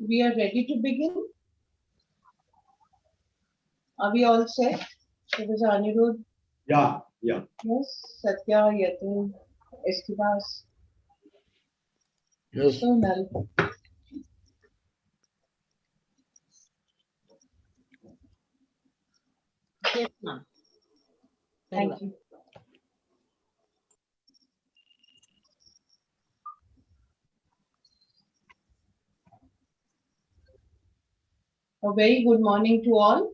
We are ready to begin. Are we all set? Professor Anirudh? Yeah. Yes. Satya, Yatin, Estivas? Yes. Sonal? Yes, ma'am. Thank you. A very good morning to all.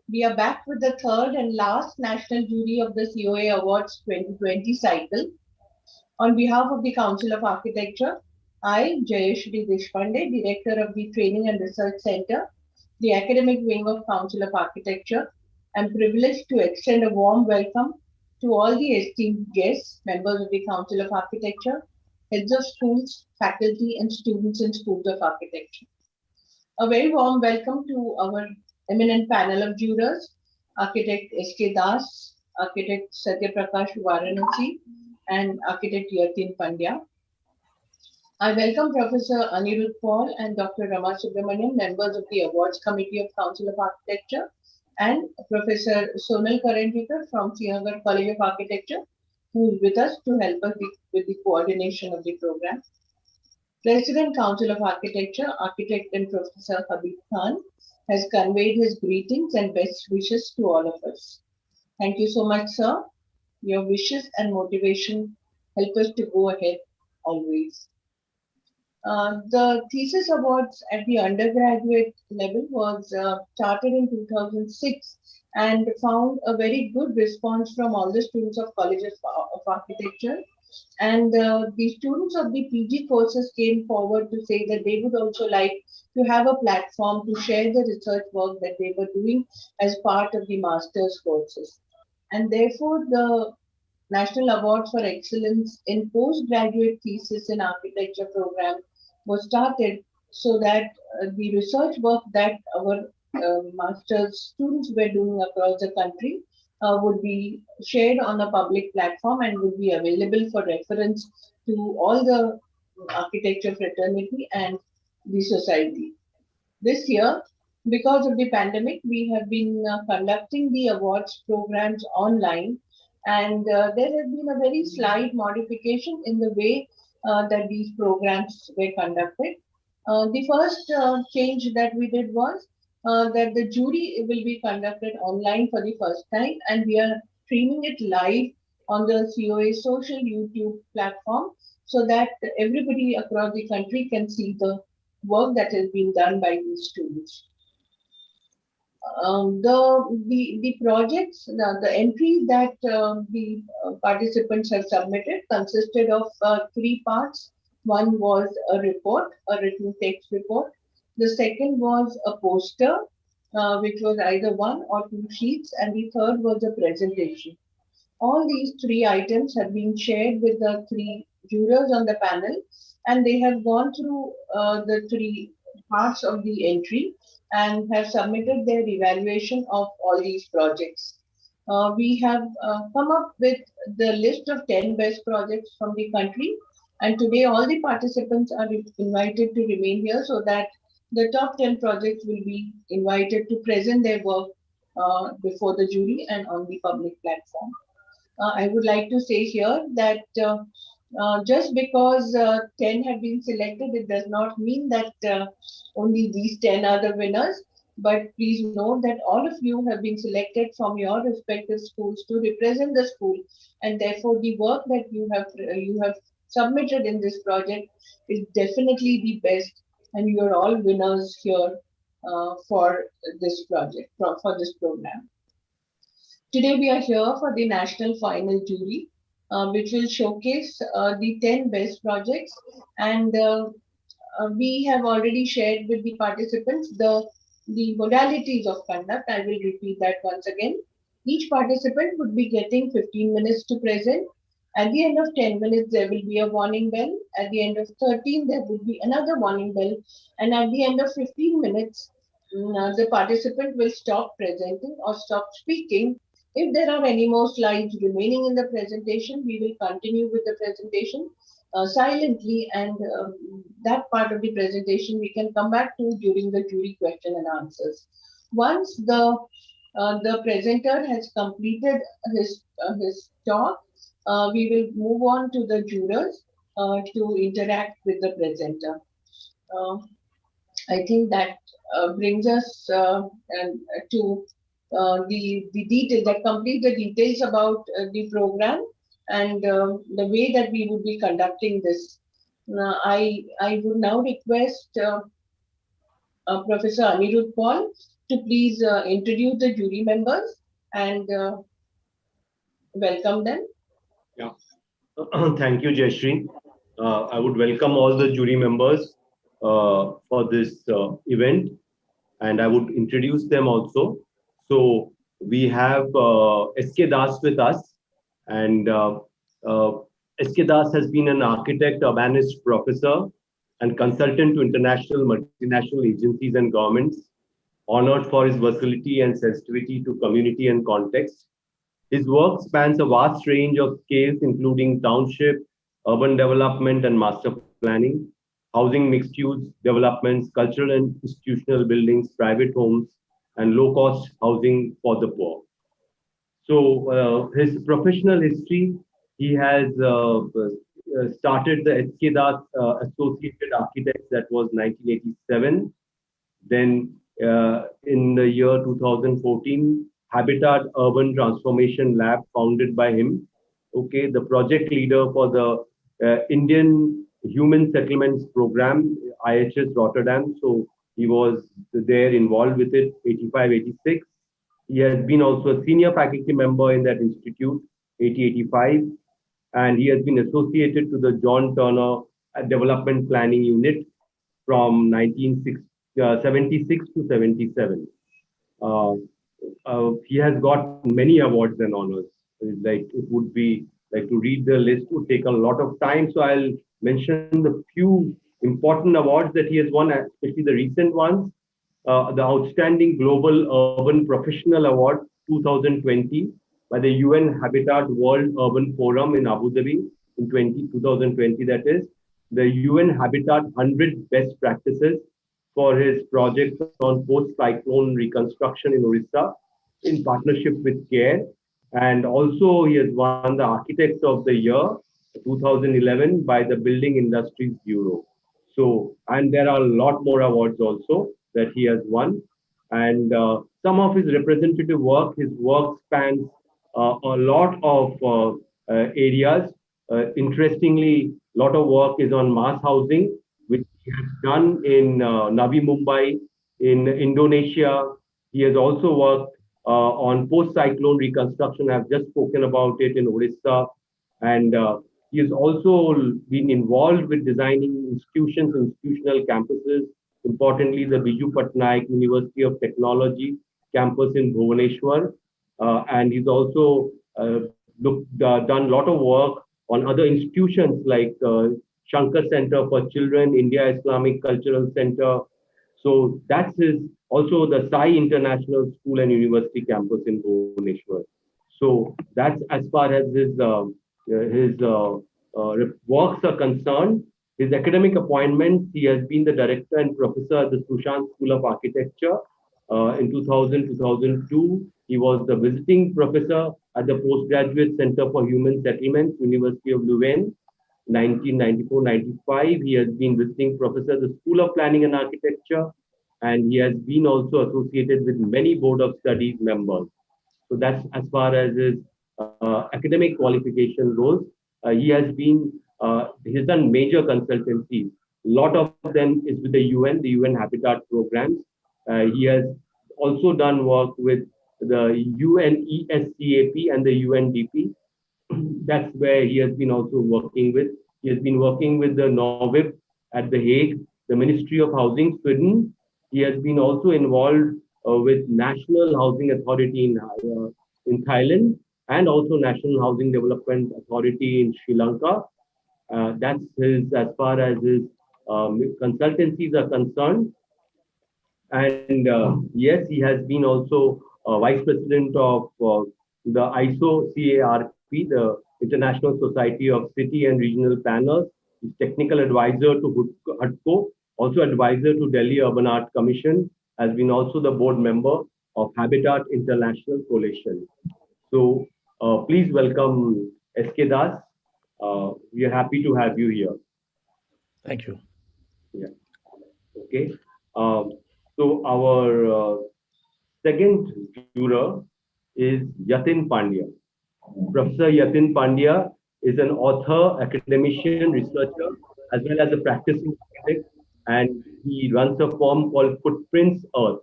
We are back with the third and last national jury of the COA Awards 2020 cycle. On behalf of the Council of Architecture, I, Jayashri Deshpande, Director of the Training and Research Center, the academic wing of Council of Architecture, am privileged to extend a warm welcome to all the esteemed guests, members of the Council of Architecture, heads of schools, faculty, and students in schools of architecture. A very warm welcome to our eminent panel of jurors, Architect S.K. Das, Architect Satya Prakash Varanasi, and Architect Yatin Pandya. I welcome Professor Anirudh Paul and Dr. Rama Subramanian, members of the Awards Committee of Council of Architecture, and Professor Sonal Karanjikar from Srinagar College of Architecture, who is with us to help us with the coordination of the program. President Council of Architecture, Architect and Professor Habib Khan, has conveyed his greetings and best wishes to all of us. Thank you so much, sir. Your wishes and motivation help us to go ahead always. The Thesis Awards at the undergraduate level was started in 2006 and found a very good response from all the students of colleges of architecture. And the students of the PG courses came forward to say that they would also like to have a platform to share the research work that they were doing as part of the master's courses. And therefore, the National Award for Excellence in Postgraduate Thesis in Architecture program was started so that the research work that our master's students were doing across the country would be shared on a public platform and would be available for reference to all the architecture fraternity and the society. This year, because of the pandemic, we have been conducting the awards programs online, and there has been a very slight modification in the way that these programs were conducted. The first change that we did was that the jury will be conducted online for the first time, and we are streaming it live on the COA social YouTube platform so that everybody across the country can see the work that has been done by these students. The projects, the entries that the participants have submitted consisted of three parts. One was a report, a written text report. The second was a poster, which was either one or two sheets, and the third was a presentation. All these three items have been shared with the three jurors on the panel, and they have gone through the three parts of the entry and have submitted their evaluation of all these projects. we have come up with the list of 10 best projects from the country. And today, all the participants are invited to remain here so that the top 10 projects will be invited to present their work before the jury and on the public platform. I would like to say here that just because 10 have been selected, it does not mean that only these 10 are the winners. But please know that all of you have been selected from your respective schools to represent the school, and therefore the work that you have submitted in this project is definitely the best, and you are all winners here for this project, for this program. Today we are here for the national final jury, which will showcase the 10 best projects. And we have already shared with the participants the modalities of conduct. I will repeat that once again. Each participant would be getting 15 minutes to present. At the end of 10 minutes, there will be a warning bell. At the end of 13, there will be another warning bell. And at the end of 15 minutes, the participant will stop presenting or stop speaking. If there are any more slides remaining in the presentation, we will continue with the presentation silently, and that part of the presentation we can come back to during the jury question and answers. Once the presenter has completed his talk, we will move on to the jurors to interact with the presenter. Uh, I think that brings us to the detail that complete the details about the program and the way that we would be conducting this. I would now request Professor Anirudh Paul to please introduce the jury members and welcome them. Yeah. Thank you, Jayashree. I would welcome all the jury members for this event, and I would introduce them also. So we have S.K. Das with us, and uh, S.K. Das has been an architect, urbanist, professor, and consultant to international multinational agencies and governments, honored for his versatility and sensitivity to community and context. His work spans a vast range of scales, including township, urban development, and master planning, housing mixed use developments, cultural and institutional buildings, private homes, and low cost housing for the poor. So, his professional history, he has started the SK Das Associated Architects, that was 1987. Then in the year 2014, Habitat Urban Transformation Lab, founded by him. Okay, the project leader for the Indian Human Settlements Program, IHS Rotterdam. So he was there involved with it, 85, 86. He has been also a senior faculty member in that institute, 80-85, and he has been associated to the John Turner Development Planning Unit from 1976 to 77. Uh, he has got many awards and honors. Like it would be like to read the list would take a lot of time. So I'll mention the few important awards that he has won, especially the recent ones. The Outstanding Global Urban Professional Award 2020 by the UN Habitat World Urban Forum in Abu Dhabi in 2020, that is. The UN Habitat 100 Best Practices for his project on post-cyclone reconstruction in Orissa in partnership with CARE. And also he has won the Architects of the Year 2011 by the Building Industries Bureau. So, and there are a lot more awards also that he has won. And some of his representative work, his work spans a lot of areas. Interestingly, a lot of work is on mass housing, which he has done in Navi Mumbai, in Indonesia. He has also worked on post-cyclone reconstruction. I've just spoken about it in Orissa. And he has also been involved with designing institutions, institutional campuses. Importantly, the Biju Patnaik University of Technology campus in Bhubaneswar. And he's also done a lot of work on other institutions like Shankar Center for Children, India Islamic Cultural Center. So that's his also the Sai International School and University campus in Bhubaneswar. So that's as far as his works are concerned. His academic appointments, he has been the director and professor at the Sushant School of Architecture. In 2000, 2002, he was the visiting professor at the Postgraduate Center for Human Settlements, University of Louvain. 1994-95, he has been visiting professor at the School of Planning and Architecture, and he has been also associated with many board of studies members. So that's as far as his academic qualification goes. He's done major consultancies. A lot of them is with the UN Habitat programs. He has also done work with the UNESCAP and the UNDP. That's where he has been also working with. He has been working with the NOVIP at The Hague, the Ministry of Housing, Sweden. He has been also involved with National Housing Authority in Thailand and also National Housing Development Authority in Sri Lanka. That's his as far as his consultancies are concerned. And yes, he has been also vice president of the ISO CARP, the International Society of City and Regional Planners. He's technical advisor to HUDCO, also advisor to Delhi Urban Art Commission, has been also the board member of Habitat International Coalition. So please welcome SK Das. We are happy to have you here. Thank you. Yeah. Okay. Um, so our second juror is Yatin Pandya. Professor Yatin Pandya is an author, academician, researcher, as well as a practicing architect, and he runs a firm called Footprints Earth.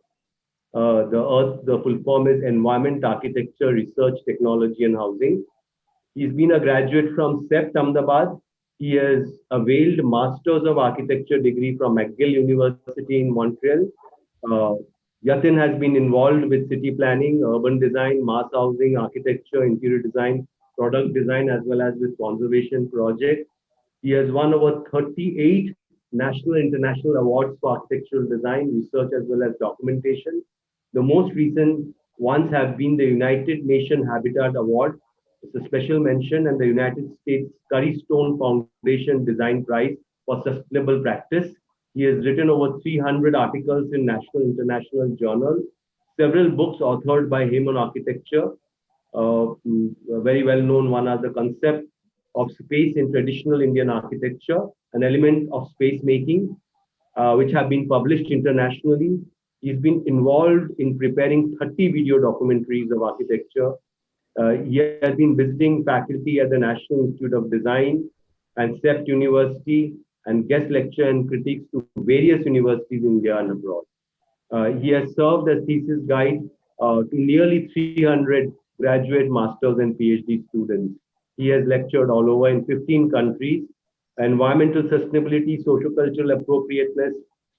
The full form is Environment, Architecture, Research, Technology, and Housing. He's been a graduate from CEPT Ahmedabad. He has availed Masters of Architecture degree from McGill University in Montreal. Uh, Yatin has been involved with city planning, urban design, mass housing, architecture, interior design, product design, as well as with conservation projects. He has won over 38 national and international awards for architectural design, research, as well as documentation. The most recent ones have been the United Nations Habitat Award. It's a special mention, and the United States Curry Stone Foundation Design Prize for Sustainable Practice. He has written over 300 articles in national and international journals, several books authored by him on architecture. Very well known one are the concept of space in traditional Indian architecture, an element of space making, which have been published internationally. He's been involved in preparing 30 video documentaries of architecture. He has been visiting faculty at the National Institute of Design and CEPT University and guest lecture and critiques to various universities in India and abroad. He has served as thesis guide to nearly 300 graduate, masters, and PhD students. He has lectured all over in 15 countries. Environmental sustainability, socio-cultural appropriateness,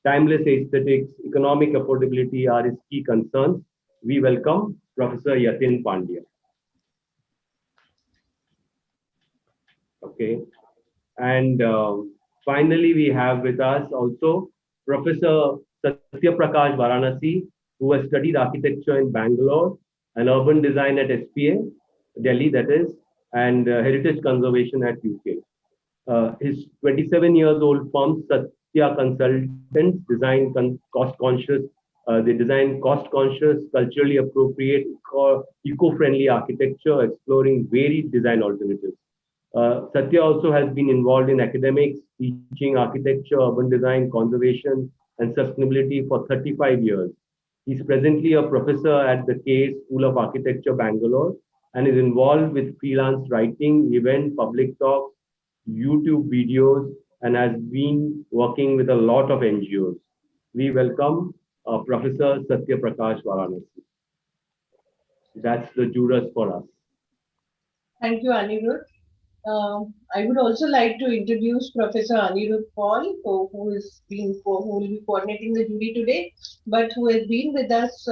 timeless aesthetics, economic affordability are his key concerns. We welcome Professor Yatin Pandya. Okay. And finally, we have with us also Professor Satya Prakash Varanasi, who has studied architecture in Bangalore and urban design at SPA, Delhi, that is, and heritage conservation at UK. His 27 years old firm, Satya Consultants, cost conscious. They design cost conscious, culturally appropriate, eco friendly architecture, exploring varied design alternatives. Satya also has been involved in academics, teaching architecture, urban design, conservation, and sustainability for 35 years. He's presently a professor at the CA School of Architecture, Bangalore, and is involved with freelance writing, event, public talks, YouTube videos, and has been working with a lot of NGOs. We welcome Professor Satya Prakash Varanasi. That's the jurors for us. Thank you, Anirudh. I would also like to introduce Professor Anirudh Paul, who will be coordinating the jury today, but who has been with us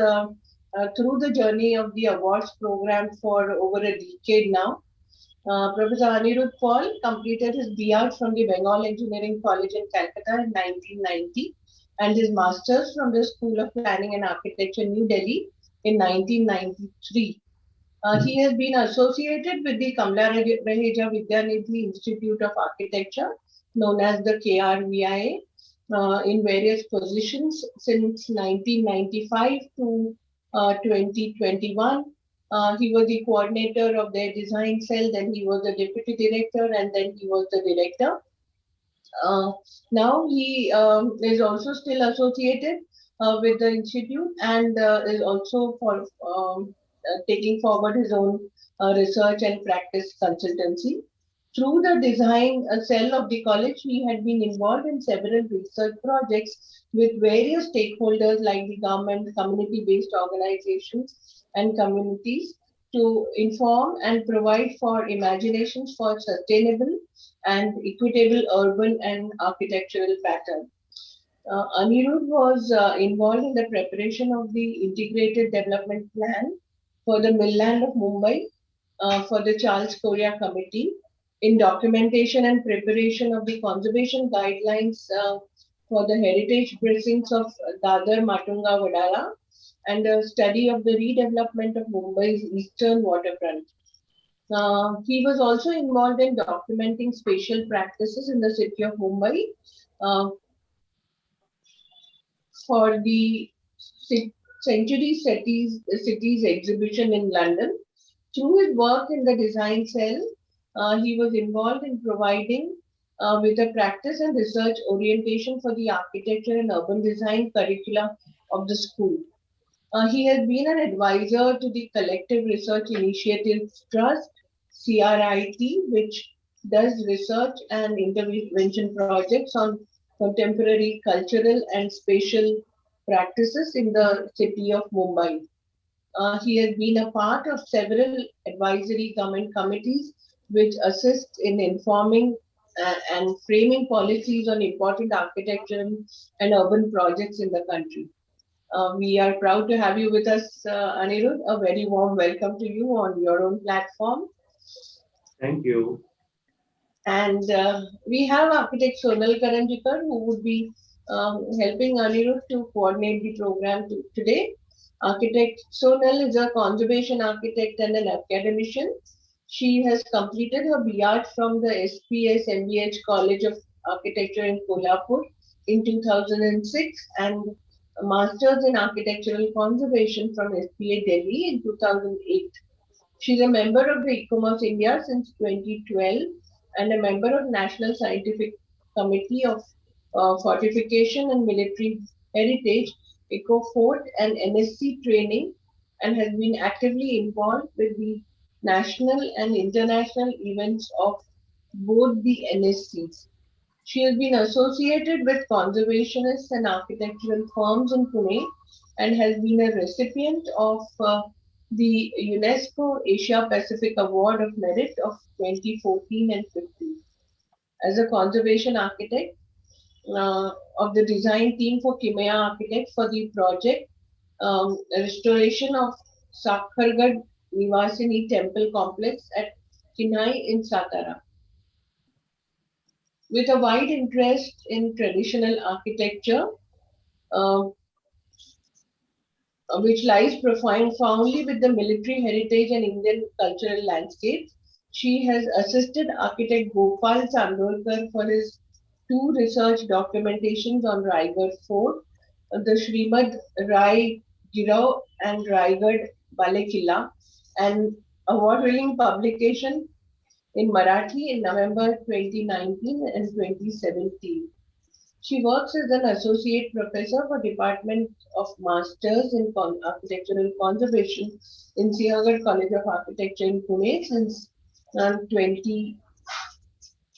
through the journey of the awards program for over a decade now. Professor Anirudh Paul completed his B.Arch from the Bengal Engineering College in Calcutta in 1990 and his Masters from the School of Planning and Architecture, New Delhi in 1993. He has been associated with the Kamla Raheja Vidyanidhi Institute of Architecture, known as the KRVIA, in various positions since 1995 to 2021. He was the coordinator of their design cell, then he was the deputy director, and then he was the director. Uh, Now he is also still associated with the institute and is also for taking forward his own research and practice consultancy. Through the design cell of the college, he had been involved in several research projects with various stakeholders like the government, community-based organizations, and communities to inform and provide for imaginations for sustainable and equitable urban and architectural pattern. Anirudh was involved in the preparation of the integrated development plan for the Millland of Mumbai for the Charles Korea Committee, in documentation and preparation of the conservation guidelines for the heritage precincts of Dadar, Matunga, Vadala, and a study of the redevelopment of Mumbai's eastern waterfront. He was also involved in documenting spatial practices in the city of Mumbai uh, for the Century Cities exhibition in London. Through his work in the design cell, he was involved in providing with a practice and research orientation for the architecture and urban design curricula of the school. He has been an advisor to the Collective Research Initiatives Trust, CRIT, which does research and intervention projects on contemporary cultural and spatial practices in the city of Mumbai. He has been a part of several advisory government committees which assist in informing and framing policies on important architectural and urban projects in the country. We are proud to have you with us, Anirudh. A very warm welcome to you on your own platform. Thank you. And we have architect Sonal Karanjikar who would be helping Anirudh to coordinate the program today. Architect Sonal is a conservation architect and an academician. She has completed her B.Art from the SPS MBH College of Architecture in Kolhapur in 2006 and a Masters in Architectural Conservation from SPA Delhi in 2008. She's a member of the E-Commerce India since 2012 and a member of National Scientific Committee of Fortification and Military Heritage, EcoFort and NSC training, and has been actively involved with the national and international events of both the NSCs. She has been associated with conservationists and architectural firms in Pune and has been a recipient of the UNESCO Asia Pacific Award of Merit of 2014 and 15. As a conservation architect of the design team for Kimaya Architects for the project restoration of Sakhargarh Nivasini Temple Complex at Kinai in Satara. With a wide interest in traditional architecture, uh, which lies profoundly with the military heritage and Indian cultural landscapes. She has assisted architect Gopal Chandolkar for his two research documentations on Raigad Fort, the Srimad Rai Girao and Raigad Balekilla, and award-winning publication in Marathi in November 2019 and 2017. She works as an associate professor for Department of Masters in Architectural Conservation in Sihagarh College of Architecture in Pune since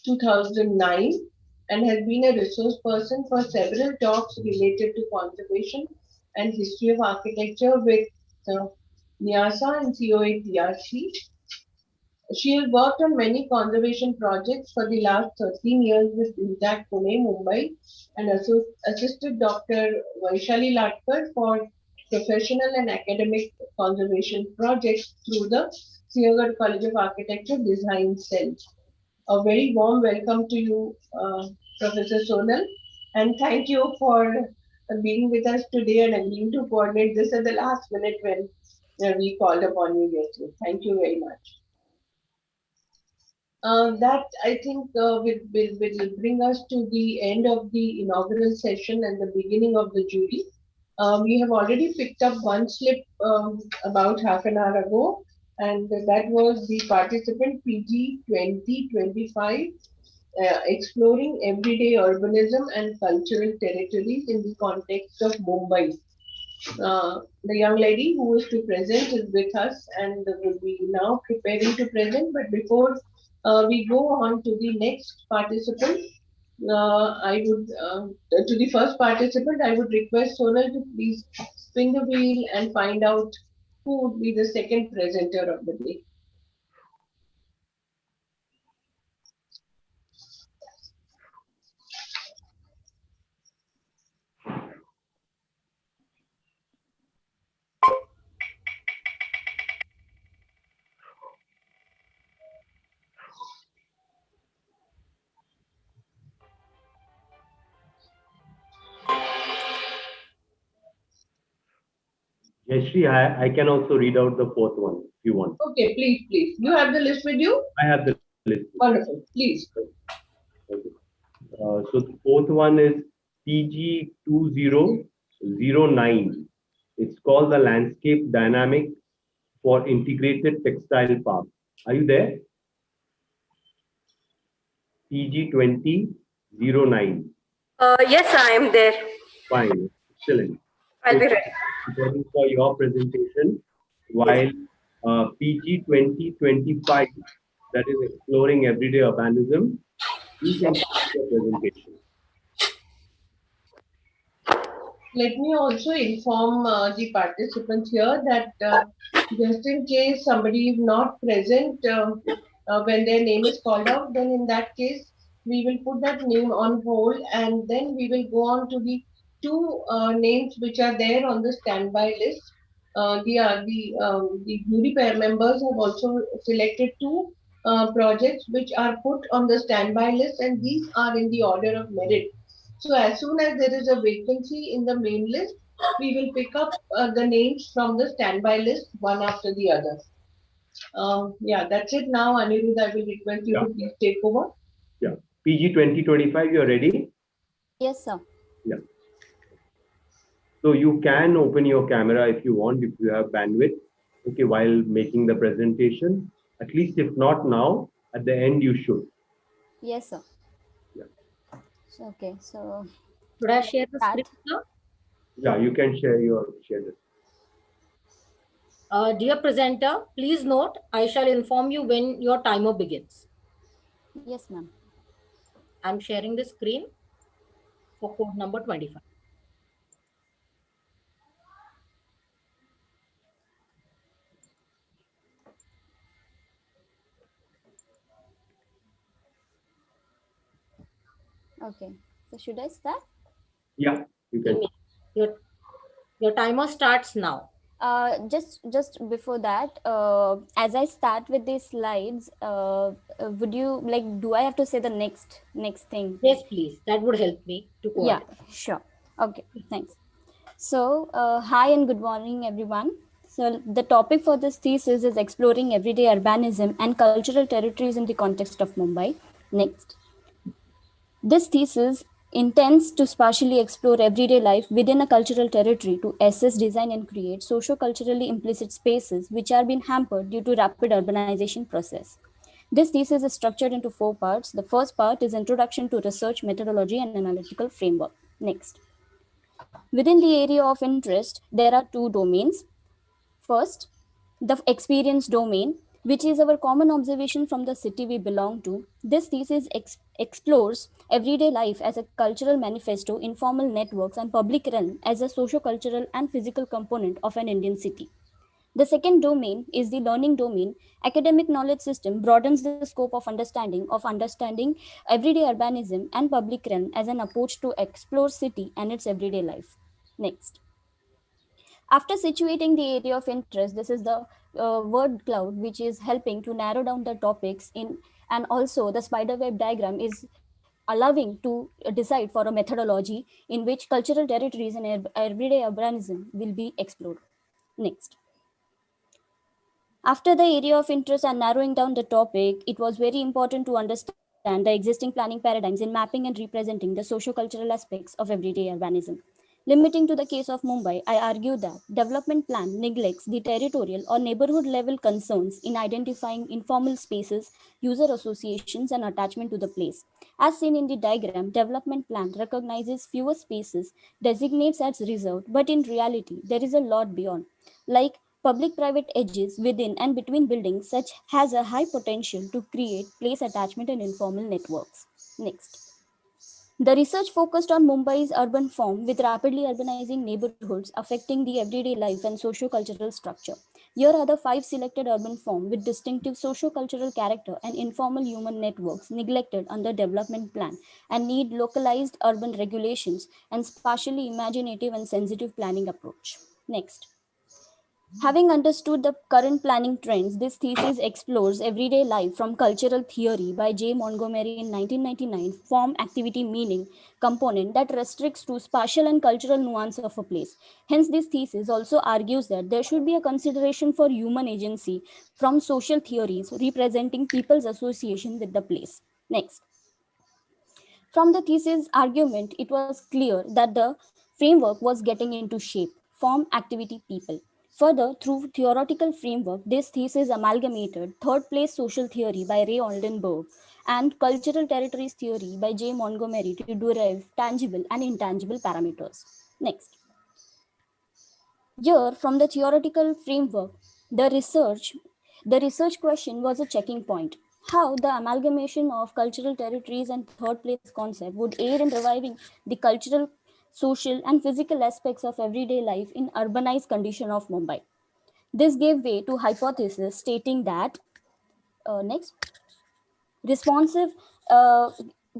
2009 and has been a resource person for several talks related to conservation and history of architecture with uh, NIASA and COA TRC. She has worked on many conservation projects for the last 13 years with Intact Pune, Mumbai, and assisted Dr. Vaishali Latkar for professional and academic conservation projects through the Siagarh College of Architecture Design Cell. A very warm welcome to you, Professor Sonal, and thank you for being with us today and agreeing to coordinate this at the last minute when we called upon you yesterday. Thank you very much. That I think will bring us to the end of the inaugural session and the beginning of the jury. We have already picked up one slip about half an hour ago, and that was the participant PG 2025 exploring everyday urbanism and cultural territories in the context of Mumbai. The young lady who is to present is with us and will be now preparing to present. But before we go on to the next participant, I would to the first participant, I would request Sonal to please spin the wheel and find out who would be the second presenter of the day. Yashri, I can also read out the fourth one if you want. Okay, please, please. You have the list with you? I have the list. Wonderful. Please. Okay. So the fourth one is PG2009. It's called the Landscape Dynamic for Integrated Textile Park. Are you there? PG2009. Yes, I am there. Fine. Excellent. I'll So be ready. preparing for your presentation, while PG 2025, that is exploring everyday urbanism, you can start your presentation. Let me also inform the participants here that just in case somebody is not present when their name is called out, then in that case we will put that name on hold and then we will go on to the two names which are there on the standby list. The jury pair members have also selected two projects which are put on the standby list, and these are in the order of merit. So as soon as there is a vacancy in the main list, we will pick up the names from the standby list one after the other. Yeah, that's it now. Anirudh, I will request you to please take over. Yeah. PG 2025, you're ready? Yes, sir. Yeah. So you can open your camera if you want, if you have bandwidth, okay, while making the presentation. At least if not now, at the end you should. Yes, sir. Yeah. Okay, so Should I share the start. script now? Yeah, you can share this. Dear presenter, please note, I shall inform you when your timer begins. Yes, ma'am. I'm sharing the screen for code number 25. Okay, so should I start? Yeah, you can. Your, your timer starts now. Just before that, as I start with these slides, would you like? Do I have to say the next thing? Yes, please. That would help me to Yeah, coordinate. sure. Okay, thanks. So, hi and good morning, everyone. So, the topic for this thesis is exploring everyday urbanism and cultural territories in the context of Mumbai. Next. This thesis intends to spatially explore everyday life within a cultural territory to assess, design, and create socio-culturally implicit spaces which are being hampered due to rapid urbanization process. This thesis is structured into four parts. The first part is Introduction to Research, Methodology, and Analytical Framework. Next. Within the area of interest, there are two domains. First, the experience domain, which is our common observation from the city we belong to. This thesis explores everyday life as a cultural manifesto, informal networks, and public realm as a socio-cultural and physical component of an Indian city. The second domain is the learning domain. Academic knowledge system broadens the scope of understanding everyday urbanism and public realm as an approach to explore city and its everyday life. Next. After situating the area of interest, this is the word cloud, which is helping to narrow down the topics in, and also the spiderweb diagram is allowing to decide for a methodology in which cultural territories and everyday urbanism will be explored. Next. After the area of interest and narrowing down the topic, it was very important to understand the existing planning paradigms in mapping and representing the socio-cultural aspects of everyday urbanism. Limiting to the case of Mumbai, I argue that development plan neglects the territorial or neighborhood level concerns in identifying informal spaces, user associations, and attachment to the place. As seen in the diagram, development plan recognizes fewer spaces, designates as reserved, but in reality, there is a lot beyond. Like public-private edges within and between buildings, such has a high potential to create place attachment and informal networks. Next. The research focused on Mumbai's urban form with rapidly urbanizing neighborhoods affecting the everyday life and socio-cultural structure. Here are the 5 selected urban forms with distinctive socio-cultural character and informal human networks neglected under development plan and need localized urban regulations and spatially imaginative and sensitive planning approach. Next. Having understood the current planning trends, this thesis explores everyday life from cultural theory by J. Montgomery in 1999, form, activity, meaning component that restricts to spatial and cultural nuance of a place. Hence, this thesis also argues that there should be a consideration for human agency from social theories representing people's association with the place. Next. From the thesis argument, it was clear that the framework was getting into shape, form, activity, people. Further, through theoretical framework, this thesis amalgamated third place social theory by Ray Oldenburg and cultural territories theory by J. Montgomery to derive tangible and intangible parameters. Next. Here, from the theoretical framework, the research question was a checking point. How the amalgamation of cultural territories and third place concept would aid in reviving the cultural, social, and physical aspects of everyday life in urbanized condition of Mumbai. This gave way to hypothesis stating that next responsive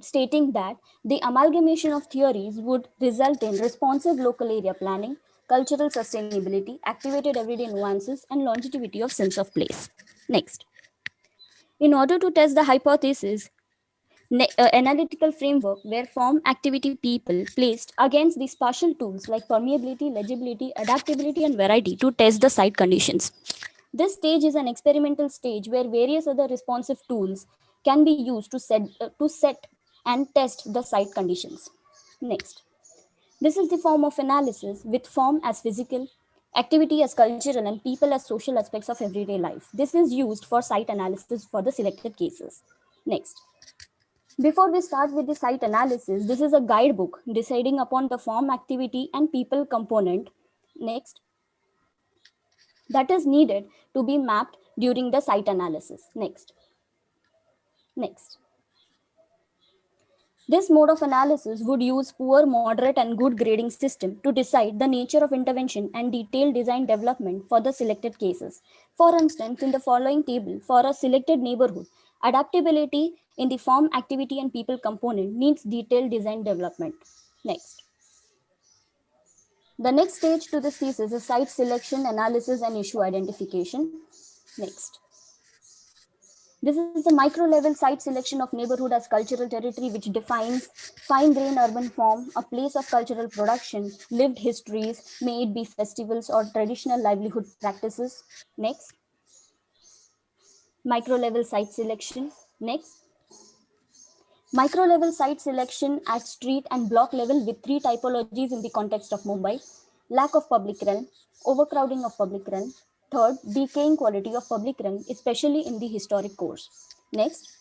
stating that the amalgamation of theories would result in responsive local area planning, cultural sustainability, activated everyday nuances, and longevity of sense of place. Next. In order to test the hypothesis, analytical framework where form, activity, people placed against the spatial tools like permeability, legibility, adaptability, and variety to test the site conditions. This stage is an experimental stage where various other responsive tools can be used to set and test the site conditions. Next. This is the form of analysis with form as physical, activity as cultural, and people as social aspects of everyday life. This is used for site analysis for the selected cases. Next. Before we start with the site analysis, this is a guidebook deciding upon the form, activity, and people component. Next. That is needed to be mapped during the site analysis. Next. Next. This mode of analysis would use poor, moderate, and good grading system to decide the nature of intervention and detailed design development for the selected cases. For instance, in the following table, for a selected neighborhood, adaptability in the form, activity, and people component needs detailed design development. Next. The next stage to this thesis is site selection, analysis, and issue identification. Next. This is the micro level site selection of neighborhood as cultural territory, which defines fine grain urban form, a place of cultural production, lived histories, may it be festivals or traditional livelihood practices. Next. Micro level site selection. Next. Micro level site selection at street and block level with 3 typologies in the context of Mumbai: lack of public realm, overcrowding of public realm, third, decaying quality of public realm, especially in the historic cores. Next.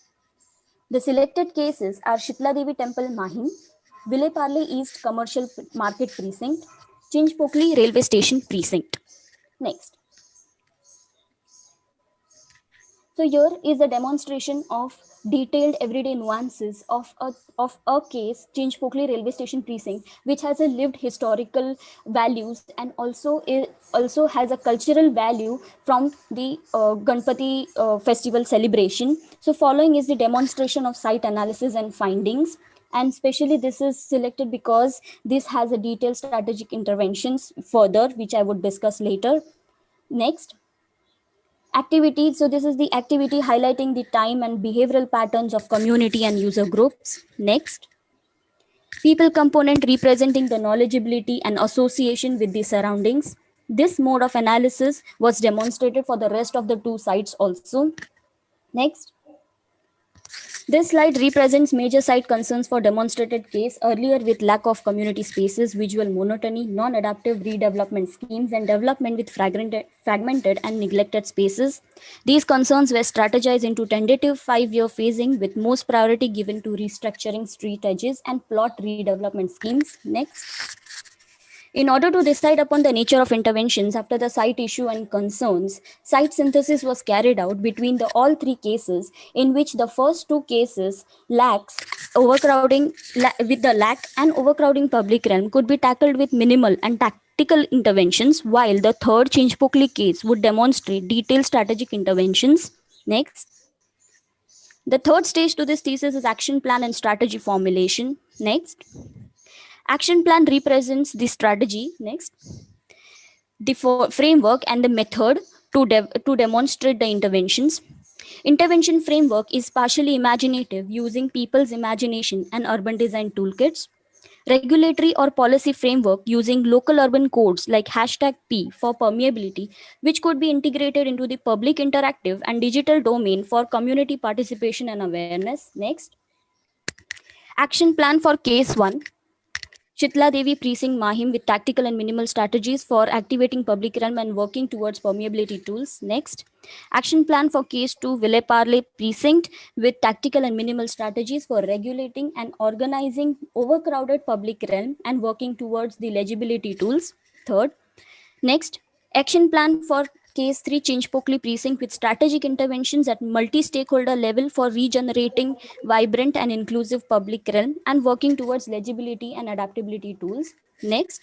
The selected cases are Shitla Devi Temple, Mahim, Vile Parle East Commercial Market Precinct, Chinchpokli Railway Station Precinct. Next. So here is a demonstration of detailed everyday nuances of a case, Chinchpokli Railway Station Precinct, which has a lived historical values and also has a cultural value from the Ganpati festival celebration. So following is the demonstration of site analysis and findings. And especially this is selected because this has a detailed strategic interventions further, which I would discuss later. Next. Activity. So this is the activity highlighting the time and behavioral patterns of community and user groups. Next. People component representing the knowledgeability and association with the surroundings. This mode of analysis was demonstrated for the rest of the two sites also. Next. This slide represents major site concerns for demonstrated case earlier with lack of community spaces, visual monotony, non-adaptive redevelopment schemes, and development with fragmented and neglected spaces. These concerns were strategized into tentative 5-year phasing with most priority given to restructuring street edges and plot redevelopment schemes. Next. In order to decide upon the nature of interventions after the site issue and concerns, site synthesis was carried out between the all three cases, in which the first two cases lacks overcrowding with the lack and overcrowding public realm could be tackled with minimal and tactical interventions, while the third Chinchpokli case would demonstrate detailed strategic interventions. Next. The third stage to this thesis is action plan and strategy formulation. Next. Action plan represents the strategy, next, the framework and the method to demonstrate the interventions. Intervention framework is partially imaginative using people's imagination and urban design toolkits. Regulatory or policy framework using local urban codes like #P for permeability, which could be integrated into the public interactive and digital domain for community participation and awareness. Next. Action plan for case 1. Shitla Devi Precinct Mahim with tactical and minimal strategies for activating public realm and working towards permeability tools. Next. Action plan for case 2 Ville Parle Precinct with tactical and minimal strategies for regulating and organizing overcrowded public realm and working towards the legibility tools. Third. Next. Action plan for case 3 Chinchpokli Precinct with strategic interventions at multi-stakeholder level for regenerating vibrant and inclusive public realm and working towards legibility and adaptability tools. Next.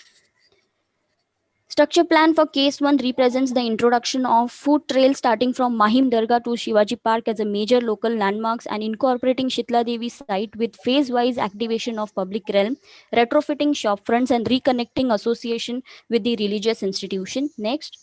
Structure plan for case 1 represents the introduction of food trail starting from Mahim Dargah to Shivaji Park as a major local landmarks and incorporating Shitla Devi site with phase-wise activation of public realm, retrofitting shop fronts and reconnecting association with the religious institution. Next.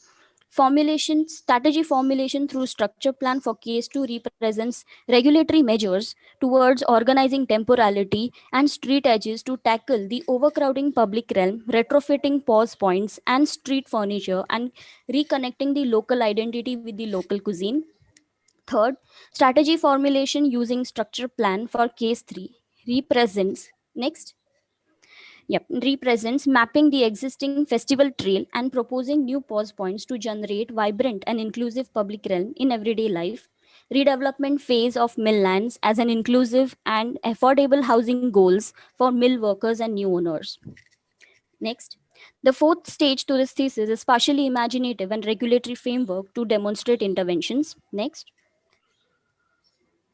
Strategy formulation through structure plan for case 2 represents regulatory measures towards organizing temporality and street edges to tackle the overcrowding public realm, retrofitting pause points and street furniture, and reconnecting the local identity with the local cuisine. Third, strategy formulation using structure plan for case 3 represents next. Yep, represents mapping the existing festival trail and proposing new pause points to generate vibrant and inclusive public realm in everyday life. Redevelopment phase of mill lands as an inclusive and affordable housing goals for mill workers and new owners. Next, the fourth stage to this thesis is partially imaginative and regulatory framework to demonstrate interventions. Next.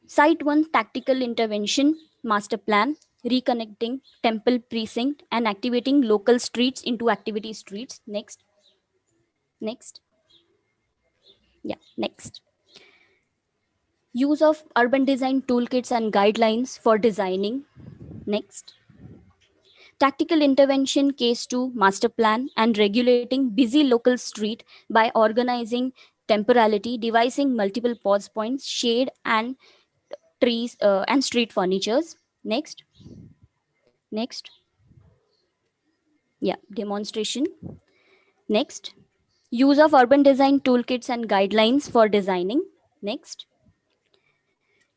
Site 1 tactical intervention master plan, reconnecting temple precinct and activating local streets into activity streets. Next. Next. Yeah, next. Use of urban design toolkits and guidelines for designing. Next. Tactical intervention case 2 master plan and regulating busy local street by organizing temporality, devising multiple pause points, shade and trees and street furnitures. Next. Next. Yeah, demonstration. Next. Use of urban design toolkits and guidelines for designing. Next.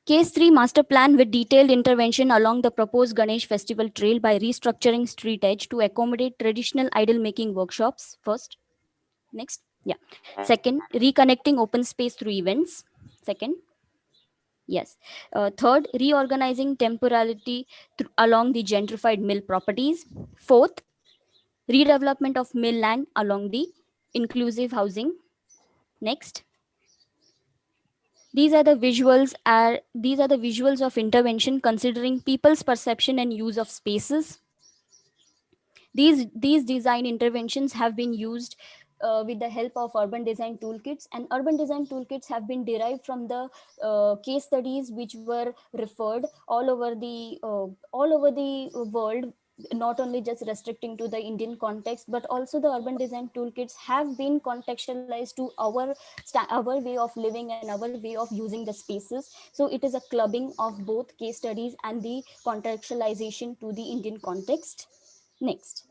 Case 3 master plan with detailed intervention along the proposed Ganesh festival trail by restructuring street edge to accommodate traditional idol making workshops. First. Next. Yeah. Second, reconnecting open space through events. Second. Yes. Third, reorganizing temporality along the gentrified mill properties. Fourth, redevelopment of mill land along the inclusive housing. Next. These are the visuals of intervention considering people's perception and use of spaces. These design interventions have been used with the help of urban design toolkits, and urban design toolkits have been derived from the case studies which were referred all over the world, not only just restricting to the Indian context, but also the urban design toolkits have been contextualized to our way of living and our way of using the spaces. So it is a clubbing of both case studies and the contextualization to the Indian context. Next.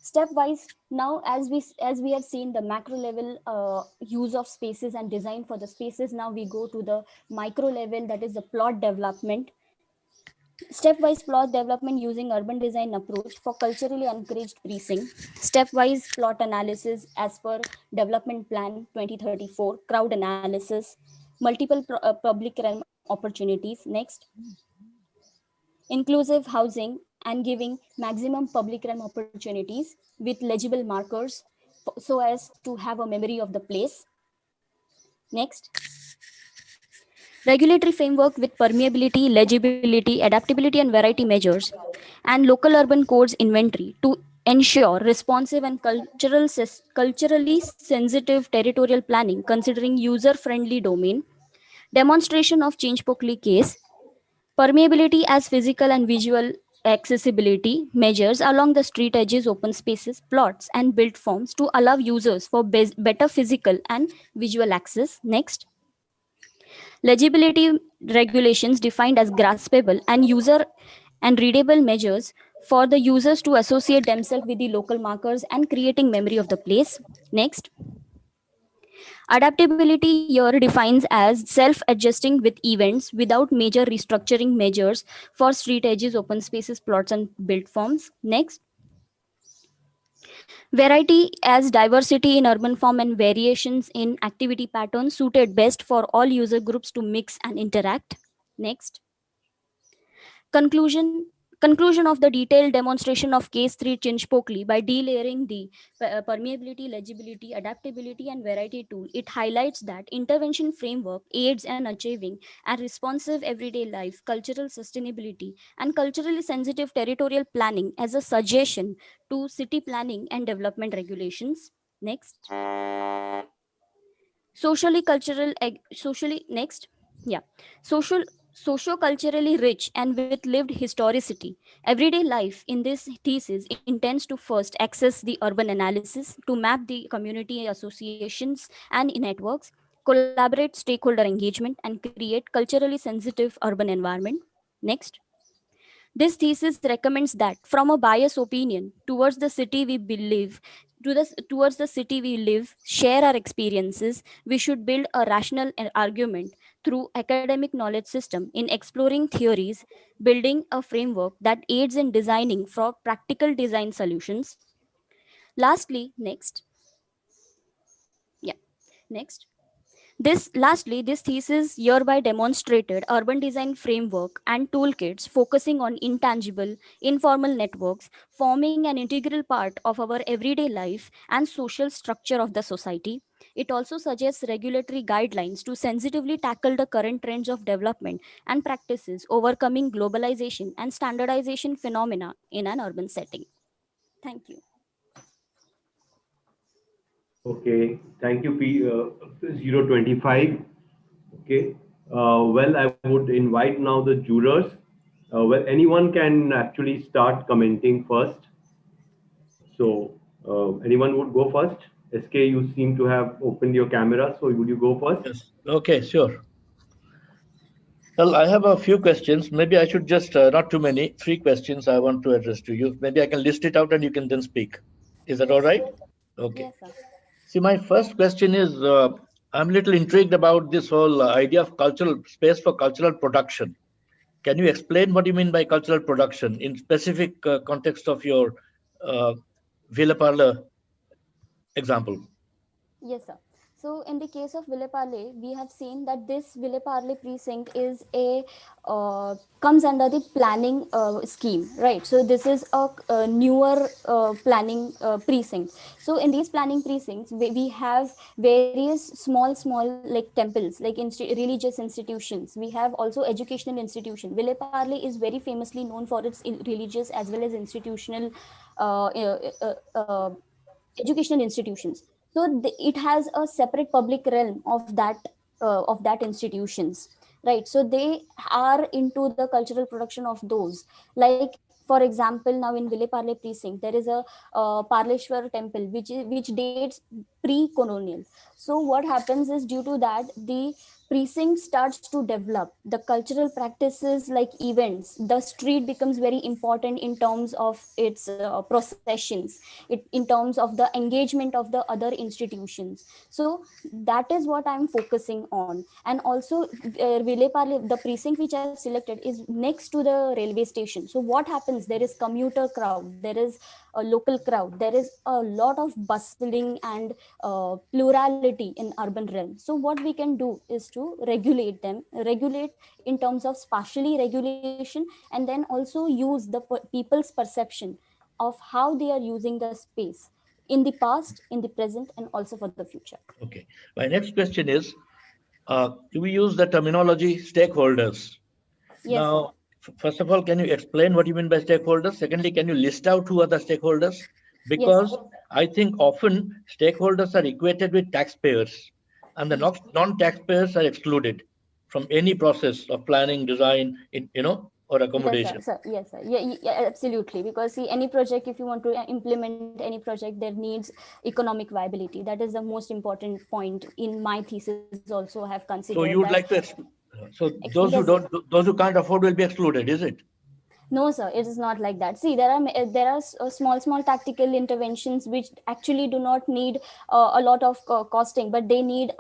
Stepwise, now as we have seen the macro level use of spaces and design for the spaces, now we go to the micro level, that is the plot development. Stepwise plot development using urban design approach for culturally encouraged precinct. Stepwise plot analysis as per development plan 2034, crowd analysis, multiple public realm opportunities. Next, inclusive housing and giving maximum public realm opportunities with legible markers so as to have a memory of the place. Next, regulatory framework with permeability, legibility, adaptability, and variety measures, and local urban codes inventory to ensure responsive and culturally sensitive territorial planning considering user-friendly domain, demonstration of Chinchpokli case, permeability as physical and visual accessibility measures along the street edges, open spaces, plots, and built forms to allow users for better physical and visual access. Next, legibility regulations defined as graspable and user and readable measures for the users to associate themselves with the local markers and creating memory of the place. Next, adaptability here defines as self-adjusting with events without major restructuring measures for street edges, open spaces, plots, and built forms. Next, variety as diversity in urban form and variations in activity patterns suited best for all user groups to mix and interact. Next, conclusion conclusion of the detailed demonstration of case 3 Chinchpokli by delayering the permeability, legibility, adaptability, and variety tool. It highlights that intervention framework aids in achieving a responsive everyday life, cultural sustainability, and culturally sensitive territorial planning as a suggestion to city planning and development regulations. Next, socially cultural socially next yeah social socio-culturally rich and with lived historicity. Everyday life in this thesis intends to first access the urban analysis to map the community associations and networks, collaborate stakeholder engagement, and create culturally sensitive urban environment. Next, this thesis recommends that from a biased opinion towards the city we believe, towards the city we live, share our experiences, we should build a rational argument through academic knowledge system in exploring theories, building a framework that aids in designing for practical design solutions. Lastly, next, yeah, next. This thesis hereby demonstrated urban design framework and toolkits focusing on intangible, informal networks, forming an integral part of our everyday life and social structure of the society. It also suggests regulatory guidelines to sensitively tackle the current trends of development and practices, overcoming globalization and standardization phenomena in an urban setting. Thank you. Okay, thank you, 025. Okay, well, I would invite now the jurors. Well, anyone can actually start commenting first. So, anyone would go first? SK, you seem to have opened your camera, so would you go first? Yes. Okay, sure. Well, I have a few questions. Maybe I should just, not too many, 3 questions I want to address to you. Maybe I can list it out and you can then speak. Is that all Yes. right? Okay. Yes, sir. See, my first question is, I'm a little intrigued about this whole idea of cultural space for cultural production. Can you explain what you mean by cultural production in specific context of your uh, Ville Parle example? Yes, sir. So in the case of Villeparle, we have seen that this Villeparle precinct is a comes under the planning scheme, right? So this is a newer planning precinct. So in these planning precincts, we have various small like temples, like religious institutions. We have also educational institution. Villeparle is very famously known for its religious as well as institutional uh, uh, uh, uh, educational institutions. So it has a separate public realm of that institutions, right? So they are into the cultural production of those. Like for example, now in Ville Parle precinct there is a Parleshwar temple which dates pre-colonial. So what happens is, due to that, the precinct starts to develop, the cultural practices like events, the street becomes very important in terms of its processions, in terms of the engagement of the other institutions. So that is what I'm focusing on. And also the precinct which I've selected is next to the railway station. So what happens, there is commuter crowd, there is a local crowd, there is a lot of bustling and plurality in urban realm. So what we can do is to regulate in terms of spatially regulation, and then also use the people's perception of how they are using the space in the past, in the present, and also for the future. Okay. My next question is, do we use the terminology stakeholders? Yes, sir. Now, first of all, can you explain what you mean by stakeholders? Secondly, can you list out who are the stakeholders? Yes, sir. Because I think often stakeholders are equated with taxpayers, and the non-taxpayers are excluded from any process of planning, design, or Yes, sir. accommodation. Sir. Yes, sir. Yeah, yeah, absolutely. Because see, any project, if you want to implement any project, there needs economic viability. That is the most important point in my thesis. Also, I have considered So that. you would like to, so Yes, sir. those who can't afford will be excluded, is it? No, sir, it is not like that. See, there are small tactical interventions which actually do not need a lot of costing, but they need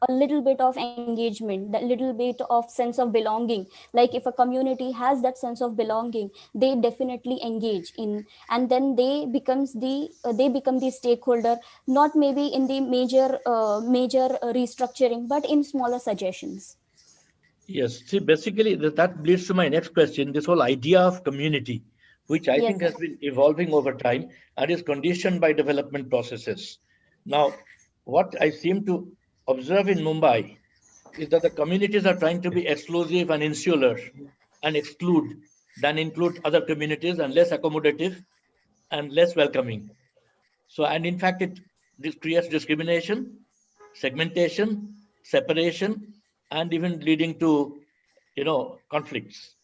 a little bit of engagement, that little bit of sense of belonging. Like if a community has that sense of belonging, they definitely engage in, and then they become the stakeholder, not maybe in the major restructuring, but in smaller suggestions. Yes, see, basically that leads to my next question. This whole idea of community, which I Yes, think sir. has been evolving over time and is conditioned by development processes. Now, what I seem to observe in Mumbai is that the communities are trying to be exclusive and insular and exclude than include other communities, and less accommodative and less welcoming. So, and in fact, this creates discrimination, segmentation, separation, and even leading to, conflicts.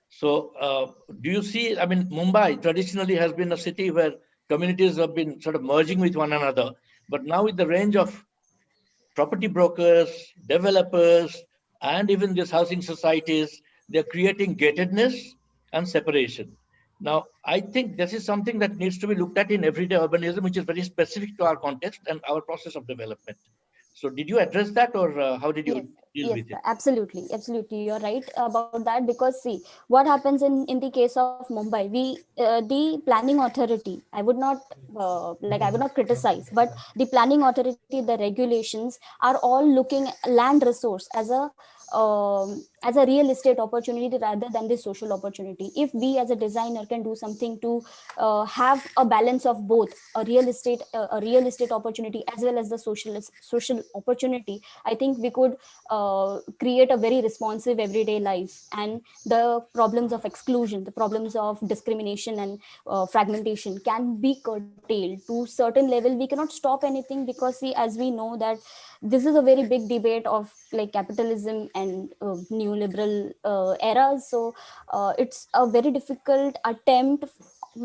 So, do you see? I mean, Mumbai traditionally has been a city where communities have been sort of merging with one another, but now with the range of property brokers, developers, and even these housing societies, they're creating gatedness and separation. Now, I think this is something that needs to be looked at in everyday urbanism, which is very specific to our context and our process of development. So, did you address that, or how did Yes, you deal yes, with it? absolutely, absolutely. You're right about that, because see what happens in the case of Mumbai. The planning authority. I would not criticize, but the planning authority, the regulations are all looking land resource as a real estate opportunity rather than the social opportunity. If we as a designer can do something to have a balance of both a real estate opportunity as well as the social opportunity, I think we could create a very responsive everyday life, and the problems of exclusion, the problems of discrimination and fragmentation can be curtailed to certain level. We cannot stop anything, because see, as we know that this is a very big debate of like capitalism and neoliberal eras. So it's a very difficult attempt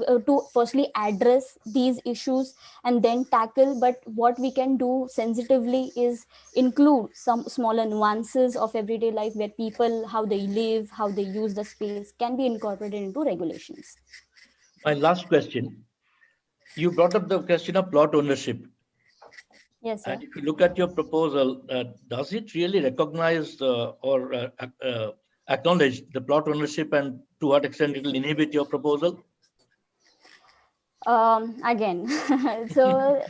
to firstly address these issues and then tackle. But what we can do sensitively is include some smaller nuances of everyday life, where people, how they live, how they use the space, can be incorporated into regulations. My last question, you brought up the question of plot ownership. Yes, sir. And if you look at your proposal, does it really recognize or acknowledge the plot ownership, and to what extent it will inhibit your proposal? Again, so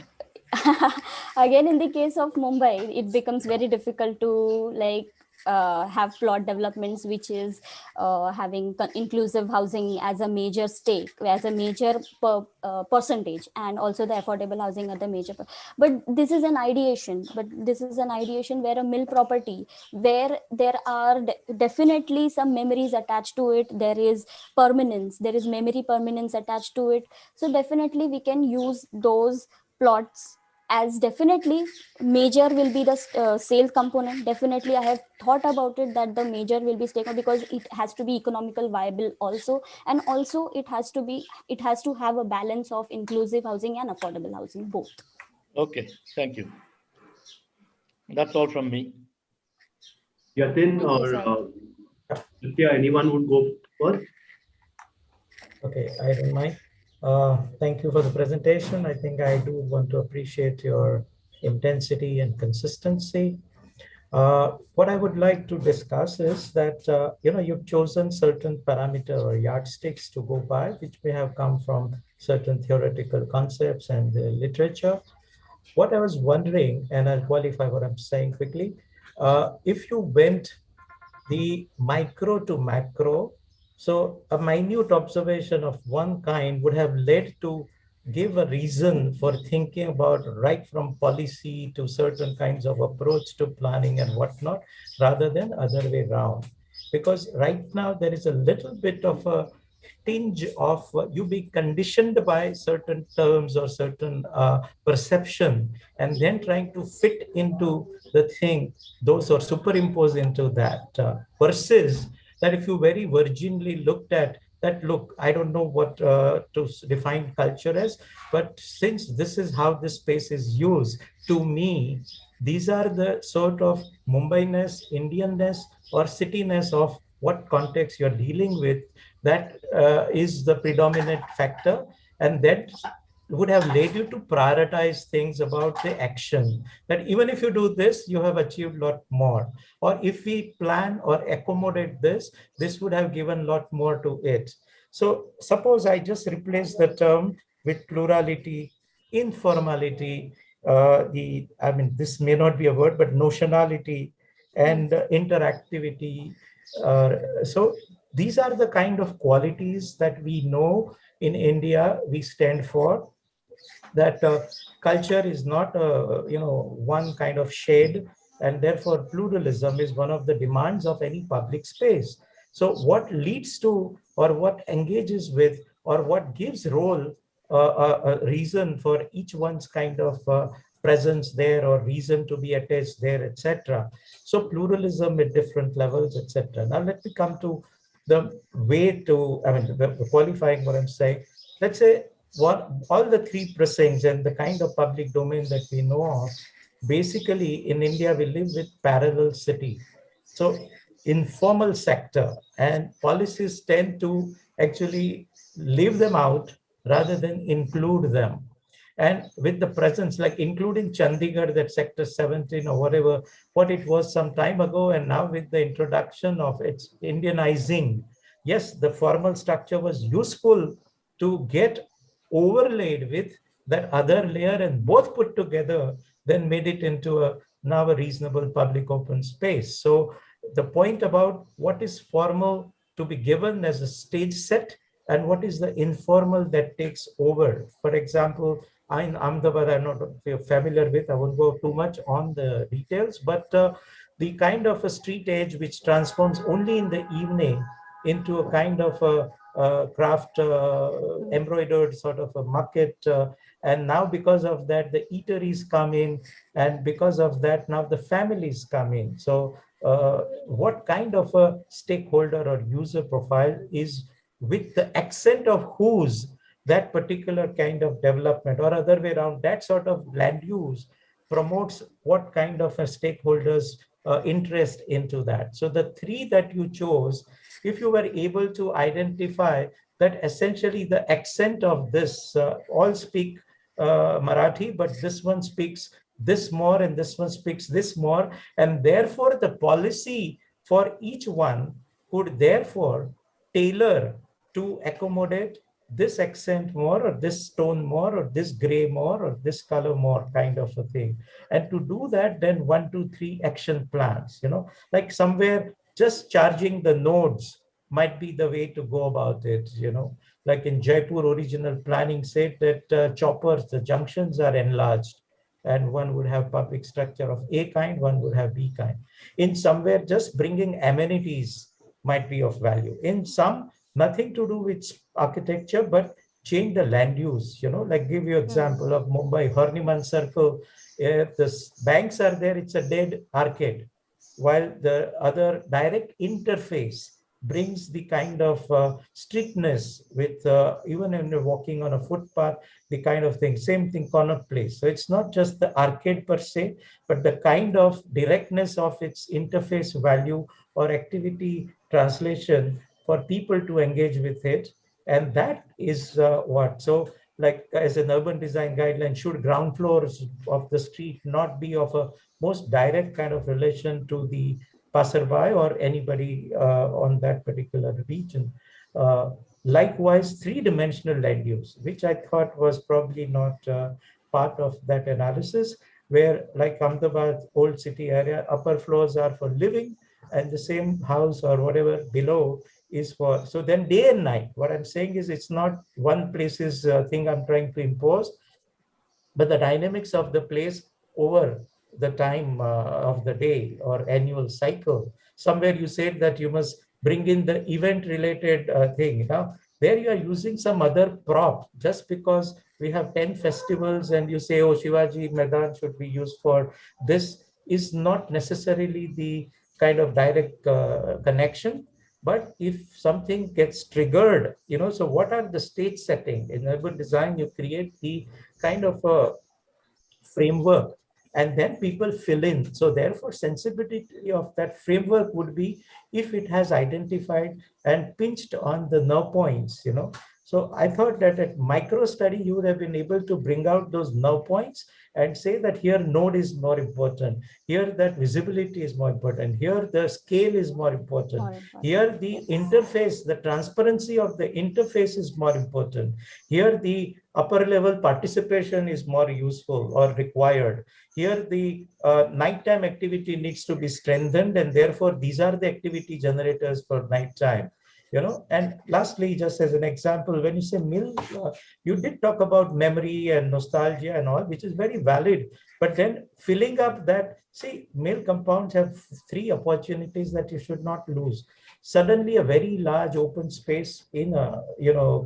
again, in the case of Mumbai, it becomes very difficult to like have plot developments which is having inclusive housing as a major stake, as a major percentage, and also the affordable housing at the major but this is an ideation where a mill property, where there are definitely some memories attached to it, there is permanence, there is memory permanence attached to it. So definitely we can use those plots, as definitely major will be the sales component. Definitely I have thought about it that the major will be taken, because it has to be economical viable also, and also it has to have a balance of inclusive housing and affordable housing both. Okay, thank you. That's all from me. Yatin Okay, or sir. Nitya, anyone would go first? Okay, I don't mind. Thank you for the presentation. I think I do want to appreciate your intensity and consistency. What I would like to discuss is that you've chosen certain parameter or yardsticks to go by, which may have come from certain theoretical concepts and literature. What I was wondering, and I'll qualify what I'm saying quickly, if you went the micro to macro. So a minute observation of one kind would have led to give a reason for thinking about right from policy to certain kinds of approach to planning and whatnot, rather than other way around. Because right now there is a little bit of a tinge of you be conditioned by certain terms or certain perception, and then trying to fit into the thing those are superimposed into that, versus that if you very virginally looked at that, look, I don't know what to define culture as, but since this is how this space is used, to me these are the sort of Mumbai-ness, Indianness, or cityness of what context you're dealing with. That is the predominant factor, and that would have led you to prioritize things about the action, that even if you do this you have achieved a lot more, or if we plan or accommodate this, this would have given a lot more to it. So suppose I just replace the term with plurality, informality, the I mean this may not be a word, but notionality and interactivity. So these are the kind of qualities that we know in India we stand for, that culture is not one kind of shade, and therefore pluralism is one of the demands of any public space. So what leads to, or what engages with, or what gives role, a reason for each one's kind of presence there, or reason to be attached there, etc. So pluralism at different levels, etc. Now let me come to the way to, I mean, the qualifying what I'm saying. Let's say what all the three pressings and the kind of public domain that we know of, basically in India we live with parallel city. So informal sector and policies tend to actually leave them out rather than include them. And with the presence, like including Chandigarh, that sector 17 or whatever, what it was some time ago, and now with the introduction of its Indianizing, yes, the formal structure was useful to get overlaid with that other layer, and both put together then made it into a now a reasonable public open space. So the point about what is formal to be given as a stage set, and what is the informal that takes over. For example, in Ahmedabad, I'm not familiar with, I won't go too much on the details, but the kind of a street edge which transforms only in the evening into a kind of a craft embroidered sort of a market. And now because of that, the eateries come in, and because of that, now the families come in. So what kind of a stakeholder or user profile is with the accent of whose that particular kind of development, or other way around, that sort of land use promotes what kind of a stakeholders interest into that. So the three that you chose, if you were able to identify that essentially the accent of this, all speak Marathi, but this one speaks this more and this one speaks this more, and therefore the policy for each one could therefore tailor to accommodate this accent more, or this tone more, or this gray more, or this color more, kind of a thing. And to do that, then 1, 2, 3 action plans, like somewhere just charging the nodes might be the way to go about it. Like in Jaipur, original planning said that choppers, the junctions are enlarged, and one would have public structure of A kind, one would have B kind. In somewhere, just bringing amenities might be of value. In some, nothing to do with architecture, but change the land use. Like give you example of Mumbai, Horniman Circle. If the banks are there, it's a dead arcade, while the other direct interface brings the kind of strictness with even when you're walking on a footpath, the kind of thing. Same thing, Connaught Place. So it's not just the arcade per se, but the kind of directness of its interface value or activity translation for people to engage with it. And that is what. So like as an urban design guideline, should ground floors of the street not be of a most direct kind of relation to the passerby or anybody on that particular region. Uh, Likewise, three-dimensional land use, which I thought was probably not part of that analysis, where like Ahmedabad old city area, upper floors are for living and the same house or whatever below is for, so then day and night. What I'm saying is it's not one place's thing I'm trying to impose, but the dynamics of the place over the time of the day or annual cycle. Somewhere you said that you must bring in the event related thing. Now, there you are using some other prop just because we have 10 festivals and you say, oh, Shivaji Maidan should be used for this, is not necessarily the kind of direct connection. But if something gets triggered, so what are the stage setting? In urban design, you create the kind of a framework and then people fill in. So therefore sensibility of that framework would be if it has identified and pinched on the nerve points. So I thought that at micro study you would have been able to bring out those nerve points and say that here node is more important, here that visibility is more important, here the scale is more important, here the interface, the transparency of the interface is more important, here the upper level participation is more useful or required. Here the nighttime activity needs to be strengthened, and therefore these are the activity generators for nighttime. And lastly, just as an example, when you say mill, you did talk about memory and nostalgia and all, which is very valid. But then filling up that, see, mill compounds have three opportunities that you should not lose. Suddenly a very large open space in a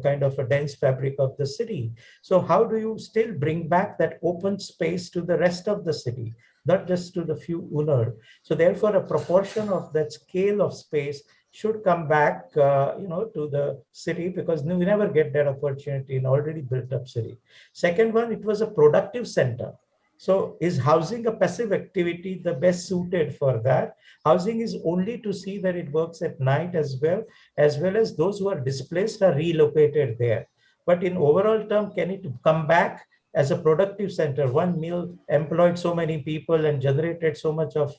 kind of a dense fabric of the city. So how do you still bring back that open space to the rest of the city, not just to the few owner? So therefore a proportion of that scale of space should come back to the city, because we never get that opportunity in already built up city. Second one, it was a productive center. So is housing a passive activity the best suited for that? Housing is only to see that it works at night as well as those who are displaced are relocated there. But in overall term, can it come back as a productive center? One mill employed so many people and generated so much of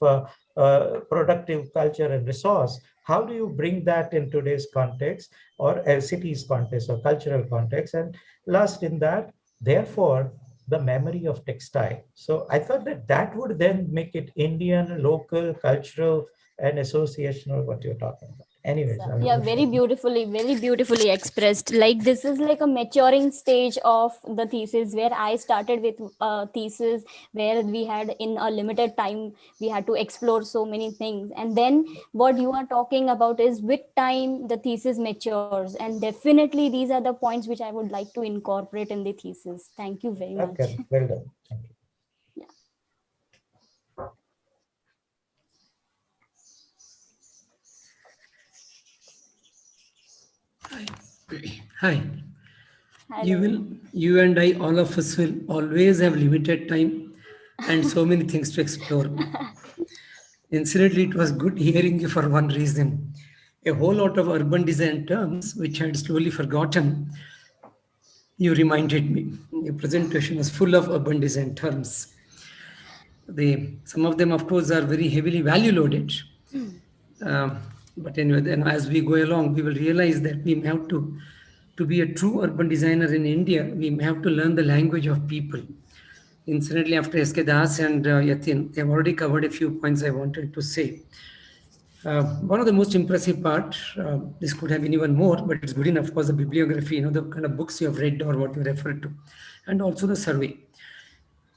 productive culture and resource. How do you bring that in today's context or a city's context or cultural context? And last in that, therefore, the memory of textile. So I thought that that would then make it Indian, local, cultural, and associational, what you're talking about. Anyways. Yeah, very beautifully expressed. Like this is like a maturing stage of the thesis, where I started with a thesis where we had in a limited time, we had to explore so many things. And then what you are talking about is with time, the thesis matures. And definitely these are the points which I would like to incorporate in the thesis. Thank you very much. Okay, well done. Thank you. Hi. Hello. You and I, all of us will always have limited time and so many things to explore. Incidentally, it was good hearing you for one reason. A whole lot of urban design terms, which I had slowly forgotten, you reminded me. Your presentation was full of urban design terms. Some of them, of course, are very heavily value loaded. But anyway, then as we go along, we will realize that we may have to be a true urban designer in India, we may have to learn the language of people. Incidentally, after S.K. Das and Yatin, they have already covered a few points I wanted to say. One of the most impressive part, this could have been even more, but it's good enough, was the bibliography, the kind of books you have read or what you referred to, and also the survey.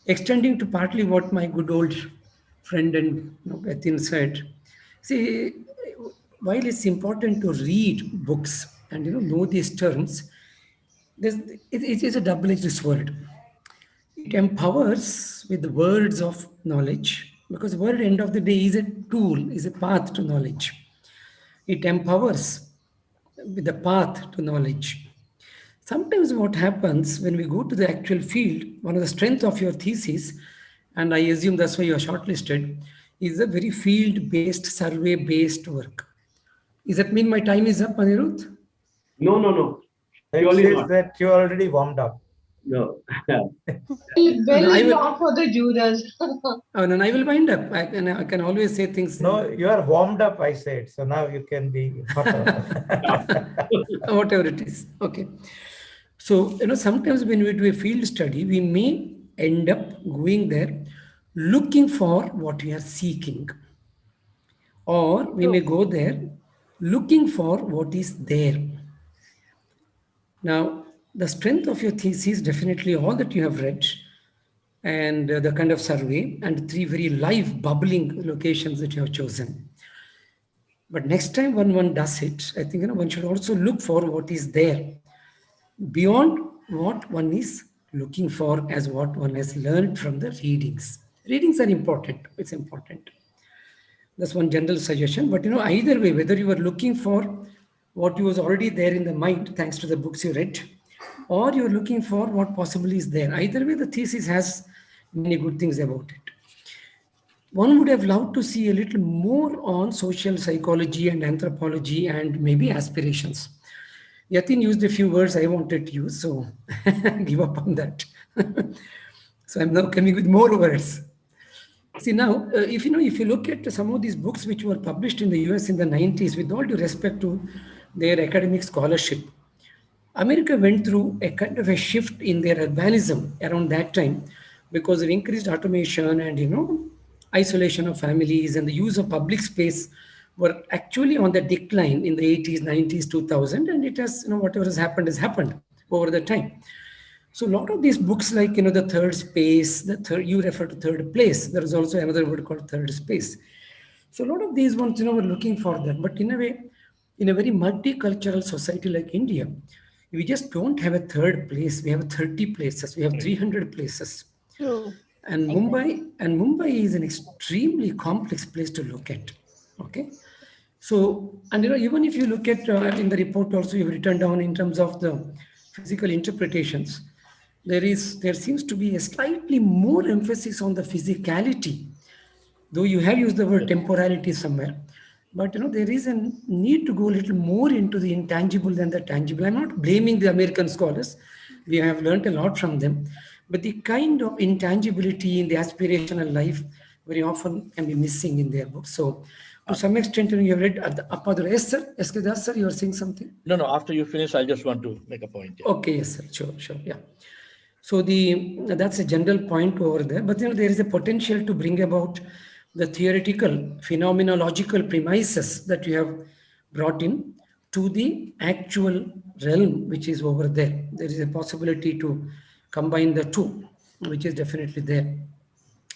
Extending to partly what my good old friend and Yatin said, see, while it's important to read books and know these terms, it is a double-edged sword. It empowers with the words of knowledge, because the word end of the day is a tool, is a path to knowledge. It empowers with the path to knowledge. Sometimes what happens when we go to the actual field, one of the strengths of your thesis, and I assume that's why you are shortlisted, is a very field-based, survey-based work. Does that mean my time is up, Anirudh? No, no, no. It Surely says not. that you already warmed up. No. No, I Well, will. not for the jurors. Oh, no, I will wind up. I can always say things. No, you are warmed up, I said. So now you can be hotter. Whatever it is. Okay. So, sometimes when we do a field study, we may end up going there looking for what we are seeking. Or we may go there looking for what is there. Now, the strength of your thesis, definitely all that you have read, and the kind of survey, and three very live, bubbling locations that you have chosen. But next time when one does it, I think one should also look for what is there beyond what one is looking for as what one has learned from the readings. Readings are important. It's important. That's one general suggestion. But either way, whether you are looking for what was already there in the mind, thanks to the books you read, or you're looking for what possibly is there. Either way, the thesis has many good things about it. One would have loved to see a little more on social psychology and anthropology and maybe aspirations. Yatin used a few words I wanted to use, so give up on that. So I'm now coming with more words. See now, if you look at some of these books which were published in the US in the 90s, with all due respect to their academic scholarship, America went through a kind of a shift in their urbanism around that time because of increased automation and isolation of families and the use of public space were actually on the decline in the 80s, 90s, 2000, and it has whatever has happened over the time. So a lot of these books like the third space, the third, you refer to third place. There is also another word called third space. So a lot of these ones were looking for that, but in a way, in a very multicultural society like India, we just don't have a third place. We have 30 places. We have 300 places. True. And Mumbai is an extremely complex place to look at. Okay. So, and even if you look at in the report also you've written down in terms of the physical interpretations, there seems to be a slightly more emphasis on the physicality, though you have used the word temporality somewhere. But there is a need to go a little more into the intangible than the tangible. I'm not blaming the American scholars. We have learned a lot from them. But the kind of intangibility in the aspirational life very often can be missing in their books. So to some extent, you have read Appadura. Yes, sir. Yes, sir, you are saying something? No, after you finish, I just want to make a point. Yeah. Okay, yes, sir. Sure, yeah. So that's a general point over there. But there is a potential to bring about the theoretical, phenomenological premises that you have brought in to the actual realm, which is over there. There is a possibility to combine the two, which is definitely there.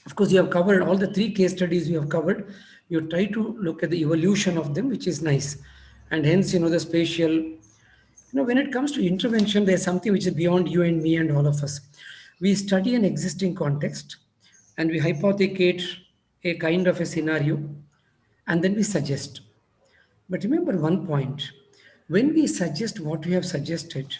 Of course, you have covered all the three case studies you have covered. You try to look at the evolution of them, which is nice. And hence, the spatial, when it comes to intervention, there's something which is beyond you and me and all of us. We study an existing context and we hypothecate a kind of a scenario and then we suggest. But remember one point, when we suggest what we have suggested,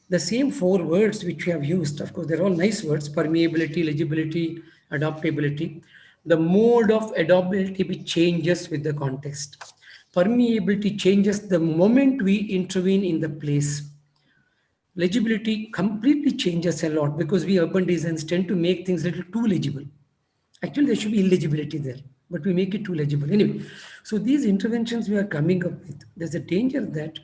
the same four words which we have used, of course, they're all nice words, permeability, legibility, adaptability. The mode of adaptability changes with the context. Permeability changes the moment we intervene in the place. Legibility completely changes a lot because we urban designers tend to make things a little too legible. Actually, there should be illegibility there, but we make it too legible. Anyway, so these interventions we are coming up with, there's a danger that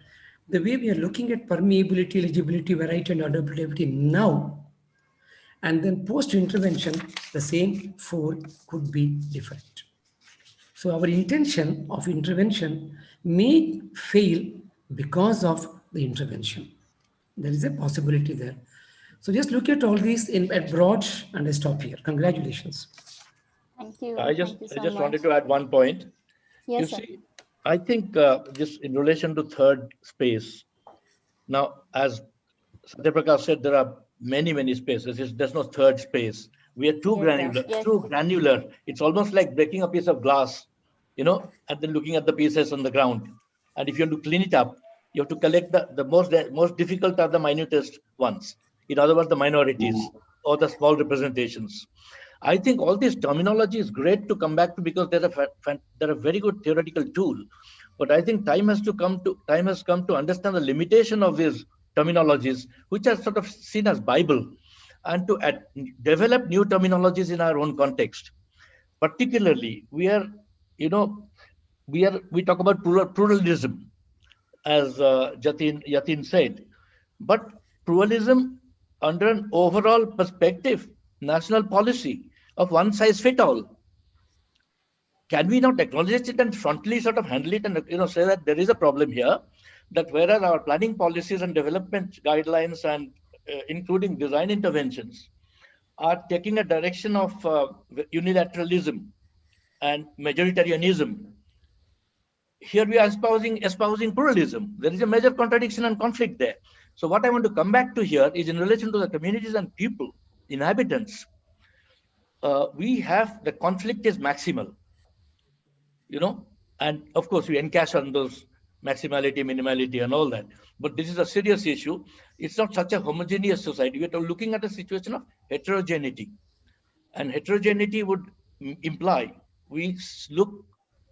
the way we are looking at permeability, legibility, variety, and adaptability now, and then post-intervention, the same four could be different. So our intention of intervention may fail because of the intervention. There is a possibility there. So just look at all these at broad and I stop here. Congratulations. Thank you. I just wanted to add one point. Yes, you sir. see, I think just in relation to third space, now, as Satyaprakash said, there are many spaces. There's no third space. We are too granular. Yes. Too granular. It's almost like breaking a piece of glass, and then looking at the pieces on the ground. And if you want to clean it up, you have to collect the most difficult are the minutest ones. In other words, the minorities or the small representations. I think all this terminology is great to come back to because they're a very good theoretical tool. But I think time has come to understand the limitation of these terminologies, which are sort of seen as Bible, and to develop new terminologies in our own context. Particularly, we talk about pluralism, as Yatin said, but pluralism under an overall perspective, national policy of one size fit all. Can we not acknowledge it and frontally sort of handle it and say that there is a problem here, that whereas our planning policies and development guidelines and including design interventions are taking a direction of unilateralism and majoritarianism, here we are espousing pluralism. There is a major contradiction and conflict there. So what I want to come back to here is in relation to the communities and people, inhabitants, we have the conflict is maximal, and of course we encash on those maximality, minimality and all that. But this is a serious issue. It's not such a homogeneous society. We are looking at a situation of heterogeneity. And heterogeneity would imply we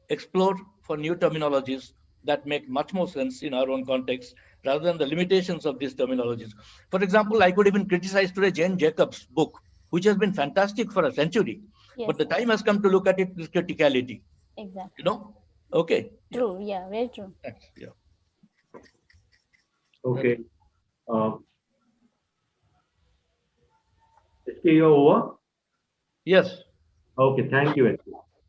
explore for new terminologies that make much more sense in our own context rather than the limitations of these terminologies. For example, I could even criticize today Jane Jacobs' book, which has been fantastic for a century. Yes. But the time has come to look at it with criticality. Exactly. Okay. True. Yeah, very true. Thanks. Yeah. Okay. SK, you're over? Yes. Okay, thank you.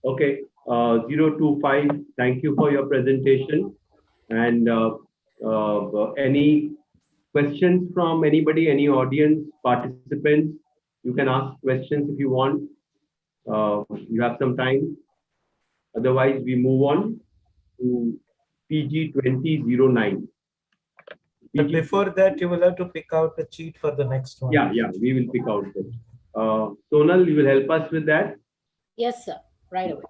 Okay, 025, thank you for your presentation. And any questions from anybody, any audience, participants? You can ask questions if you want. You have some time. Otherwise, we move on to PG 2009. But before that, you will have to pick out the cheat for the next one. Yeah, we will pick out that. Sonal, you will help us with that? Yes, sir. Right away.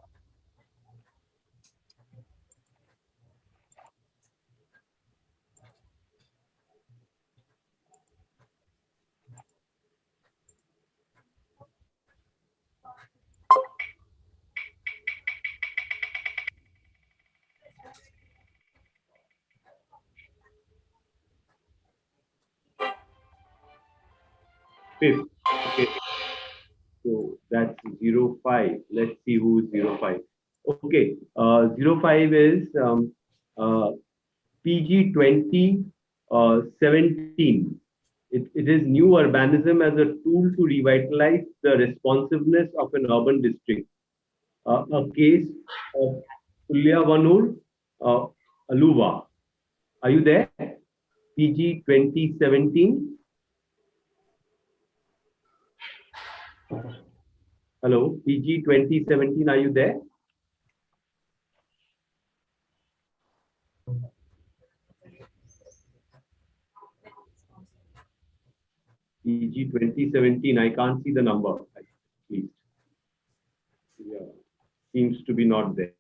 Fifth. Okay. So that's 05. Let's see who is 05. Okay. 05 is PG 2017. It is new urbanism as a tool to revitalize the responsiveness of an urban district. A case of Ulyavanur Aluva. Are you there? PG 2017. Hello, PG 2017, are you there? PG 2017, I can't see the number, at least. Yeah, seems to be not there.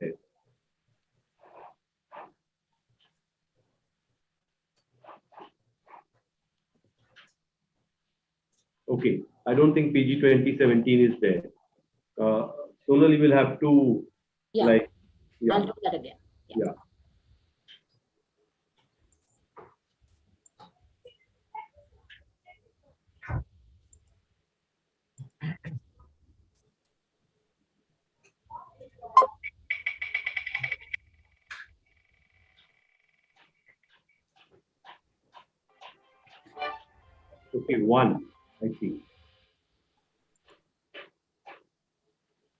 Okay, I don't think PG 2017 is there. Sonal, you will have to I'll do that again. Yeah. Okay, one, I see.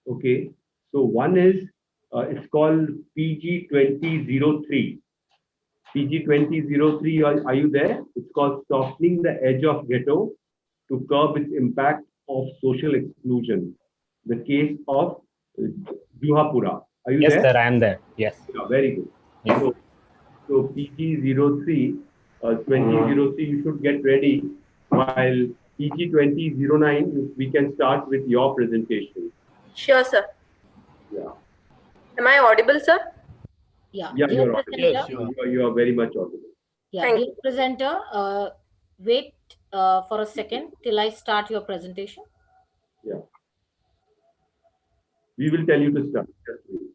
Okay, so one is, it's called PG 2003. PG 2003, are you there? It's called Softening the Edge of Ghetto to Curb its Impact of Social Exclusion. The case of Juhapura. Are you there? Yes, sir, I am there. Yes. Yeah, very good. Yes. So PG 03, 2003, you should get ready. While PG 2009, we can start with your presentation. Sure, sir. Yeah. Am I audible, sir? Yeah, Yeah, dear you're audible. presenter. Yes, you are. You are very much audible. Yeah, Thank dear you. presenter, wait for a second till I start your presentation. Yeah. We will tell you to start. Just wait.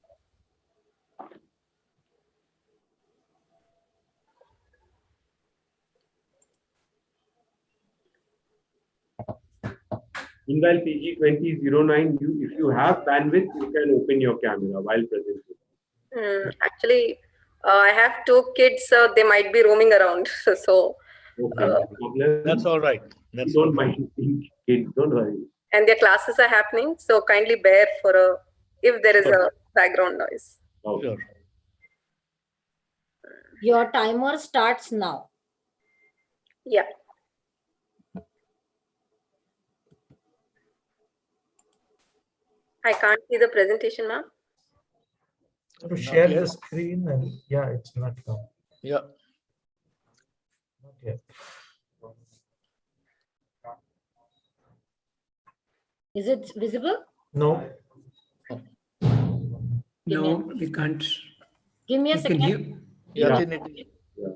Meanwhile, PG2009, if you have bandwidth, you can open your camera while presenting. Actually, I have two kids, so they might be roaming around. So, Okay, no problem. That's all right. We That's don't all right. mind seeing kids, don't worry. and their classes are happening. So kindly bear for if there is a background noise. Okay. Sure. Your timer starts now. Yeah. I can't see the presentation, ma'am. To share the screen, and yeah, it's not now. Yeah. Not yet. Is it visible? No. No, we can't. Give me a You can second. hear. Yeah. Yeah. Then it- Yeah.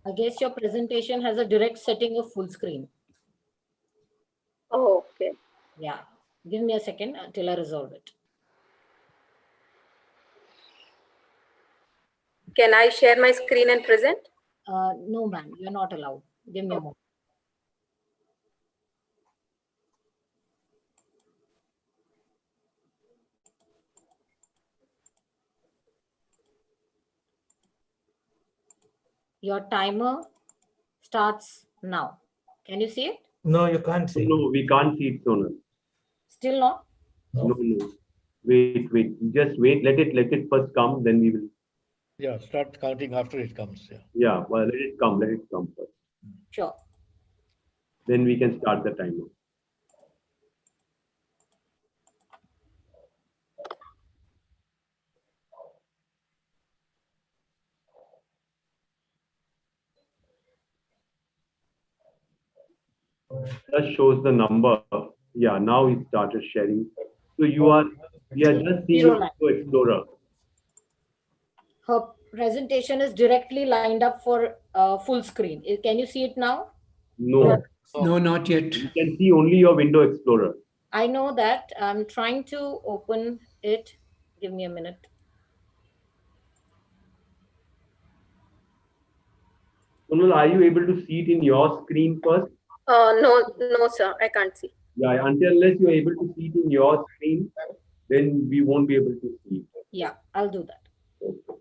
I guess your presentation has a direct setting of full screen. Oh, okay. Yeah. Give me a second until I resolve it. Can I share my screen and present? No, ma'am, you're not allowed. Give me a moment. Your timer starts now. Can you see it? No, you can't see. No, we can't see it, Sonal. Still not? No, no. Wait. Just wait. Let it first come, then we will. Yeah. Start counting after it comes. Yeah. Yeah, well, let it come first. Sure. Then we can start the timer. Just shows the number. Yeah, now it started sharing. So we are just seeing Zero line. Window Explorer. Her presentation is directly lined up for full screen. Can you see it now? No, No, not yet. you can see only your Window Explorer. I know that. I'm trying to open it. Give me a minute. Sonal, are you able to see it in your screen first? No, sir. I can't see. Yeah, unless you're able to see it in your screen, then we won't be able to see it. Yeah, I'll do that. Okay.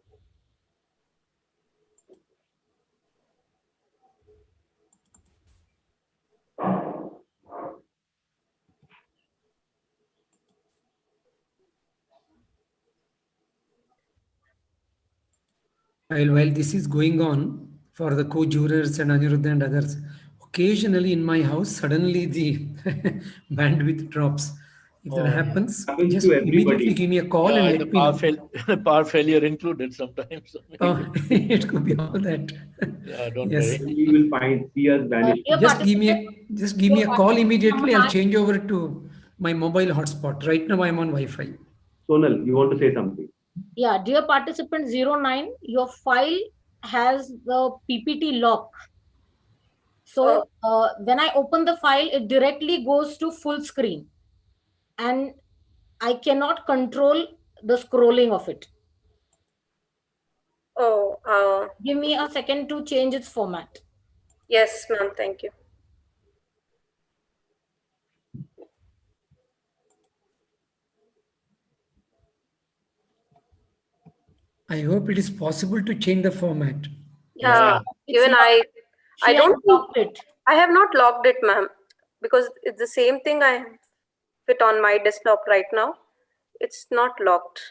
While this is going on for the co-jurors and Aniruddha and others, occasionally in my house, suddenly the bandwidth drops. If that happens, Happens just to everybody. immediately give me a call Yeah, and and let the me know. power failure included sometimes. Oh, it could be all that. Yeah, don't Yes. worry. We will see us vanish. Dear Just give participant, me a call participant immediately. number I'll change over to my mobile hotspot. Right now I'm on Wi-Fi. Sonal, you want to say something? Yeah, dear participant 09, your file has the PPT lock. So when I open the file, it directly goes to full screen. And I cannot control the scrolling of it. Oh, Give me a second to change its format. yes, ma'am. Thank you. I hope it is possible to change the format. Yeah, It's even not, She has locked it. I have not locked it, ma'am, because it's the same thing I have it on my desktop right now. It's not locked.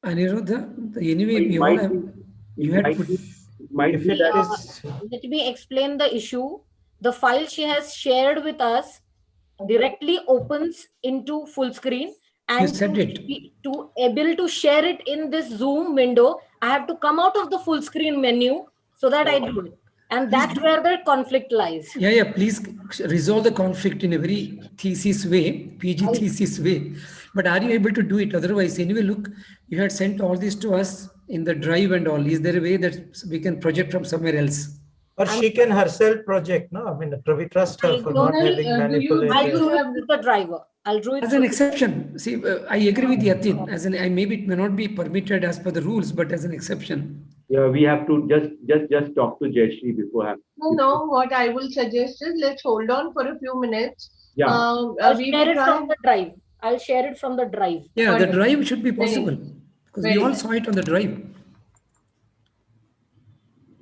Aniruddha, anyway, It we all might have. be, You it had might put. be, it might If be it that is, Let me explain the issue. The file she has shared with us directly opens into full screen, You and said it. to able to share it in this Zoom window, I have to come out of the full screen menu so that I do it. And that's where the conflict lies. Yeah, please resolve the conflict in a very thesis way, PG thesis way. But are you able to do it? Otherwise, anyway, look, you had sent all this to us in the drive and all. Is there a way that we can project from somewhere else? or she can herself project, no? I mean, we trust her for not having I'll manipulated. do it with the driver. I'll do it As an exception. See, I agree with Yatin. As an, maybe it may not be permitted as per the rules, but as an exception. yeah, we have to just talk to Jayashree before. No, what I will suggest is let's hold on for a few minutes. Yeah. I'll share it from the drive. I'll share it from the drive. Yeah, the Wonderful. drive should be possible because we Very all nice. saw it on the drive.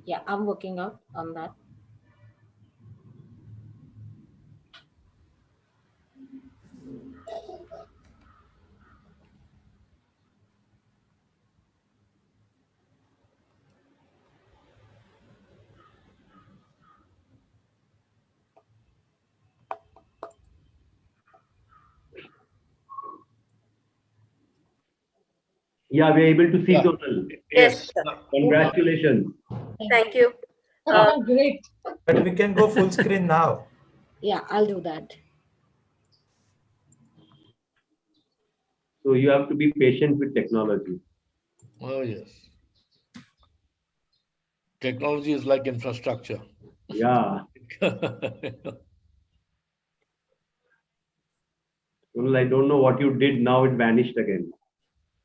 Yeah, I'm working out on that. Yeah, we're able to see Yeah. Sonal. Yes. Congratulations. Thank you. Great. But we can go full screen now. Yeah, I'll do that. So you have to be patient with technology. Oh, yes. Technology is like infrastructure. Yeah. Sonal, I don't know what you did. Now it vanished again.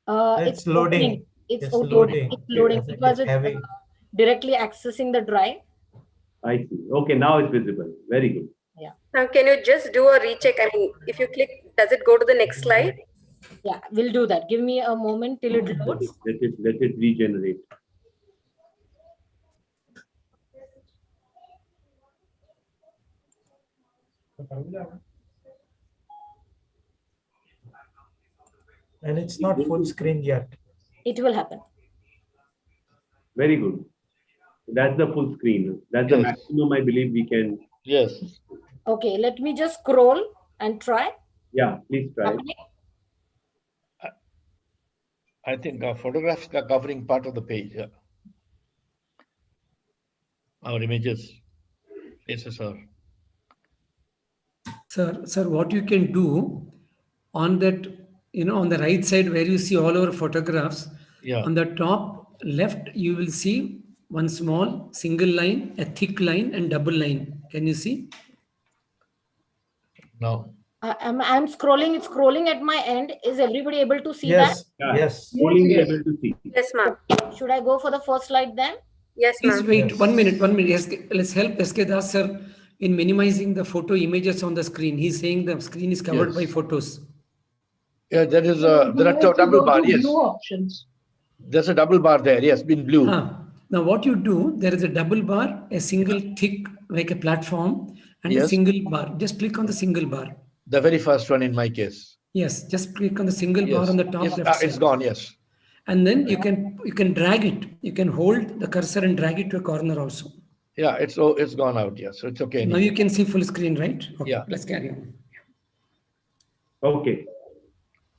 It's loading. Opening. It's It's loading. loading. It's loading It's because it's having. directly accessing the drive. I see. Okay, now it's visible. Very good. Yeah. Now, can you just do a recheck? I mean, if you click, does it go to the next slide? Yeah, we'll do that. Give me a moment till it loads. Let it regenerate. And it's not full screen yet. It will happen. Very good. That's the full screen. That's the maximum I believe we can. Yes. Okay, let me just scroll and try. Yeah, please try. Happening. I think our photographs are covering part of the page. Yeah. Our images. Yes, sir. Sir, what you can do on that, on the right side where you see all our photographs, on the top left, you will see one small single line, a thick line, and double line. Can you see? No. I'm scrolling. It's scrolling at my end. Is everybody able to see Yes. that? Yes. Scrolling we are able to see. Yes, ma'am. Should I go for the first slide then? Yes, ma'am. Please wait 1 minute. 1 minute. Yes, let's help SK Das sir in minimizing the photo images on the screen. He's saying the screen is covered by photos. Yeah, there is a double bar. Yes. Blue options. There's a double bar there. Yes, in blue. Now what you do, there is a double bar, a single thick like a platform, and a single bar. Just click on the single bar. The very first one in my case. Yes, just click on the single bar on the top left side. It's gone. Yes. And then you can drag it. You can hold the cursor and drag it to a corner also. Yeah, it's gone out. Yes, so it's okay. Now you can see full screen, right? Okay, yeah. Let's carry on. Okay.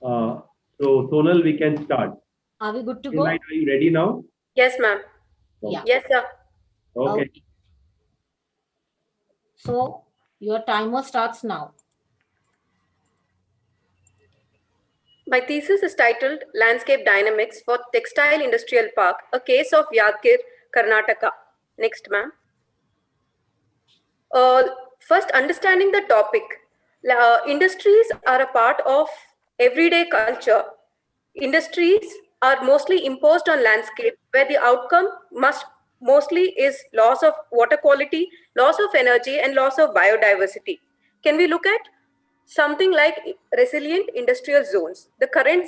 So Sonal, we can start. Are we good to go? Are you ready now? Yes, ma'am. Yeah. Yes, sir. Okay. So your timer starts now. My thesis is titled Landscape Dynamics for Textile Industrial Park, a case of Yadgir, Karnataka. Next, ma'am. First, understanding the topic. Industries are a part of everyday culture. Industries are mostly imposed on landscape where the outcome mostly is loss of water quality, loss of energy, and loss of biodiversity. Can we look at something like resilient industrial zones? The current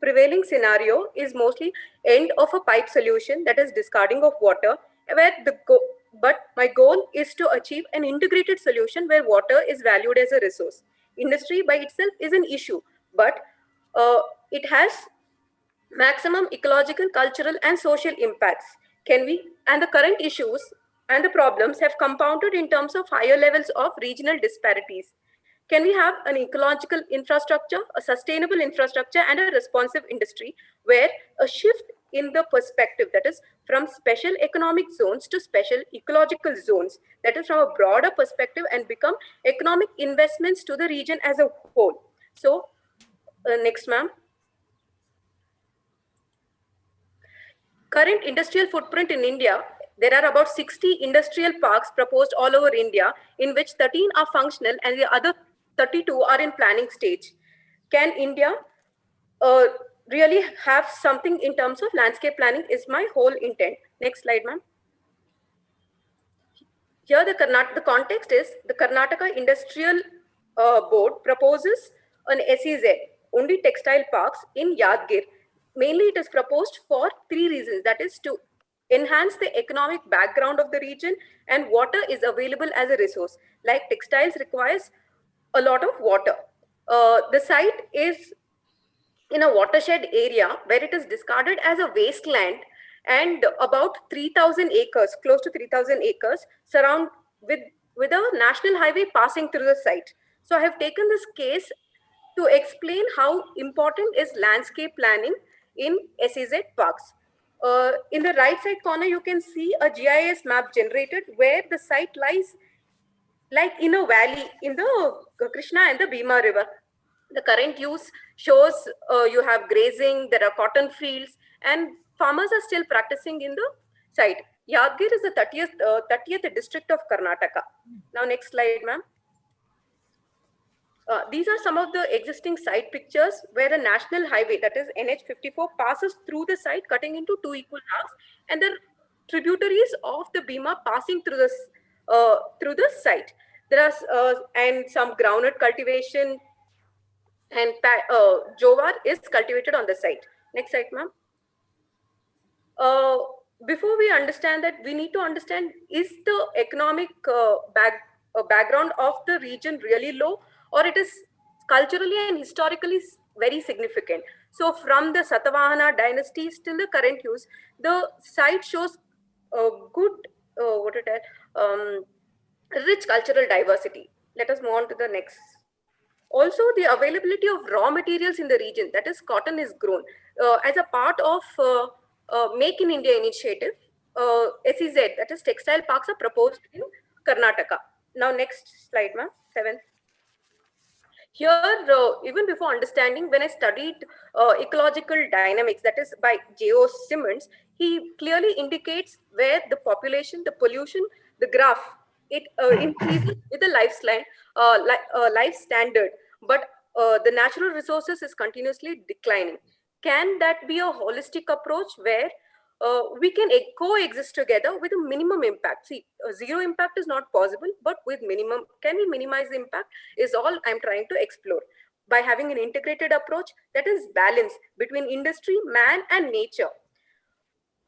prevailing scenario is mostly end of a pipe solution, that is discarding of water, where But my goal is to achieve an integrated solution where water is valued as a resource. Industry by itself is an issue, but it has maximum ecological, cultural, and social impacts. Can we? And the current issues and the problems have compounded in terms of higher levels of regional disparities. Can we have an ecological infrastructure, a sustainable infrastructure, and a responsive industry where a shift in the perspective, that is from special economic zones to special ecological zones, that is from a broader perspective, and become economic investments to the region as a whole. So, next, ma'am. Current industrial footprint in India, there are about 60 industrial parks proposed all over India, in which 13 are functional and the other 32 are in planning stage. Can India uh, really have something in terms of landscape planning is my whole intent. Next slide, ma'am. Here the context is the Karnataka Industrial Board proposes an SEZ, only textile parks in Yadgir. Mainly it is proposed for three reasons. That is to enhance the economic background of the region, and water is available as a resource. Like textiles requires a lot of water. The site is in a watershed area where it is discarded as a wasteland, and about 3,000 acres, close to 3,000 acres, surround with a national highway passing through the site. So I have taken this case to explain how important is landscape planning in SEZ parks. In the right side corner, you can see a GIS map generated where the site lies like in a valley in the Krishna and the Bhima river. The current use shows you have grazing, there are cotton fields, and farmers are still practicing in the site. Yadgir is the 30th district of Karnataka. Now, next slide, ma'am. These are some of the existing site pictures where a national highway, that is NH54, passes through the site, cutting into two equal halves, and the tributaries of the Bhima passing through the site. There are and some groundnut cultivation, and jowar is cultivated on the site. Next slide, ma'am. Uh, Before we understand that, we need to understand, is the economic background of the region really low, or it is culturally and historically very significant? So from the Satavahana dynasties till the current use, the site shows good, rich cultural diversity. Let us move on to the next. Also, the availability of raw materials in the region, that is cotton, is grown. As a part of Make in India initiative, SEZ, that is textile parks, are proposed in Karnataka. Now, next slide, ma'am, 7. Here, even before understanding, when I studied ecological dynamics, that is by J.O. Simmons, he clearly indicates where the population, the pollution, the graph, it increases with the life standard, but the natural resources is continuously declining. Can that be a holistic approach where we can coexist together with a minimum impact? See, zero impact is not possible, but with minimum, can we minimize the impact is all I'm trying to explore. By having an integrated approach that is balanced between industry, man, and nature.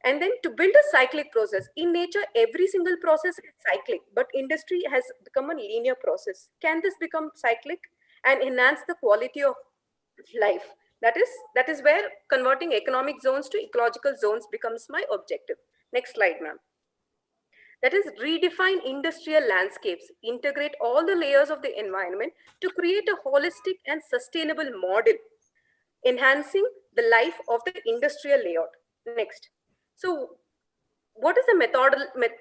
And then to build a cyclic process. In nature, every single process is cyclic, but industry has become a linear process. Can this become cyclic and enhance the quality of life? That is where converting economic zones to ecological zones becomes my objective. Next slide, ma'am. That is redefine industrial landscapes, integrate all the layers of the environment to create a holistic and sustainable model, enhancing the life of the industrial layout. Next. So what is the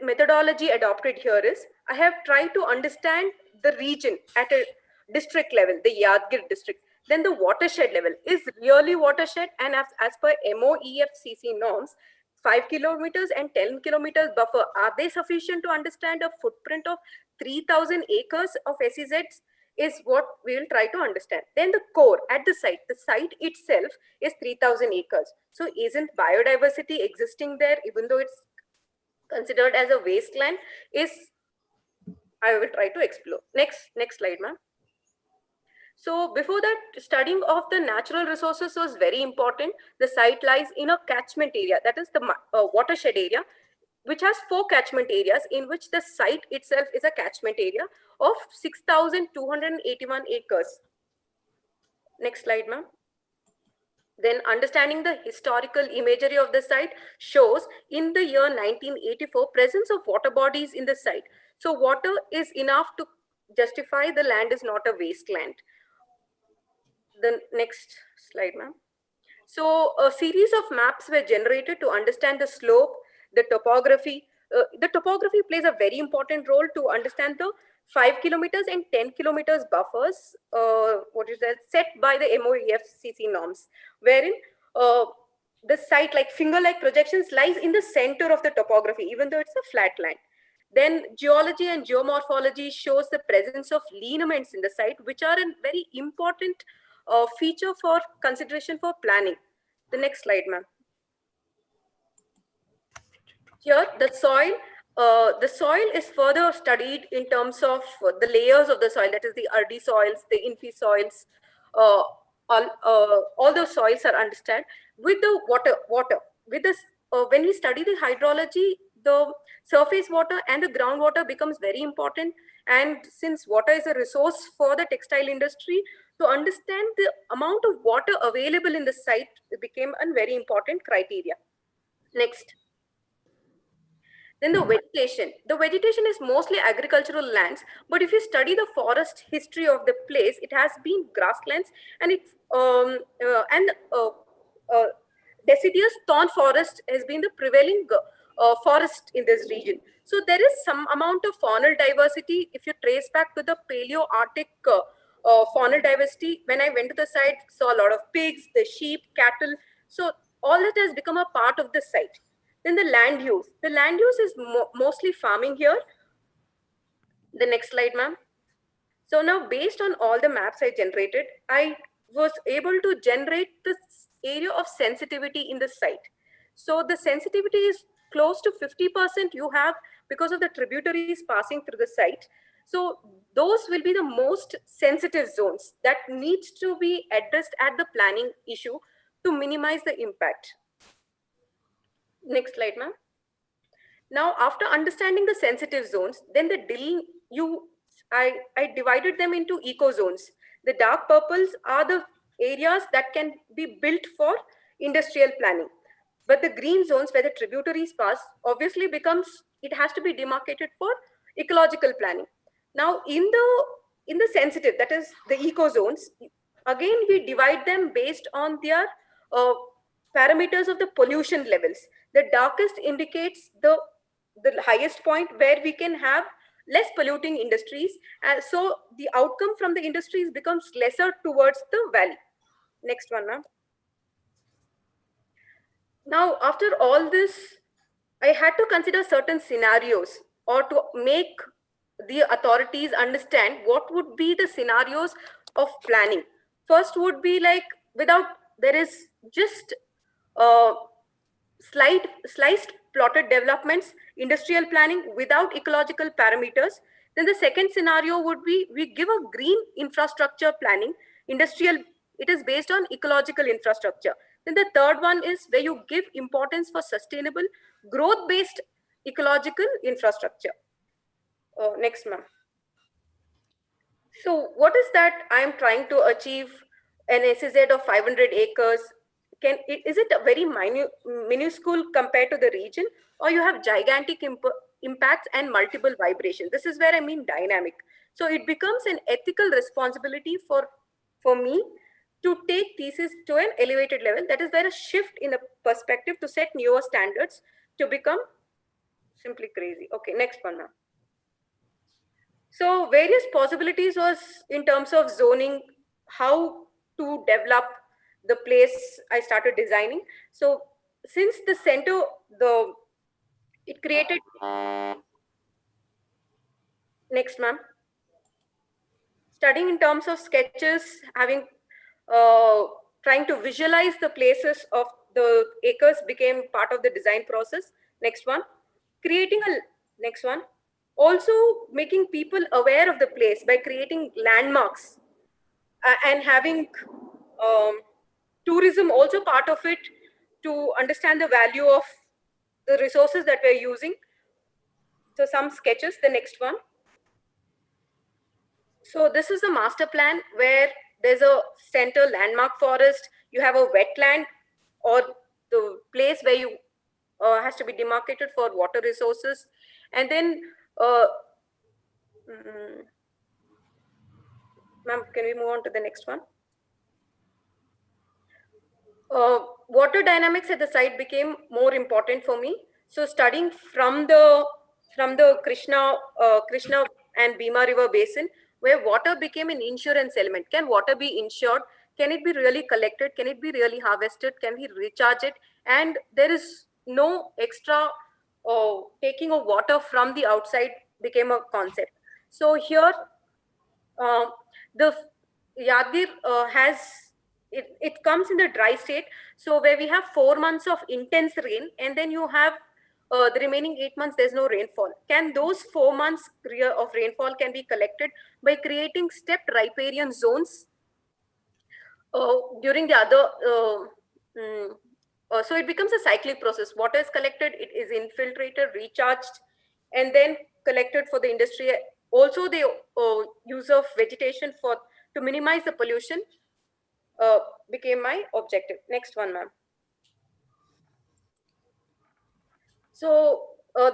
methodology adopted here is, I have tried to understand the region at a district level, the Yadgir district. Then the watershed level is really watershed, and as per MOEFCC norms, 5 kilometers and 10 kilometers buffer, are they sufficient to understand a footprint of 3,000 acres of SEZs? Is what we will try to understand. Then the core at the site itself is 3,000 acres. So isn't biodiversity existing there, even though it's considered as a wasteland? Is, I will try to explore. Next slide, ma'am. So before that, studying of the natural resources was very important. The site lies in a catchment area, that is the watershed area. which has 4 catchment areas, in which the site itself is a catchment area of 6,281 acres. Next slide, ma'am. Then understanding the historical imagery of the site shows in the year 1984 presence of water bodies in the site. So water is enough to justify the land is not a wasteland. The next slide, ma'am. So a series of maps were generated to understand the slope, the topography. The topography plays a very important role to understand the 5 kilometers and 10 kilometers buffers, what is that, set by the MOEFCC norms, wherein the site, like finger-like projections, lies in the center of the topography, even though it's a flat land. Then geology and geomorphology shows the presence of lineaments in the site, which are a very important feature for consideration for planning. The next slide, ma'am. Here, the soil is further studied in terms of the layers of the soil, that is the earthy soils, the infi soils, all those soils are understood. With the water, with this, when we study the hydrology, the surface water and the groundwater becomes very important. And since water is a resource for the textile industry, to understand the amount of water available in the site became a very important criteria. Next. Then the vegetation. The vegetation is mostly agricultural lands, but if you study the forest history of the place, it has been grasslands, and deciduous thorn forest has been the prevailing forest in this region. So there is some amount of faunal diversity. If you trace back to the Paleo-Arctic faunal diversity, when I went to the site, saw a lot of pigs, the sheep, cattle. So all that has become a part of the site. Then the land use. The land use is mostly farming here. The next slide, ma'am. So now, based on all the maps I generated, I was able to generate this area of sensitivity in the site. So the sensitivity is close to 50% you have because of the tributaries passing through the site. So those will be the most sensitive zones that needs to be addressed at the planning issue to minimize the impact. Next slide, ma'am. Now, after understanding the sensitive zones, then I divided them into eco zones. The dark purples are the areas that can be built for industrial planning. But the green zones where the tributaries pass obviously it has to be demarcated for ecological planning. Now, in the sensitive, that is the eco zones, again, we divide them based on their parameters of the pollution levels. The darkest indicates the highest point where we can have less polluting industries. So the outcome from the industries becomes lesser towards the valley. Next one, ma'am. Now, after all this, I had to consider certain scenarios or to make the authorities understand what would be the scenarios of planning. First would be like there is just sliced plotted developments, industrial planning without ecological parameters. Then the second scenario would be we give a green infrastructure planning, industrial, it is based on ecological infrastructure. Then the third one is where you give importance for sustainable growth-based ecological infrastructure. Next, ma'am. So what is that I am trying to achieve an SEZ of 500 acres? Is it a very minuscule compared to the region, or you have gigantic impacts and multiple vibrations? This is where I mean dynamic. So it becomes an ethical responsibility for me to take thesis to an elevated level. That is where a shift in the perspective to set newer standards to become simply crazy. Okay, next one, ma'am. So various possibilities was in terms of zoning, how to develop the place I started designing. So since the center, it created, next, ma'am. Studying in terms of sketches, trying to visualize the places of the acres became part of the design process. Next one. Next one. Also making people aware of the place by creating landmarks and having tourism also part of it to understand the value of the resources that we're using. So some sketches, the next one. So this is the master plan where there's a center landmark forest, you have a wetland or the place where you has to be demarcated for water resources. And then, ma'am, can we move on to the next one? Water dynamics at the site became more important for me. So studying from the Krishna and Bhima River basin, where water became an insurance element. Can water be insured? Can it be really collected? Can it be really harvested? Can we recharge it? And there is no extra taking of water from the outside became a concept. So here, the Yadgir it comes in the dry state. So where we have 4 months of intense rain, and then you have the remaining 8 months, there's no rainfall. Can those 4 months of rainfall can be collected by creating stepped riparian zones during the other, so it becomes a cyclic process. Water is collected, it is infiltrated, recharged, and then collected for the industry. Also, the use of vegetation to minimize the pollution became my objective. Next one, ma'am. So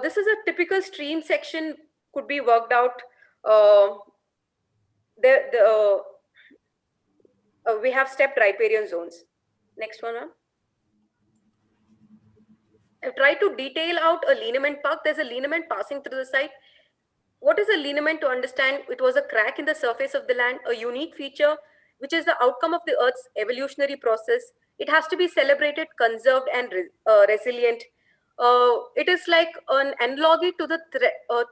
this is a typical stream section, could be worked out. We have stepped riparian zones. Next one, ma'am. I've tried to detail out a lineament park. There's a lineament passing through the site. What is a lineament? To understand, it was a crack in the surface of the land, a unique feature, which is the outcome of the Earth's evolutionary process. It has to be celebrated, conserved, and resilient. It is like an analogy to the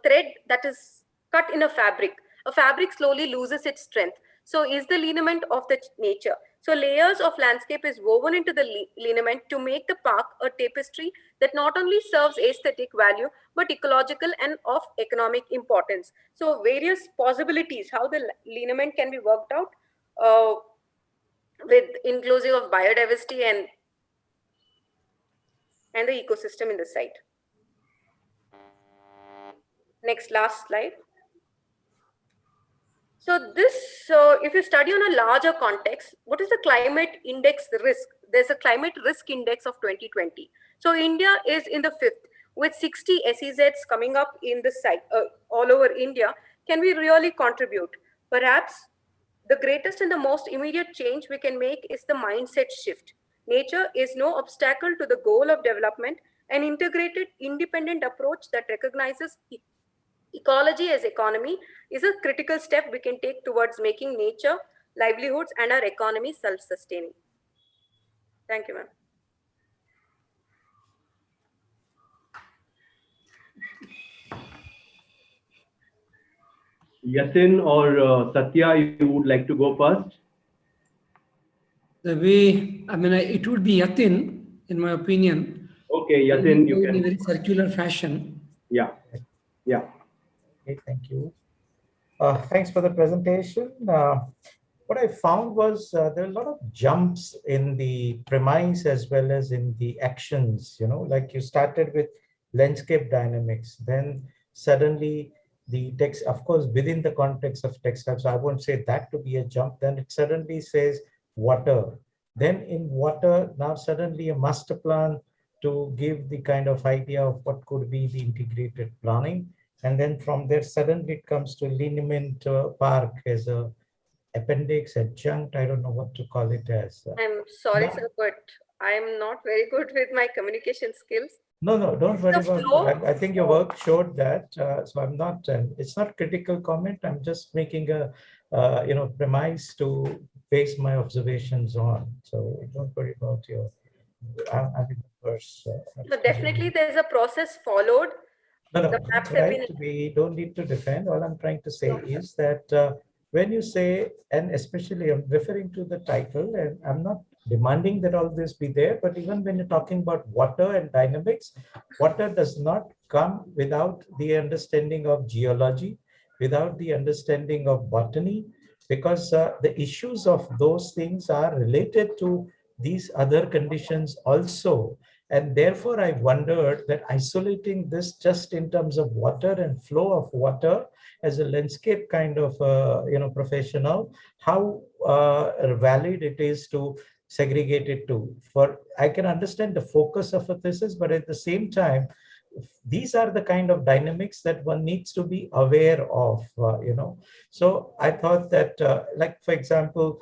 thread that is cut in a fabric. A fabric slowly loses its strength. So is the lineament of the nature. So layers of landscape is woven into the lineament to make the park a tapestry that not only serves aesthetic value, but ecological and of economic importance. So various possibilities, how the lineament can be worked out with inclusive of biodiversity and the ecosystem in the site. Next, last slide. So this, if you study on a larger context, what is the climate index risk? There's a climate risk index of 2020. So India is in the 5th with 60 SEZs coming up in the site all over India. Can we really contribute? Perhaps the greatest and the most immediate change we can make is the mindset shift. Nature is no obstacle to the goal of development. An integrated, independent approach that recognizes ecology as economy is a critical step we can take towards making nature, livelihoods, and our economy self-sustaining. Thank you, ma'am. Yatin or Satya, you would like to go first? The way, I mean, it would be Yatin, in my opinion. Okay, Yatin, you can. In a very circular fashion. Yeah, yeah. Okay, thank you. Thanks for the presentation. What I found was there are a lot of jumps in the premise as well as in the actions, you know, like you started with landscape dynamics, then suddenly the text, of course, within the context of textile, so I won't say that to be a jump, then it suddenly says water. Then in water, now suddenly a master plan to give the kind of idea of what could be the integrated planning. And then from there, suddenly it comes to lineament park as a appendix, adjunct, I don't know what to call it as. I'm sorry, sir, but I'm not very good with my communication skills. No, don't worry about it. I think your work showed that. So I'm not, it's not critical comment. I'm just making a, premise to base my observations on. So don't worry about your, I'm in the verse. So definitely there's a process followed. No, right. We don't need to defend. All I'm trying to say is that when you say, and especially I'm referring to the title, and I'm not demanding that all this be there, but even when you're talking about water and dynamics, water does not come without the understanding of geology, without the understanding of botany, because the issues of those things are related to these other conditions also. And therefore, I wondered that isolating this just in terms of water and flow of water as a landscape kind of professional, how valid it is to segregate it to. For I can understand the focus of a thesis, but at the same time, these are the kind of dynamics that one needs to be aware of. So I thought that, like for example,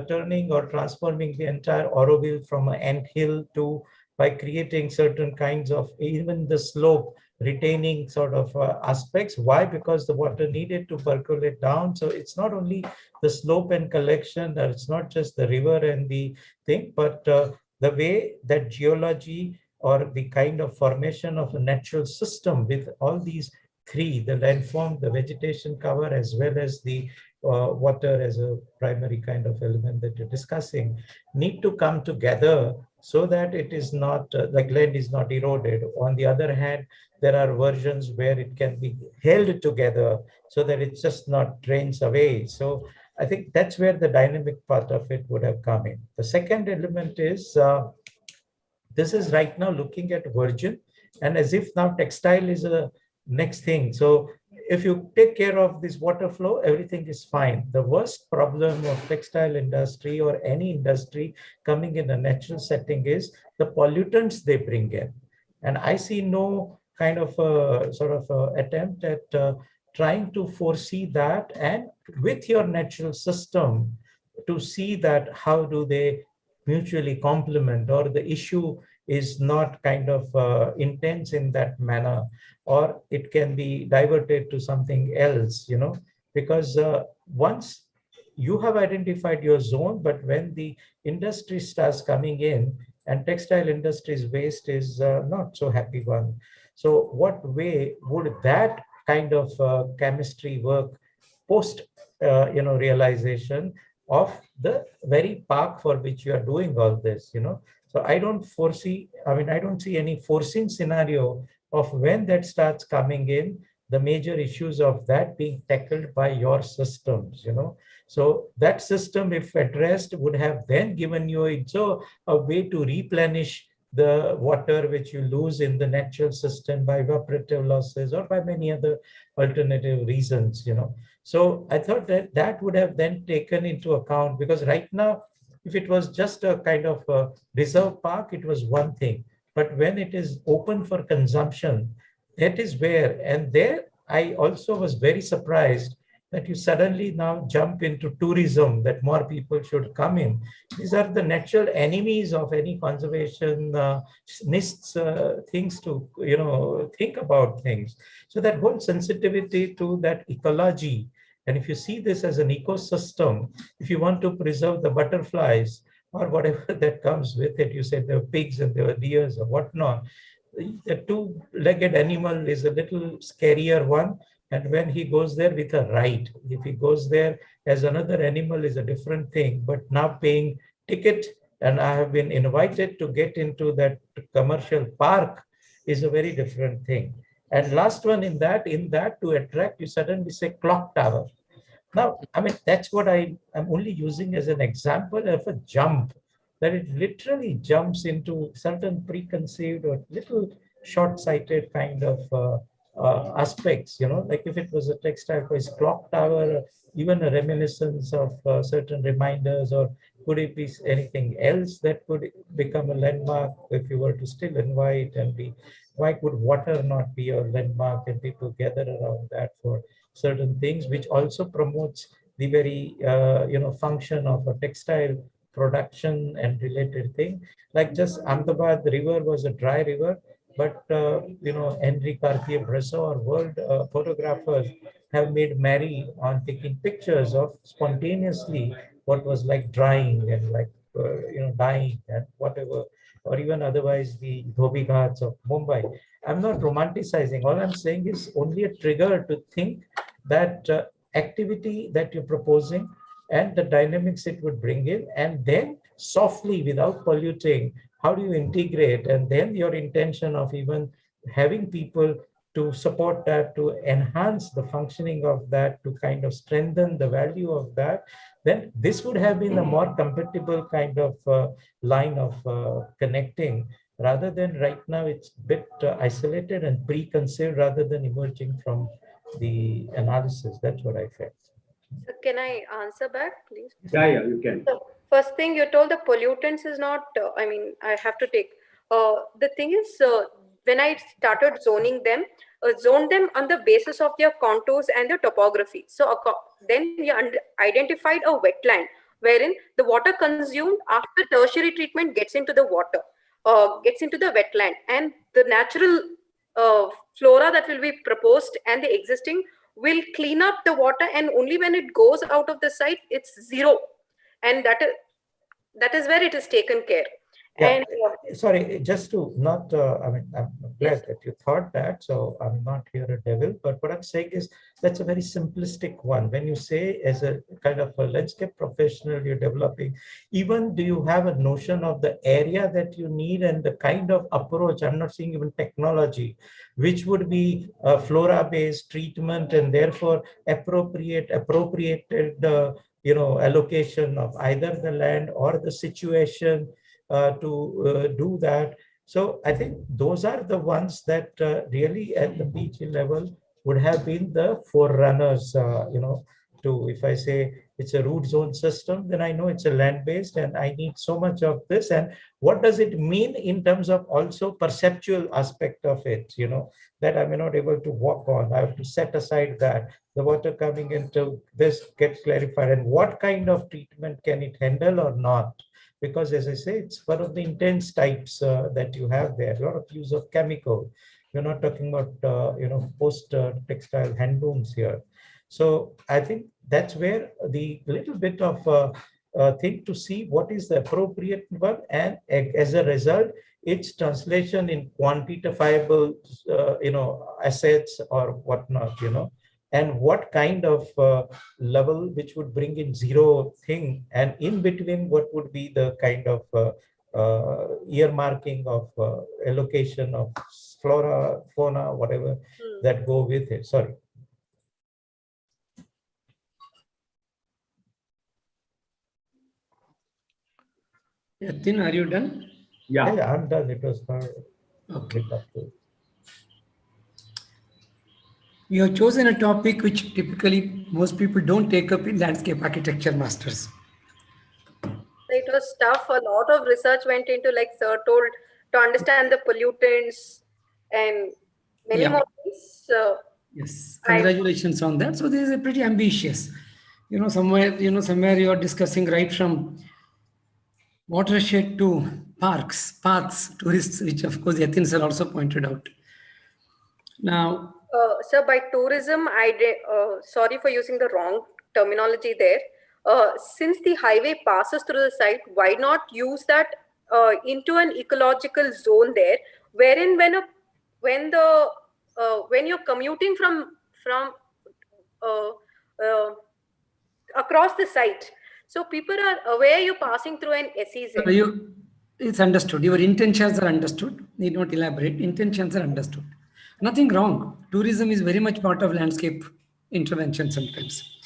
turning or transforming the entire Auroville from an ant hill to by creating certain kinds of even the slope retaining sort of aspects. Why? Because the water needed to percolate down. So it's not only the slope and collection, or it's not just the river and the thing, but the way that geology or the kind of formation of a natural system with all these three, the landform, the vegetation cover, as well as the water as a primary kind of element that you're discussing, need to come together so that it is not, like land is not eroded. On the other hand, there are versions where it can be held together so that it just not drains away. So I think that's where the dynamic part of it would have come in. The second element is, this is right now looking at virgin, and as if now textile is a next thing. So if you take care of this water flow, everything is fine. The worst problem of textile industry or any industry coming in a natural setting is the pollutants they bring in. And I see no kind of sort of attempt at trying to foresee that, and with your natural system to see that how do they mutually complement, or the issue is not kind of intense in that manner, or it can be diverted to something else, because once you have identified your zone, but when the industry starts coming in, and textile industry's waste is not so happy one. So what way would that kind of chemistry work post realization of the very park for which you are doing all this? So I don't foresee, I don't see any foreseen scenario of when that starts coming in, the major issues of that being tackled by your systems. So that system, if addressed, would have then given you a way to replenish the water which you lose in the natural system by evaporative losses or by many other alternative reasons. So I thought that that would have then taken into account, because right now, if it was just a kind of a reserve park, it was one thing. But when it is open for consumption, that is where, and there I also was very surprised that you suddenly now jump into tourism, that more people should come in. These are the natural enemies of any conservation things to, think about things. So that whole sensitivity to that ecology, and if you see this as an ecosystem, if you want to preserve the butterflies or whatever that comes with it, you said there were pigs and there were deers or whatnot. The two-legged animal is a little scarier one. And when he goes there with a ride, if he goes there as another animal is a different thing, but now paying ticket, and I have been invited to get into that commercial park is a very different thing. And last one in that to attract, you suddenly say clock tower. Now, that's what I'm only using as an example of a jump, that it literally jumps into certain preconceived or little short-sighted kind of aspects, like if it was a textile place, clock tower, even a reminiscence of certain reminders, or could it be anything else that could become a landmark if you were to still invite and be, why could water not be a landmark and people gather around that for certain things, which also promotes the very function of a textile production and related thing. Like just Ahmedabad river was a dry river, but Henri Cartier-Bresson or world photographers have made merry on taking pictures of spontaneously what was like drying and like dying and whatever, or even otherwise the Dhobi Ghats of Mumbai. I'm not romanticizing. All I'm saying is only a trigger to think that activity that you're proposing and the dynamics it would bring in, and then softly without polluting, how do you integrate? And then your intention of even having people to support that, to enhance the functioning of that, to kind of strengthen the value of that, then this would have been a more compatible kind of line of connecting. rather than right now it's a bit isolated and preconceived rather than emerging from the analysis. That's what I felt. So can I answer back, please? Yeah, you can. So first thing you told, the pollutants is not, I mean, I have to take, the thing is, when I started zoning them, zoned them on the basis of their contours and the topography. So then we identified a wetland wherein the water consumed after tertiary treatment gets into the water, gets into the wetland, and the natural flora that will be proposed and the existing will clean up the water, and only when it goes out of the site, it's zero. And that is where it is taken care. Yeah, And sorry, just to not, I mean, I'm glad yes. that you thought that, so I'm not here a devil, but what I'm saying is that's a very simplistic one. When you say as a kind of a landscape professional, you're developing, even do you have a notion of the area that you need and the kind of approach, I'm not saying even technology, which would be a flora-based treatment and therefore appropriated, allocation of either the land or the situation to do that. So I think those are the ones that really at the PG level would have been the forerunners, to, if I say it's a root zone system, then I know it's a land-based and I need so much of this. And what does it mean in terms of also perceptual aspect of it, that I may not able to walk on. I have to set aside that the water coming into this gets clarified and what kind of treatment can it handle or not. Because as I say, it's one of the intense types that you have there. A lot of use of chemical. We're not talking about post-textile handlooms here. So I think that's where the little bit of thing to see what is the appropriate one, and as a result, its translation in quantifiable, assets or whatnot, and what kind of level which would bring in zero thing, and in between what would be the kind of earmarking of allocation of flora, fauna, whatever that go with it. Sorry. Yatin, are you done? Yeah, I'm done. It was her. Okay. Up to. We have chosen a topic which typically most people don't take up in landscape architecture masters. It was tough. A lot of research went into, like sir told, to understand the pollutants and many more things. Yes, congratulations on that. So this is a pretty ambitious. Somewhere you are discussing right from watershed to parks, paths, tourists, which of course Yatin sir also pointed out. Now, sir, by tourism, sorry for using the wrong terminology there. Since the highway passes through the site, why not use that into an ecological zone there, wherein when you're commuting from across the site, so people are aware you're passing through an SEZ. It's understood. Your intentions are understood. Need not elaborate. Intentions are understood. Nothing wrong. Tourism is very much part of landscape intervention sometimes.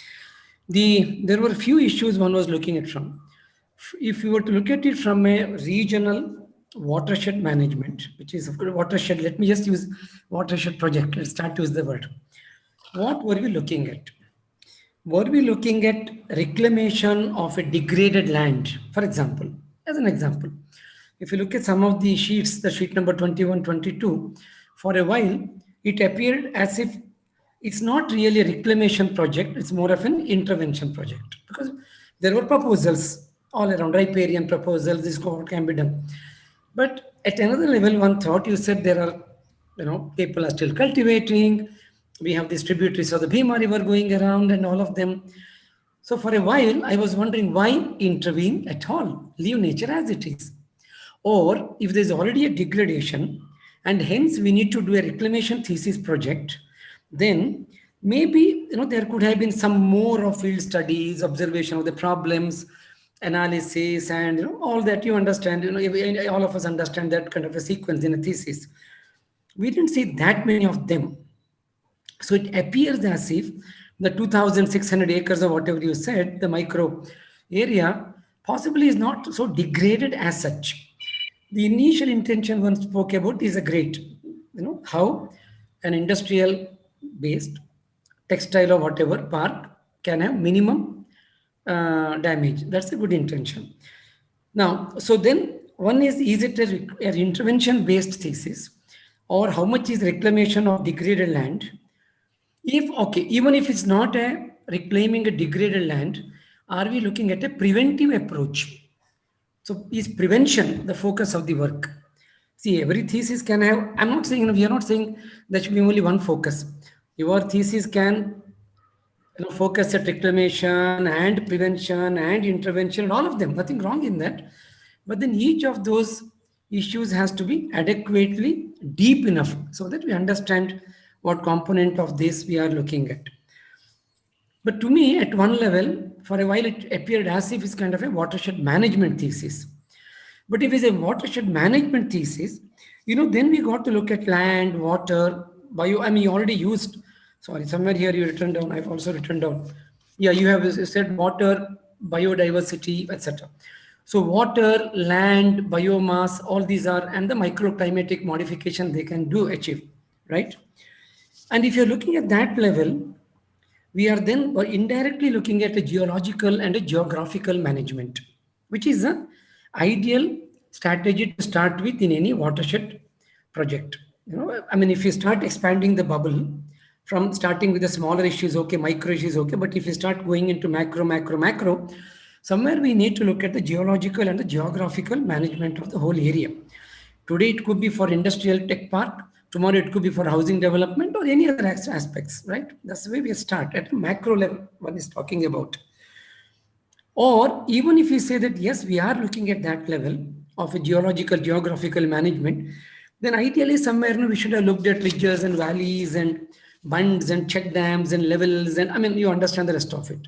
There were a few issues one was looking at from. If you were to look at it from a regional watershed management, which is of course watershed, let me just use watershed project. Let's start to use the word. What were we looking at? Were we looking at reclamation of a degraded land? For example, as an example, if you look at some of the sheets, the sheet number 21, 22, for a while, it appeared as if it's not really a reclamation project, it's more of an intervention project, because there were proposals all around, riparian proposals, this can be done. But at another level, one thought, you said there are, people are still cultivating, we have these tributaries of the Bhima River going around and all of them. So for a while, I was wondering why intervene at all, leave nature as it is. Or if there's already a degradation, and hence we need to do a reclamation thesis project, then maybe there could have been some more of field studies, observation of the problems, analysis, and all that you understand. All of us understand that kind of a sequence in a thesis. We didn't see that many of them. So it appears as if the 2,600 acres or whatever you said, the micro area, possibly is not so degraded as such. The initial intention one spoke about is a great, how an industrial based textile or whatever park can have minimum damage. That's a good intention. Now, so then one is it an intervention based thesis, or how much is reclamation of degraded land? If, okay, even if it's not a reclaiming a degraded land, are we looking at a preventive approach? So is prevention the focus of the work? See, every thesis can have, I'm not saying, we are not saying that should be only one focus. Your thesis can focus at reclamation and prevention and intervention and all of them, nothing wrong in that. But then each of those issues has to be adequately deep enough so that we understand what component of this we are looking at. But to me, at one level, for a while, it appeared as if it's kind of a watershed management thesis. But if it's a watershed management thesis, then we got to look at land, water, bio. I mean, you already used, sorry, somewhere here you written down, I've also written down. Yeah, you have said water, biodiversity, etc. So water, land, biomass, all these are, and the microclimatic modification they can do achieve, right? And if you're looking at that level, we are then indirectly looking at a geological and a geographical management, which is an ideal strategy to start with in any watershed project. I mean, if you start expanding the bubble from starting with the smaller issues, okay, micro issues, okay, but if you start going into macro, somewhere we need to look at the geological and the geographical management of the whole area. Today, it could be for industrial tech park. Tomorrow, it could be for housing development or any other aspects, right? That's the way we start at a macro level, one is talking about. Or even if we say that, yes, we are looking at that level of a geological, geographical management, then ideally somewhere we should have looked at ridges and valleys and bunds and check dams and levels. And I mean, you understand the rest of it.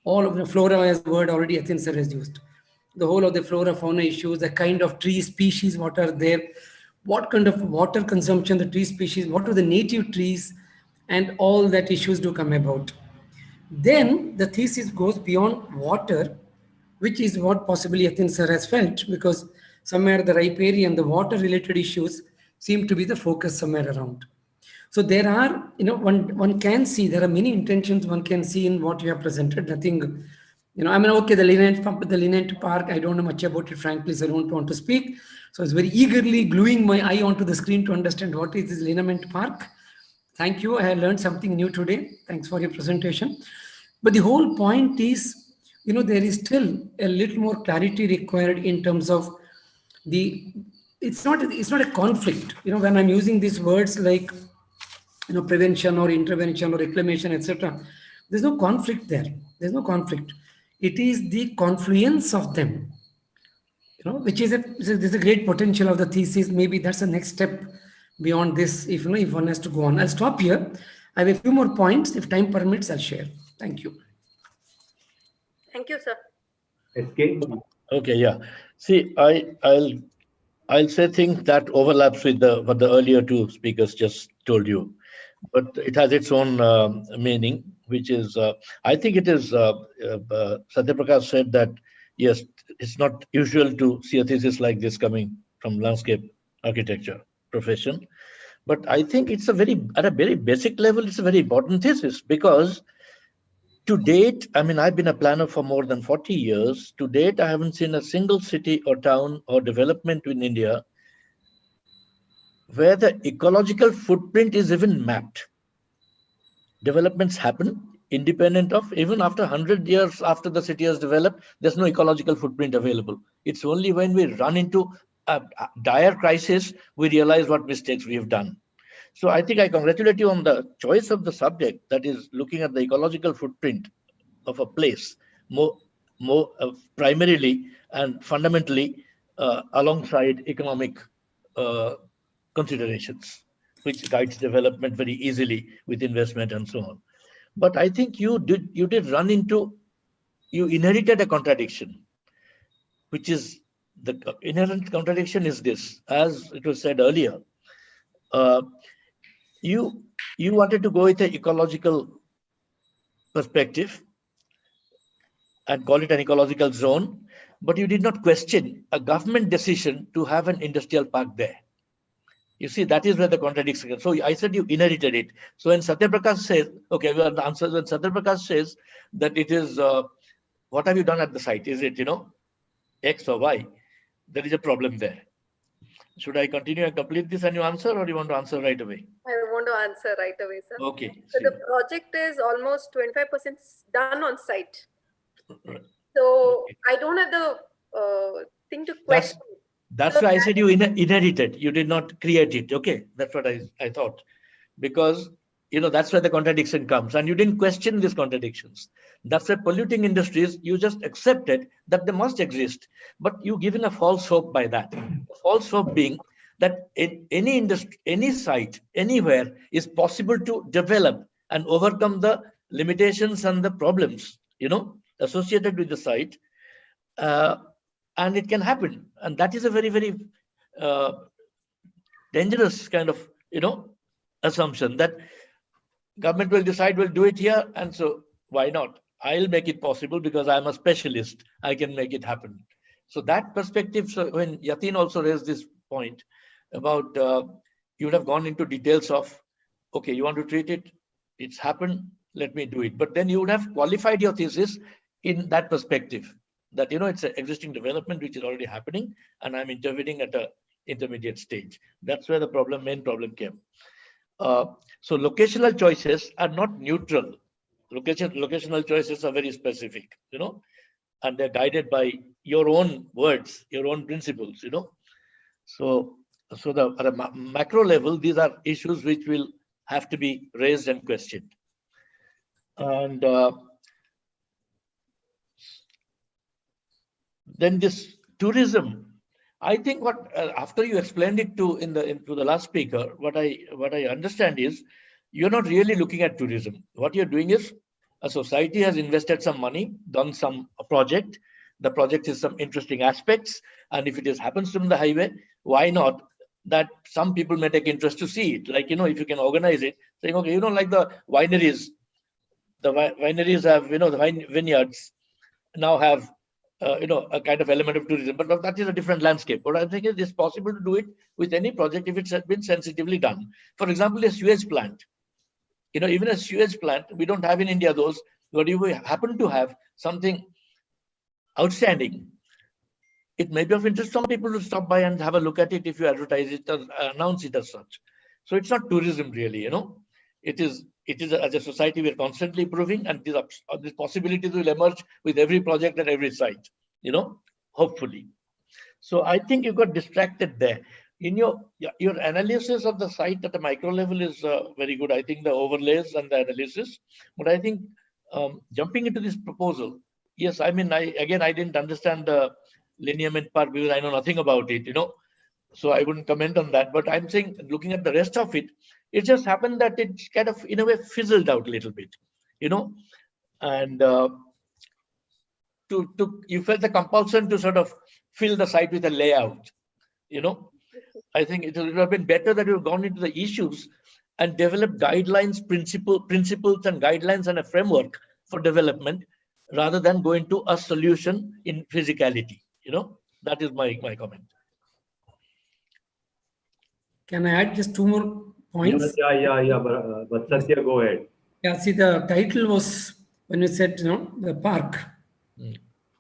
All of the flora as a word already Athens sir has used. The whole of the flora fauna issues, the kind of tree species, what are there, what kind of water consumption the tree species, what are the native trees, and all that issues do come about. Then the thesis goes beyond water, which is what possibly Athens sir has felt, because somewhere the riparian, the water related issues seem to be the focus somewhere around. So there are, one can see, there are many intentions one can see in what you have presented. Nothing, I mean, okay, the Linent Park, I don't know much about it, frankly, so I don't want to speak. So I was very eagerly gluing my eye onto the screen to understand what is this Linament Park. Thank you. I have learned something new today. Thanks for your presentation. But the whole point is, there is still a little more clarity required in terms of it's not a conflict. When I'm using these words like, prevention or intervention or reclamation, etc., there's no conflict there. There's no conflict. It is the confluence of them, which is there's a great potential of the thesis. Maybe that's the next step beyond this, if one has to go on. I'll stop here. I have a few more points. If time permits, I'll share. Thank you. Thank you, sir. SK? Okay, yeah. See, I'll say things that overlaps with what the earlier two speakers just told you, but it has its own meaning, which is, I think it is, Satyaprakash said that, yes, it's not usual to see a thesis like this coming from landscape architecture profession, but I think it's at a very basic level, it's a very important thesis, because to date, I mean, I've been a planner for more than 40 years. To date, I haven't seen a single city or town or development in India where the ecological footprint is even mapped. Developments happen independent of, even after 100 years after the city has developed, there's no ecological footprint available. It's only when we run into a dire crisis, we realize what mistakes we have done. So I think I congratulate you on the choice of the subject, that is looking at the ecological footprint of a place more primarily and fundamentally alongside economic considerations, which guides development very easily with investment and so on. But I think you inherited a contradiction, which is the inherent contradiction is this, as it was said earlier. You wanted to go with an ecological perspective and call it an ecological zone, but you did not question a government decision to have an industrial park there. You see, that is where the contradiction comes. So I said you inherited it. So when Satyaprakash says, okay, well, the answer, when Satyaprakash says that it is, what have you done at the site? Is it, X or Y? There is a problem there. Should I continue and complete this and you answer, or you want to answer right away? I want to answer right away, sir. Okay. So the project is almost 25% done on site. Right. So Okay. I don't have the thing to question. That's why I said you inherited. You did not create it. Okay. That's what I thought. Because, that's where the contradiction comes. And you didn't question these contradictions. That's why polluting industries, you just accepted that they must exist. But you given a false hope by that. The false hope being that in any industry, any site, anywhere is possible to develop and overcome the limitations and the problems, associated with the site. And it can happen. And that is a very, very dangerous kind of, assumption that government will decide we'll do it here. And so why not? I'll make it possible because I'm a specialist. I can make it happen. So that perspective, so when Yatin also raised this point about you would have gone into details of, okay, you want to treat it, it's happened, let me do it. But then you would have qualified your thesis in that perspective that, it's an existing development which is already happening and I'm intervening at a intermediate stage. That's where the main problem came. So locational choices are not neutral. Locational choices are very specific, and they're guided by your own words, your own principles, So at a macro level, these are issues which will have to be raised and questioned. And then this tourism, I think what after you explained it to the last speaker, what I understand is you're not really looking at tourism. What you're doing is a society has invested some money, done some project. The project has some interesting aspects, and if it happens from the highway, why not? That some people may take interest to see it. Like if you can organize it, saying okay, like the wineries. The wineries have the wine vineyards now have. A kind of element of tourism, but that is a different landscape. What I think is it's possible to do it with any project if it's been sensitively done. For example, a sewage plant. Even a sewage plant, we don't have in India those, but if we happen to have something outstanding, it may be of interest to some people to stop by and have a look at it if you advertise it or announce it as such. So it's not tourism really, It is as a society we're constantly improving, and these possibilities will emerge with every project at every site, hopefully. So I think you got distracted there. In your analysis of the site at the micro level is very good. I think the overlays and the analysis, but I think jumping into this proposal, yes, I mean, I didn't understand the lineament part because I know nothing about it, so I wouldn't comment on that. But I'm saying, looking at the rest of it, it just happened that it kind of, in a way, fizzled out a little bit, and you felt the compulsion to sort of fill the site with a layout, I think it would have been better that you had gone into the issues and developed guidelines, principles and guidelines and a framework for development rather than go into a solution in physicality, that is my comment. Can I add just two more points? Yeah. But Satya, go ahead. Yeah, see, the title was, when we said, the park.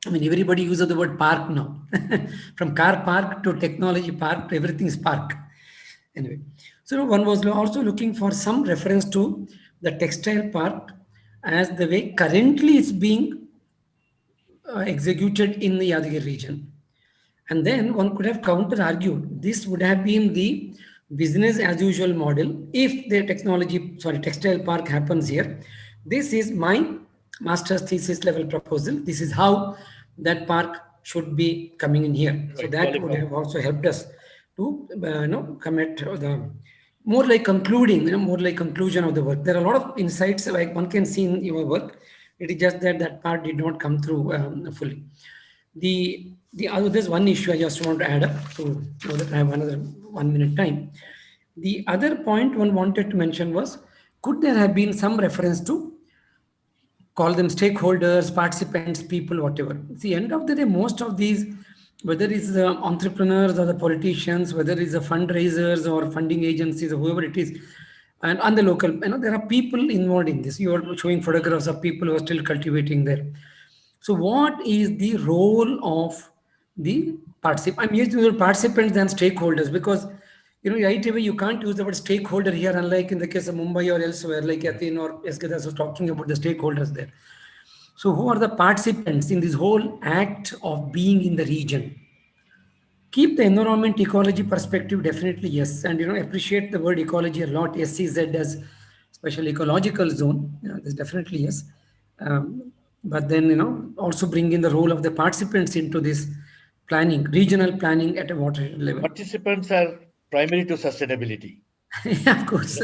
I mean, everybody uses the word park now. From car park to technology park to everything is park. Anyway, so one was also looking for some reference to the textile park as the way currently it's being executed in the Yadagiri region. And then one could have counter-argued this would have been the business as usual model if the textile park happens here. This is my master's thesis level proposal. This is how that park should be coming in here. Right. So that would have also helped us to commit the more like concluding, more like conclusion of the work. There are a lot of insights like one can see in your work. It is just that part did not come through fully. There's one issue I just want to add up to know that I have another 1 minute time. The other point one wanted to mention was, could there have been some reference to call them stakeholders, participants, people, whatever. At the end of the day, most of these, whether it's the entrepreneurs or the politicians, whether it's the fundraisers or funding agencies or whoever it is, and on the local, there are people involved in this. You are showing photographs of people who are still cultivating there. So what is the role of the participant? I'm using the word participants than stakeholders because, right away you can't use the word stakeholder here, unlike in the case of Mumbai or elsewhere, like Athene or Eskedas was talking about the stakeholders there. So who are the participants in this whole act of being in the region? Keep the environment ecology perspective, definitely yes, and appreciate the word ecology a lot. SEZ as special ecological zone, there's definitely yes, but then also bring in the role of the participants into this planning, regional planning at a watershed level. Participants are primary to sustainability. Yeah, of course.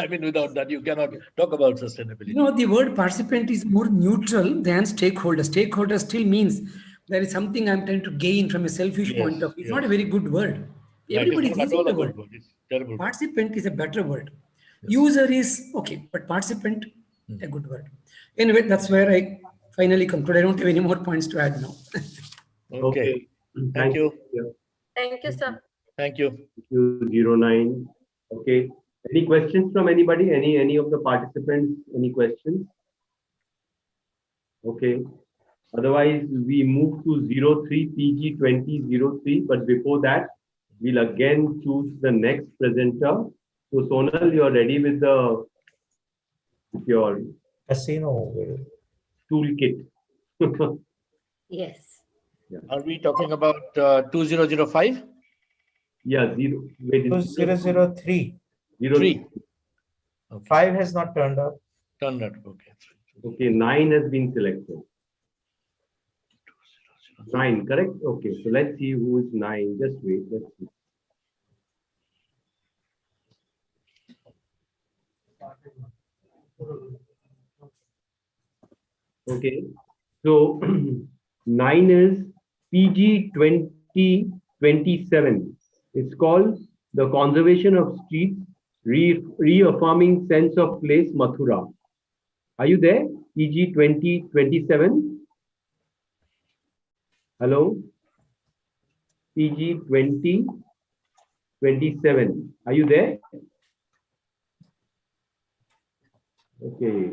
I mean, without that, you cannot talk about sustainability. The word participant is more neutral than stakeholder. Stakeholder still means there is something I'm trying to gain from a selfish point of view. It's not a very good word. Everybody is using the word. It's terrible. Participant is a better word. Yes. User is okay, but participant, a good word. Anyway, that's where I finally conclude. I don't have any more points to add now. Okay. Thank you. Thank you, sir. Thank you. Thank you, 09. Okay. Any questions from anybody? Any of the participants? Any questions? Okay. Otherwise, we move to 03 PG 2003. But before that, we'll again choose the next presenter. So Sonal, you're ready with your casino toolkit. Yes. Yeah. Are we talking about 2005? Yeah, 2003. 3. Okay. 5 has not turned up. Turned up. Okay. Okay, 9 has been selected. 9, correct? Okay, so let's see who is 9. Just wait, let's see. Okay, so 9 is PG 2027. It's called The Conservation of Streets, Reaffirming Sense of Place, Mathura. Are you there? PG 2027? Hello? PG 2027. Are you there? Okay.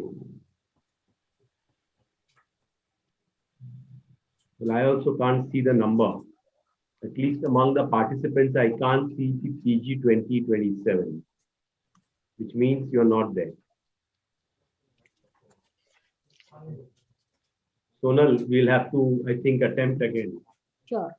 Well, I also can't see the number. At least among the participants, I can't see the PG 2027, which means you're not there. Sonal, we'll have to, I think, attempt again. Sure.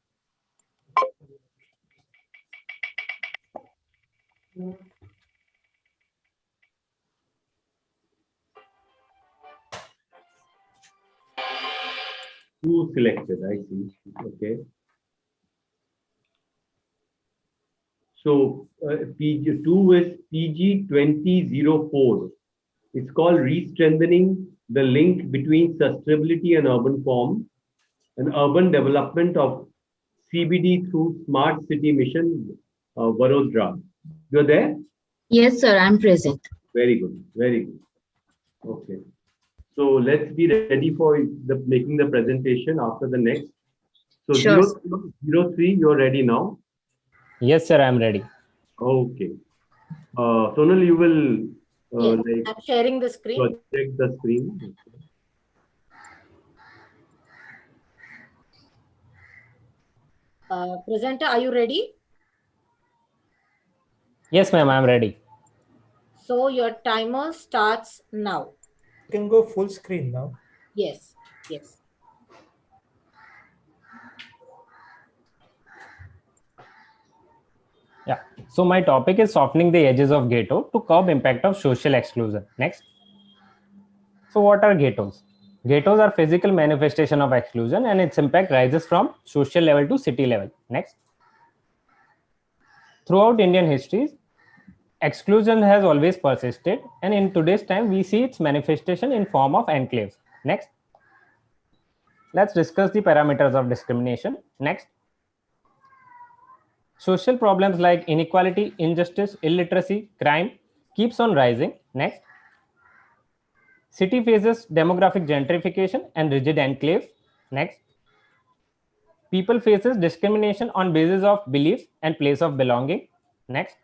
Two selected, I see. Okay. So PG2 is PG 2004. It's called Re-Strengthening the Link Between Sustainability and Urban Form, an urban development of CBD through Smart City Mission, Vadodara. You're there? Yes, sir, I'm present. Very good, very good. Okay. So let's be ready for making the presentation after the next. So Sure. 03, you're ready now? Yes, sir, I'm ready. Okay. Sonal, you will Yes, I'm sharing the screen. project the screen. Presenter, are you ready? Yes, ma'am, I'm ready. So your timer starts now. You can go full screen now. Yes, yes. Yeah. So my topic is softening the edges of ghetto to curb impact of social exclusion. Next. So what are ghettos? Ghettos are physical manifestation of exclusion and its impact rises from social level to city level. Next. Throughout Indian histories, exclusion has always persisted, and in today's time, we see its manifestation in form of enclaves. Next. Let's discuss the parameters of discrimination. Next. Social problems like inequality, injustice, illiteracy, crime keeps on rising. Next. City faces demographic gentrification and rigid enclaves. Next. People faces discrimination on basis of beliefs and place of belonging. Next.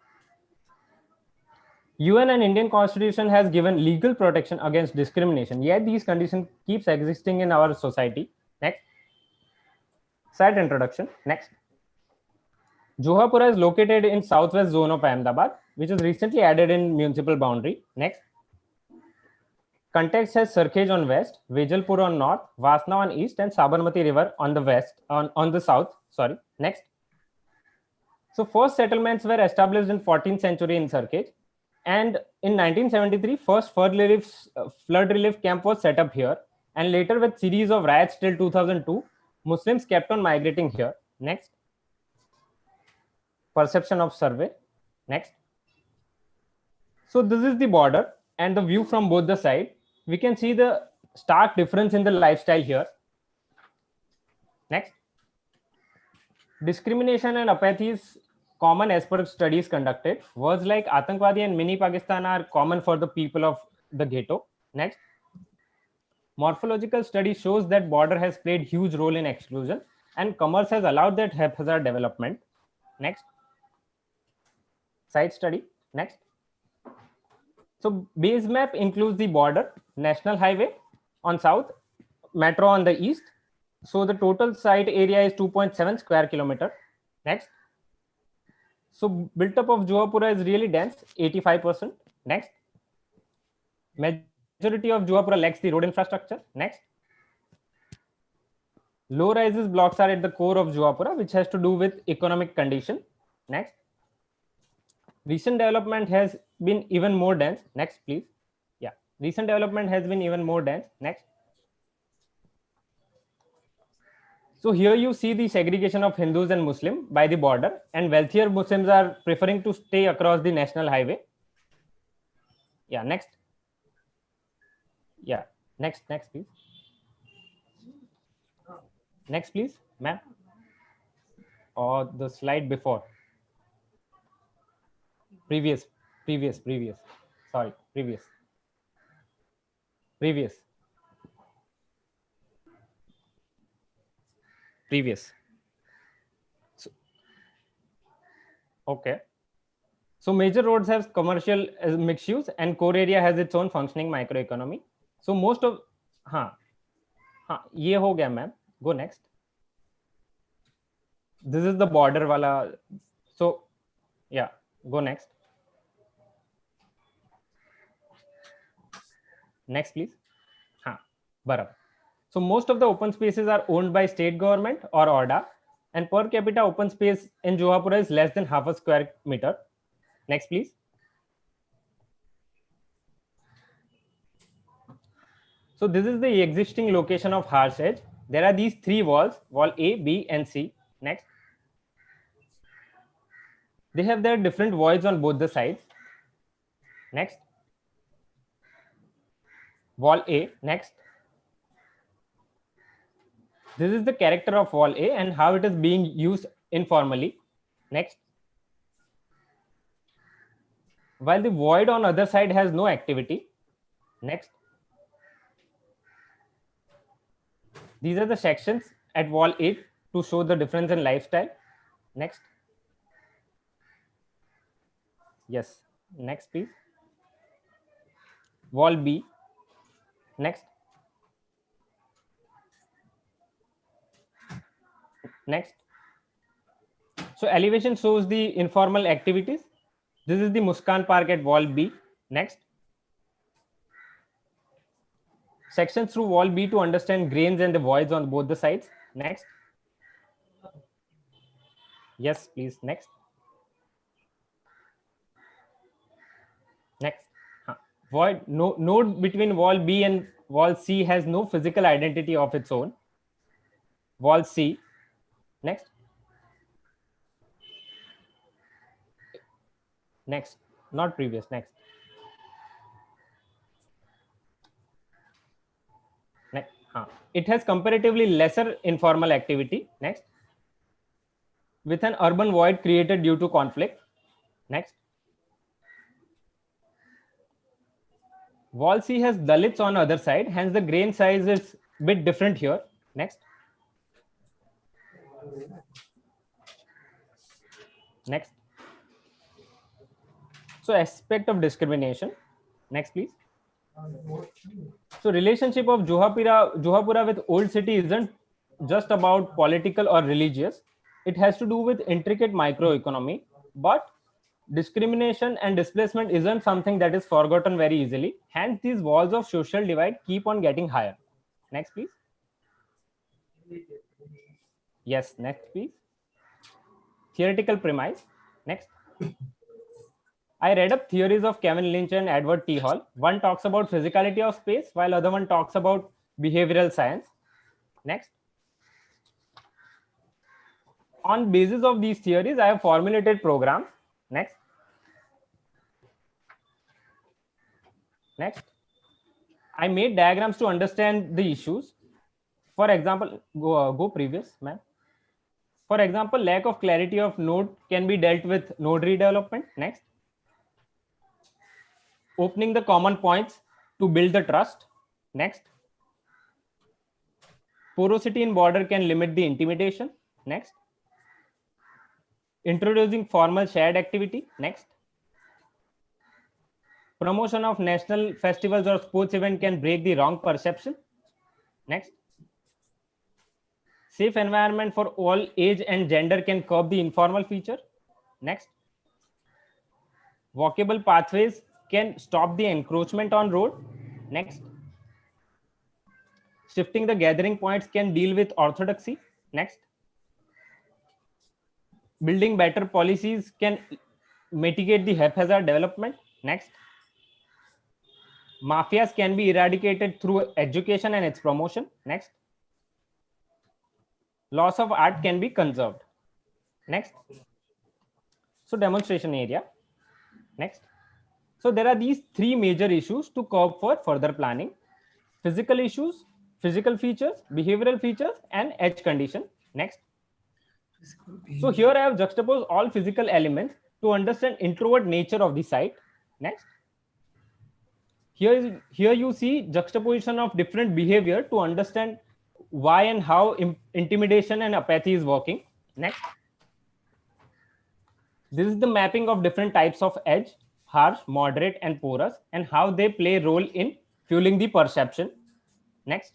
UN and Indian Constitution has given legal protection against discrimination, yet these conditions keeps existing in our society. Next. Site introduction. Next. Johapura is located in southwest zone of Ahmedabad, which is recently added in municipal boundary. Next. Context has Sarkhej on west, Vejalpur on north, Vasna on east, and Sabarmati River on the west, on the south. Sorry. Next. So first settlements were established in 14th century in Sarkhej, and in 1973, first flood relief camp was set up here, and later with series of riots till 2002, Muslims kept on migrating here. Next. Perception of survey. Next. So this is the border and the view from both the sides. We can see the stark difference in the lifestyle here. Next. Discrimination and apathy is common as per studies conducted. Words like Atangwadi and Mini Pakistan are common for the people of the ghetto. Next. Morphological study shows that border has played huge role in exclusion and commerce has allowed that haphazard development. Next. Site study. Next. So base map includes the border, national highway on south, metro on the east. So the total site area is 2.7 square kilometer. Next. So built up of Johapura is really dense, 85%. Next. Majority of Johapura lacks the road infrastructure. Next. Low rises blocks are at the core of Johapura, which has to do with economic condition. Next. Recent development has been even more dense. Next, please. Yeah. Recent development has been even more dense. Next. So here you see the segregation of Hindus and Muslim by the border, and wealthier Muslims are preferring to stay across the national highway. Yeah, next. Yeah, next, please. Next, please, ma'am. Or the slide before. Previous. Sorry, previous. So, okay. So major roads have commercial mixed use and core area has its own functioning microeconomy. So most of, ये हो गया ma'am. Go next. This is the border wala. So yeah, go next. Next, please. Barabar. So most of the open spaces are owned by state government or ORDA, and per capita open space in Johapura is less than half a square meter. Next, please. So this is the existing location of Harsh Edge. There are these three walls, wall A, B, and C. Next. They have their different voids on both the sides. Next. Wall A. Next. This is the character of wall A and how it is being used informally. Next. While the void on other side has no activity. Next. These are the sections at wall A to show the difference in lifestyle. Next. Yes. Next, please. Wall B. Next. Next. So elevation shows the informal activities. This is the Muskan Park at wall B. Next. Sections through wall B to understand grains and the voids on both the sides. Next. Yes, please. Next. Next. Void node between wall B and wall C has no physical identity of its own. Wall C. Next. Next. Not previous. Next. Next. It has comparatively lesser informal activity. Next. With an urban void created due to conflict. Next. Wall C has Dalits on other side, hence the grain size is bit different here. Next. Next. So aspect of discrimination. Next, please. So relationship of Johapura with old city isn't just about political or religious. It has to do with intricate microeconomy. But discrimination and displacement isn't something that is forgotten very easily. Hence, these walls of social divide keep on getting higher. Next, please. Yes, next, please. Theoretical premise. Next. I read up theories of Kevin Lynch and Edward T. Hall. One talks about physicality of space, while other one talks about behavioral science. Next. On basis of these theories, I have formulated programs. Next. Next. I made diagrams to understand the issues. For example, go previous, ma'am. For example, lack of clarity of node can be dealt with node redevelopment. Next. Opening the common points to build the trust. Next. Porosity in border can limit the intimidation. Next. Introducing formal shared activity. Next. Promotion of national festivals or sports event can break the wrong perception. Next. Safe environment for all age and gender can curb the informal feature. Next. Walkable pathways can stop the encroachment on road. Next. Shifting the gathering points can deal with orthodoxy. Next. Building better policies can mitigate the haphazard development. Next. Mafias can be eradicated through education and its promotion. Next. Loss of art can be conserved. Next. So demonstration area. Next. So there are these three major issues to curb for further planning: physical issues, physical features, behavioral features, and edge condition. Next. So here I have juxtaposed all physical elements to understand introvert nature of the site. Next. Here you see juxtaposition of different behavior to understand why and how intimidation and apathy is working. Next. This is the mapping of different types of edge: harsh, moderate, and porous, and how they play a role in fueling the perception. Next.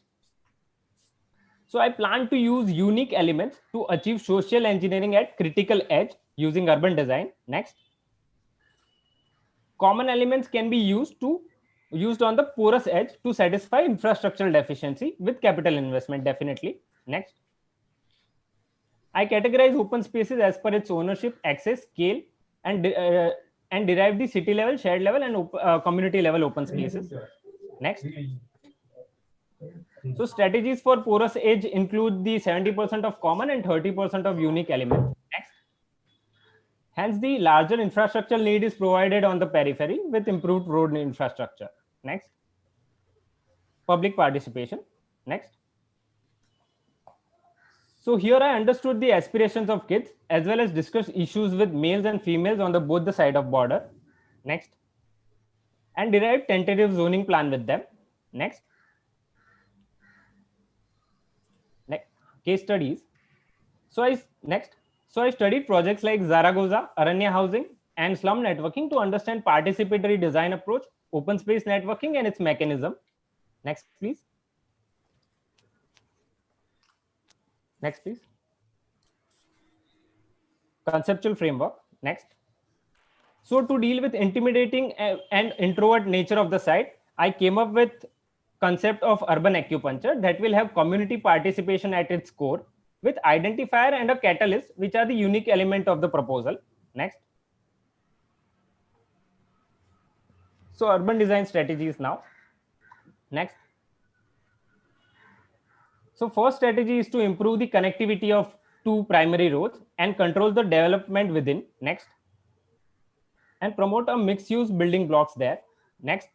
So I plan to use unique elements to achieve social engineering at critical edge using urban design. Next. Common elements can be used on the porous edge to satisfy infrastructural deficiency with capital investment, definitely. Next. I categorize open spaces as per its ownership, access, scale, and derive the city level, shared level, and community level open spaces. Next. So strategies for porous edge include the 70% of common and 30% of unique elements. Next. Hence, the larger infrastructural need is provided on the periphery with improved road infrastructure. Next. Public participation. Next. So here I understood the aspirations of kids as well as discussed issues with males and females on both the side of border. Next. And derived tentative zoning plan with them. Next. Next. Case studies. So I studied projects like Zaragoza, Aranya Housing, and slum networking to understand participatory design approach, open space networking, and its mechanism. Next, please. Next, please. Conceptual framework. Next. So to deal with intimidating and introvert nature of the site, I came up with concept of urban acupuncture that will have community participation at its core, with identifier and a catalyst, which are the unique element of the proposal. Next. So urban design strategies now. Next. So first strategy is to improve the connectivity of two primary roads and control the development within. Next. And promote a mixed use building blocks there. Next.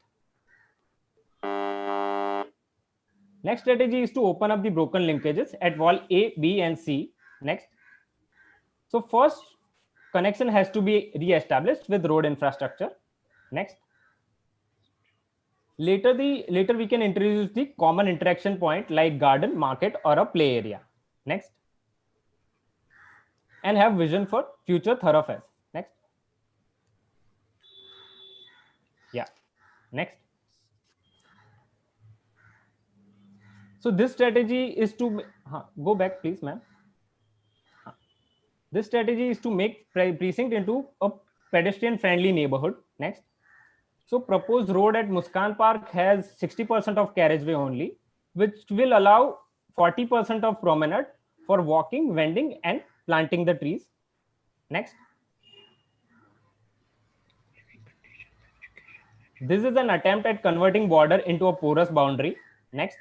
Next strategy is to open up the broken linkages at wall A, B, and C. Next. So first connection has to be re-established with road infrastructure. Next. Later we can introduce the common interaction point like garden, market, or a play area. Next. And have vision for future thoroughfares. Next. Yeah. Next. So this strategy is to go back, please, ma'am. This strategy is to make precinct into a pedestrian-friendly neighborhood. Next. So proposed road at Muskan Park has 60% of carriageway only, which will allow 40% of promenade for walking, vending, and planting the trees. Next. This is an attempt at converting border into a porous boundary. Next.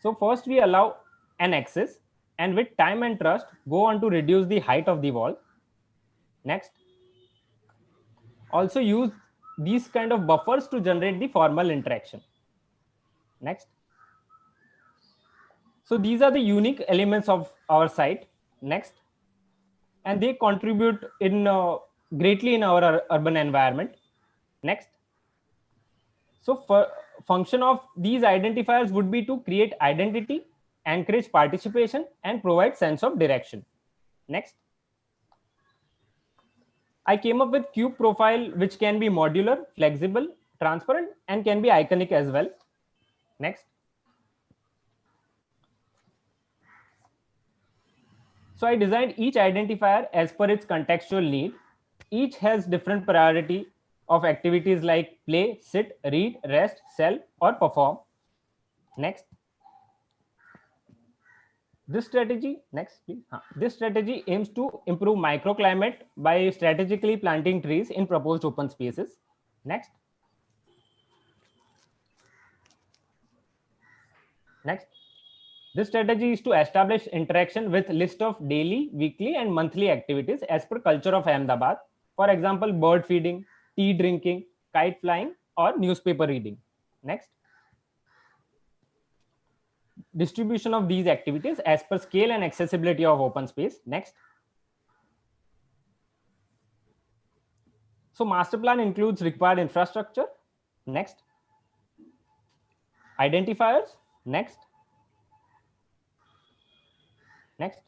So first we allow an access, and with time and trust go on to reduce the height of the wall. Next. Also use these kind of buffers to generate the formal interaction. Next. So these are the unique elements of our site. Next. And they contribute in greatly in our urban environment. Next. So for function of these identifiers would be to create identity, encourage participation, and provide sense of direction. Next. I came up with cube profile, which can be modular, flexible, transparent, and can be iconic as well. Next. So I designed each identifier as per its contextual need. Each has different priority of activities like play, sit, read, rest, sell, or perform. Next. This strategy, next please. This strategy aims to improve microclimate by strategically planting trees in proposed open spaces. Next. Next. This strategy is to establish interaction with list of daily, weekly, and monthly activities as per culture of Ahmedabad. For example, bird feeding, tea drinking, kite flying, or newspaper reading. Next. Distribution of these activities as per scale and accessibility of open space. Next. So master plan includes required infrastructure. Next. Identifiers. Next. Next.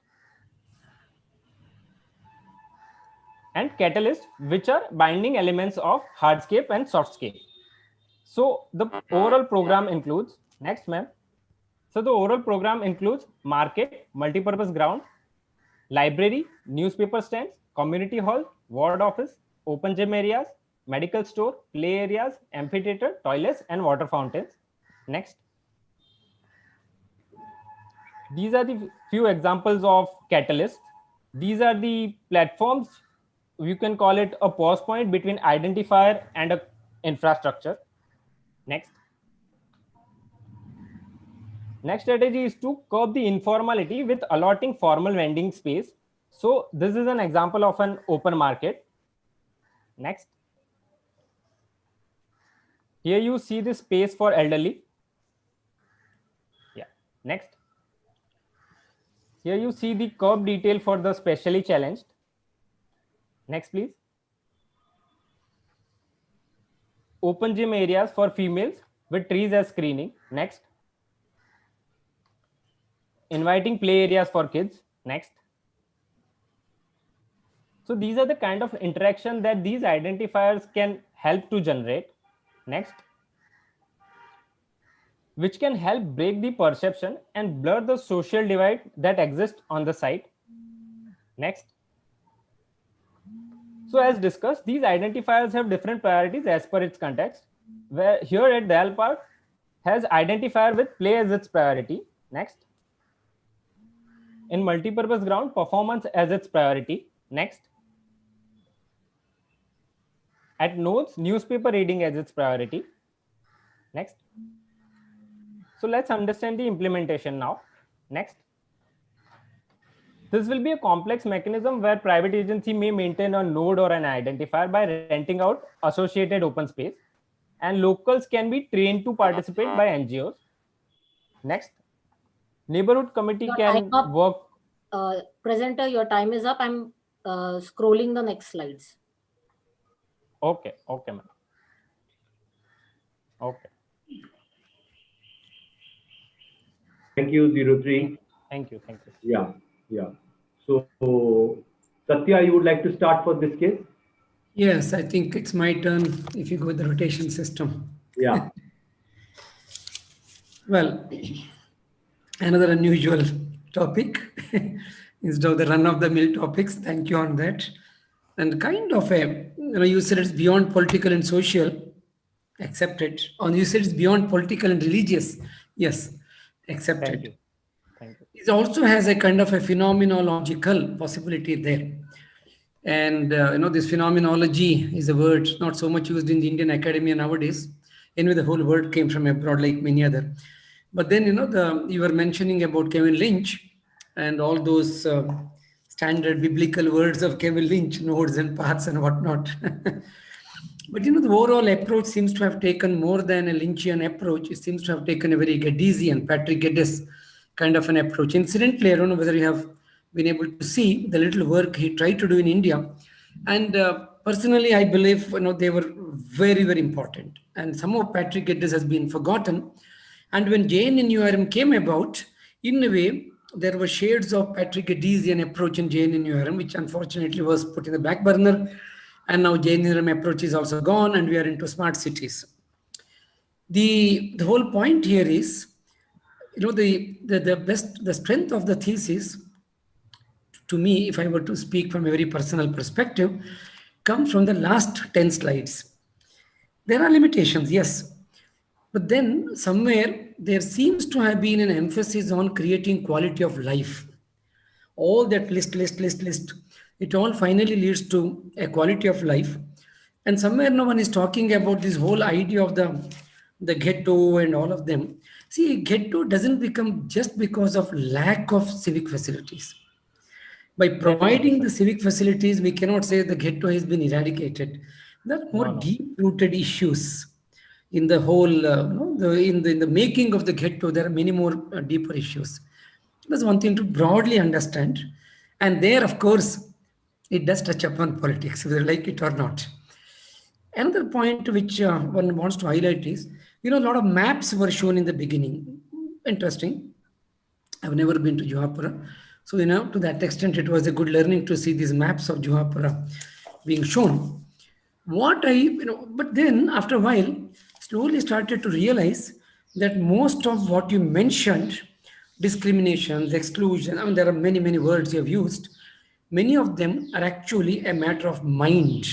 And catalysts, which are binding elements of hardscape and softscape. So the overall program includes, next ma'am. So the overall program includes market, multipurpose ground, library, newspaper stands, community hall, ward office, open gym areas, medical store, play areas, amphitheater, toilets, and water fountains. Next. These are the few examples of catalysts. These are the platforms, you can call it a pause point between identifier and a infrastructure. Next. Next strategy is to curb the informality with allotting formal vending space. So this is an example of an open market. Next. Here you see the space for elderly. Yeah. Next. Here you see the curb detail for the specially challenged. Next, please. Open gym areas for females with trees as screening. Next. Inviting play areas for kids. Next. So these are the kind of interaction that these identifiers can help to generate. Next. Which can help break the perception and blur the social divide that exists on the site. Next. So as discussed, these identifiers have different priorities as per its context. Where here at Dal Park has identifier with play as its priority. Next. In multipurpose ground, performance as its priority. Next. At nodes, newspaper reading as its priority. Next. So let's understand the implementation now. Next. This will be a complex mechanism where private agency may maintain a node or an identifier by renting out associated open space, and locals can be trained to participate by NGOs. Next. Neighborhood committee Your can time up. work. Presenter, your time is up. I'm scrolling the next slides. Okay, okay, ma'am. Okay. Thank you, 03. Thank you. Thank you. Yeah, yeah. So, Satya, you would like to start for this case? Yes, I think it's my turn if you go with the rotation system. Yeah. Well, another unusual topic instead of the run-of-the-mill topics. Thank you on that. And kind of a, you said it's beyond political and social. Accepted. On you said it's beyond political and religious. Yes, Thank accepted. you. Thank you. It also has a kind of a phenomenological possibility there. And this phenomenology is a word not so much used in the Indian academia nowadays. Anyway, the whole word came from abroad like many other. But then, you were mentioning about Kevin Lynch and all those standard biblical words of Kevin Lynch, nodes and paths and whatnot. But the overall approach seems to have taken more than a Lynchian approach. It seems to have taken a very Geddesian, Patrick Geddes kind of an approach. Incidentally, I don't know whether you have been able to see the little work he tried to do in India. And personally, I believe they were very, very important. And some of Patrick Geddes has been forgotten. And when Jainism came about, in a way, there were shades of Patrick Geddesian approach in Jainism, which unfortunately was put in the back burner. And now Jainism approach is also gone, and we are into smart cities. The whole point here is, the strength of the thesis, to me, if I were to speak from a very personal perspective, comes from the last 10 slides. There are limitations, yes. But then somewhere there seems to have been an emphasis on creating quality of life. All that list, it all finally leads to a quality of life. And somewhere no one is talking about this whole idea of the ghetto and all of them. See, ghetto doesn't become just because of lack of civic facilities. By providing the civic facilities, we cannot say the ghetto has been eradicated. There are more deep-rooted issues in the whole, in the making of the ghetto. There are many more deeper issues. That's one thing to broadly understand. And there, of course, it does touch upon politics, whether like it or not. Another point which one wants to highlight is, a lot of maps were shown in the beginning. Interesting. I've never been to Johapura. So, to that extent, it was a good learning to see these maps of Johapura being shown. But then after a while, slowly started to realize that most of what you mentioned, discriminations, exclusion, there are many, many words you have used. Many of them are actually a matter of mind,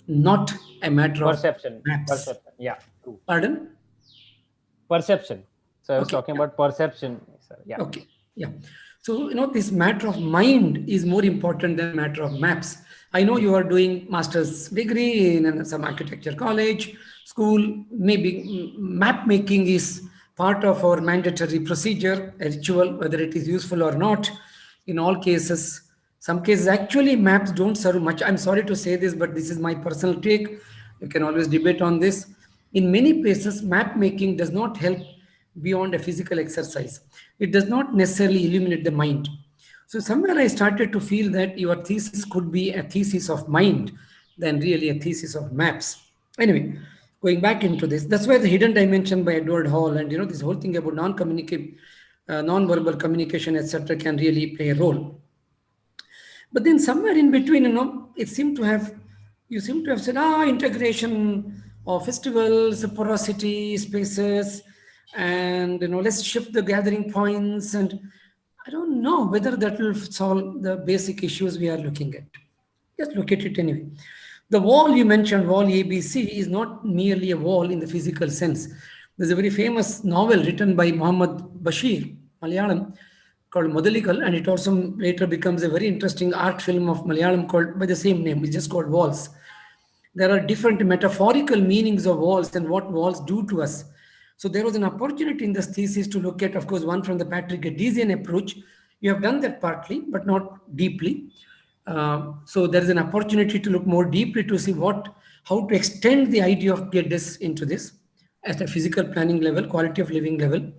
not a matter Perception. of maps. Perception. Yeah. True. Pardon? Perception. So I was talking about perception. Yeah. Okay. Yeah. So, this matter of mind is more important than matter of maps. I know you are doing master's degree in some architecture college, school, maybe map making is part of our mandatory procedure, a ritual, whether it is useful or not. In all cases, some cases actually maps don't serve much. I'm sorry to say this, but this is my personal take. You can always debate on this. In many places, map making does not help beyond a physical exercise. It does not necessarily illuminate the mind. So somewhere I started to feel that your thesis could be a thesis of mind than really a thesis of maps. Anyway, going back into this, that's why the hidden dimension by Edward Hall and this whole thing about non-verbal communication, etc., can really play a role. But then somewhere in between, you seem to have said, integration of festivals, porosity, spaces, and let's shift the gathering points. And I don't know whether that will solve the basic issues we are looking at. Just look at it anyway. The wall you mentioned, wall ABC, is not merely a wall in the physical sense. There's a very famous novel written by Muhammad Bashir, Malayalam, called Mudalikal, and it also later becomes a very interesting art film of Malayalam called by the same name. It's just called Walls. There are different metaphorical meanings of walls and what walls do to us. So there was an opportunity in this thesis to look at, of course, one from the Patrick Geddesian approach. You have done that partly, but not deeply. So there is an opportunity to look more deeply to see how to extend the idea of Geddes into this at a physical planning level, quality of living level.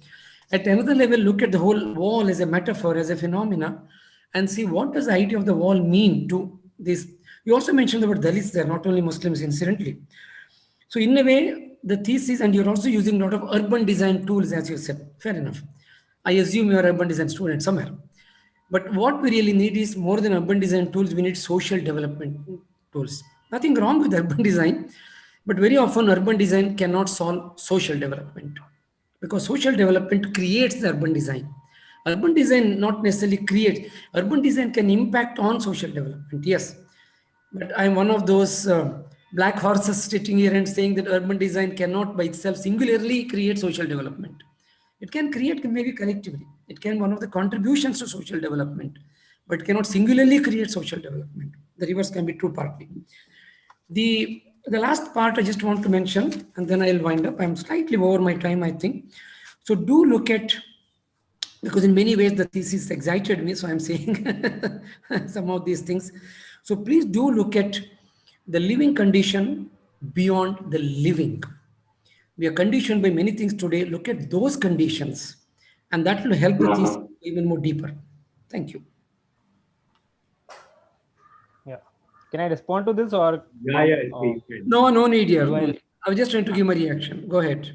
At another level, look at the whole wall as a metaphor, as a phenomena, and see what does the idea of the wall mean to this. You also mentioned the word Dalits there, not only Muslims, incidentally. So in a way, the thesis, and you're also using a lot of urban design tools, as you said. Fair enough. I assume you're an urban design student somewhere. But what we really need is more than urban design tools, we need social development tools. Nothing wrong with urban design, but very often urban design cannot solve social development, because social development creates the urban design. Urban design not necessarily creates. Urban design can impact on social development, yes. But I'm one of those black horses sitting here and saying that urban design cannot by itself singularly create social development. It can create maybe collectively. It can one of the contributions to social development, but cannot singularly create social development. The reverse can be true partly. The last part I just want to mention, and then I'll wind up. I'm slightly over my time, I think. So do look at, because in many ways the thesis excited me, so I'm saying some of these things. So please do look at the living condition beyond the living. We are conditioned by many things today. Look at those conditions, and that will help the thesis even more deeper. Thank you. Yeah. Can I respond to this, or Yeah, you can. No need here. do No I? need. I was just trying to give my reaction. Go ahead.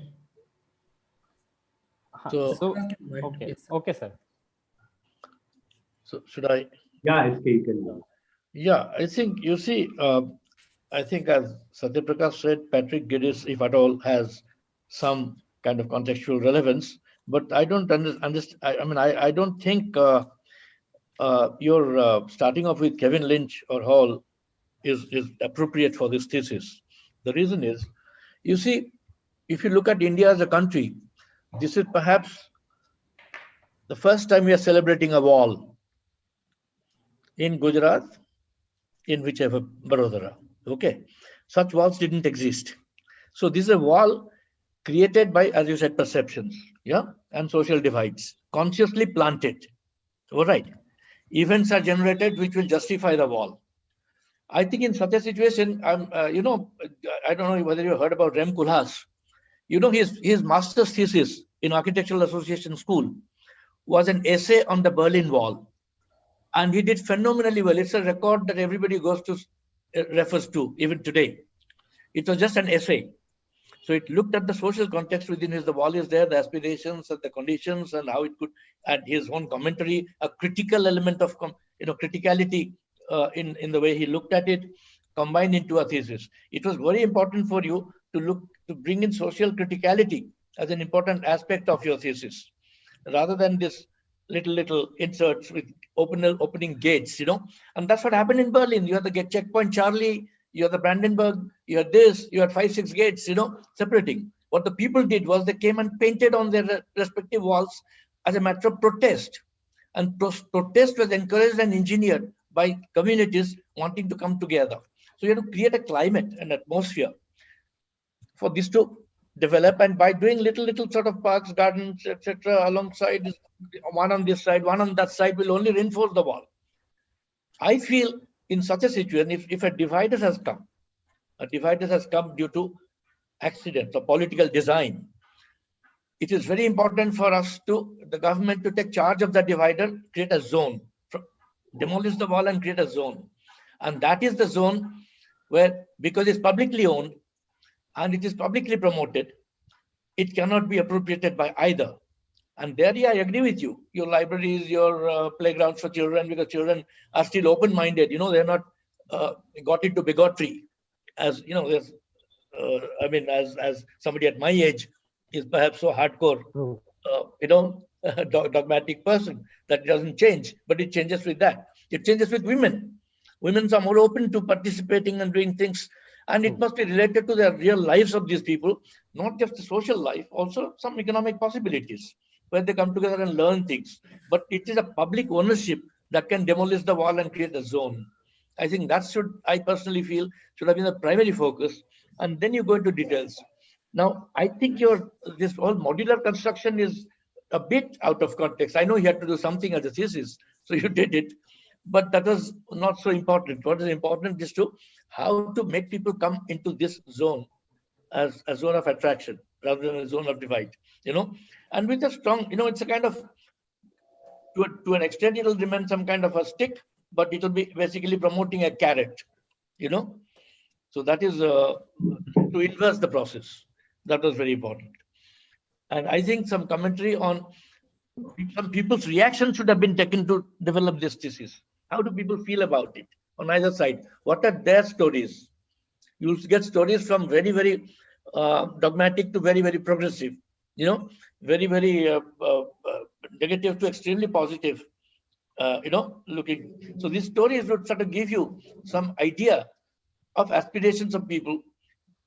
So okay, Yes. okay, sir. So should I? Yeah, SK, you can. Yeah, I think you see, I think as Satyaprakash said, Patrick Geddes, if at all, has some kind of contextual relevance, but I don't understand. I don't think your starting off with Kevin Lynch or Hall is appropriate for this thesis. The reason is, you see, if you look at India as a country, this is perhaps the first time we are celebrating a wall in Gujarat, in whichever Barodara. Okay, such walls didn't exist. So this is a wall created by, as you said, perceptions, yeah, and social divides, consciously planted. All right, events are generated which will justify the wall. I think in such a situation, I don't know whether you heard about Rem Koolhaas. You know, his master's thesis in Architectural Association School was an essay on the Berlin Wall, and he did phenomenally well. It's a record that everybody refers to even today. It was just an essay. So it looked at the social context within which the wall is there, the aspirations and the conditions, and how it could, and his own commentary, a critical element of criticality in the way he looked at it, combined into a thesis. It was very important for you to bring in social criticality as an important aspect of your thesis, rather than this little inserts with opening gates, and that's what happened in Berlin. You had the checkpoint Charlie, you had the Brandenburg, you had this, you had 5-6 gates, separating. What the people did was they came and painted on their respective walls as a matter of protest, and protest was encouraged and engineered by communities wanting to come together. So you have to create a climate and atmosphere for this to develop, and by doing little sort of parks, gardens, etc., alongside, one on this side, one on that side, will only reinforce the wall. I feel in such a situation, if a divider has come due to accidents or political design, it is very important for the government to take charge of the divider, create a zone, demolish the wall and create a zone. And that is the zone where, because it's publicly owned and it is publicly promoted, it cannot be appropriated by either. And there, yeah, I agree with you. Your libraries, your playgrounds for children, because children are still open-minded. They're not got into bigotry, as there's. As somebody at my age is perhaps so hardcore, dogmatic person that doesn't change, but it changes with that. It changes with women. Women are more open to participating and doing things, and it must be related to the real lives of these people, not just the social life, also some economic possibilities where they come together and learn things. But it is a public ownership that can demolish the wall and create a zone. I think that I personally feel, should have been the primary focus, and then you go into details. Now, I think this whole modular construction is a bit out of context. I know you had to do something as a thesis, so you did it, but that was not so important. What is important is how to make people come into this zone as a zone of attraction rather than a zone of divide, and with a strong, it's a kind of, to an extent, it'll remain some kind of a stick, but it will be basically promoting a carrot, so that is to inverse the process. That was very important. And I think some commentary on some people's reaction should have been taken to develop this thesis. How do people feel about it on either side? What are their stories? You'll get stories from very, very dogmatic to very, very progressive, very, very negative to extremely positive, looking. So these stories would sort of give you some idea of aspirations of people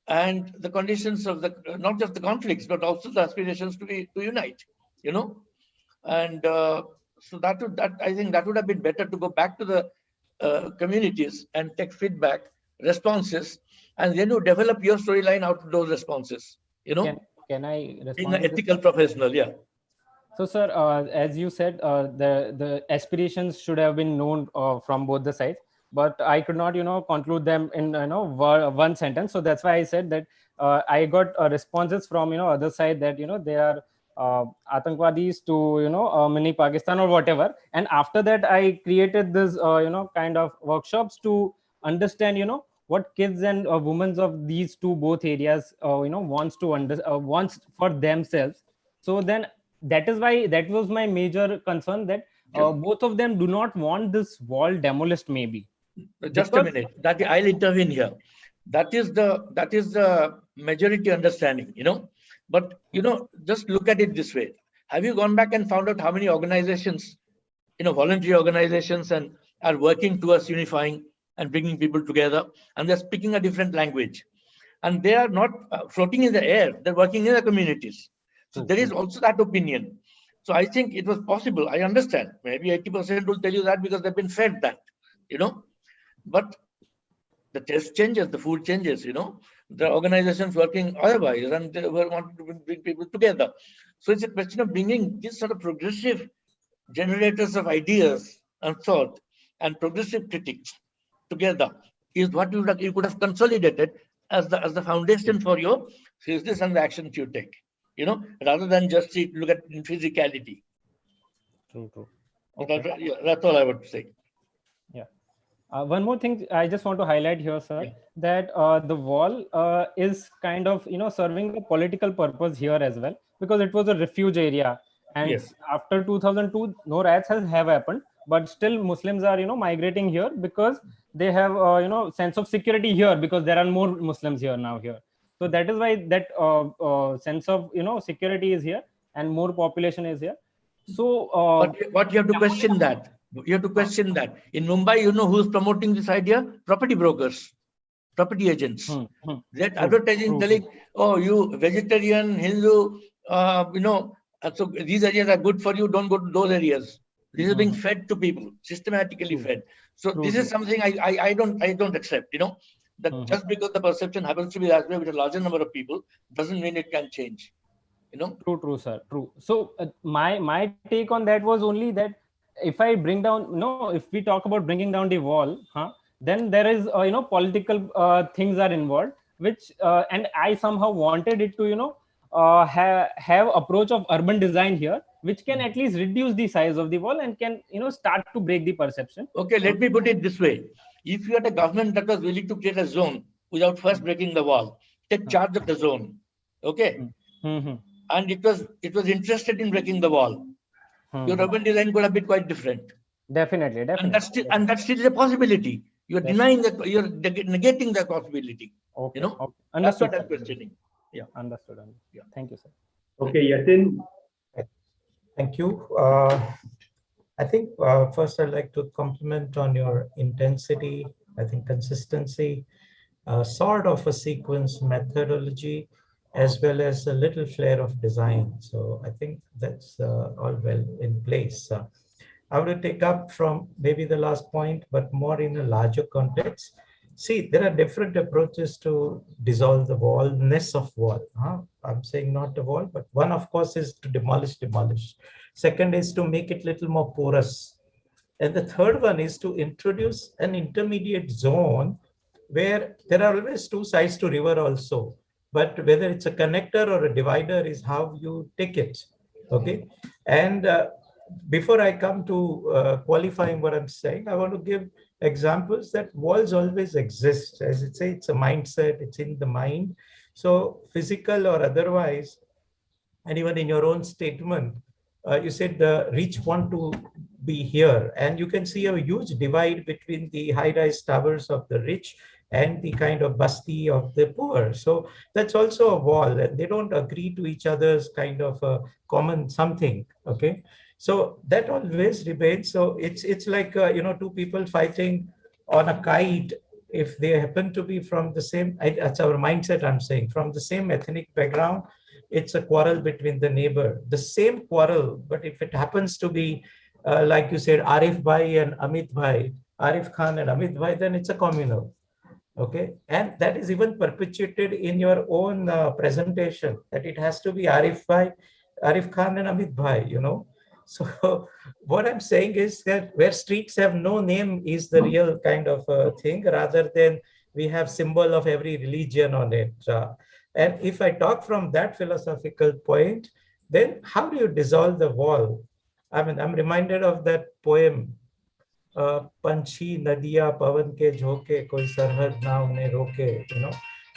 and the conditions of the, not just the conflicts, but also the aspirations to unite, and so that I think that would have been better to go back to the communities and take feedback, responses, and then you develop your storyline out of those responses. Can I respond? Being an ethical professional, yeah. So, sir, as you said, the aspirations should have been known from both the sides, but I could not, conclude them in one sentence. So that's why I said that I got responses from other side that they are Atangwadis to mini Pakistan or whatever. And after that, I created this kind of workshops to understand what kids and women of these both areas wants to wants for themselves. So then that is why that was my major concern, that both of them do not want this wall demolished, maybe. Just a minute, that I'll intervene here. That is the majority understanding, but just look at it this way. Have you gone back and found out how many organizations, voluntary organizations, and are working towards unifying and bringing people together, and they're speaking a different language, and they are not floating in the air, they're working in the communities. So there is also that opinion. So I think it was possible. I understand. Maybe 80% will tell you that because they've been fed that, but the taste changes, the food changes, the organizations working otherwise, and they were wanting to bring people together. So it's a question of bringing these sort of progressive generators of ideas and thought and progressive critics together is what you could have consolidated as the foundation for your thesis and the actions you take, rather than just look at physicality. True. Okay. Yeah, that's all I would say. Yeah. One more thing I just want to highlight here, sir, that the wall is kind of serving a political purpose here as well, because it was a refuge area, and after 2002 no riots have happened, but still Muslims are migrating here because they have sense of security here, because there are more Muslims here now here. So that is why that sense of security is here and more population is here. So but you have to question that. You have to question that. In Mumbai, who's promoting this idea? Property brokers, property agents. That advertising telling, oh, you vegetarian, Hindu, so these areas are good for you, don't go to those areas. This is being fed to people, systematically fed. So this is something I don't accept, that just because the perception happens to be that way with a larger number of people, doesn't mean it can change. True, sir. True. So my take on that was only that if I bring down, if we talk about bringing down the wall, then there is political things are involved, which and I somehow wanted it to have approach of urban design here, which can at least reduce the size of the wall and can start to break the perception. Okay, let me put it this way: if you had a government that was willing to create a zone without first breaking the wall, take charge of the zone, okay, and it was interested in breaking the wall, your urban design could have been quite different. Definitely. And that's still a possibility. You're denying that, you're negating that possibility. Okay. That's what I'm questioning. Yeah. Understood. Yeah. Thank you, sir. Okay, Yatin. Thank you. I think first I'd like to compliment on your intensity, I think consistency, sort of a sequence methodology, as well as a little flair of design. So I think that's all well in place. I want to take up from maybe the last point, but more in a larger context. See, there are different approaches to dissolve the wallness of wall. I'm saying not the wall, but one, of course, is to demolish. Second is to make it little more porous. And the third one is to introduce an intermediate zone where there are always two sides to river also. But whether it's a connector or a divider is how you take it. Okay. And before I come to qualifying what I'm saying, I want to give examples that walls always exist. As it say, it's a mindset, it's in the mind. So physical or otherwise, and even in your own statement, you said the rich want to be here, and you can see a huge divide between the high-rise towers of the rich and the kind of basti of the poor. So that's also a wall, and they don't agree to each other's kind of a common something. Okay, so that always remains. So it's like two people fighting on a kite. If they happen to be from the same, that's our mindset. I'm saying from the same ethnic background, it's a quarrel between the neighbor, the same quarrel. But if it happens to be, like you said, Arif Bhai and Amit Bhai, Arif Khan and Amit Bhai, then it's a communal. Okay. And that is even perpetuated in your own presentation, that it has to be Arif Bhai, Arif Khan and Amit Bhai, So what I'm saying is that where streets have no name is the real kind of thing, rather than we have symbol of every religion on it. And if I talk from that philosophical point, then how do you dissolve the wall? I mean, I'm reminded of that poem, Panchi Nadia Pavan ke jhoke, koi sarhad na unhe roke.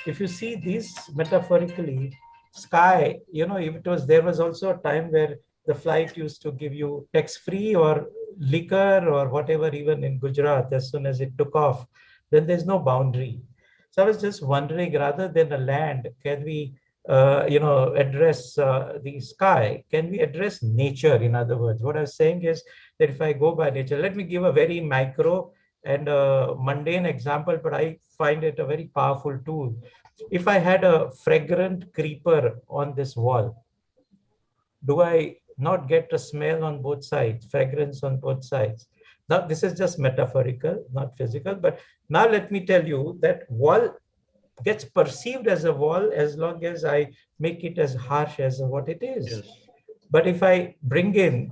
If you see these metaphorically, sky, if it was, there was also a time where the flight used to give you tax-free or liquor or whatever, even in Gujarat, as soon as it took off, then there's no boundary. So I was just wondering, rather than a land, can we, address the sky? Can we address nature? In other words, what I was saying is that if I go by nature, let me give a very micro and mundane example, but I find it a very powerful tool. If I had a fragrant creeper on this wall, do I not get a smell on both sides, fragrance on both sides? Now, this is just metaphorical, not physical. But now let me tell you that wall gets perceived as a wall as long as I make it as harsh as what it is. Yes. But if I bring in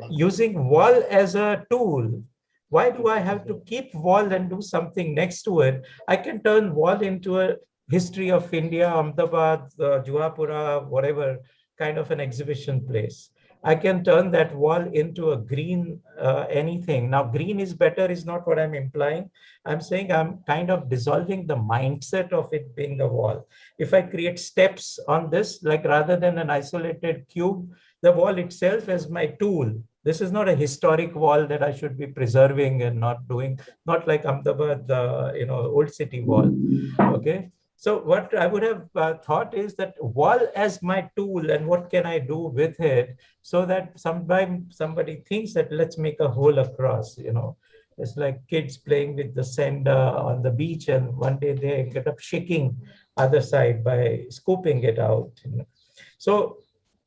using wall as a tool, why do I have to keep wall and do something next to it? I can turn wall into a history of India, Ahmedabad, Juhapura, whatever, kind of an exhibition place. I can turn that wall into a green anything. Now, green is better is not what I'm implying. I'm saying I'm kind of dissolving the mindset of it being a wall. If I create steps on this, like rather than an isolated cube, the wall itself as my tool. This is not a historic wall that I should be preserving and not doing, not like Ahmedabad, old city wall. Okay. So what I would have thought is that wall as my tool, and what can I do with it, so that sometimes somebody thinks that let's make a hole across, It's like kids playing with the sand on the beach, and one day they get up shaking other side by scooping it out. So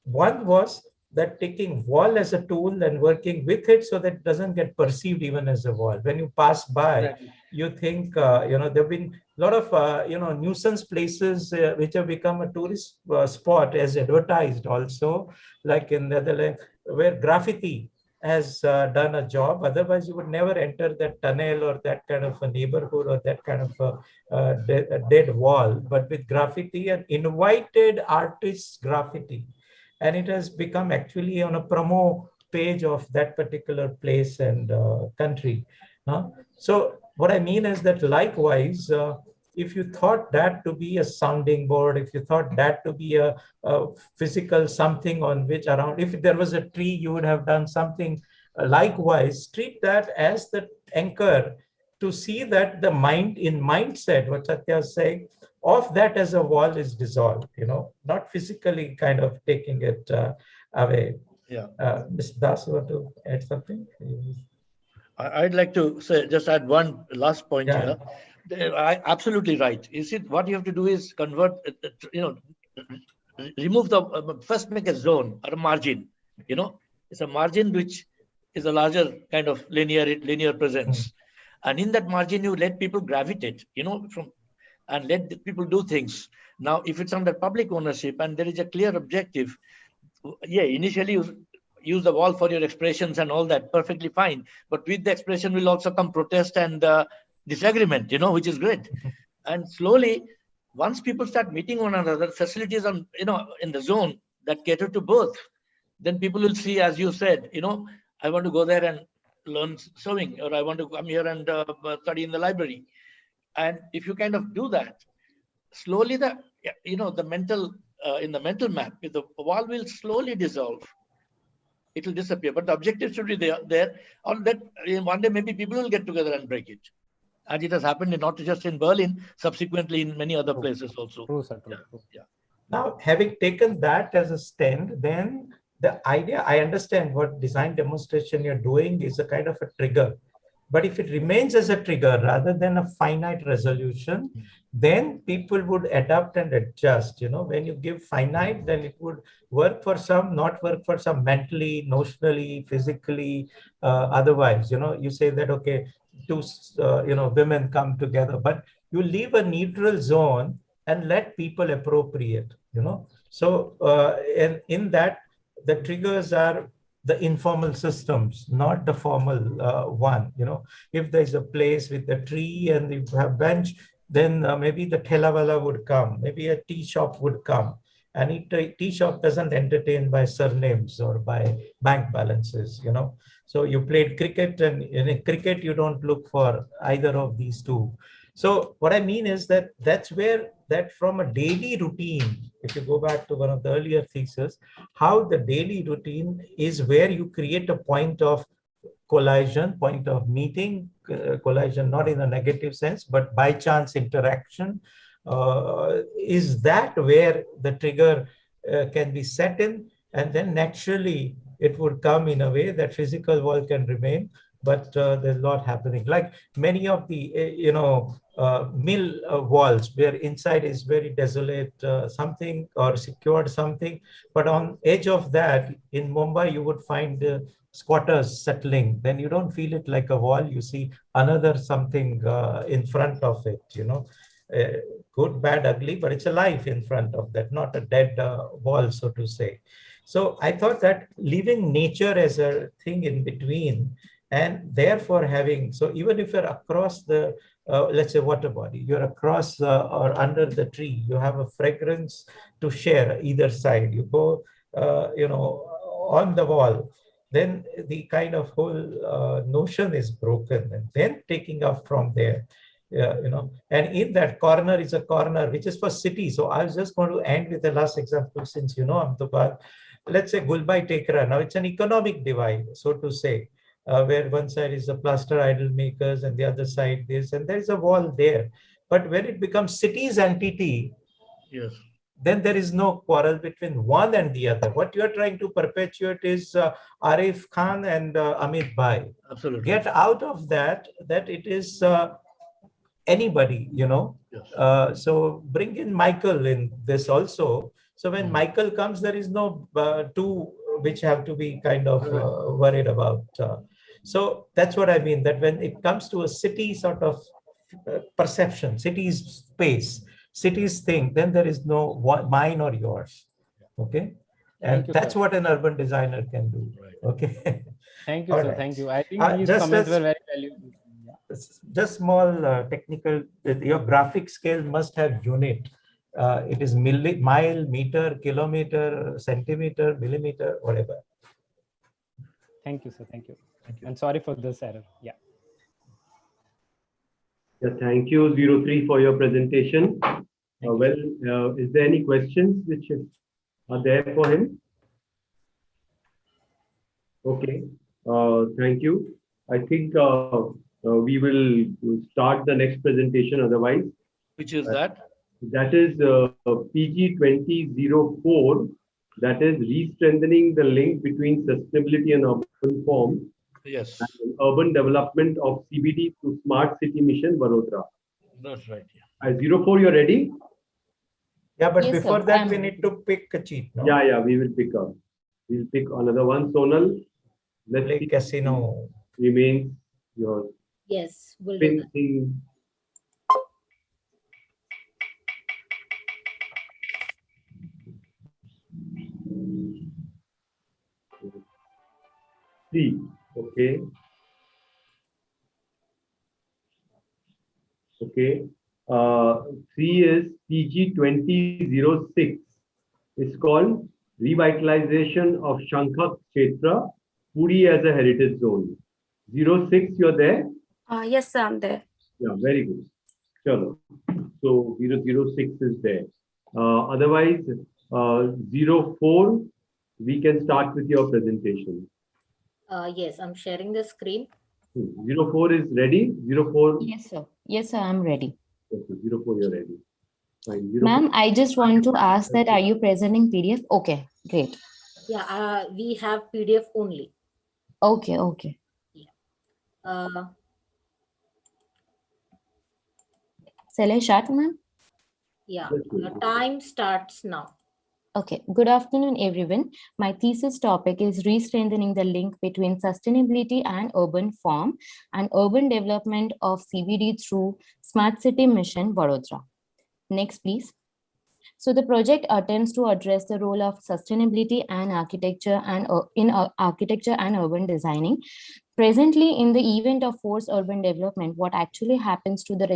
one was that taking wall as a tool and working with it so that it doesn't get perceived even as a wall. When you pass by, you think, there have been a lot of, nuisance places which have become a tourist spot as advertised also, like in Netherlands, where graffiti has done a job. Otherwise, you would never enter that tunnel or that kind of a neighborhood or that kind of a dead wall. But with graffiti and invited artists graffiti, and it has become actually on a promo page of that particular place and country. So what I mean is that likewise, if you thought that to be a sounding board, if you thought that to be a physical something on which around, if there was a tree, you would have done something likewise, treat that as the anchor to see that the mindset, what Satya is saying, of that as a wall is dissolved, not physically kind of taking it away. Yeah. Mr. Das, you want to add something? I'd like to say, just add one last point here. Absolutely right. You see, what you have to do is convert, remove the, first make a zone or a margin, it's a margin which is a larger kind of linear presence. And in that margin, you let people gravitate, and let the people do things. Now, if it's under public ownership and there is a clear objective, initially you use the wall for your expressions and all that, perfectly fine. But with the expression will also come protest and disagreement, which is great. And slowly, once people start meeting one another, facilities on, in the zone that cater to both, then people will see, as you said, I want to go there and learn sewing, or I want to come here and study in the library. And if you kind of do that, slowly the the mental in the mental map, if the wall will slowly dissolve, it will disappear. But the objective should be there. On that, one day maybe people will get together and break it. And it has happened not just in Berlin, subsequently in many other places also. True, sir. True. Yeah. Now, having taken that as a stand, then the idea, I understand what design demonstration you're doing is a kind of a trigger. But if it remains as a trigger rather than a finite resolution, then people would adapt and adjust. When you give finite, then it would work for some, not work for some mentally, notionally, physically, otherwise. You say that, okay, two, women come together, but you leave a neutral zone and let people appropriate, So in that, the triggers are the informal systems, not the formal one. If there's a place with a tree and you have bench, then maybe the thelawala would come, maybe a tea shop would come. And a tea shop doesn't entertain by surnames or by bank balances, So you played cricket, and in cricket, you don't look for either of these two. So what I mean is that's where that from a daily routine, if you go back to one of the earlier theses, how the daily routine is where you create a point of collision, point of meeting, collision not in a negative sense, but by chance interaction. Is that where the trigger can be set in? And then naturally, it would come in a way that physical wall can remain, but there's a lot happening. Like many of the, mill walls where inside is very desolate, something or secured something, but on edge of that in Mumbai, you would find squatters settling. Then you don't feel it like a wall. You see another something in front of it, good, bad, ugly, but it's a life in front of that, not a dead wall, so to say. So I thought that leaving nature as a thing in between, and therefore having, so even if you're across the, let's say water body, you're across or under the tree, you have a fragrance to share either side. You go, on the wall, then the kind of whole notion is broken, and then taking up from there. And in that corner is a corner which is for city. So I was just going to end with the last example, since Ahmedabad. Let's say Gulbai Tekra. Now it's an economic divide, so to say, where one side is the plaster idol makers and the other side this, and there is a wall there. But when it becomes city's entity, yes, then there is no quarrel between one and the other. What you are trying to perpetuate is Arif Khan and Amit Bhai. absolutely. Get out of that it is anybody, Yes. So bring in Michael in this also. So when Michael comes, there is no two which have to be kind of worried about. So that's what I mean, that when it comes to a city sort of perception, city's space, city's thing, then there is no mine or yours. Okay. And that's what an urban designer can do. Okay. Thank you, sir. Right. Thank you. I think these comments were very valuable. Just small technical, your graphic scale must have unit. It is mile, meter, kilometer, centimeter, millimeter, whatever. Thank you, sir. Thank you. And sorry for this error. Yeah. Yeah, thank you, 03, for your presentation. Is there any questions which are there for him? Okay, thank you. I think we will start the next presentation otherwise. Which is that? That is PG 2004. That is re-strengthening the link between sustainability and urban form. Yes. And urban development of CBD to Smart City Mission, Vadodara. That's right. Yeah. 04, you're ready? Yeah, but yes, before that, we need to pick a cheat. No? Yeah, we will pick up. We'll pick another one. Sonal, let's play see. Casino. Remains your Yes, we'll do that. Three. Okay. Okay. 3 is PG 2006. It's called Revitalization of Shankha Kshetra, Puri as a Heritage Zone. 06, you're there? Yes, sir, I'm there. Yeah, very good. Chalo. So 006 is there. Otherwise, 04, we can start with your presentation. Yes, I'm sharing the screen. 04 is ready? 04? Yes, sir. Yes, sir, I'm ready. Okay, 04, you're ready. Fine. Ma'am, I just want to ask that are you presenting PDF? Okay, great. Yeah, we have PDF only. Okay, okay. Yeah. Uh, Shall I start, ma'am? yeah, time starts now. Okay, good afternoon, everyone. My thesis topic is re-strengthening the link between sustainability and urban form and urban development of CBD through Smart City Mission, Vadodara. Next, please. So the project attempts to address the role of sustainability and architecture and in architecture and urban designing. Presently, in the event of forced urban development, what actually happens to the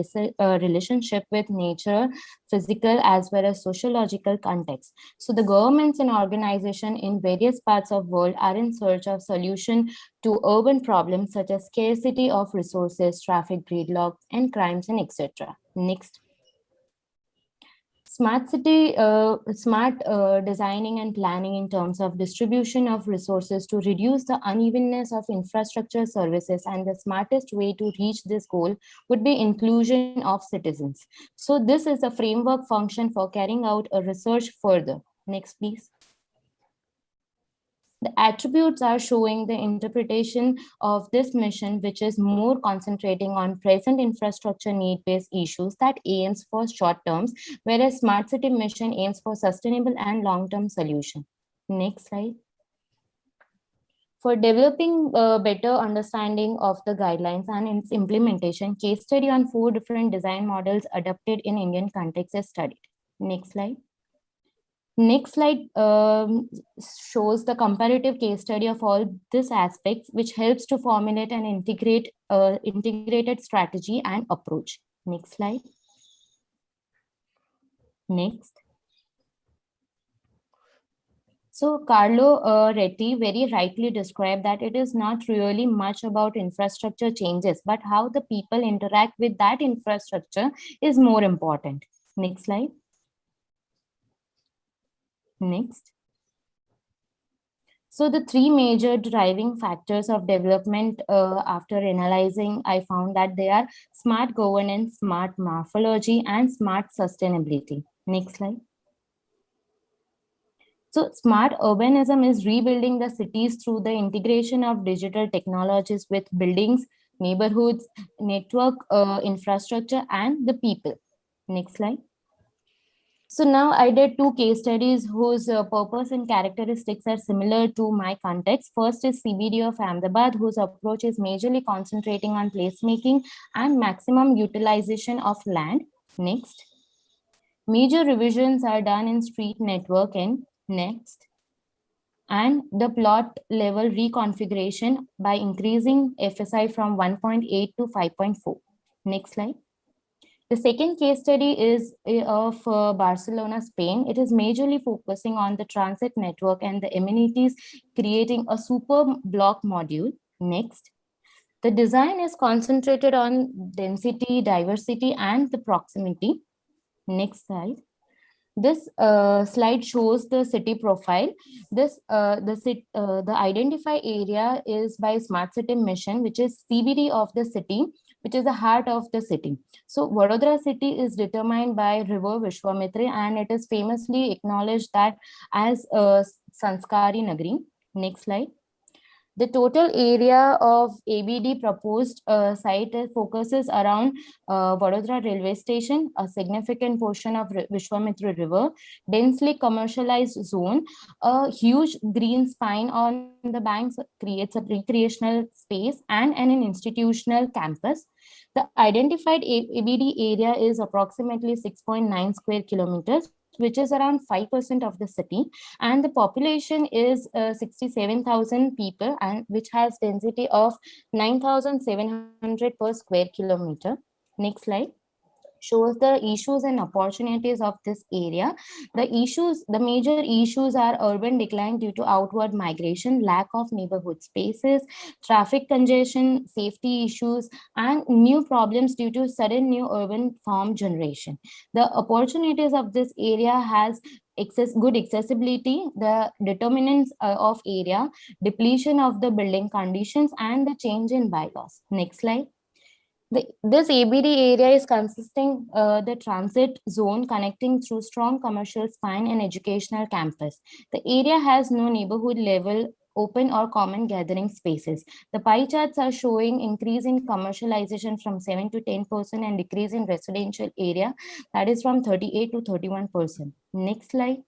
relationship with nature, physical as well as sociological context. So the governments and organizations in various parts of the world are in search of solution to urban problems such as scarcity of resources, traffic gridlock, and crimes, and etc. Next. Smart city, smart designing and planning in terms of distribution of resources to reduce the unevenness of infrastructure services, and the smartest way to reach this goal would be inclusion of citizens. So this is a framework function for carrying out a research further. Next, please. The attributes are showing the interpretation of this mission, which is more concentrating on present infrastructure need-based issues that aims for short terms, whereas Smart City mission aims for sustainable and long-term solution. Next slide. For developing a better understanding of the guidelines and its implementation, case study on 4 different design models adapted in Indian context is studied. Next slide. Next slide shows the comparative case study of all these aspects, which helps to formulate and integrate integrated strategy and approach. Next slide. Next. So Carlo Retti very rightly described that it is not really much about infrastructure changes, but how the people interact with that infrastructure is more important. Next slide. Next. So the 3 major driving factors of development after analyzing, I found that they are smart governance, smart morphology, and smart sustainability. Next slide. So smart urbanism is rebuilding the cities through the integration of digital technologies with buildings, neighborhoods, network infrastructure, and the people. Next slide. So now I did 2 case studies whose purpose and characteristics are similar to my context. First is CBD of Ahmedabad, whose approach is majorly concentrating on placemaking and maximum utilization of land. Next. Major revisions are done in street network and next. And the plot level reconfiguration by increasing FSI from 1.8 to 5.4. Next slide. The second case study is of Barcelona, Spain. It is majorly focusing on the transit network and the amenities, creating a super block module. Next. The design is concentrated on density, diversity, and the proximity. Next slide. This slide shows the city profile. The identify area is by Smart City Mission, which is CBD of the city, which is the heart of the city. So Vadodara city is determined by River Vishwamitra, and it is famously acknowledged that as Sanskari Nagari. Next slide. The total area of ABD proposed site focuses around Vadodara railway station, a significant portion of Vishwamitra River, densely commercialized zone, a huge green spine on the banks creates a recreational space and an institutional campus. The identified ABD area is approximately 6.9 square kilometers, which is around 5% of the city, and the population is 67,000 people, and which has density of 9,700 per square kilometer. Next slide. shows the issues and opportunities of this area. The major issues are urban decline due to outward migration, lack of neighborhood spaces, traffic congestion, safety issues, and new problems due to sudden new urban farm generation. The opportunities of this area has good accessibility, the determinants of area, depletion of the building conditions, and the change in bylaws. Next slide. This ABD area is consisting the transit zone connecting through strong commercial spine and educational campus. The area has no neighborhood level open or common gathering spaces. The pie charts are showing increase in commercialization from 7 to 10% and decrease in residential area, that is from 38 to 31%. Next slide.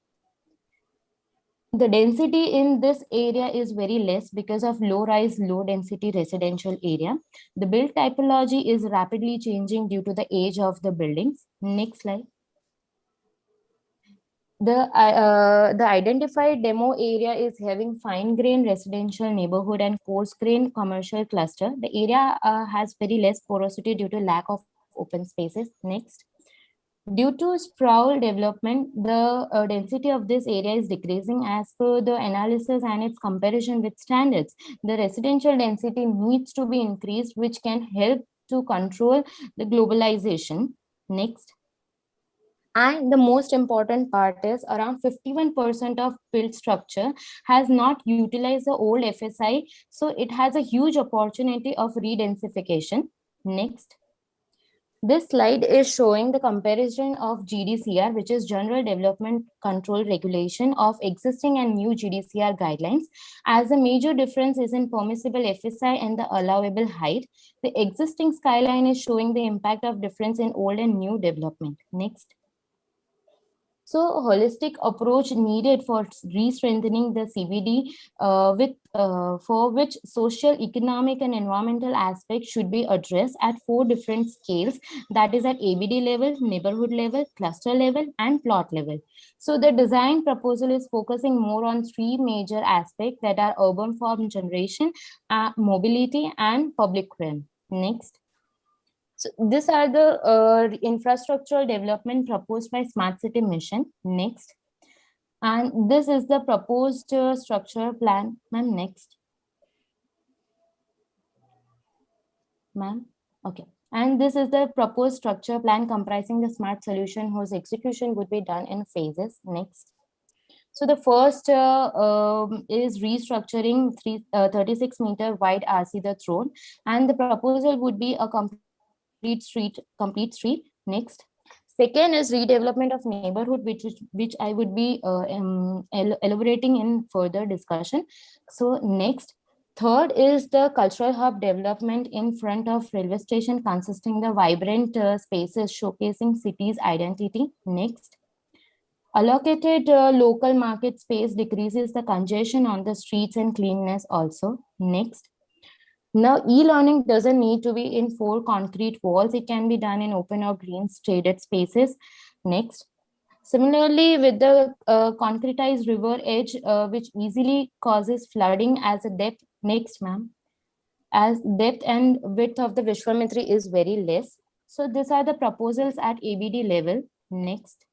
The density in this area is very less because of low-rise, low-density residential area. The build typology is rapidly changing due to the age of the buildings. Next slide. The identified demo area is having fine-grained residential neighborhood and coarse-grained commercial cluster. The area has very less porosity due to lack of open spaces. Next. Due to sprawl development, the density of this area is decreasing as per the analysis and its comparison with standards. The residential density needs to be increased, which can help to control the globalization. Next. And the most important part is around 51% of built structure has not utilized the old FSI. So it has a huge opportunity of redensification. Next. This slide is showing the comparison of GDCR, which is General Development Control Regulation, of existing and new GDCR guidelines. As the major difference is in permissible FSI and the allowable height, the existing skyline is showing the impact of difference in old and new development. Next. So holistic approach needed for re-strengthening the CBD for which social, economic, and environmental aspects should be addressed at 4 different scales, that is at ABD level, neighborhood level, cluster level, and plot level. So the design proposal is focusing more on 3 major aspects, that are urban form generation, mobility, and public realm. Next. So these are the infrastructural development proposed by Smart City Mission. Next. And this is the proposed structure plan. Ma'am, next. Ma'am, okay. And this is the proposed structure plan comprising the smart solution whose execution would be done in phases. Next. So the first is restructuring 36-meter wide RC the throne, and the proposal would be a complete street. Next. Second is redevelopment of neighborhood, which I would be elaborating in further discussion. So next. Third is the cultural hub development in front of railway station, consisting the vibrant spaces showcasing city's identity. Next. Allocated local market space decreases the congestion on the streets and cleanliness also. Next. Now, e-learning doesn't need to be in 4 concrete walls. It can be done in open or green shaded spaces. Next. Similarly, with the concretized river edge, which easily causes flooding as a depth. Next, ma'am. As depth and width of the Vishwamitri is very less. So these are the proposals at ABD level. Next.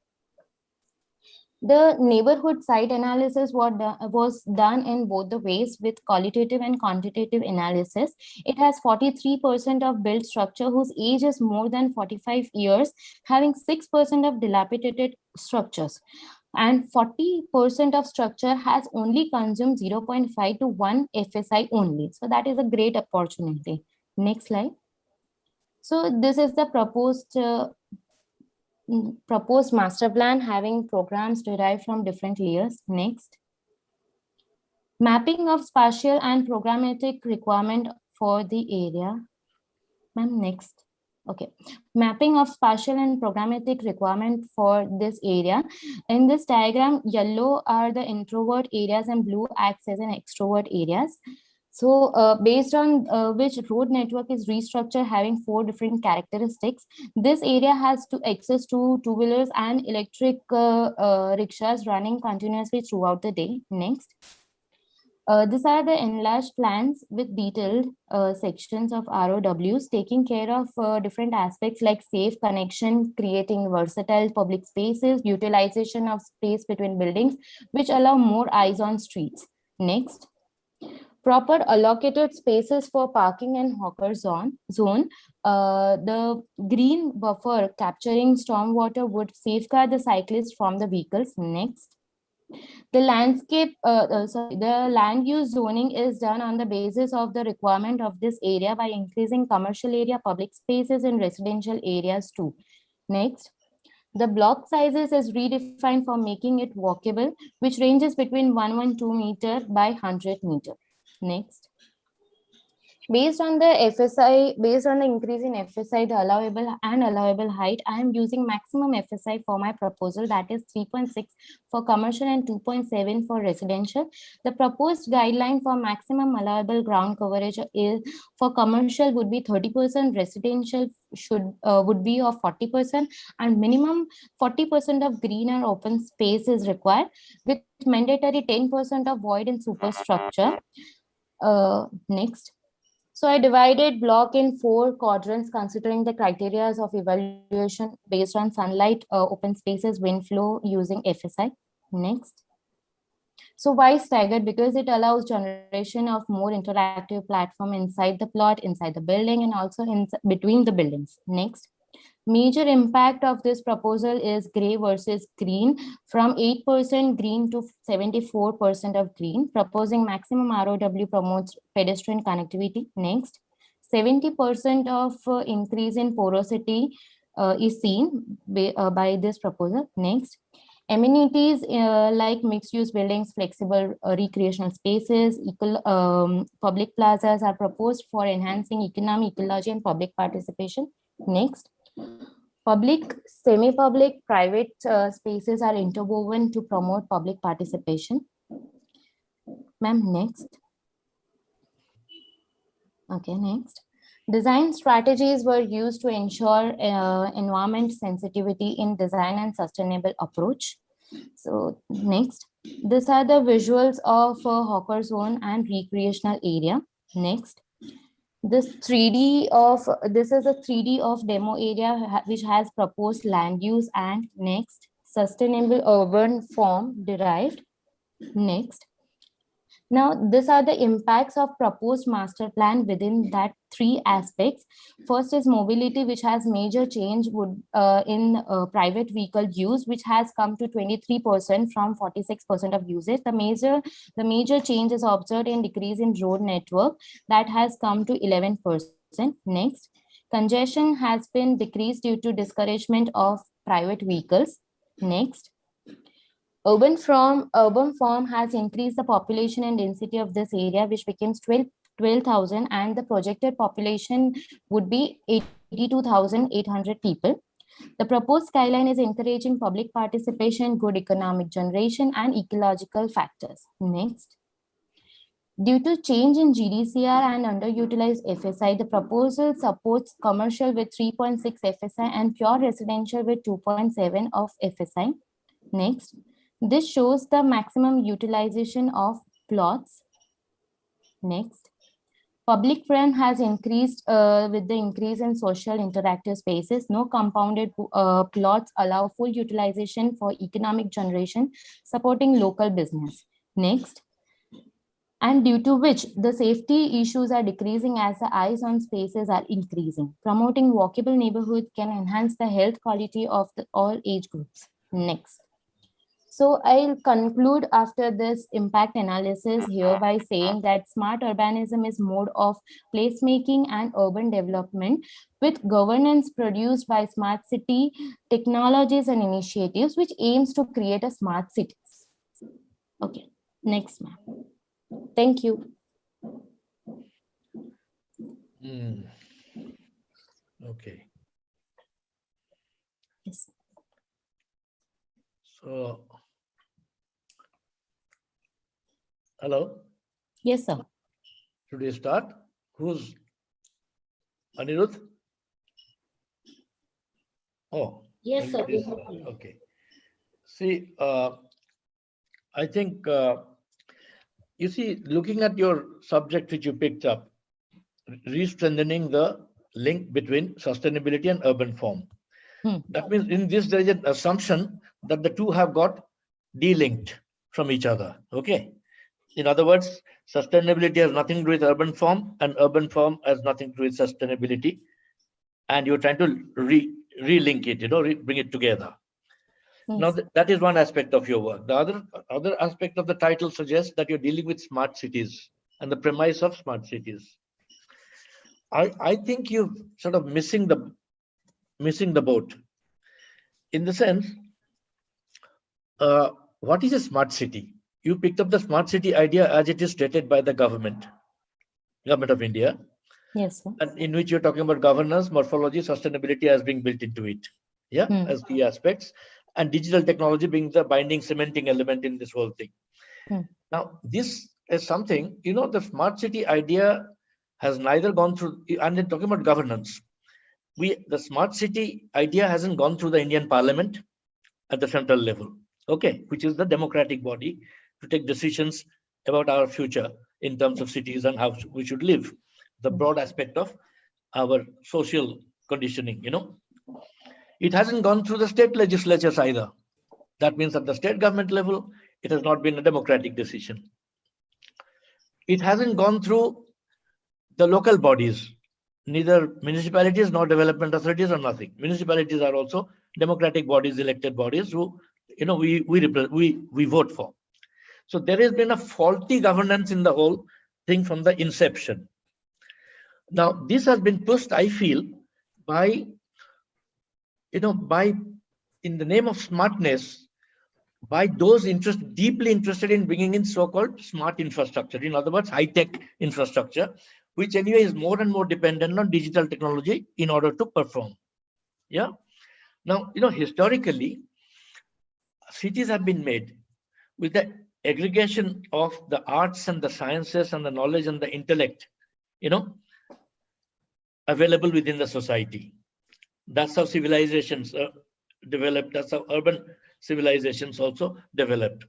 The neighborhood site analysis was done in both the ways with qualitative and quantitative analysis. It has 43% of built structure whose age is more than 45 years, having 6% of dilapidated structures. And 40% of structure has only consumed 0.5 to 1 FSI only. So that is a great opportunity. Next slide. So this is the proposed master plan having programs derived from different layers. Next. Mapping of spatial and programmatic requirement for the area. Ma'am, next. Okay. Mapping of spatial and programmatic requirement for this area. In this diagram, yellow are the introvert areas and blue acts as an extrovert areas. So based on which road network is restructured having 4 different characteristics, this area has access to 2-wheelers and electric rickshaws running continuously throughout the day. Next. These are the enlarged plans with detailed sections of ROWs taking care of different aspects like safe connection, creating versatile public spaces, utilization of space between buildings, which allow more eyes on streets. Next. Proper allocated spaces for parking and hawker zone. The green buffer capturing stormwater would safeguard the cyclists from the vehicles. Next. The the land use zoning is done on the basis of the requirement of this area by increasing commercial area, public spaces, and residential areas too. Next, the block sizes is redefined for making it walkable, which ranges between 112 meter by 100 meter. Next. Based on the increase in FSI, the allowable height, I am using maximum FSI for my proposal, that is 3.6 for commercial and 2.7 for residential. The proposed guideline for maximum allowable ground coverage is for commercial would be 30%, residential would be of 40%, and minimum 40% of green and open space is required, with mandatory 10% of void and superstructure. Next. So I divided block in 4 quadrants considering the criteria of evaluation based on sunlight, open spaces, wind flow using FSI. Next. So why staggered? Because it allows generation of more interactive platform inside the plot, inside the building, and also in between the buildings. Next. Major impact of this proposal is gray versus green, from 8% green to 74% of green. Proposing maximum ROW promotes pedestrian connectivity. Next, 70% of increase in porosity is seen by this proposal. Next, amenities like mixed-use buildings, flexible recreational spaces, public plazas are proposed for enhancing economy, ecology, and public participation. Next, public, semi-public, private spaces are interwoven to promote public participation. Ma'am, next. Okay, next. Design strategies were used to ensure environment sensitivity in design and sustainable approach. So next, these are the visuals of hawker zone and recreational area. Next. This is a 3D of demo area which has proposed land use and next sustainable urban form derived. Next. Now, these are the impacts of proposed master plan within that 3 aspects. First is mobility, which has major change in private vehicle use, which has come to 23% from 46% of usage. The major change is observed in decrease in road network that has come to 11%. Next, congestion has been decreased due to discouragement of private vehicles. Next, urban form has increased the population and density of this area, which becomes 12,000, and the projected population would be 82,800 people. The proposed skyline is encouraging public participation, good economic generation, and ecological factors. Next. Due to change in GDCR and underutilized FSI, the proposal supports commercial with 3.6 FSI and pure residential with 2.7 of FSI. Next. This shows the maximum utilization of plots. Next. Public front has increased with the increase in social interactive spaces. No compounded plots allow full utilization for economic generation, supporting local business. Next. And due to which the safety issues are decreasing as the eyes on spaces are increasing. Promoting walkable neighborhood can enhance the health quality of all age groups. Next. So I'll conclude after this impact analysis here by saying that smart urbanism is mode of placemaking and urban development with governance produced by smart city technologies and initiatives, which aims to create a smart cities. Okay, next ma'am. Thank you. Okay. Yes. So, hello? Yes, sir. Should we start? Who's Anirudh? Oh. Yes, sir. Okay. See, I think you see, looking at your subject which you picked up, re-strengthening the link between sustainability and urban form. That means in this there is an assumption that the two have got de-linked from each other. Okay. In other words, sustainability has nothing to do with urban form, and urban form has nothing to do with sustainability. And you're trying to re-link it, bring it together. Yes. Now, that is one aspect of your work. The other aspect of the title suggests that you're dealing with smart cities and the premise of smart cities. I think you're sort of missing the boat. In the sense, what is a smart city? You picked up the smart city idea as it is stated by the government of India. Yes, sir. And in which you're talking about governance, morphology, sustainability as being built into it. Yeah, as key aspects. And digital technology being the binding, cementing element in this whole thing. Now, this is something, the smart city idea has neither gone through, and then talking about governance. The smart city idea hasn't gone through the Indian Parliament at the central level, okay, which is the democratic body to take decisions about our future in terms of cities and how we should live, the broad aspect of our social conditioning, It hasn't gone through the state legislatures either. That means at the state government level, it has not been a democratic decision. It hasn't gone through the local bodies, neither municipalities nor development authorities or nothing. Municipalities are also democratic bodies, elected bodies who, we vote for. So there has been a faulty governance in the whole thing from the inception. Now, this has been pushed, I feel, by in the name of smartness, by those deeply interested in bringing in so-called smart infrastructure. In other words, high-tech infrastructure, which anyway is more and more dependent on digital technology in order to perform. Yeah. Now, historically, cities have been made with the aggregation of the arts and the sciences and the knowledge and the intellect, available within the society. That's how civilizations developed. That's how urban civilizations also developed.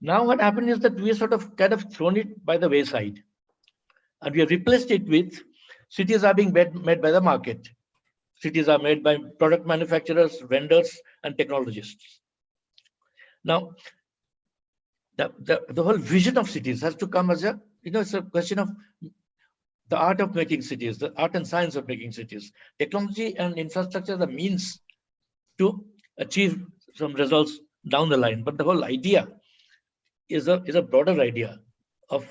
Now what happened is that we sort of kind of thrown it by the wayside, and we have replaced it with cities are being made by the market. Cities are made by product manufacturers, vendors, and technologists. Now, the whole vision of cities has to come as it's a question of the art of making cities, the art and science of making cities. Technology and infrastructure are the means to achieve some results down the line. But the whole idea is a broader idea of,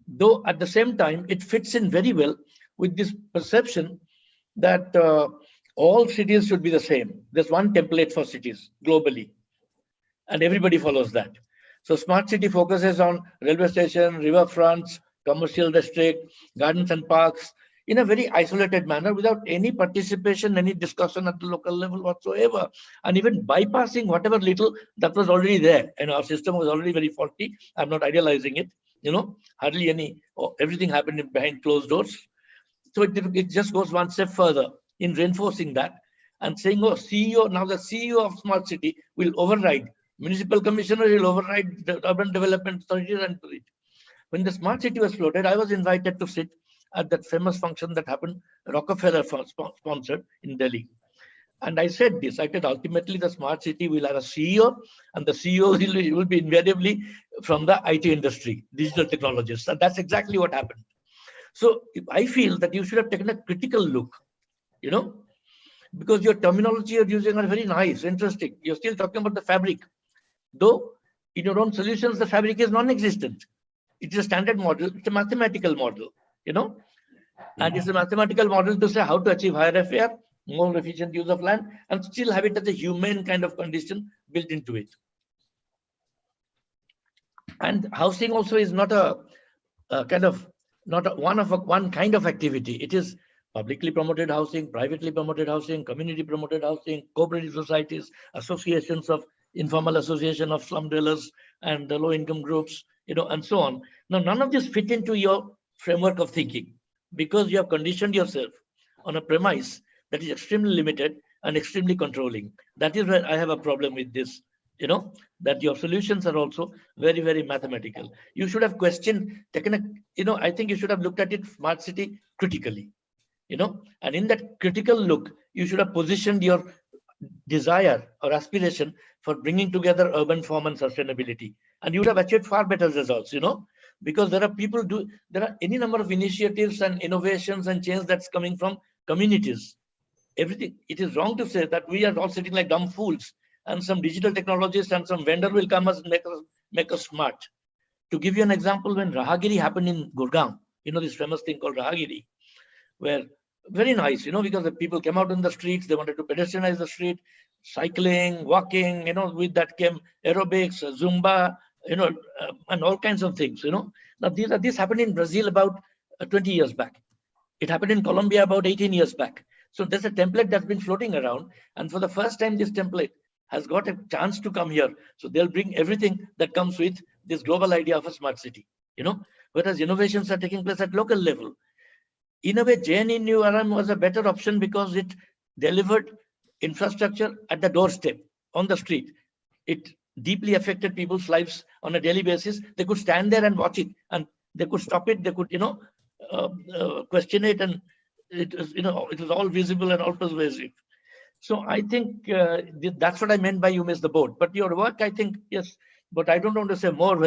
though at the same time, it fits in very well with this perception that all cities should be the same. There's one template for cities globally, and everybody follows that. So smart city focuses on railway station, riverfronts, commercial district, gardens and parks in a very isolated manner without any participation, any discussion at the local level whatsoever, and even bypassing whatever little that was already there. And our system was already very faulty. I'm not idealizing it, hardly everything happened behind closed doors. So it just goes one step further in reinforcing that and saying, now the CEO of smart city will override, municipal commissioner will override the urban development authorities and do it. When the smart city was floated, I was invited to sit at that famous function that happened, Rockefeller sponsored in Delhi. And I said this, I said, ultimately the smart city will have a CEO, and the CEO will be invariably from the IT industry, digital technologists. And that's exactly what happened. So I feel that you should have taken a critical look, because your terminology you're using are very nice, interesting. You're still talking about the fabric. Though in your own solutions, the fabric is non-existent. It's a standard model. It's a mathematical model, and it's a mathematical model to say how to achieve higher FAR, more efficient use of land, and still have it as a humane kind of condition built into it. And housing also is not one kind of activity. It is publicly promoted housing, privately promoted housing, community promoted housing, cooperative societies, associations of informal association of slum dwellers and the low income groups, and so on. Now, none of this fit into your framework of thinking because you have conditioned yourself on a premise that is extremely limited and extremely controlling. That is where I have a problem with this that your solutions are also very, very mathematical. You should have I think you should have looked at it smart city critically, and in that critical look, you should have positioned your desire or aspiration for bringing together urban form and sustainability, and you would have achieved far better results, because there are any number of initiatives and innovations and change that's coming from communities. Everything. It is wrong to say that we are all sitting like dumb fools and some digital technologist and some vendor will come and make us smart. To give you an example, when Rahagiri happened in Gurgaon, this famous thing called Rahagiri, where very nice, because the people came out in the streets, they wanted to pedestrianize the street, cycling, walking, with that came aerobics, Zumba, and all kinds of things, Now this happened in Brazil about 20 years back. It happened in Colombia about 18 years back. So there's a template that's been floating around. And for the first time, this template has got a chance to come here. So they'll bring everything that comes with this global idea of a smart city, whereas innovations are taking place at local level. In a way, JNE was a better option because it delivered infrastructure at the doorstep, on the street. It deeply affected people's lives on a daily basis. They could stand there and watch it, and they could stop it. They could, question it, and it was all visible and all pervasive. So I think that's what I meant by you missed the boat. But your work, I think, yes, but I don't want to say more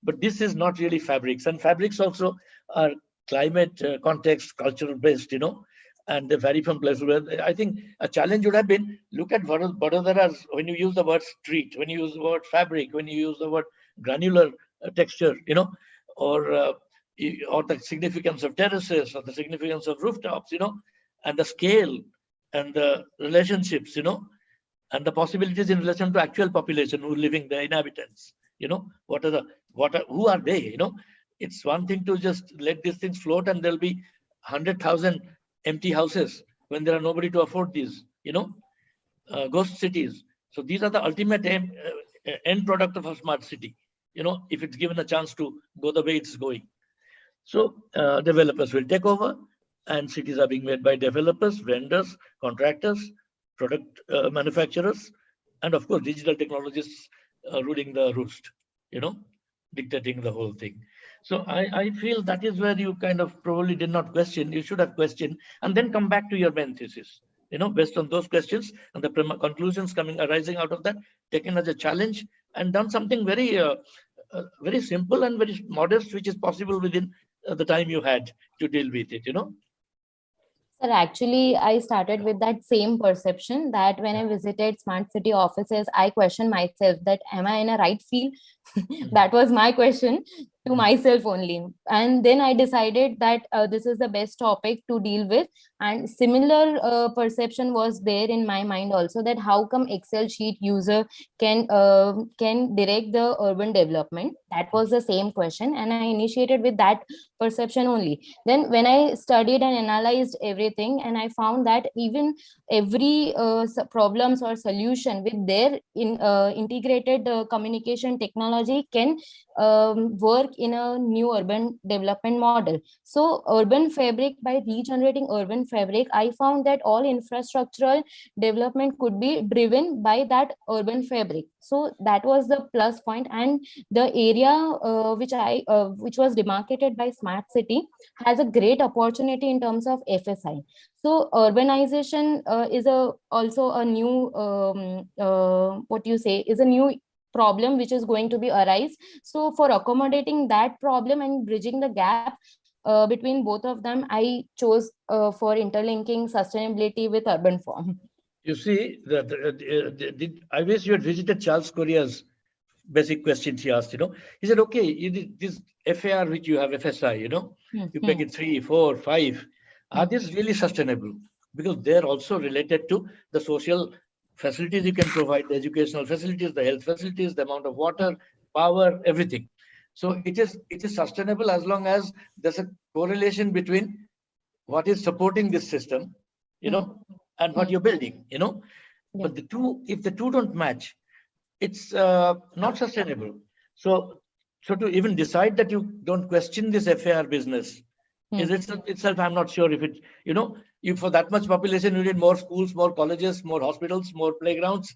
but this is not really fabrics, and fabrics also are climate context, cultural based, and they vary from place to place. I think a challenge would have been, look at Vadodara's, when you use the word street, when you use the word fabric, when you use the word granular texture, or the significance of terraces, or the significance of rooftops, and the scale and the relationships, and the possibilities in relation to actual population who are living, the inhabitants, who are they, It's one thing to just let these things float and there'll be 100,000 empty houses when there are nobody to afford these, ghost cities. So these are the ultimate end product of a smart city, if it's given a chance to go the way it's going. So developers will take over, and cities are being made by developers, vendors, contractors, product manufacturers, and of course, digital technologists ruling the roost, dictating the whole thing. So I feel that is where you kind of probably did not question. You should have questioned and then come back to your main thesis, based on those questions and the conclusions arising out of that, taken as a challenge and done something very, very simple and very modest, which is possible within the time you had to deal with it, Sir, actually, I started with that same perception that when I visited smart city offices, I questioned myself that am I in a right field? That was my question to myself only. And then I decided that this is the best topic to deal with. And similar perception was there in my mind also, that how come Excel sheet user can direct the urban development? That was the same question. And I initiated with that perception only. Then when I studied and analyzed everything, and I found that even every problems or solution with their integrated communication technology can work in a new urban development model. So urban fabric, by regenerating urban fabric, I found that all infrastructural development could be driven by that urban fabric. So that was the plus point. And the area which was demarcated by smart city has a great opportunity in terms of FSI. So urbanization is also a new is a new problem which is going to be arise. So for accommodating that problem and bridging the gap between both of them, I chose for interlinking sustainability with urban form. You see, I wish you had visited Charles Correa's basic questions he asked, He said, okay, this FAR which you have, FSI, you make it 3, 4, 5. Are these really sustainable? Because they're also related to the social facilities you can provide, the educational facilities, the health facilities, the amount of water, power, everything. So it is sustainable as long as there's a correlation between what is supporting this system, and what you're building, But if the two don't match, it's not sustainable. So to even decide that you don't question this FAR business is itself, I'm not sure if it, you for that much population, you need more schools, more colleges, more hospitals, more playgrounds,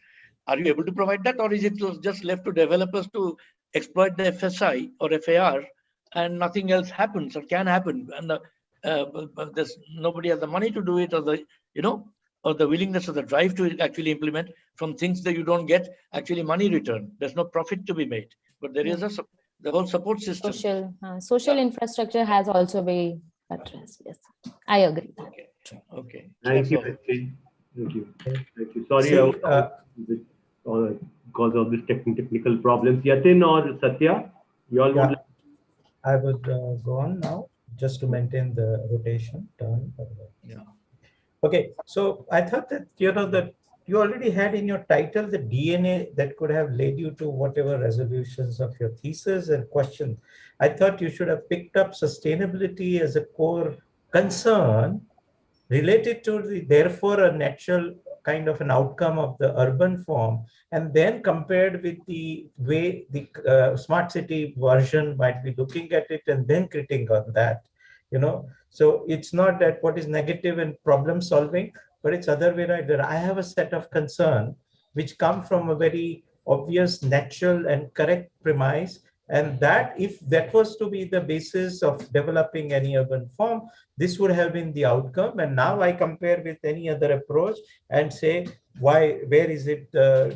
Are you able to provide that, or is it just left to developers to exploit the FSI or FAR, and nothing else happens or can happen, and there's nobody has the money to do it, or the or the willingness or the drive to actually implement from things that you don't get actually money return. There's no profit to be made, but there is the whole support system. Social infrastructure has also been addressed. Yes, I agree. Okay. Thank you. Thank you. Thank you. Sorry, I was because of this technical problems. Yatin or Satya, you all would. I would go on now just to maintain the rotation turn. Yeah. Okay, so I thought that that you already had in your title the DNA that could have led you to whatever resolutions of your thesis and questions. I thought you should have picked up sustainability as a core concern related to therefore a natural kind of an outcome of the urban form, and then compared with the way the smart city version might be looking at it and then critiquing on that. So it's not that what is negative in problem solving, but it's other way right, that I have a set of concern which come from a very obvious, natural and correct premise, and that if that was to be the basis of developing any urban form, this would have been the outcome. And now I compare with any other approach and say, where is it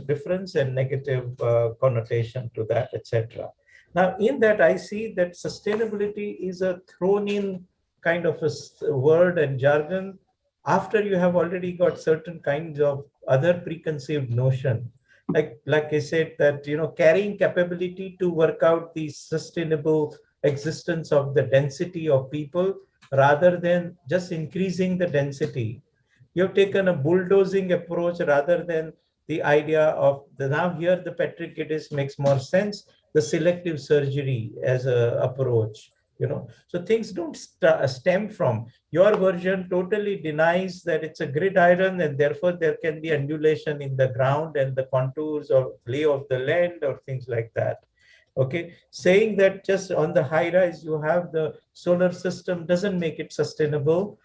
difference and negative connotation to that, etc. Now, in that, I see that sustainability is a thrown in kind of a word and jargon after you have already got certain kinds of other preconceived notion. Like I said, that carrying capability to work out the sustainable existence of the density of people rather than just increasing the density. You've taken a bulldozing approach rather than the idea of now here the Patrick Geddes makes more sense, the selective surgery as a approach. So things don't stem from your version. Totally denies that it's a gridiron and therefore there can be undulation in the ground and the contours or lay of the land or things like that. Okay, saying that just on the high rise you have the solar system doesn't make it sustainable,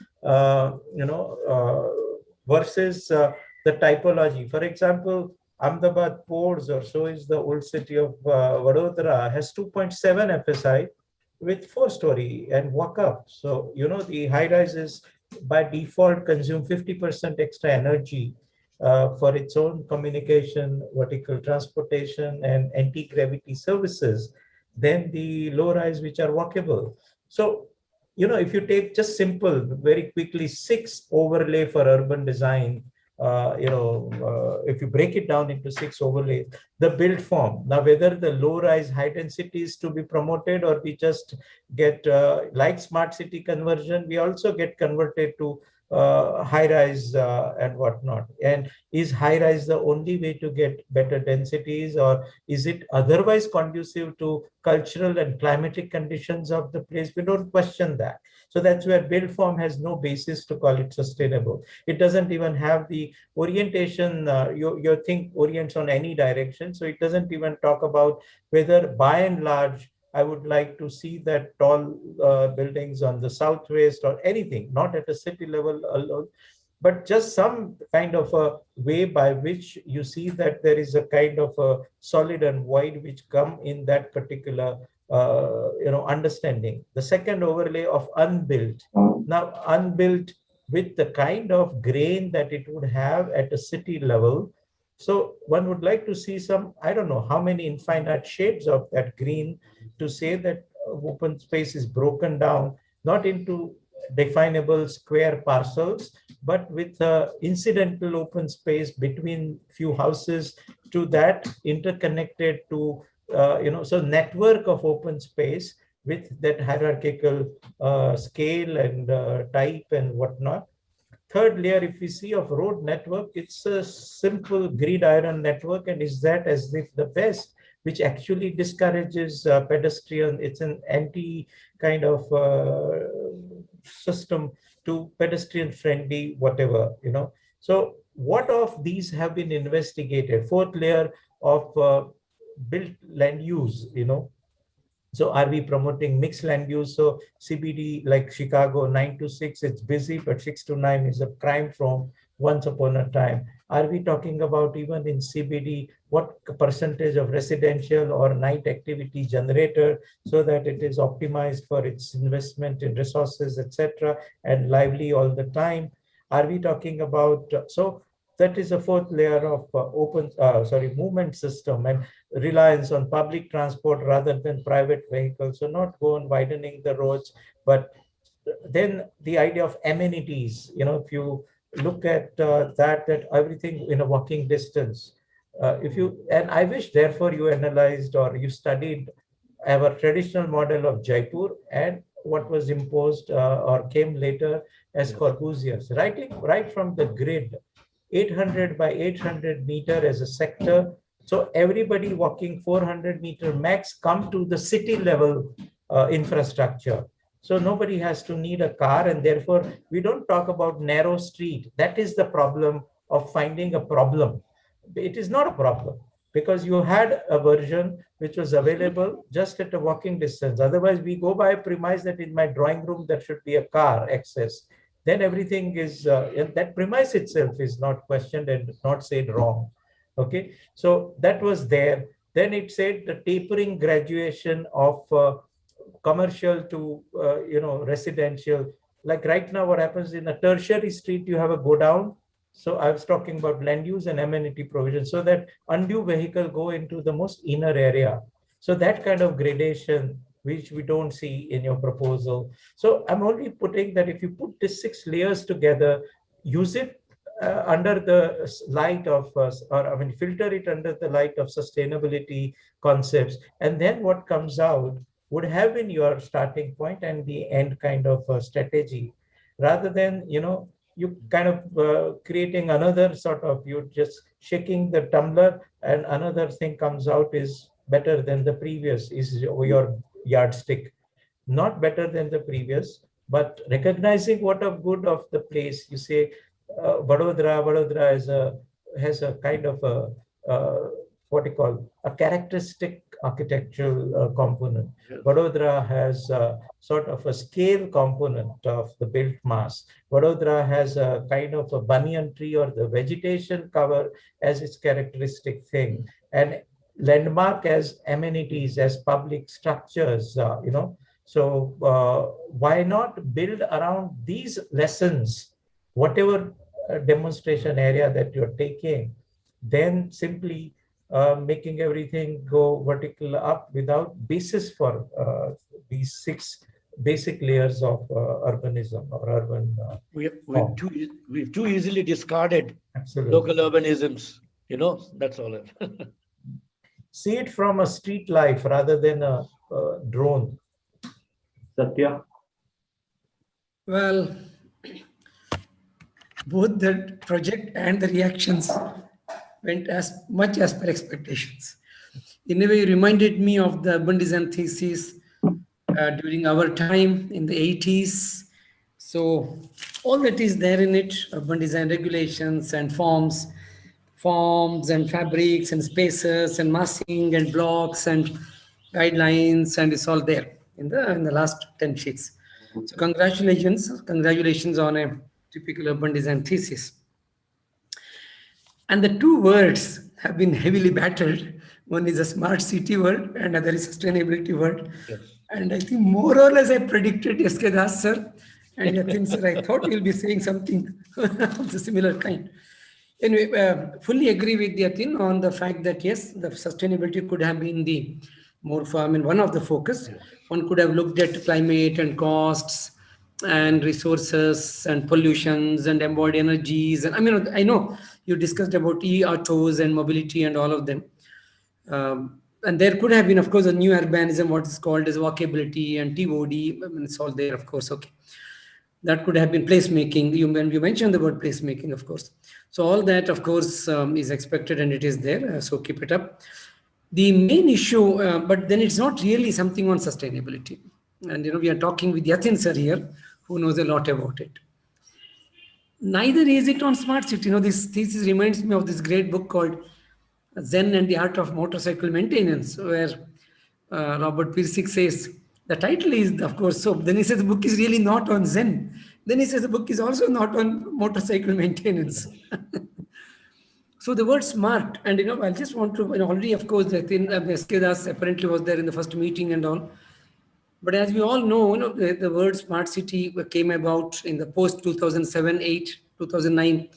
versus the typology. For example, Ahmedabad ports, or so is the old city of Vadodara, has 2.7 FSI with 4-story and walk up. So, the high rises by default consume 50% extra energy for its own communication, vertical transportation, and anti-gravity services than the low rise, which are walkable. So, if you take just simple, very quickly, 6 overlay for urban design, if you break it down into 6 overlays, the build form. Now, whether the low rise high density is to be promoted, or we just get like smart city conversion, we also get converted to high rise and whatnot. And is high rise the only way to get better densities, or is it otherwise conducive to cultural and climatic conditions of the place? We don't question that. So that's where build form has no basis to call it sustainable. It doesn't even have the orientation. Your thing orients on any direction. So it doesn't even talk about whether by and large I would like to see that tall buildings on the southwest or anything, not at a city level alone, but just some kind of a way by which you see that there is a kind of a solid and void which come in that particular understanding. The second overlay of unbuilt. Now, unbuilt with the kind of grain that it would have at a city level. So one would like to see some, I don't know how many infinite shades of that green to say that open space is broken down, not into definable square parcels, but with incidental open space between few houses to that interconnected to, so network of open space with that hierarchical scale and type and whatnot. Third layer, if we see of road network, it's a simple gridiron network, and is that as if the best, which actually discourages pedestrian. It's an anti kind of system to pedestrian friendly, whatever, So what of these have been investigated? Fourth layer of built land use, So are we promoting mixed land use? So CBD, like Chicago, 9 to 6, it's busy, but 6 to 9 is a crime from once upon a time? Are we talking about even in CBD, what percentage of residential or night activity generated so that it is optimized for its investment in resources, etc., and lively all the time? Are we talking about, so that is a fourth layer of movement system and reliance on public transport rather than private vehicles. So not go on widening the roads, but then the idea of amenities, if you look at that everything in a walking distance, and I wish therefore you analyzed or you studied our traditional model of Jaipur and what was imposed or came later as Corbusiers, right from the grid, 800 by 800 meter as a sector. So everybody walking 400-meter max come to the city level infrastructure. So nobody has to need a car, and therefore we don't talk about narrow street. That is the problem of finding a problem. It is not a problem because you had a version which was available just at a walking distance. Otherwise, we go by a premise that in my drawing room there should be a car access. Then everything is, that premise itself is not questioned and not said wrong. Okay, so that was there. Then it said the tapering graduation of commercial to residential. Like right now, what happens in a tertiary street, you have a go down. So I was talking about land use and amenity provision, so that undue vehicle go into the most inner area. So that kind of gradation, which we don't see in your proposal. So I'm only putting that if you put these 6 layers together, use it under the light of, filter it under the light of sustainability concepts. And then what comes out would have been your starting point and the end kind of strategy, rather than, you kind of creating another sort of, you just shaking the tumbler and another thing comes out is better than the previous, is your yardstick. Not better than the previous, but recognizing what of good of the place. You say Vadodara has a kind of what you call a characteristic architectural component. Vadodara has sort of a scale component of the built mass. Vadodara has a kind of a banyan tree or the vegetation cover as its characteristic thing, and landmark as amenities, as public structures, So why not build around these lessons, whatever demonstration area that you're taking, then simply making everything go vertical up without basis for these 6 basic layers of urbanism or urban. We've too easily discarded local urbanisms. That's all. See it from a street life rather than a drone. Satya? Well, both the project and the reactions went as much as per expectations. In a way, it reminded me of the urban design thesis during our time in the 80s. So all that is there in it, urban design regulations and forms and fabrics and spaces and massing and blocks and guidelines, and it's all there in the last 10 sheets. So congratulations on a typical urban design thesis. And the 2 words have been heavily battered. One is a smart city word and other is sustainability word. Yes. And I think more or less I predicted S.K. Das sir and Yatin sir, I thought you'll be saying something of the similar kind. Anyway, fully agree with Yatin on the fact that yes, the sustainability could have been the more one of the focus. One could have looked at climate and costs and resources and pollutions and embodied energies. And I know you discussed about e-autos and mobility and all of them. And there could have been, of course, a new urbanism, what is called as walkability and TOD. It's all there, of course. Okay. That could have been placemaking. You mentioned the word placemaking, of course. So all that, of course, is expected and it is there. So keep it up. The main issue, but then it's not really something on sustainability. And, we are talking with Yatin sir here, who knows a lot about it. Neither is it on smart city. This thesis reminds me of this great book called Zen and the Art of Motorcycle Maintenance, where Robert Pirsig says The title is, of course, so then he says the book is really not on Zen. Then he says the book is also not on motorcycle maintenance. So the word smart, and I just want to, already, of course, the thing, S.K. Das apparently was there in the first meeting and all. But as we all know, the word smart city came about in the post 2007, 8, 2009,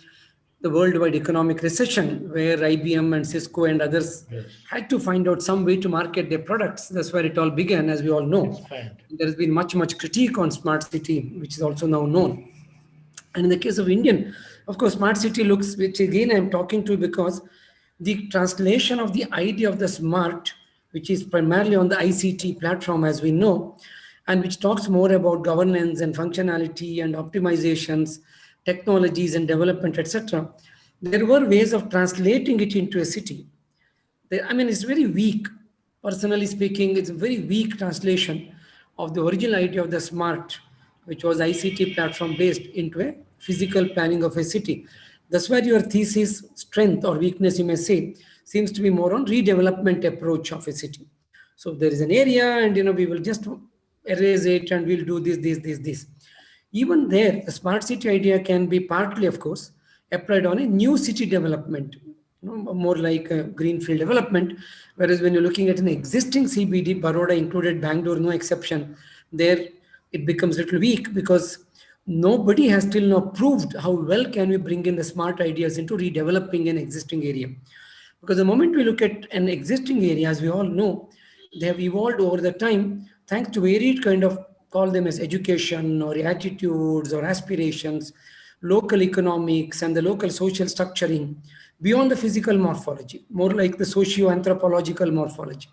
the worldwide economic recession, where IBM and Cisco and others had to find out some way to market their products. That's where it all began, as we all know. There has been much critique on smart city, which is also now known. And in the case of Indian, of course, smart city looks, which again I'm talking to because the translation of the idea of the smart, which is primarily on the ICT platform, as we know, and which talks more about governance and functionality and optimizations, technologies and development, etc. There were ways of translating it into a city. It's very weak. Personally speaking, it's a very weak translation of the original idea of the smart, which was ICT platform based, into a physical planning of a city. That's where your thesis strength or weakness, you may say, seems to be more on redevelopment approach of a city. So there is an area and, we will just erase it and we'll do this. Even there, the smart city idea can be partly, of course, applied on a new city development, more like a greenfield development. Whereas when you're looking at an existing CBD, Baroda included, Bangalore, no exception, there it becomes a little weak because nobody has till now proved how well can we bring in the smart ideas into redeveloping an existing area. Because the moment we look at an existing area, as we all know, they have evolved over the time, thanks to varied kind of, call them as education or attitudes or aspirations, local economics and the local social structuring, beyond the physical morphology, more like the socio-anthropological morphology.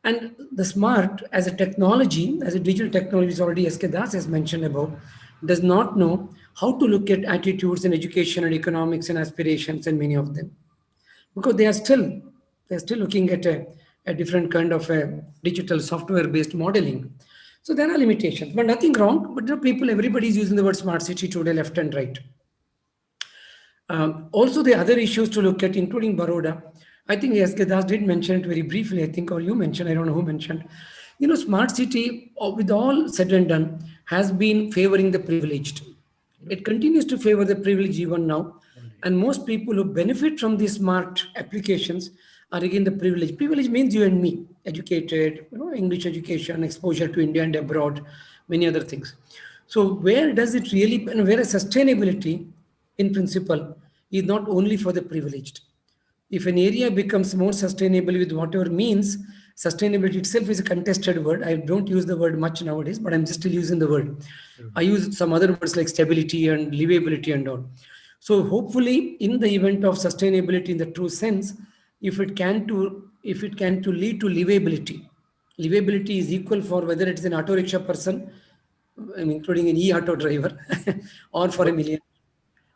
And the smart as a technology, as a digital technology, is already S.K. Das has mentioned about, does not know how to look at attitudes in education and economics and aspirations, and many of them. Because they're still looking at a different kind of a digital software-based modeling. So there are limitations, but nothing wrong. But everybody is using the word smart city today, left and right. Also, the other issues to look at, including Baroda, I think S.K. Das did mention it very briefly, I think, or you mentioned, I don't know who mentioned. Smart city, with all said and done, has been favoring the privileged. It continues to favor the privileged even now. And most people who benefit from these smart applications are again the privileged. Privilege means you and me, educated, English education, exposure to India and abroad, many other things. So where does it really, and where sustainability in principle is not only for the privileged. If an area becomes more sustainable with whatever means, sustainability itself is a contested word. I don't use the word much nowadays, but I'm just still using the word. I use some other words like stability and livability and all. So hopefully, in the event of sustainability in the true sense, if it can to lead to livability is equal for whether it's an auto rickshaw person, including an e-auto driver, or for a million.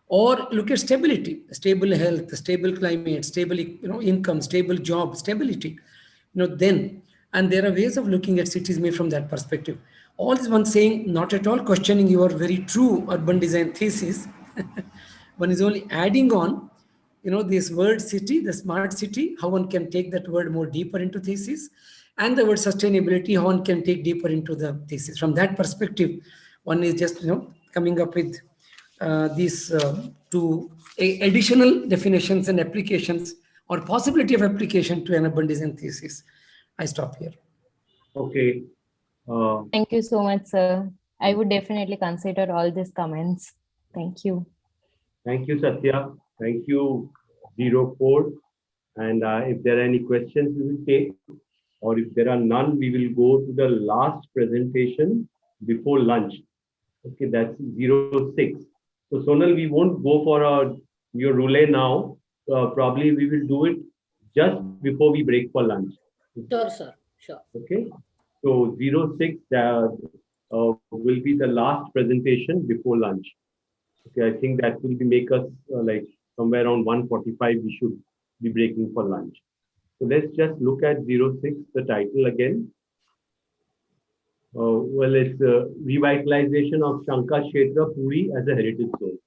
Or look at stability, stable health, stable climate, stable income, stable job, stability. Then, and there are ways of looking at cities made from that perspective. All this one saying, not at all questioning your very true urban design thesis. One is only adding on, this word city, the smart city, how one can take that word more deeper into thesis, and the word sustainability, how one can take deeper into the thesis. From that perspective, one is just coming up with these two additional definitions and applications, or possibility of application to an urban design thesis. I stop here. Okay. Thank you so much, sir. I would definitely consider all these comments. Thank you. Thank you, Satya. Thank you, 04. And if there are any questions, we will take. Or if there are none, we will go to the last presentation before lunch. Okay, that's 06. So Sonal, we won't go for your roulette now. Probably we will do it just before we break for lunch. Sure, sir. Sure. Okay. So 06 will be the last presentation before lunch. Okay, I think that will make us like somewhere around 1:45. We should be breaking for lunch. So let's just look at 06, the title again. Well, it's revitalization of Shankar Kshetra Puri as a heritage zone.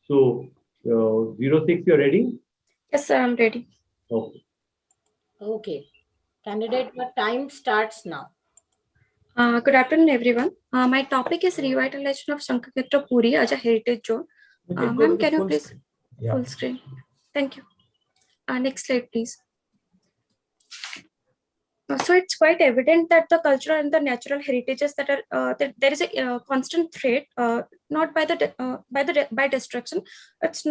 So 06, you're ready? Yes, sir, I'm ready. Okay. Okay. Candidate, your time starts now. Good afternoon, everyone. My topic is revitalization of Shankarkhetra Puri as a heritage zone. Ma'am, can you please full screen? Thank you. Next slide, please. So it's quite evident that the cultural and the natural heritages that are that there is a constant threat, not by destruction. It's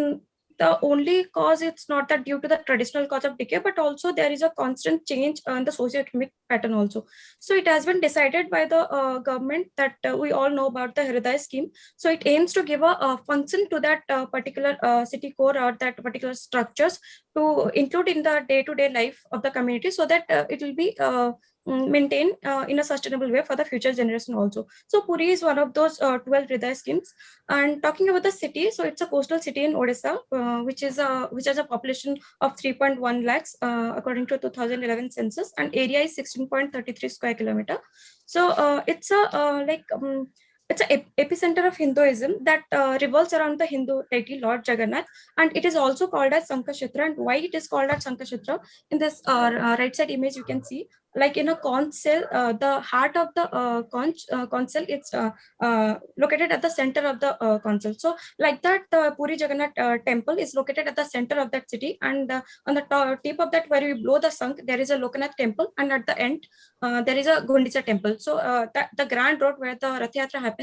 the only cause. It's not that due to the traditional cause of decay, but also there is a constant change in the socio-economic pattern also. So it has been decided by the government that we all know about the Hriday scheme. So it aims to give a function to that particular city core or that particular structures to include in the day-to-day life of the community, so that it will be maintained in a sustainable way for the future generation also. So Puri is one of those 12 Hriday schemes. And talking about the city, so it's a coastal city in Odisha, which has a population of 3.1 lakhs according to 2011 census, and area is 16.33 square kilometer. So it's a it's an epicenter of Hinduism that revolves around the Hindu deity Lord Jagannath, and it is also called as Sankhashetra. And why it is called as Sankhashetra? In this right side image, you can see, like in a conch shell, the heart of the conch shell, it's located at the center of the conch shell. So like that, the Puri Jagannath temple is located at the center of that city, and on the tip of that, where we blow the Sankh, there is a Lokanath temple, and at the end, there is a Gundicha temple. So that the grand road where the Rath Yatra happens,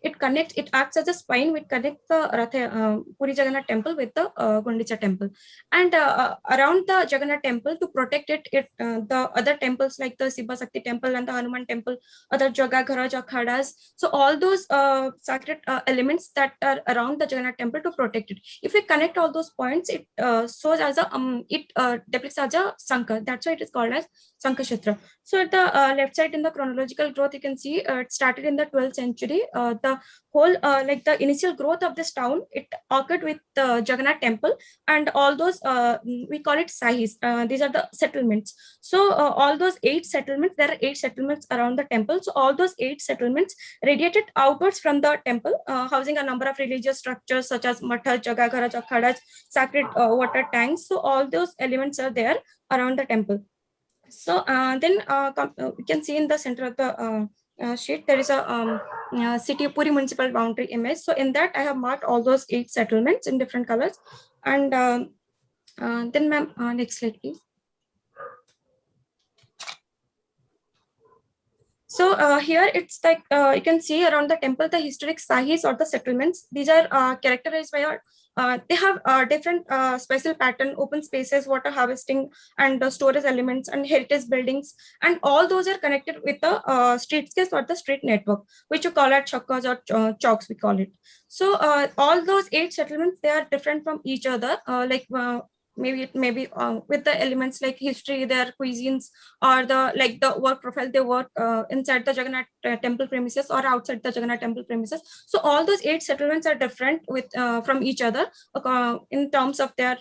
it acts as a spine which connects the Puri Jagannath temple with the Gundicha temple. And around the Jagannath temple, to protect it, the other temples like the Siva Sakti temple and the Hanuman temple, other Jaga Gharaj, Akhadas, so all those sacred elements that are around the Jagannath temple, to protect it. If we connect all those points, it shows as a depicts as a Sankha. That's why it is called as Sankhashetra. So at the left side in the chronological growth, you can see it started in the 12th century. The whole like the initial growth of this town, it occurred with the Jagannath temple and all those we call it sahis. These are the settlements. So all those 8 settlements, there are 8 settlements around the temple. So all those 8 settlements radiated outwards from the temple, housing a number of religious structures such as mathas, jagagharas, akhadas, sacred water tanks. So all those elements are there around the temple. So then we can see in the center of the sheet, there is a city Puri municipal boundary image. So in that, I have marked all those 8 settlements in different colors. And then ma'am, next slide, please. So here it's like you can see around the temple the historic sahis or the settlements. These are characterized by they have different special pattern, open spaces, water harvesting, and storage elements and heritage buildings, and all those are connected with the streetscapes or the street network, which you call it chokkas or chowks, we call it. So all those 8 settlements, they are different from each other, maybe with the elements like history, their cuisines, or the work profile they work inside the Jagannath temple premises or outside the Jagannath temple premises. So all those 8 settlements are different with from each other in terms of their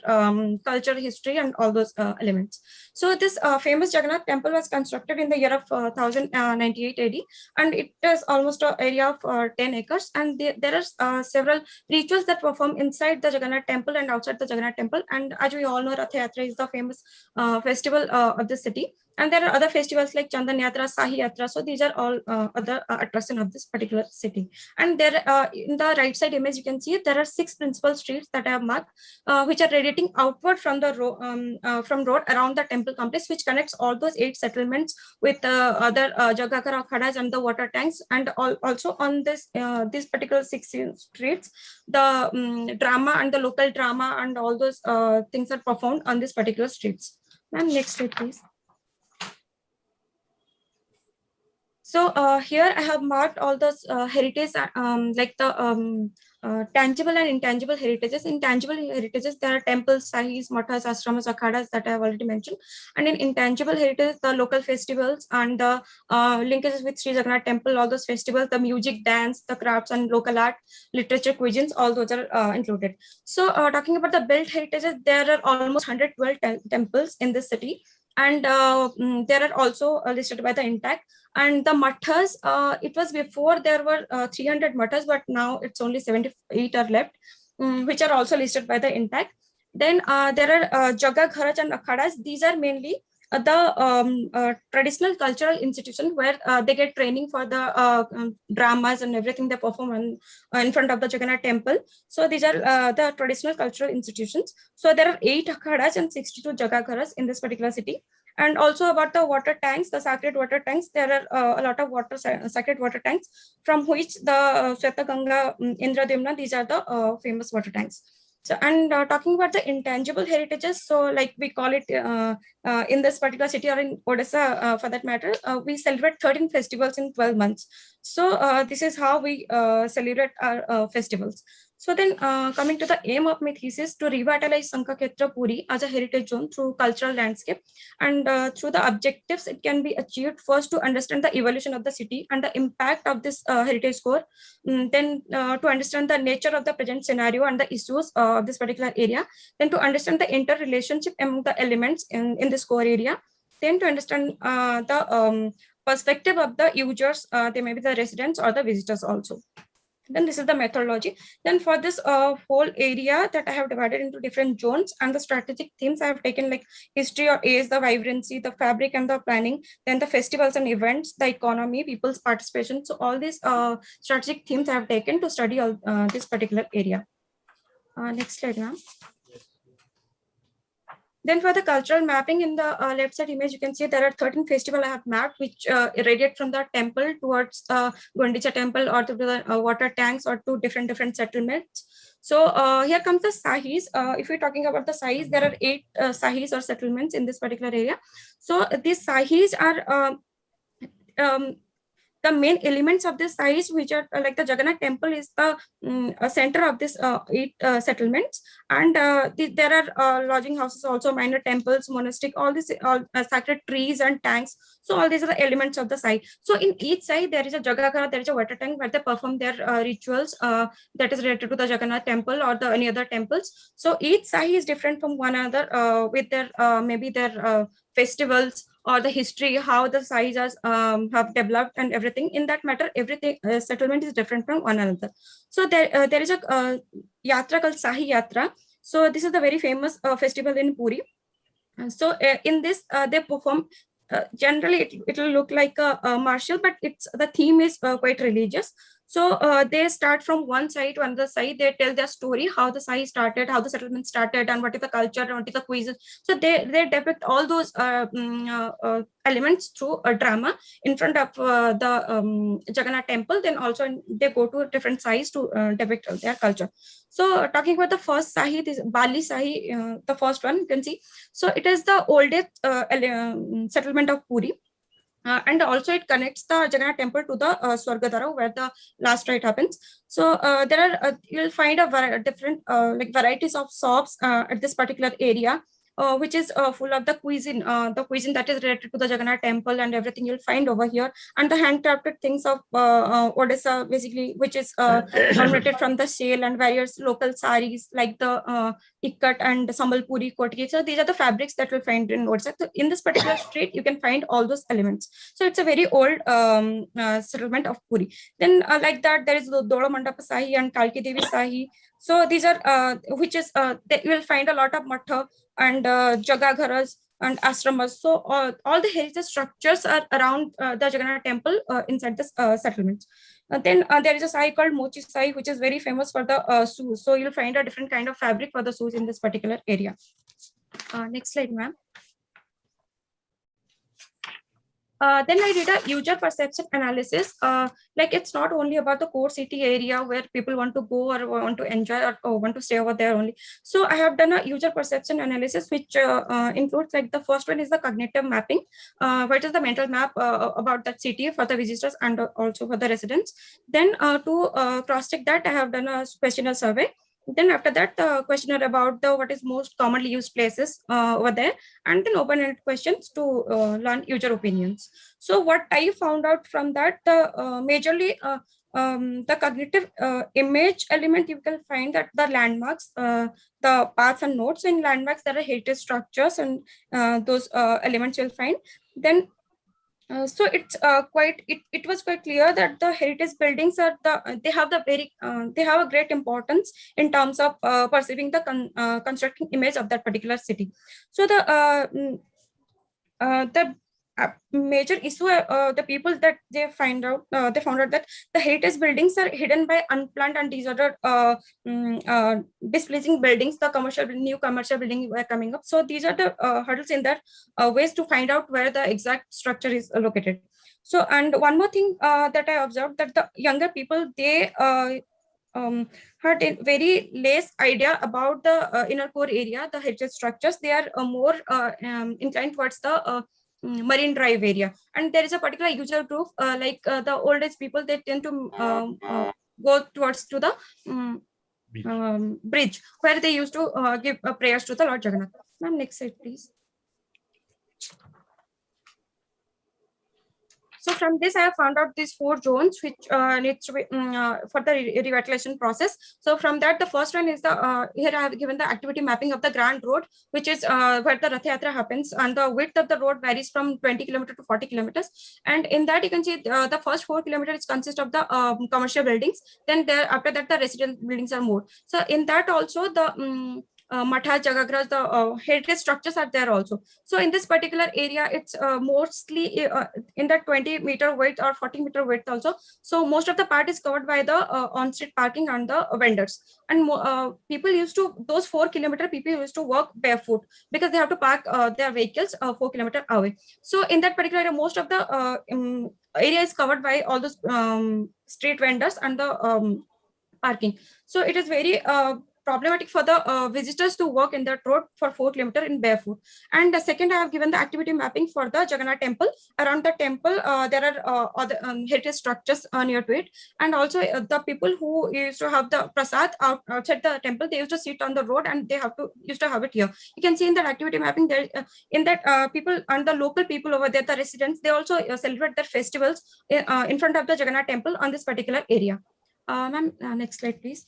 culture, history, and all those elements. So this famous Jagannath temple was constructed in the year of 1098 AD, and it is almost an area of 10 acres, and there are several rituals that perform inside the Jagannath temple and outside the Jagannath temple. And as we all know, Rath Yatra is the famous festival of the city. And there are other festivals like Chandan Yatra, Sahi Yatra. So these are all other attractions of this particular city. And there, in the right side image, you can see there are 6 principal streets that I have marked, which are radiating outward from the road around the temple complex, which connects all those 8 settlements with other Jagakara Khadas and the water tanks. And also on this these particular 6 streets, the drama and the local drama and all those things are performed on this particular streets. Ma'am, next slide, please. So here I have marked all those heritage, like the tangible and intangible heritages. In tangible heritages, there are temples, sahis, mathas, ashramas, akhadas that I have already mentioned. And in intangible heritage, the local festivals and the linkages with Sri Jagannath temple, all those festivals, the music, dance, the crafts, and local art, literature, cuisines, all those are included. So talking about the built heritages, there are almost 112 temples in this city. And there are also listed by the intact. And the mathas, it was before there were 300 mathas, but now it's only 78 are left, which are also listed by the intact. Then there are Jaga, Gharaj, and Akhadas. These are mainly the traditional cultural institution where they get training for the dramas and everything they perform in front of the Jagannath temple. So these are the traditional cultural institutions. So there are 8 akhadas and 62 jagagharas in this particular city. And also about the water tanks, the sacred water tanks, there are a lot of sacred water tanks, from which the Sweta Ganga, Indradimna, these are the famous water tanks. So, and talking about the intangible heritages, so like we call it in this particular city or in Odisha for that matter, we celebrate 13 festivals in 12 months. So this is how we celebrate our festivals. So then coming to the aim of my thesis, to revitalize Sankaketra Puri as a heritage zone through cultural landscape, and through the objectives it can be achieved: first, to understand the evolution of the city and the impact of this heritage core, then to understand the nature of the present scenario and the issues of this particular area, then to understand the interrelationship among the elements in this core area, then to understand the perspective of the users, they may be the residents or the visitors also. Then this is the methodology. Then for this whole area that I have divided into different zones, and the strategic themes I have taken, like history or age, the vibrancy, the fabric and the planning, then the festivals and events, the economy, people's participation. So all these strategic themes I have taken to study all this particular area. Next slide, ma'am. Then for the cultural mapping, in the left side image, you can see there are 13 festivals I have mapped, which radiate from the temple towards Gundicha temple, or to the water tanks, or to different settlements. So here comes the sahis. If we're talking about the sahis, there are 8 sahis or settlements in this particular area. So these sahis are the main elements of this sahis, which are like the Jagannath temple is the center of this 8 settlements, and there are lodging houses also, minor temples, monastic, all these sacred trees and tanks. So all these are the elements of the sahi. So in each sahi there is a jagaghara, there is a water tank where they perform their rituals that is related to the Jagannath temple or the any other temples. So each sahi is different from one another with their maybe their festivals or the history, how the sahis have developed and everything. In that matter, everything settlement is different from one another. So there is a yatra called Sahi Yatra. So this is the very famous festival in Puri. So in this they perform, generally it will look like a martial, but the theme is quite religious. So they start from one side to another side. They tell their story, how the Sai started, how the settlement started, and what is the culture, and what is the cuisine. So they depict all those elements through a drama in front of the Jagannath temple. Then also they go to different Sais to depict their culture. So talking about the first Sahi, this Bali Sahi, the first one you can see. So it is the oldest settlement of Puri. And also it connects the Jagannath temple to the Swargadara, where the last rite happens. So there are you'll find a different like varieties of shops at this particular area, which is full of the cuisine that is related to the Jagannath temple and everything you'll find over here, and the handcrafted things of Odisha, basically, which is ornated from the shell, and various local saris like the Ikkat and Sambalpuri Kotki. So these are the fabrics that we'll find in Odisha. So in this particular street, you can find all those elements. So it's a very old settlement of Puri. Then like that, there is the Dolo Mandapa Sahi and Kalki Devi Sahi. So these are which is you will find a lot of matha and jagagharas and ashramas. So all the heritage structures are around the Jagannath temple inside this settlement. Then there is a sai called Mochi Sai, which is very famous for the shoes. So you'll find a different kind of fabric for the shoes in this particular area. Next slide, ma'am. Then I did a user perception analysis. Like it's not only about the core city area where people want to go or want to enjoy or want to stay over there only. So I have done a user perception analysis, which includes, like, the first one is the cognitive mapping, what is the mental map about that city for the visitors and also for the residents. Then to cross-check that, I have done a questionnaire survey. Then after that, the questionnaire about the what is most commonly used places over there, and then open-ended questions to learn user opinions. So what I found out from that, majorly the cognitive image element, you can find that the landmarks, the paths and nodes. In landmarks, there are heritage structures, and those elements you'll find. Then so it's it was quite clear that the heritage buildings are they have a great importance in terms of perceiving the constructing image of that particular city. So the the major issue, the people that they found out that the heritage buildings are hidden by unplanned and disordered displeasing buildings. The new commercial building were coming up. So these are the hurdles in that ways to find out where the exact structure is located. So, and one more thing that I observed, that the younger people, they had a very less idea about the inner core area, the heritage structures. They are more inclined towards the Marine Drive area, and there is a particular user group the old age people. They tend to go towards to the bridge where they used to give prayers to the Lord Jagannath. Ma'am, next slide, please. So from this, I have found out these 4 zones which needs to be for the revitalization process. So from that, the first one is the here I have given the activity mapping of the Grand Road, which is where the Rath Yatra happens, and the width of the road varies from 20 kilometers to 40 kilometers. And in that, you can see the first 4 kilometers consist of the commercial buildings. Then there, after that, the residential buildings are moved. So in that also the Mathas, Jagagras, the heritage structures are there also. So in this particular area, it's mostly in the 20-meter width or 40-meter width also. So most of the part is covered by the on-street parking and the vendors. And people used to, those 4 kilometer people used to walk barefoot because they have to park their vehicles 4 kilometers away. So in that particular area, most of the area is covered by all those street vendors and the parking. So it is very problematic for the visitors to walk in that road for 4 kilometers in barefoot. And the second, I have given the activity mapping for the Jagannath temple. Around the temple, there are other heritage structures near to it. And also the people who used to have the prasad outside the temple, they used to sit on the road and they used to have it here. You can see in that activity mapping there, in that people and the local people over there, the residents, they also celebrate their festivals in front of the Jagannath temple on this particular area. Ma'am, next slide, please.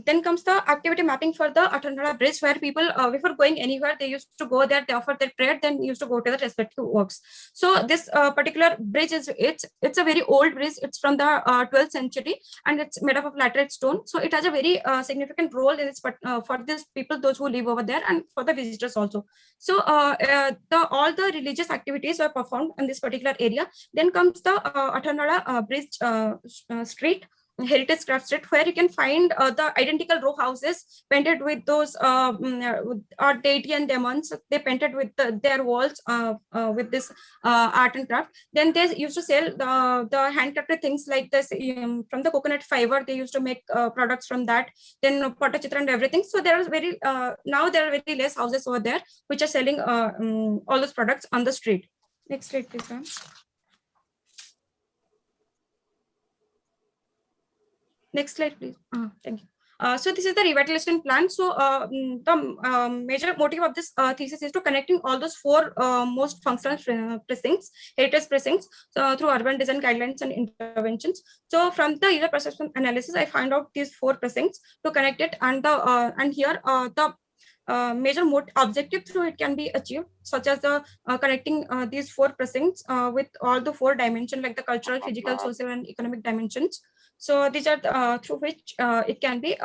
Then comes the activity mapping for the Athanala bridge, where people, before going anywhere, they used to go there, they offer their prayer, then used to go to the respective works. So this particular bridge is, it's a very old bridge. It's from the 12th century, and it's made up of laterite stone. So it has a very significant role in its, for these people, those who live over there, and for the visitors also. So all the religious activities were performed in this particular area. Then comes the Athanala bridge street, heritage craft street, where you can find the identical row houses painted with those deity and demons. They painted with their walls with this art and craft. Then they used to sell the handcrafted things like this from the coconut fiber. They used to make products from that. Then Patachitra and everything. So there was very now there are very less houses over there which are selling all those products on the street. Next slide, please, ma'am. Next slide, please. Thank you. So this is the revitalization plan. So the major motive of this thesis is to connecting all those 4 most functional precincts, heritage precincts, through urban design guidelines and interventions. So from the user perception analysis, I find out these 4 precincts to connect it, and the and here the major objective through it can be achieved, such as the connecting these 4 precincts with all the 4 dimensions, like the cultural, physical, social, and economic dimensions. So these are through which it can be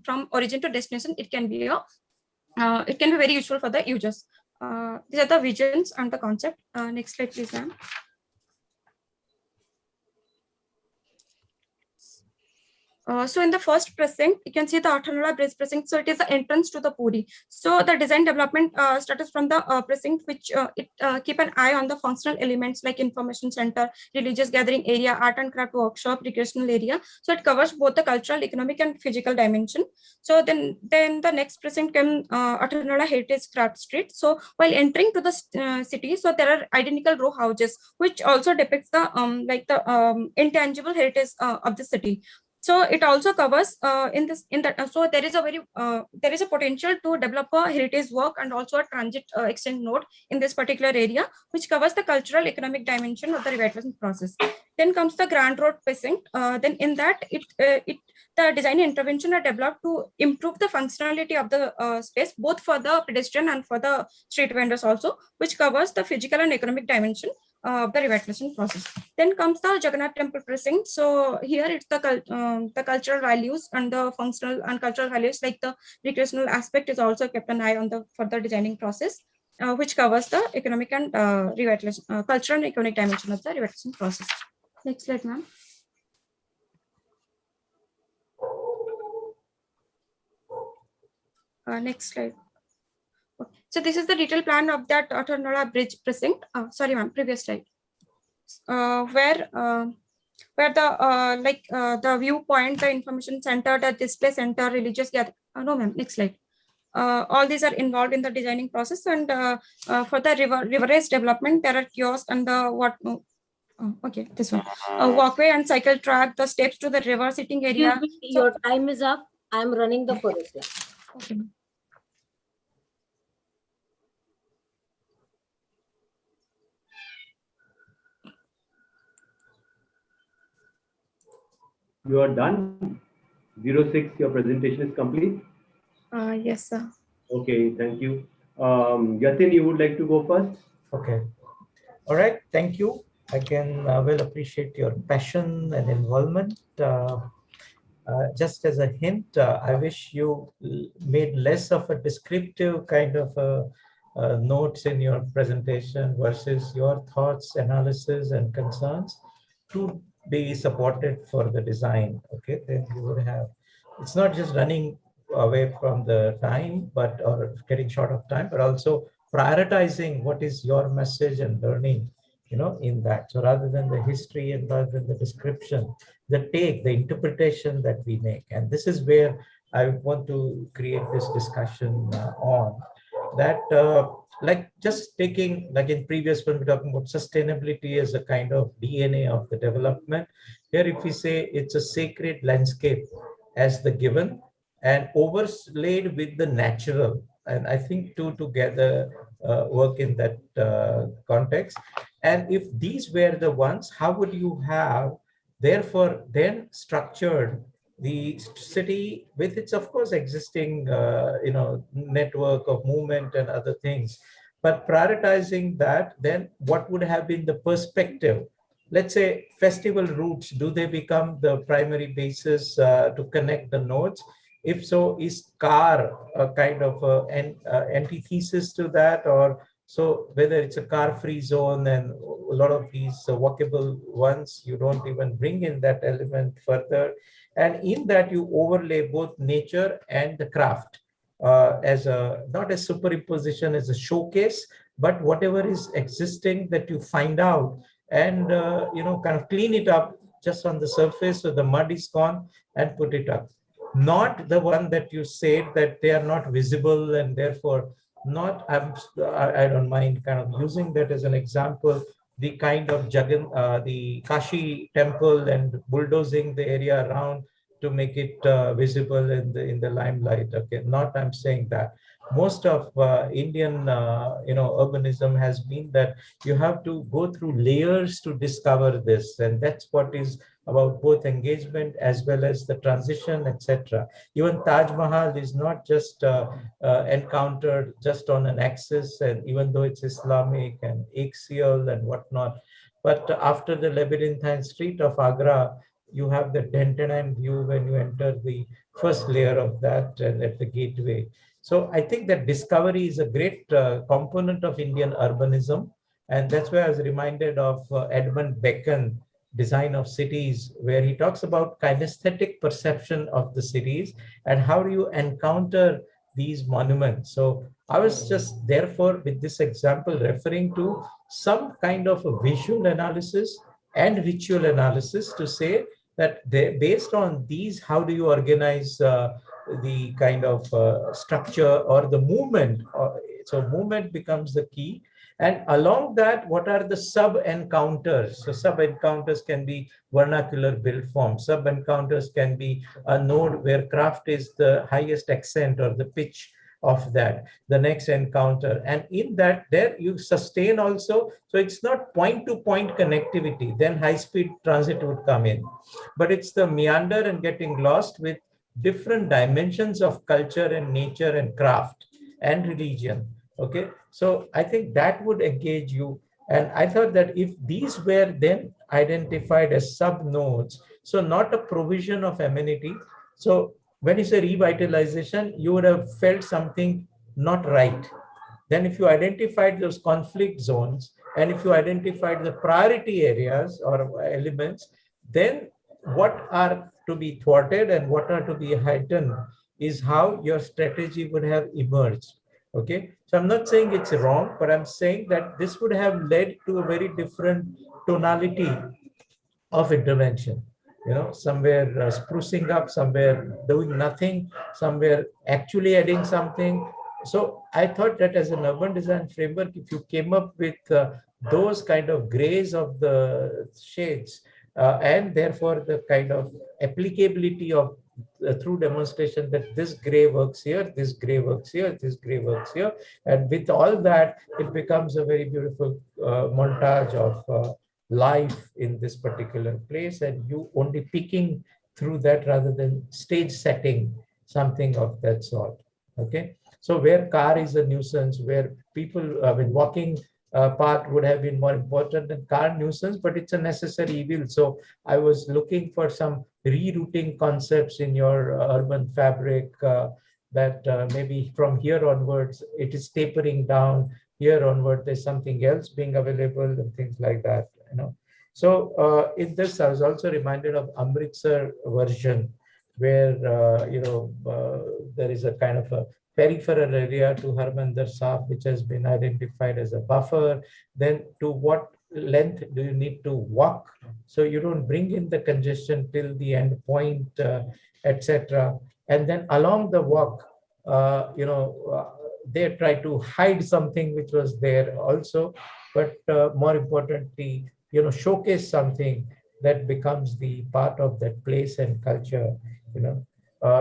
from origin to destination. It can be very useful for the users. These are the visions and the concept. Next slide, please, ma'am. So in the first precinct, you can see the Athanala bridge precinct. So it is the entrance to the Puri. So the design development starts from the precinct, which keep an eye on the functional elements like information center, religious gathering area, art and craft workshop, recreational area. So it covers both the cultural, economic, and physical dimension. So then the next precinct came Athanala Heritage Craft Street. So while entering to the city, so there are identical row houses, which also depicts the intangible heritage of the city. So it also covers so there is a potential to develop a heritage walk and also a transit exchange node in this particular area, which covers the cultural, economic dimension of the revitalization process. Then comes the Grand Road precinct. Then in that the design intervention are developed to improve the functionality of the space, both for the pedestrian and for the street vendors also, which covers the physical and economic dimension. the revitalization process. Then comes the Jagannath Temple precinct. So here it's the cultural values and the functional and cultural values, like the recreational aspect, is also kept an eye on the further designing process, which covers the economic and revitalization, cultural and economic dimension of the revitalization process. Next slide, ma'am. Next slide. Okay. So this is the detailed plan of that Tornola Bridge precinct. Sorry, ma'am, previous slide. Where the viewpoint, the information center, the display center, religious gathering. No, ma'am. Next slide. All these are involved in the designing process, and for the riverage development, there are kiosks and the what. Okay, this one. A walkway and cycle track, the steps to the river sitting area. Your time is up. I am running the further slide. Okay. You are done? 06, your presentation is complete? Yes, sir. Okay, thank you. Yatin, you would like to go first? Okay. All right, thank you. I can well appreciate your passion and involvement. Just as a hint, I wish you made less of a descriptive kind of notes in your presentation versus your thoughts, analysis, and concerns to be supported for the design. Okay, then you would have, it's not just running away from the time, but or getting short of time, but also prioritizing what is your message and learning, you know, in that. So rather than the history and rather than the description, the interpretation that we make. And this is where I want to create this discussion on that, like just taking, like in previous when we're talking about sustainability as a kind of DNA of the development. Here, if we say it's a sacred landscape as the given and overlaid with the natural, and I think two together work in that context. And if these were the ones, how would you have therefore then structured the city with its, of course, existing network of movement and other things, but prioritizing that, then what would have been the perspective? Let's say festival routes, do they become the primary basis to connect the nodes? If so, is car a kind of an antithesis to that? Or so whether it's a car-free zone and a lot of these walkable ones, you don't even bring in that element further. And in that you overlay both nature and the craft as a, not a superimposition, as a showcase, but whatever is existing that you find out and, kind of clean it up just on the surface so the mud is gone and put it up. Not the one that you said that they are not visible and therefore not, I don't mind kind of using that as an example, the kind of the Kashi temple and bulldozing the area around to make it visible in the limelight. Okay, not I'm saying that. Most of Indian, urbanism has been that you have to go through layers to discover this, and that's what is about both engagement as well as the transition, etc. Even Taj Mahal is not just encountered just on an axis, and even though it's Islamic and axial and whatnot, but after the labyrinthine street of Agra, you have the Dentonine view when you enter the first layer of that and at the gateway. So I think that discovery is a great component of Indian urbanism. And that's where I was reminded of Edmund Bacon, Design of Cities, where he talks about kinesthetic perception of the cities and how do you encounter these monuments. So I was just therefore with this example referring to some kind of a visual analysis and ritual analysis to say that based on these, how do you organize the kind of structure or the movement? So movement becomes the key. And along that, what are the sub-encounters? So sub-encounters can be vernacular build form. Sub-encounters can be a node where craft is the highest accent or the pitch of that, the next encounter. And in that, there you sustain also. So it's not point-to-point connectivity. Then high-speed transit would come in. But it's the meander and getting lost with different dimensions of culture and nature and craft and religion. Okay, so I think that would engage you And I thought that if these were then identified as sub-nodes, so not a provision of amenity. So when you say revitalization, you would have felt something not right. Then if you identified those conflict zones, and if you identified the priority areas or elements, then what are to be thwarted and what are to be heightened is how your strategy would have emerged. Okay, so I'm not saying it's wrong, but I'm saying that this would have led to a very different tonality of intervention. You know, somewhere sprucing up, somewhere doing nothing, somewhere actually adding something. So I thought that as an urban design framework, if you came up with those kind of grays of the shades, and therefore the kind of applicability of through demonstration that this gray works here, this gray works here, this gray works here, and with all that, it becomes a very beautiful montage of life in this particular place, and you only picking through that rather than stage setting something of that sort. Okay, so where car is a nuisance, where people, I mean, walking path would have been more important than car nuisance, but it's a necessary evil. So I was looking for some rerouting concepts in your urban fabric, that maybe from here onwards it is tapering down, here onward there's something else being available and things like that, you know. So in this I was also reminded of Amritsar version, where there is a kind of a peripheral area to Harmandir Sahib which has been identified as a buffer. Then to what length do you need to walk so you don't bring in the congestion till the end point, etc. And then along the walk, they try to hide something which was there also, but more importantly, showcase something that becomes the part of that place and culture, you know.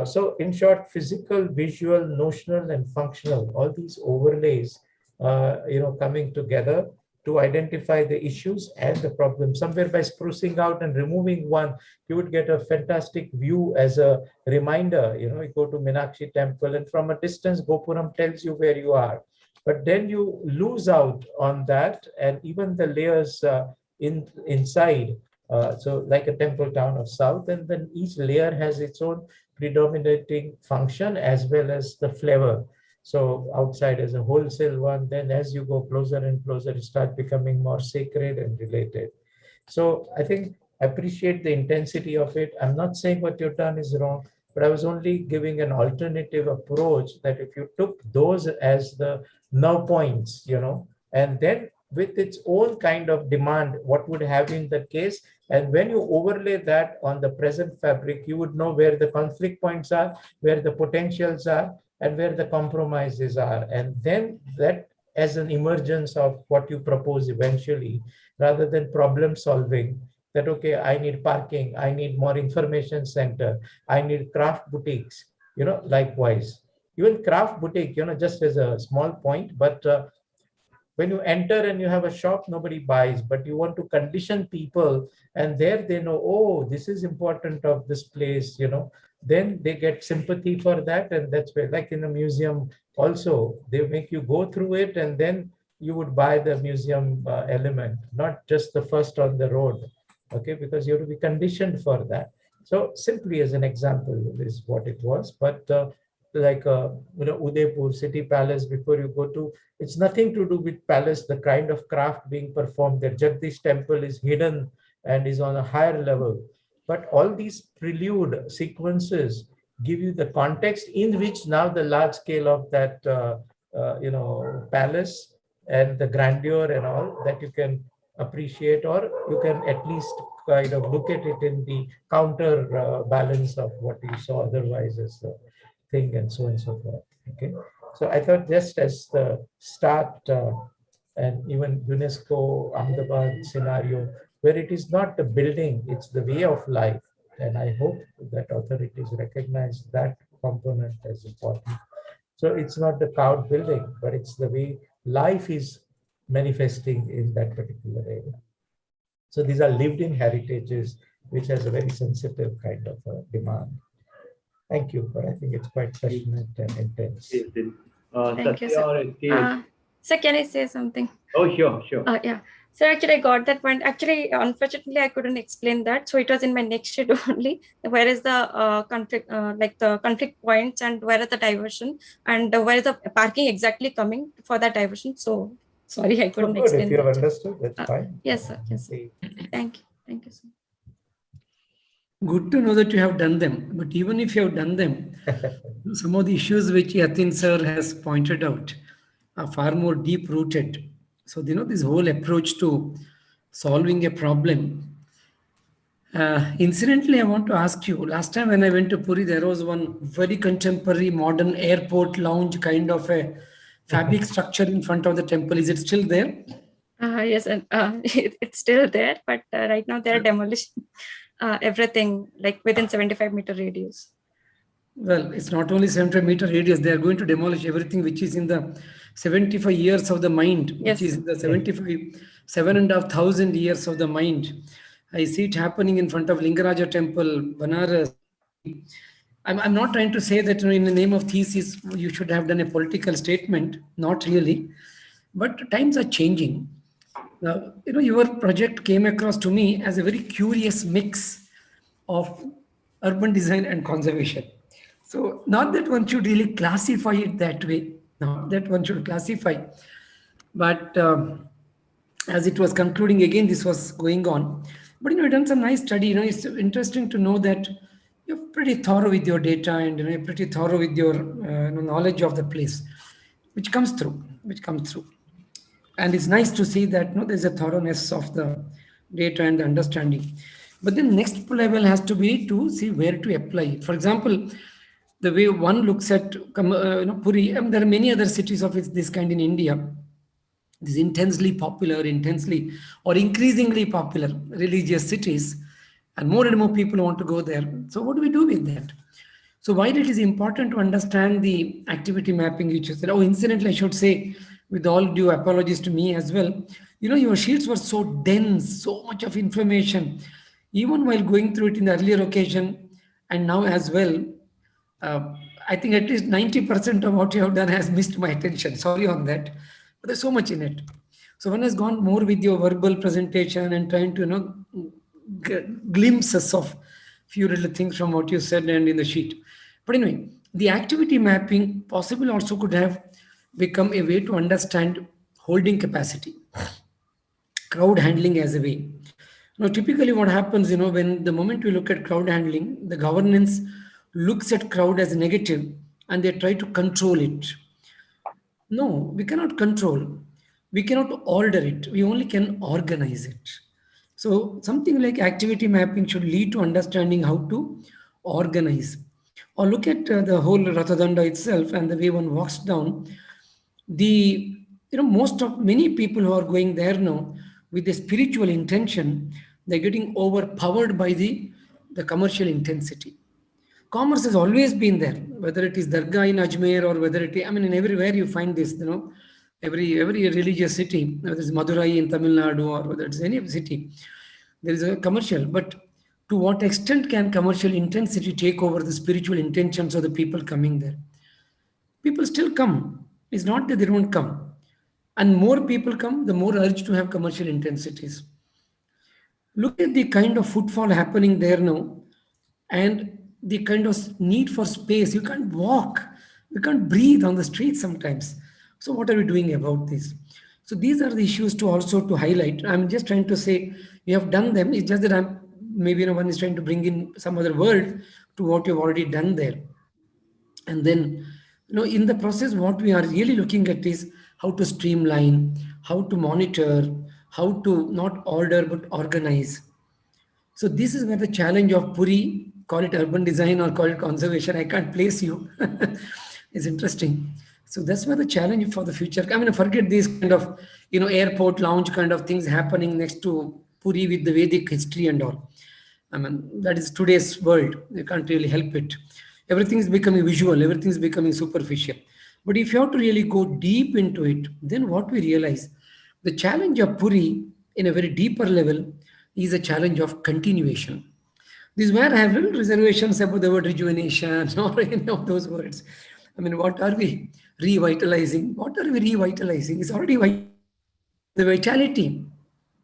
So in short, physical, visual, notional, and functional, all these overlays, coming together to identify the issues and the problems. Somewhere by sprucing out and removing one, you would get a fantastic view as a reminder. You go to Meenakshi temple and from a distance, Gopuram tells you where you are. But then you lose out on that, and even the layers inside. So like a temple town of South, and then each layer has its own predominating function as well as the flavor. So outside as a wholesale one, then as you go closer and closer, it starts becoming more sacred and related. So I think I appreciate the intensity of it. I'm not saying what you've done is wrong, but I was only giving an alternative approach that if you took those as the nerve points, and then with its own kind of demand, what would have been the case. And when you overlay that on the present fabric, you would know where the conflict points are, where the potentials are, and where the compromises are. And then that as an emergence of what you propose eventually, rather than problem solving, that, okay, I need parking, I need more information center, I need craft boutiques, likewise. Even craft boutique, just as a small point, but when you enter and you have a shop, nobody buys, but you want to condition people, and there they know, oh, this is important of this place, then they get sympathy for that. And that's where, like in a museum also, they make you go through it, and then you would buy the museum element, not just the first on the road. Okay, because you have to be conditioned for that. So simply as an example is what it was. But like Udaipur City Palace, before you go to, it's nothing to do with palace, the kind of craft being performed there. Jagdish temple is hidden and is on a higher level. But all these prelude sequences give you the context in which now the large scale of that palace and the grandeur and all that you can appreciate, or you can at least kind of look at it in the counter balance of what you saw otherwise as the thing, and so forth. Okay, so I thought just as the start, and even UNESCO Ahmedabad scenario, where it is not the building, it's the way of life. And I hope that authorities recognize that component as important. So it's not the carved building, but it's the way life is manifesting in that particular area. So these are lived in heritages, which has a very sensitive kind of demand. Thank you, but I think it's quite passionate and intense. Thank you, sir. So can I say something? Oh, sure, sure. Yeah. So actually, I got that point. Actually, unfortunately, I couldn't explain that. So it was in my next sheet only. Where is the conflict, like the conflict points, and where is the diversion, and where is the parking exactly coming for that diversion? So sorry, I couldn't good. explain. If you have that. understood, that's fine. Yes, sir. Yes, sir. Thank you. Thank you, sir. Good to know that you have done them. But even if you have done them, some of the issues which Yatin sir has pointed out are far more deep rooted. So, this whole approach to solving a problem. Incidentally, I want to ask you, last time when I went to Puri, there was one very contemporary modern airport lounge kind of a fabric structure in front of the temple. Is it still there? Yes, and it's still there, but right now they're demolishing everything like within 75-meter radius. Well, it's not only 75-meter radius, they are going to demolish everything which is in the 75 years of the mind, Yes, which is in the 75, 7,500 years of the mind. I see it happening in front of Lingaraja temple, Banaras. I'm not trying to say that in the name of thesis, you should have done a political statement, not really. But times are changing. Your project came across to me as a very curious mix of urban design and conservation. So, not that one should really classify it that way, not that one should classify, but as it was concluding again, this was going on. But you've done some nice study. It's interesting to know that you're pretty thorough with your data and you're pretty thorough with your knowledge of the place, which comes through, and it's nice to see that there's a thoroughness of the data and the understanding. But the next level has to be to see where to apply it. For example, the way one looks at Puri, there are many other cities of this kind in India. These intensely popular, intensely or increasingly popular religious cities, and more people want to go there. So what do we do with that? So while it is important to understand the activity mapping, which you said, incidentally, I should say, with all due apologies to me as well, your sheets were so dense, so much of information, even while going through it in the earlier occasion and now as well. I think at least 90% of what you have done has missed my attention. Sorry on that. But there's so much in it. So one has gone more with your verbal presentation and trying to, glimpses of few little things from what you said and in the sheet. But anyway, the activity mapping possibly also could have become a way to understand holding capacity, crowd handling as a way. Now, typically what happens, when the moment we look at crowd handling, the governance looks at crowd as negative and they try to control it. No, we cannot control. We cannot order it. We only can organize it. So something like activity mapping should lead to understanding how to organize. Or look at the whole Ratadanda itself and the way one walks down. The many people who are going there now with a spiritual intention, they're getting overpowered by the commercial intensity. Commerce has always been there, whether it is Dargah in Ajmer or whether it is, in everywhere you find this, every religious city, whether it's Madurai in Tamil Nadu or whether it's any city, there is a commercial. But to what extent can commercial intensity take over the spiritual intentions of the people coming there? People still come. It's not that they don't come. And more people come, the more urge to have commercial intensities. Look at the kind of footfall happening there now and the kind of need for space. You can't walk, you can't breathe on the street sometimes. So what are we doing about this? So these are the issues to also to highlight. I'm just trying to say you have done them. It's just that I'm maybe one is trying to bring in some other word to what you've already done there. And then in the process what we are really looking at is how to streamline, how to monitor, how to not order but organize. So this is where the challenge of Puri, call it urban design or call it conservation, I can't place you, is interesting. So that's where the challenge for the future. Forget these kind of, airport lounge kind of things happening next to Puri with the Vedic history and all. That is today's world. You can't really help it. Everything is becoming visual, everything is becoming superficial. But if you have to really go deep into it, then what we realize, the challenge of Puri in a very deeper level is a challenge of continuation. This is where I have little reservations about the word rejuvenation or any of those words. I mean, what are we revitalizing? What are we revitalizing? It's already the vitality.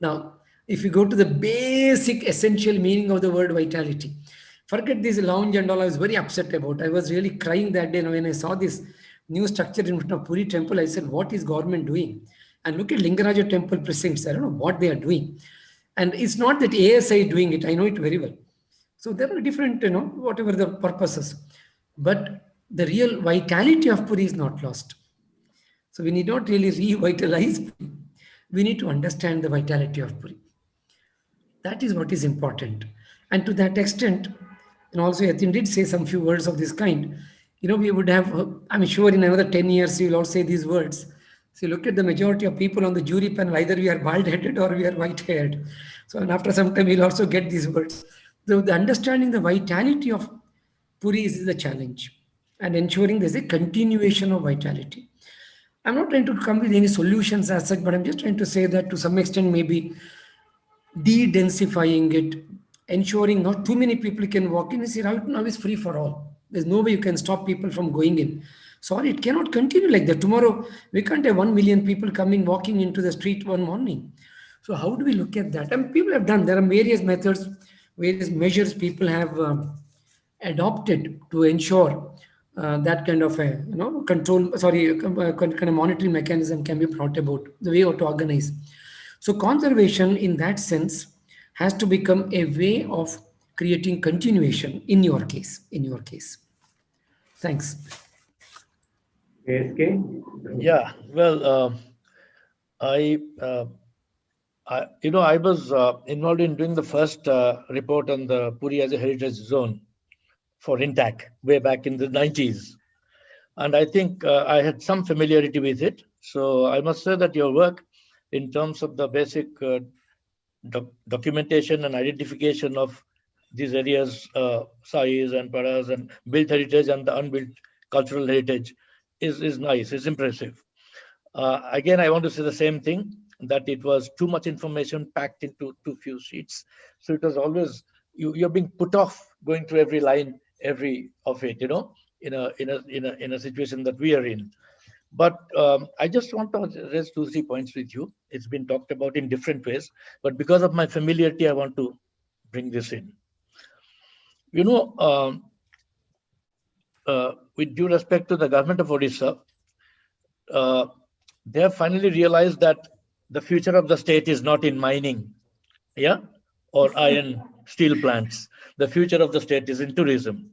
Now, if you go to the basic essential meaning of the word vitality, forget this lounge and all. I was very upset about. I was really crying that day when I saw this new structure in front of Puri temple. I said, what is government doing? And look at Lingaraja temple precincts. I don't know what they are doing. And it's not that ASI is doing it. I know it very well. So there are different, whatever the purposes. But the real vitality of Puri is not lost. So we need not really revitalize Puri. We need to understand the vitality of Puri. That is what is important. And to that extent, and also Yatin did say some few words of this kind, we would have, I'm sure in another 10 years, you will all say these words. So look at the majority of people on the jury panel, either we are bald-headed or we are white-haired. So and after some time, we'll also get these words. So the understanding the vitality of Puri is the challenge, and ensuring there's a continuation of vitality. I'm not trying to come with any solutions as such, but I'm just trying to say that to some extent, maybe de-densifying it, ensuring not too many people can walk in. You see, right now is free for all. There's no way you can stop people from going in. Sorry, it cannot continue like that. Tomorrow, we can't have 1 million people walking into the street one morning. So how do we look at that? And people have done, there are various methods, various measures people have adopted to ensure that kind of a control, kind of monitoring mechanism can be brought about, the way to organize. So conservation in that sense has to become a way of creating continuation in your case. Thanks. ASK? Yeah, well, I was involved in doing the first report on the Puri as a heritage zone for INTAC way back in the 90s. And I think I had some familiarity with it. So I must say that your work in terms of the basic documentation and identification of these areas, size and paras and built heritage and the unbuilt cultural heritage is nice, is impressive. Again, I want to say the same thing, that it was too much information packed into too few sheets. So it was always, you're being put off going through every line, every of it, in a situation that we are in. But I just want to raise 2-3 points with you. It's been talked about in different ways, but because of my familiarity, I want to bring this in. With due respect to the government of Odisha, they have finally realized that the future of the state is not in mining, or iron steel plants. The future of the state is in tourism,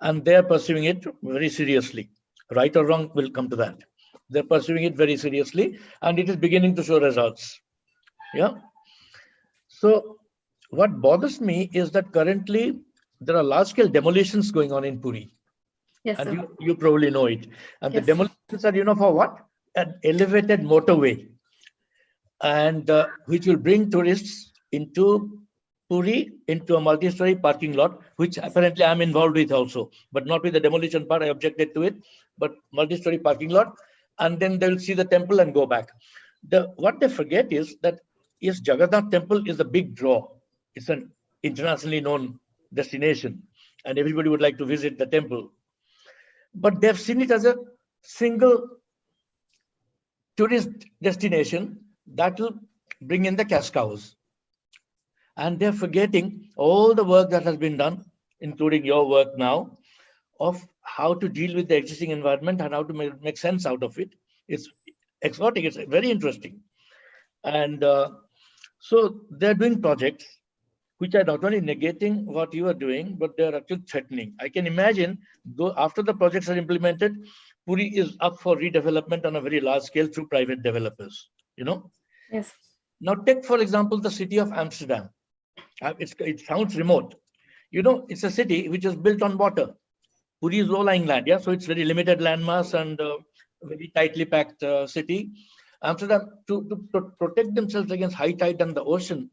and they are pursuing it very seriously. Right or wrong, we'll come to that. They're pursuing it very seriously, and it is beginning to show results. So what bothers me is that currently there are large-scale demolitions going on in Puri. Yes, and sir. you probably know it. And Yes. the demolitions are, for what? An elevated motorway, and which will bring tourists into Puri, into a multi-story parking lot, which apparently I'm involved with also, but not with the demolition part. I objected to it, but multi-story parking lot, and then they'll see the temple and go back. What they forget is that Jagannath temple is a big draw. It's an internationally known destination, and everybody would like to visit the temple. But they've seen it as a single tourist destination that will bring in the cash cows. And they're forgetting all the work that has been done, including your work now, of how to deal with the existing environment and how to make sense out of it. It's exotic, it's very interesting. And so they're doing projects which are not only negating what you are doing, but they're actually threatening. I can imagine, though, after the projects are implemented, Puri is up for redevelopment on a very large scale through private developers. Yes. Now take, for example, the city of Amsterdam. It sounds remote. It's a city which is built on water. Puri is low-lying land, so it's very limited landmass and very tightly packed city. Amsterdam, to protect themselves against high tide and the ocean,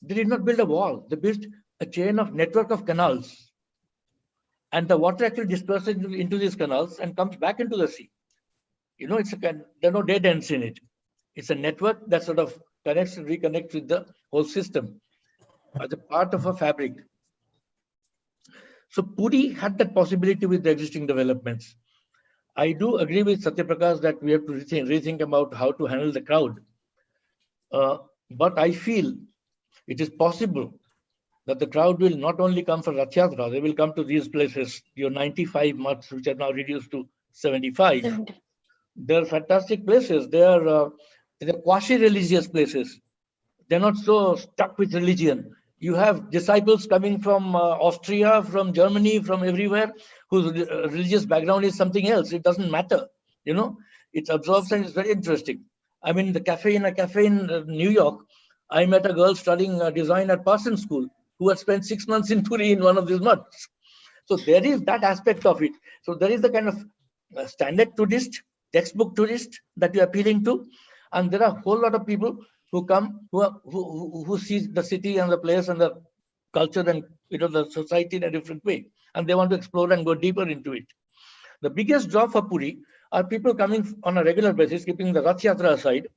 they did not build a wall. They built a network of canals. And the water actually disperses into these canals and comes back into the sea. There are no dead ends in it. It's a network that sort of connects and reconnects with the whole system as a part of a fabric. So Puri had that possibility with the existing developments. I do agree with Satyaprakash that we have to rethink about how to handle the crowd. But I feel it is possible that the crowd will not only come for Rath Yatra, they will come to these places, your 95 mutts, which are now reduced to 75. They're fantastic places. They're quasi-religious places. They're not so stuck with religion. You have disciples coming from Austria, from Germany, from everywhere, whose religious background is something else. It doesn't matter, you know. It absorbs and it's very interesting. I mean, in a cafe in New York, I met a girl studying design at Parsons School who had spent 6 months in Puri in one of these mutts. So there is that aspect of it. So there is the kind of standard tourist, textbook tourist that you're appealing to, and there are a whole lot of people who come who see the city and the place and the culture and the society in a different way, and they want to explore and go deeper into it. The biggest draw for Puri are people coming on a regular basis, keeping the Rath Yatra aside,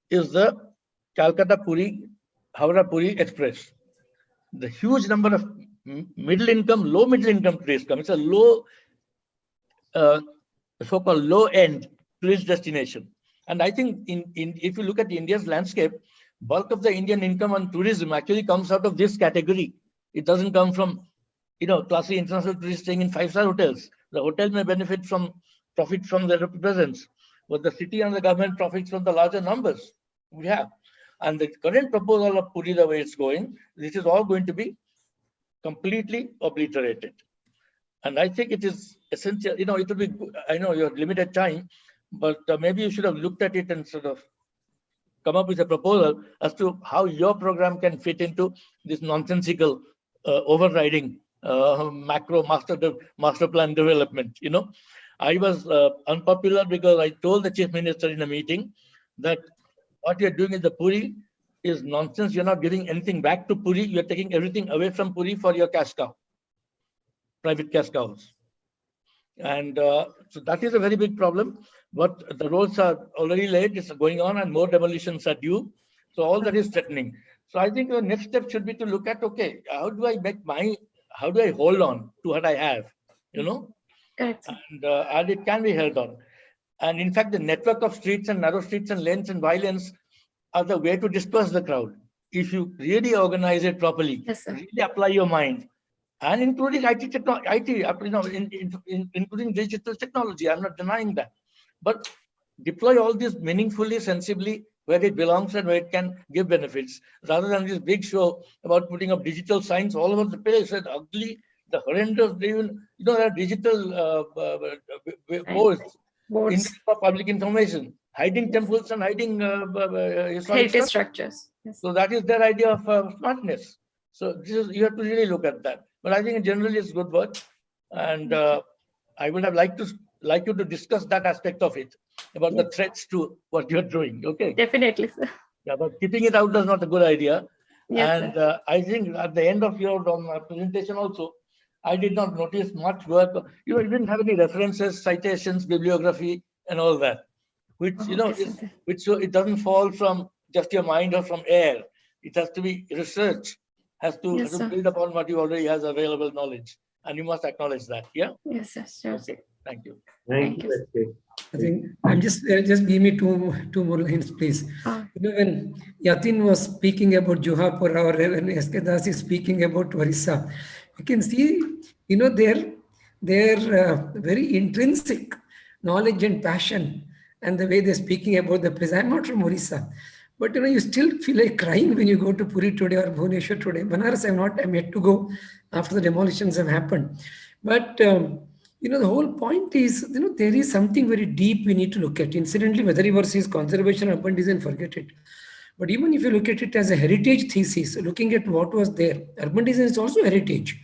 is the Calcutta Puri, Howrah Puri Express. The huge number of middle income, low middle income tourists come. It's a low, so-called low-end tourist destination. And I think if you look at India's landscape, bulk of the Indian income on tourism actually comes out of this category. It doesn't come from, classy international tourists staying in 5-star hotels. The hotel may profit from their presence, but the city and the government profits from the larger numbers we have. And the current proposal of Puri, the way it's going, this is all going to be completely obliterated. And I think it is essential, it will be good. I know you have limited time, but maybe you should have looked at it and sort of come up with a proposal as to how your program can fit into this nonsensical overriding macro master plan development. I was unpopular because I told the chief minister in a meeting that what you're doing in the Puri is nonsense. You're not giving anything back to Puri. You're taking everything away from Puri for your cash cow, private cash cows. And so that is a very big problem. But the roads are already laid, it's going on, and more demolitions are due. So all that is threatening. So I think the next step should be to look at, okay, how do I hold on to what I have, Correct. And it can be held on. And in fact, the network of streets and narrow streets and lanes and violence are the way to disperse the crowd. If you really organize it properly, really apply your mind, and including including digital technology. I'm not denying that. But deploy all this meaningfully, sensibly, where it belongs and where it can give benefits, rather than this big show about putting up digital signs all over the place, the ugly, the horrendous, even, there are digital boards in public information, hiding temples and hiding heritage structures. So that is their idea of smartness. So you have to really look at that. But I think generally it's good work, and I would have liked you to discuss that aspect of it, about the threats to what you're doing. Okay. Definitely, sir. Yeah, but keeping it out is not a good idea. Yes, and I think at the end of your presentation also, I did not notice much work. You didn't have any references, citations, bibliography, and all that, which so it doesn't fall from just your mind or from air. It has to be research. Has to build upon what you already has available knowledge, and you must acknowledge that. Yeah. Yes, sir. Sure. Okay. Thank you. Thank you. I think I'm just give me two more lines, please. When Yatin was speaking about Johapur, or when S.K. Das is speaking about Orissa, you can see, their very intrinsic knowledge and passion, and the way they're speaking about the place. I'm not from Orissa. But you still feel like crying when you go to Puri today or Bhubaneswar today. Banaras, I'm yet to go after the demolitions have happened. But the whole point is, there is something very deep we need to look at. Incidentally, whether you versus conservation or urban design, forget it. But even if you look at it as a heritage thesis, looking at what was there, urban design is also heritage.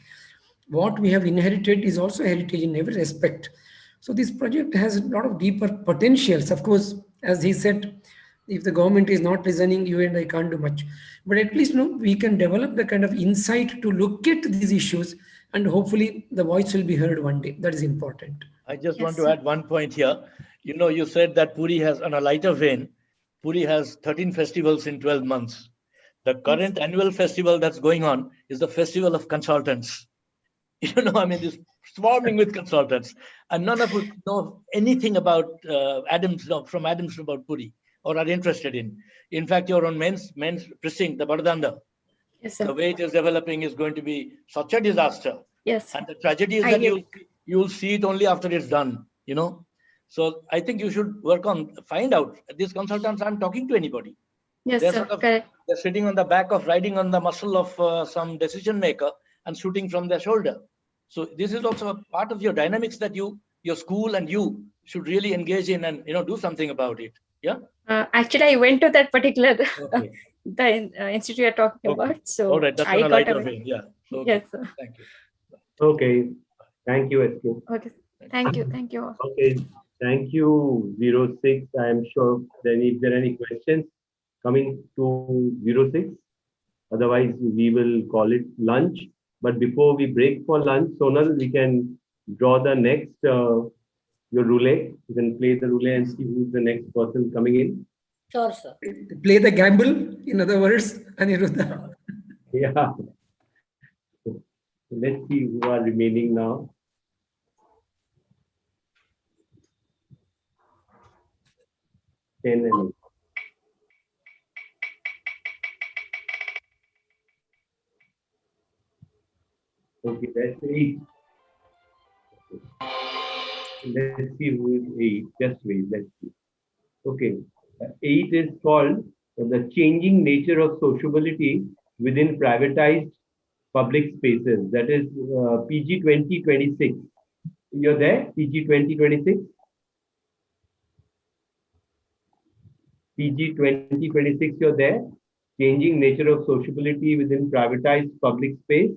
What we have inherited is also heritage in every respect. So this project has a lot of deeper potentials. Of course, as he said, if the government is not listening, you and I can't do much. But at least we can develop the kind of insight to look at these issues, and hopefully the voice will be heard one day. That is important. I just want to add one point here. You said that Puri has, on a lighter vein, Puri has 13 festivals in 12 months. The current annual festival that's going on is the Festival of Consultants. I mean, this swarming with consultants, and none of us know anything about from Adams about Puri, or are interested in. In fact, your own men's precinct, the Bardanda, Yes, sir. the way it is developing is going to be such a disaster. Yes. And the tragedy is that you'll see it only after it's done, So I think you should find out. These consultants aren't talking to anybody. Yes, They're sir. Correct. They're sitting on the back of, riding on the muscle of some decision maker and shooting from their shoulder. So this is also a part of your dynamics that your school and you should really engage in and do something about it. Yeah. Actually, I went to that particular the institute you're talking about. So all right, that's I on a got lighter away. vein. Yeah. Okay. Yes, sir. Thank you. Okay. Thank you, SK. Okay. Thank you. Thank you. Okay. Thank you, 06. I am sure then if there are any questions coming to 06. Otherwise, we will call it lunch. But before we break for lunch, Sonal, we can draw the next your roulette. You can play the roulette and see who's the next person coming in. Sure, sir. Play the gamble, in other words, Aniruddha. Yeah. Let's see who are remaining now. Ten and 8. Okay, that's 8. Let's see who is 8. Just wait, let's see. Okay, 8 is called the changing nature of sociability within privatized public spaces. That is PG 2026. You're there? PG 2026? PG 2026, you're there? Changing nature of sociability within privatized public space.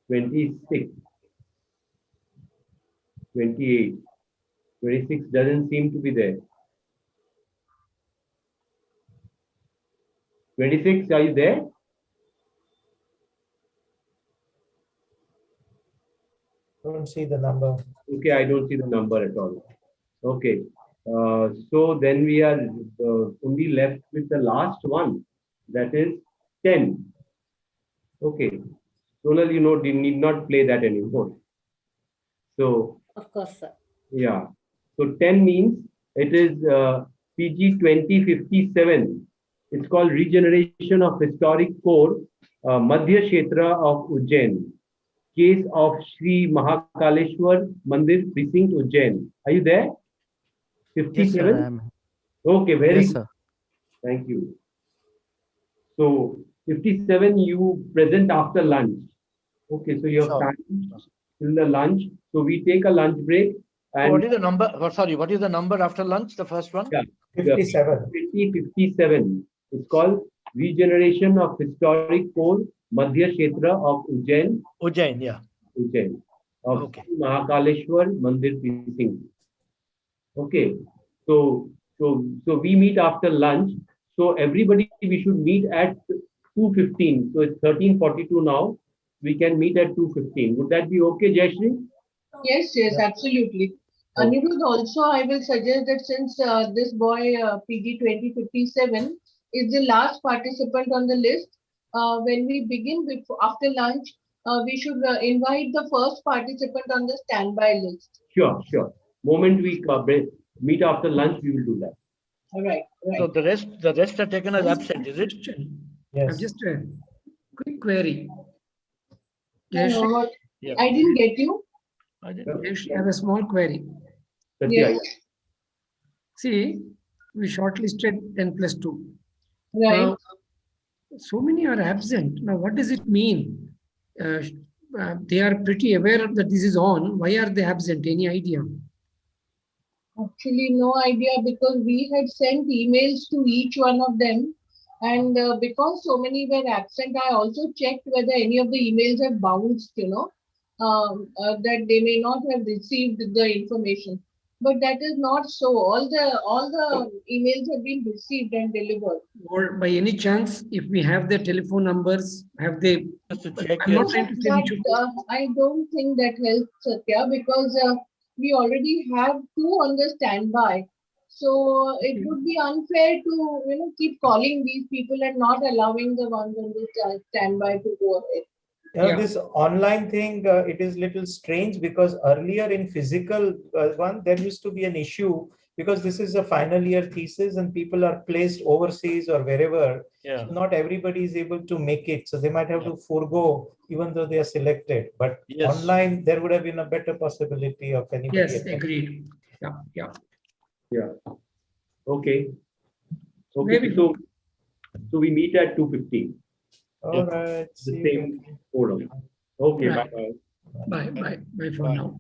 26, 28, 26 doesn't seem to be there. 26, are you there? Don't see the number. Okay, I don't see the number at all. Okay, so then we are only left with the last one, that is 10. Okay, Sonal, you need not play that anymore. So, of course, sir. Yeah, so 10 means it is PG 2057. It's called Regeneration of Historic Core, Madhya Kshetra of Ujjain. Case of Sri Mahakaleshwar Mandir Precinct Ujjain. Are you there? 57? Yes, sir, okay, very yes, good. Sir. Thank you. So 57 you present after lunch. Okay, so you have time till the lunch. So we take a lunch break. And what is the number? Sorry, what is the number after lunch? The first one? Yeah, 57. 2057. It's called Regeneration of Historic Core, Madhya Kshetra of Ujjain. Ujjain, yeah. Ujjain. Of Mahakaleshwar Mandir Precinct. Okay. So we meet after lunch. So everybody, we should meet at 2:15. So it's 13:42 now. We can meet at 2:15. Would that be okay, Jayashree? Yes, absolutely. Anirudh, also I will suggest that since this boy PG 2057 is the last participant on the list, when we begin after lunch, we should invite the first participant on the standby list. Sure. Moment we meet after lunch, we will do that. All right. So the rest are taken as absent, is it? Yes. Just a quick query. No, I didn't get you. I have a small query. Yes. See, we shortlisted 10+2. Right. Now, so many are absent. Now, what does it mean? They are pretty aware that this is on. Why are they absent? Any idea? Actually, no idea, because we had sent emails to each one of them. And because so many were absent, I also checked whether any of the emails have bounced, that they may not have received the information. But that is not so. All the emails have been received and delivered. Or by any chance, if we have their telephone numbers, have they? Just to check. I'm not trying to say we should. I don't think that helps, Satya, because we already have 2 on the standby. So it would be unfair to keep calling these people and not allowing the ones on the standby to go ahead. This online thing, it is little strange because earlier in physical one, there used to be an issue because this is a final year thesis and people are placed overseas or wherever. Yeah. So not everybody is able to make it. So they might have to forego even though they are selected. But online, there would have been a better possibility of anybody. Yes, agreed. Yeah. Okay. Maybe. So we meet at 2:15. All right. The same forum. Okay, Right. bye. Bye for now.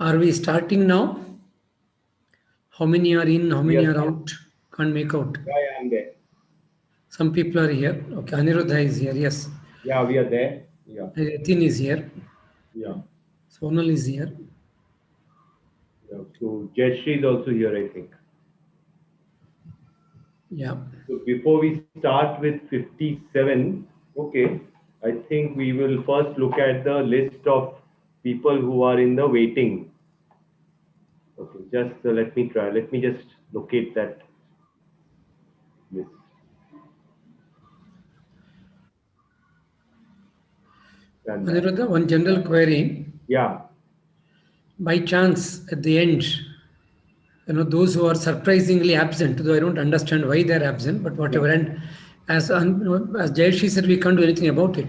Are we starting now? How many are in? How many Yes. are out? Can't make out. Yeah, I'm there. Some people are here. Okay, Aniruddha is here. Yes. Yeah, we are there. Yeah. Yatin is here. Yeah. Sonal is here. Yeah. So Jayashree is also here, I think. Yeah. So before we start with 57, okay. I think we will first look at the list of people who are in the waiting. Okay, just let me try. Let me just locate that list. Aniruddha, one general query. Yeah. By chance, at the end, those who are surprisingly absent, though I don't understand why they're absent, but whatever. Yeah. And as Jayeshi said, we can't do anything about it.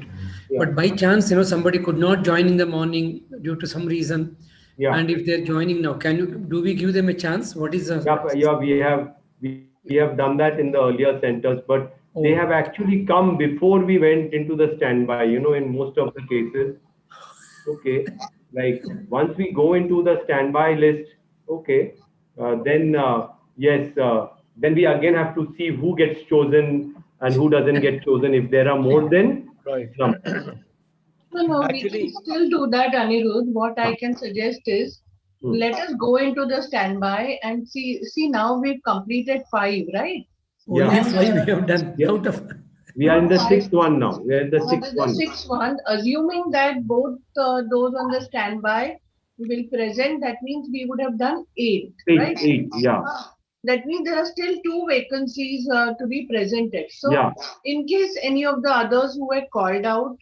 Yeah. But by chance, somebody could not join in the morning due to some reason. Yeah. And if they're joining now, do we give them a chance? What is the... Yeah, we have done that in the earlier centers, but they have actually come before we went into the standby, in most of the cases. Okay. Like once we go into the standby list, okay, then yes, then we again have to see who gets chosen and who doesn't get chosen if there are more than some. No, Actually, we can still do that, Anirudh. What I can suggest is let us go into the standby and see now we've completed 5, right? Only Yeah. 5 we have done Yeah. out of... We are in the 6th one now. We are in the 6th one. The 6th one, assuming that both those on the standby will present, that means we would have done 8, right? 8, yeah. That means there are still 2 vacancies to be presented. So, Yeah. in case any of the others who were called out,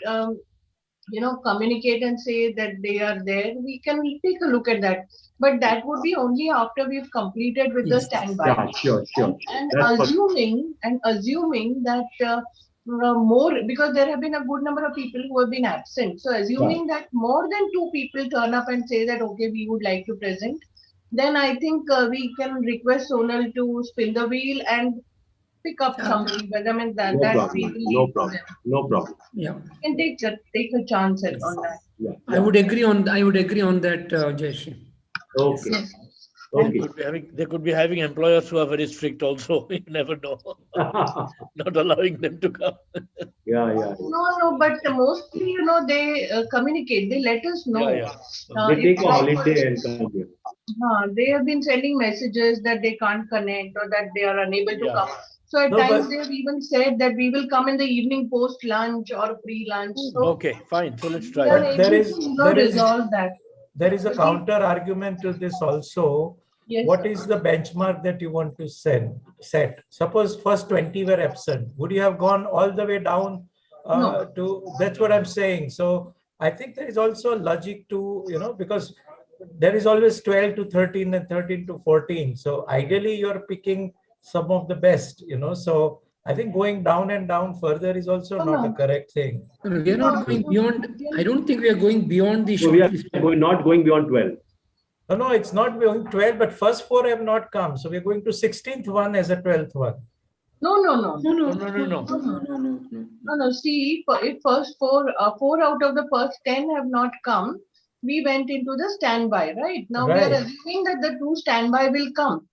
communicate and say that they are there, we can take a look at that. But that would be only after we've completed with the standby. Yeah, sure. And That's assuming that more, because there have been a good number of people who have been absent. So assuming that more than 2 people turn up and say that, okay, we would like to present, then I think we can request Sonal to spin the wheel and pick up somebody. But I mean that we will leave to them. No problem. Yeah. You can take a chance on that. Yeah. I would agree on that, Jayeshi. Okay. Yes. Okay. they could be having employers who are very strict also. You never know. Not allowing them to come. Yeah. No, but mostly, they communicate. They let us know. They take a holiday and come here. They have been sending messages that they can't connect or that they are unable to come. So at No, times but- they have even said that we will come in the evening post lunch or pre-lunch. So Okay, fine. So let's try. we are But able to resolve that. There is a counter argument to this also. Yes, What sir. is the benchmark that you want to set? Suppose first 20 were absent. Would you have gone all the way down No. to, that's what I'm saying. So I think there is also a logic to, because there is always 12 to 13 and 13 to 14. So ideally you're picking some of the best, so I think going down and down further is also not a correct thing. No, we are not going beyond. I don't think we are going beyond the So we are shortlist. not going beyond 12. No, it's not going 12, but first 4 have not come. So we're going to 16th one as a 12th one. No. No. See, if first 4 out of the first 10 have not come, we went into the standby, right? Now we are assuming that the 2 standby will come.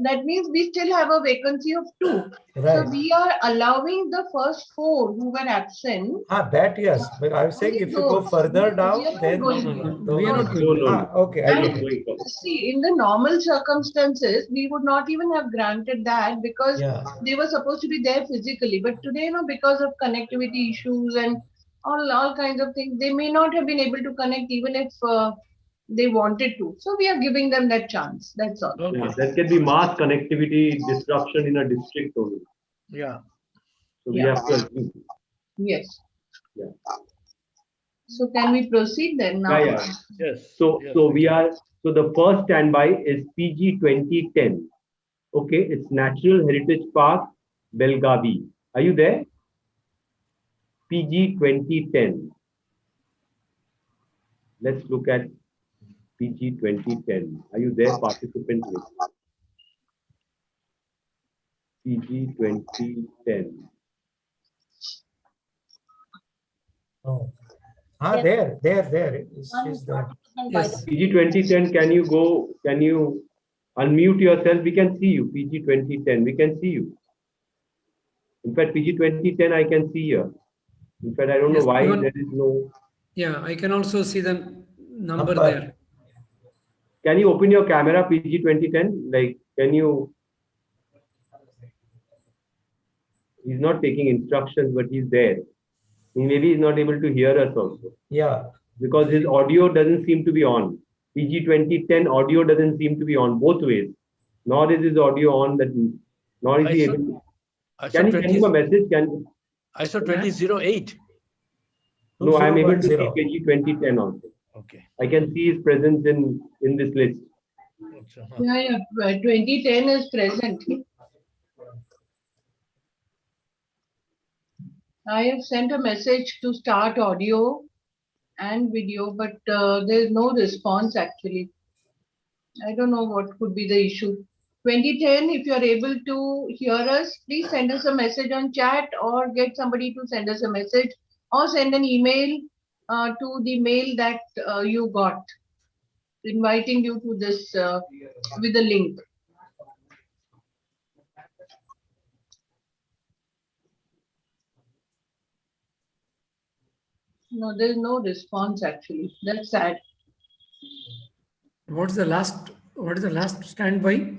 That means we still have a vacancy of 2. Right. So we are allowing the first 4 who were absent. That yes, but I was saying if you go further down, then We are not going. No. okay, I get it. See, in the normal circumstances, we would not even have granted that because they were supposed to be there physically. But today, because of connectivity issues and all kinds of things, they may not have been able to connect even if they wanted to. So we are giving them that chance. That's all. Okay. Yeah, there can be mass connectivity disruption in a district only. Yeah. So we have to assume. Yes. Yeah. So can we proceed then now? Yeah. Yes. So the first standby is PG 2010. Okay, it's Natural Heritage Park, Belgavi. Are you there? PG 2010. Let's look at PG 2010. Are you there, participant list? PG 2010. Oh. There. Is there. Yes. PG 2010, can you unmute yourself? We can see you, PG 2010. We can see you. In fact, PG 2010, I can see here. In fact, I don't know why there is no. Yeah, I can also see the number there. Can you open your camera, PG 2010? Like, can you? He's not taking instructions, but he's there. Maybe he's not able to hear us also. Yeah. Because his audio doesn't seem to be on. PG 2010 audio doesn't seem to be on both ways. Nor is his audio on, nor is he able to. Can you send him a message? I saw 2008. No, I'm able to see 2010. PG 2010 also. Okay. I can see his presence in this list. Yeah, 2010 is present. I have sent a message to start audio and video, but there is no response actually. I don't know what could be the issue. 2010, if you are able to hear us, please send us a message on chat or get somebody to send us a message or send an email to the mail that you got, inviting you to this with the link. No, there is no response actually. That's sad. What is the last standby?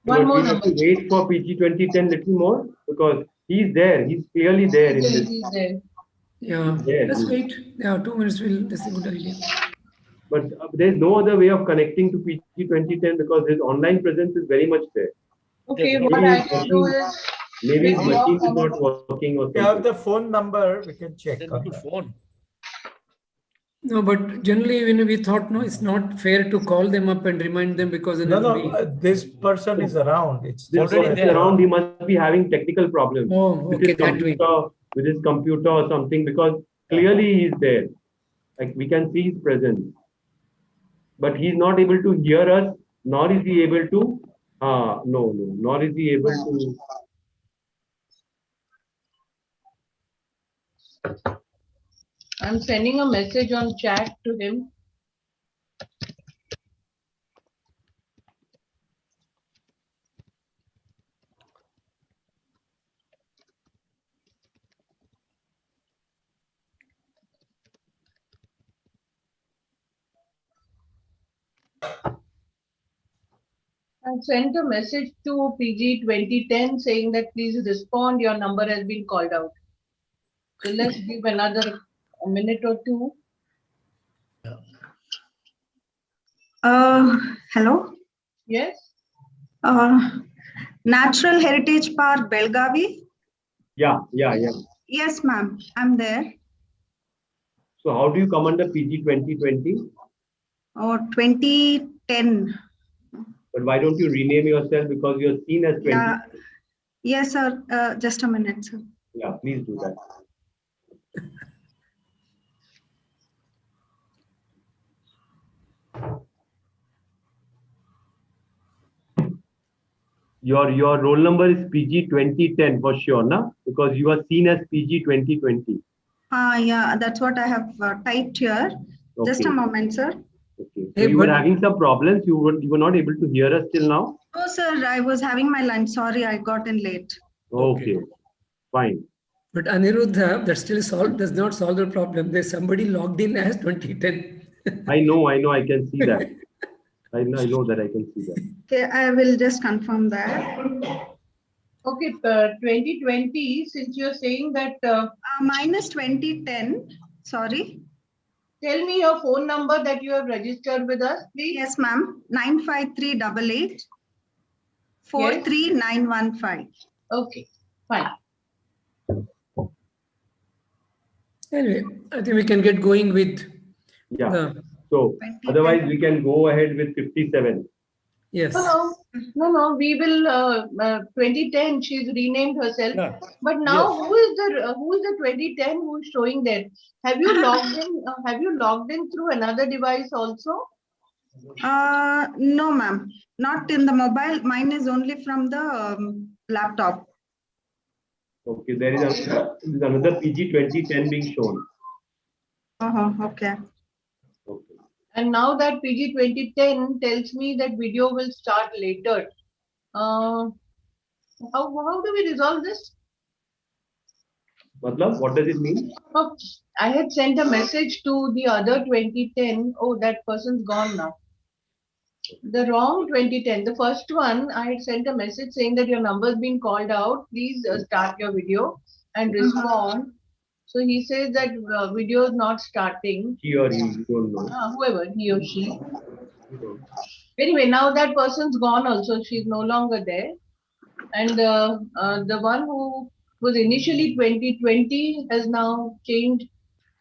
One more We have to wait for PG 2010 little more because he's there. He's clearly there in this. He's there. Yeah, there. let's wait. Yeah, 2 minutes. That's a good idea. But there's no other way of connecting to PG 2010 because his online presence is very much there. Okay, what I will do is maybe his machine is not working or something. You have the phone number, we can check. Phone. No, but generally, when we thought, no, it's not fair to call them up and remind them because this person is around. It's this person is around. He must be having technical problems with his computer or something because clearly he's there. Like we can see his presence, but he's not able to hear us, nor is he able to. Nor is he able to. I'm sending a message on chat to him. I sent a message to PG 2010 saying that please respond, your number has been called out. So let's give another minute or two. Hello? Yes? Natural Heritage Park, Belgavi? Yeah. Yes, ma'am. I'm there. So how do you come under PG 2020? 2010. But why don't you rename yourself because you're seen as 20? Yeah. Yes, sir. Just a minute, sir. Yeah, please do that. Your roll number is PG 2010 for sure, na? Because you are seen as PG 2020. Yeah, that's what I have typed here. Okay. Just a moment, sir. Okay. So you were having some problems. You were not able to hear us till now. No, sir. I was having my lunch. Sorry, I got in late. Okay. Fine. But Aniruddha, that still does not solve the problem. There's somebody logged in as 2010. I know. I can see that. I know that I can see that. Okay, I will just confirm that. Okay, 2020, since you're saying that... mine is 2010, sorry. Tell me your phone number that you have registered with us, please. Yes, ma'am. 95388 43915. Okay, fine. Anyway, I think we can get going with... Yeah. So otherwise we can go ahead with 57. Yes. No. We will 2010. She's renamed herself. Yeah. But now, who is the 2010 who is showing there? Have you logged in? Have you logged in through another device also? No, ma'am. Not in the mobile. Mine is only from the laptop. Okay, there is another PG 2010 being shown. Okay. And now that PG 2010 tells me that video will start later. How do we resolve this? Matlab, what does it mean? Oh, I had sent a message to the other 2010. Oh, that person's gone now. The wrong 2010. The first one, I had sent a message saying that your number has been called out. Please start your video and respond. So he says that video is not starting. He or he, you don't know. Whoever, he or she. Anyway, now that person's gone also. She's no longer there. And the one who was initially 2020 has now changed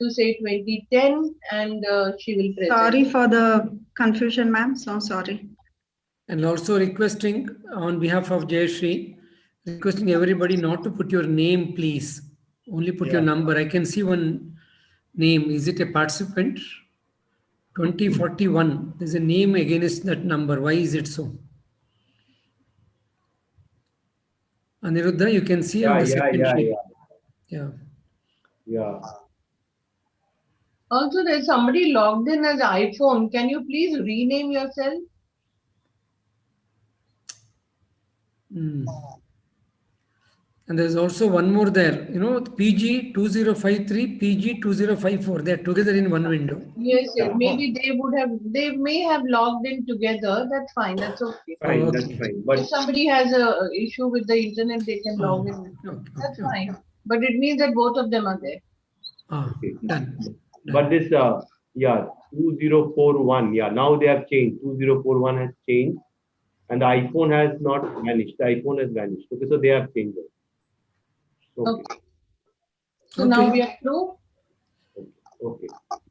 to say 2010, and she will present. Sorry for the confusion, ma'am. So sorry. And also requesting on behalf of Jayashree, requesting everybody not to put your name, please. Only put your number. I can see one name. Is it a participant? 2041. There's a name against that number. Why is it so? Aniruddha, you can see on the second sheet. Yeah. Also, there's somebody logged in as iPhone. Can you please rename yourself? And there's also one more there. You know, PG 2053, PG 2054. They're together in one window. Yes, maybe they may have logged in together. That's fine. That's okay. Fine, that's fine. But if somebody has a issue with the internet, they can log in. That's fine. But it means that both of them are there. Done. But this, 2041. Yeah, now they have changed. 2041 has changed, and the iPhone has not vanished. The iPhone has vanished. Okay, so they have changed it. Okay. So now we are through. Okay.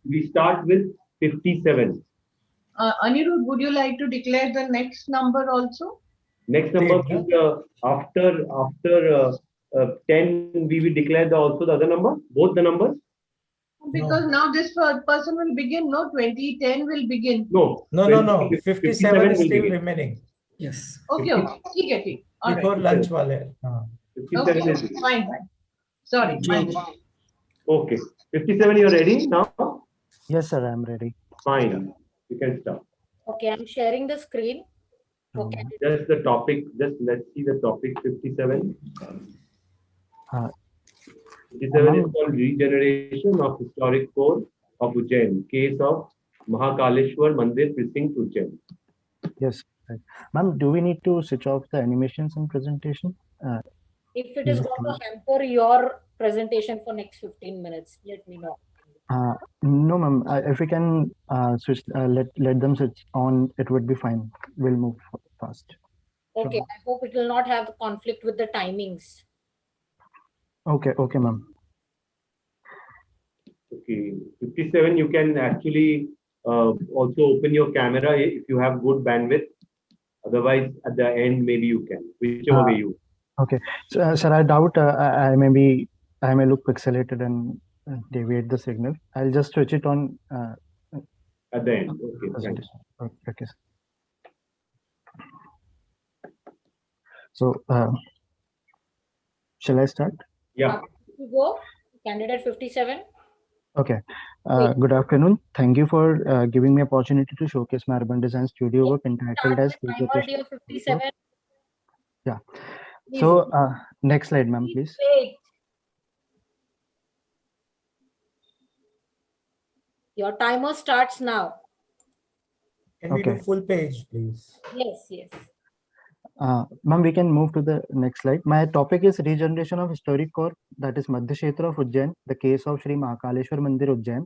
We start with 57. Anirudh, would you like to declare the next number also? Next number is after 10. We will declare also the other number, both the numbers. Because now this person will begin. No, 2010 will begin. No. 57 is still remaining. Yes. Okay. Okay. All Before right. lunch wale. Okay. Fine. Sorry. Okay. 57, you're ready now? Yes, sir, I'm ready. Fine. You can start. Okay, I'm sharing the screen. Okay. Just the topic. Just let's see the topic. 57. 57 is called Regeneration of Historic Core of Ujjain. Case of Mahakaleshwar Mandir Precinct Ujjain. Yes. Ma'am, do we need to switch off the animations and presentation? If it is going to hamper your presentation for next 15 minutes, let me know. No, ma'am. If we can switch, let them switch on, it would be fine. We'll move fast. Okay, sure. I hope it will not have conflict with the timings. Okay, ma'am. Okay, 57. You can actually also open your camera if you have good bandwidth. Otherwise, at the end, maybe you can, whichever way you. Okay, so, sir, I doubt I may look pixelated and deviate the signal. I'll just switch it on at the end. Okay. Okay. So, shall I start? Yeah. You go, candidate 57. Okay. Good afternoon. Thank you for giving me opportunity to showcase my urban design studio work entitled as. Timer, dear 57. Yeah. So next slide, ma'am, please. Wait. Your timer starts now. Can we do full page, please? Yes. Ma'am, we can move to the next slide. My topic is regeneration of historic core, that is Madhya Kshetra of Ujjain, the case of Sri Mahakaleshwar Mandir Ujjain.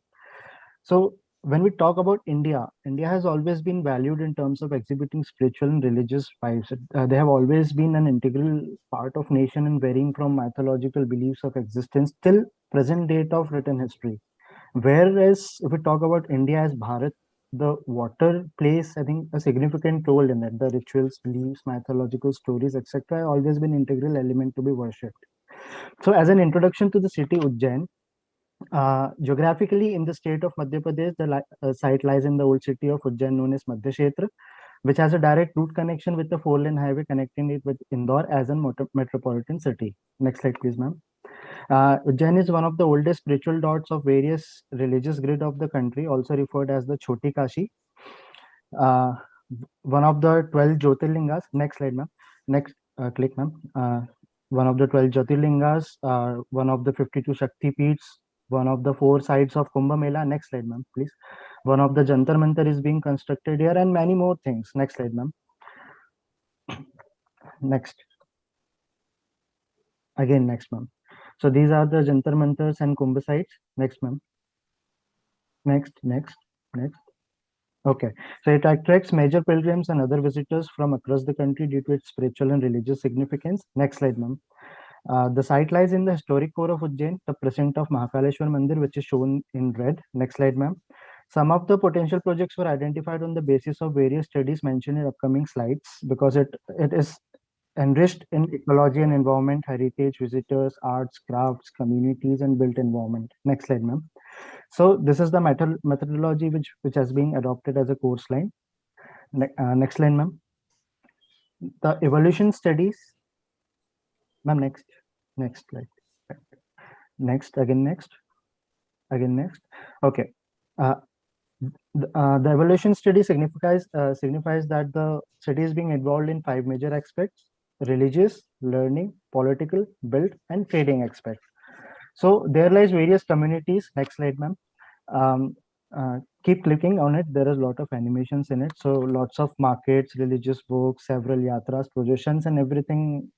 So when we talk about India has always been valued in terms of exhibiting spiritual and religious vibes. They have always been an integral part of nation and varying from mythological beliefs of existence till present date of written history. Whereas if we talk about India as Bharat, the water plays, I think, a significant role in it. The rituals, beliefs, mythological stories, etc. have always been an integral element to be worshipped. So as an introduction to the city Ujjain, geographically in the state of Madhya Pradesh, the site lies in the old city of Ujjain known as Madhya Kshetra, which has a direct route connection with the 4-lane highway connecting it with Indore as a metropolitan city. Next slide, please, ma'am. Ujjain is one of the oldest spiritual dots of various religious grid of the country, also referred as the Choti Kashi. One of the 12 Jyotirlingas. Next slide, ma'am. Next, click, ma'am. One of the 12 Jyotirlingas, one of the 52 Shakti Peeths, one of the 4 sides of Kumbh Mela. Next slide, ma'am, please. One of the Jantar Mantar is being constructed here, and many more things. Next slide, ma'am. Next. Again, next, ma'am. So these are the Jantar Mantars and Kumbh sites. Next, ma'am. Next. Okay, so it attracts major pilgrims and other visitors from across the country due to its spiritual and religious significance. Next slide, ma'am. The site lies in the historic core of Ujjain, the precinct of Mahakaleshwar Mandir, which is shown in red. Next slide, ma'am. Some of the potential projects were identified on the basis of various studies mentioned in upcoming slides because it is enriched in ecology and environment, heritage, visitors, arts, crafts, communities, and built environment. Next slide, ma'am. So this is the methodology which has been adopted as a course line. Next line, ma'am. The evolution studies, ma'am. Next slide. Next. Okay. The evolution study signifies that the study is being involved in 5 major aspects: religious, learning, political, built, and trading aspects. So there lies various communities. Next slide, ma'am. Keep clicking on it. There is a lot of animations in it. So lots of markets, religious books, several yatras, processions, and everything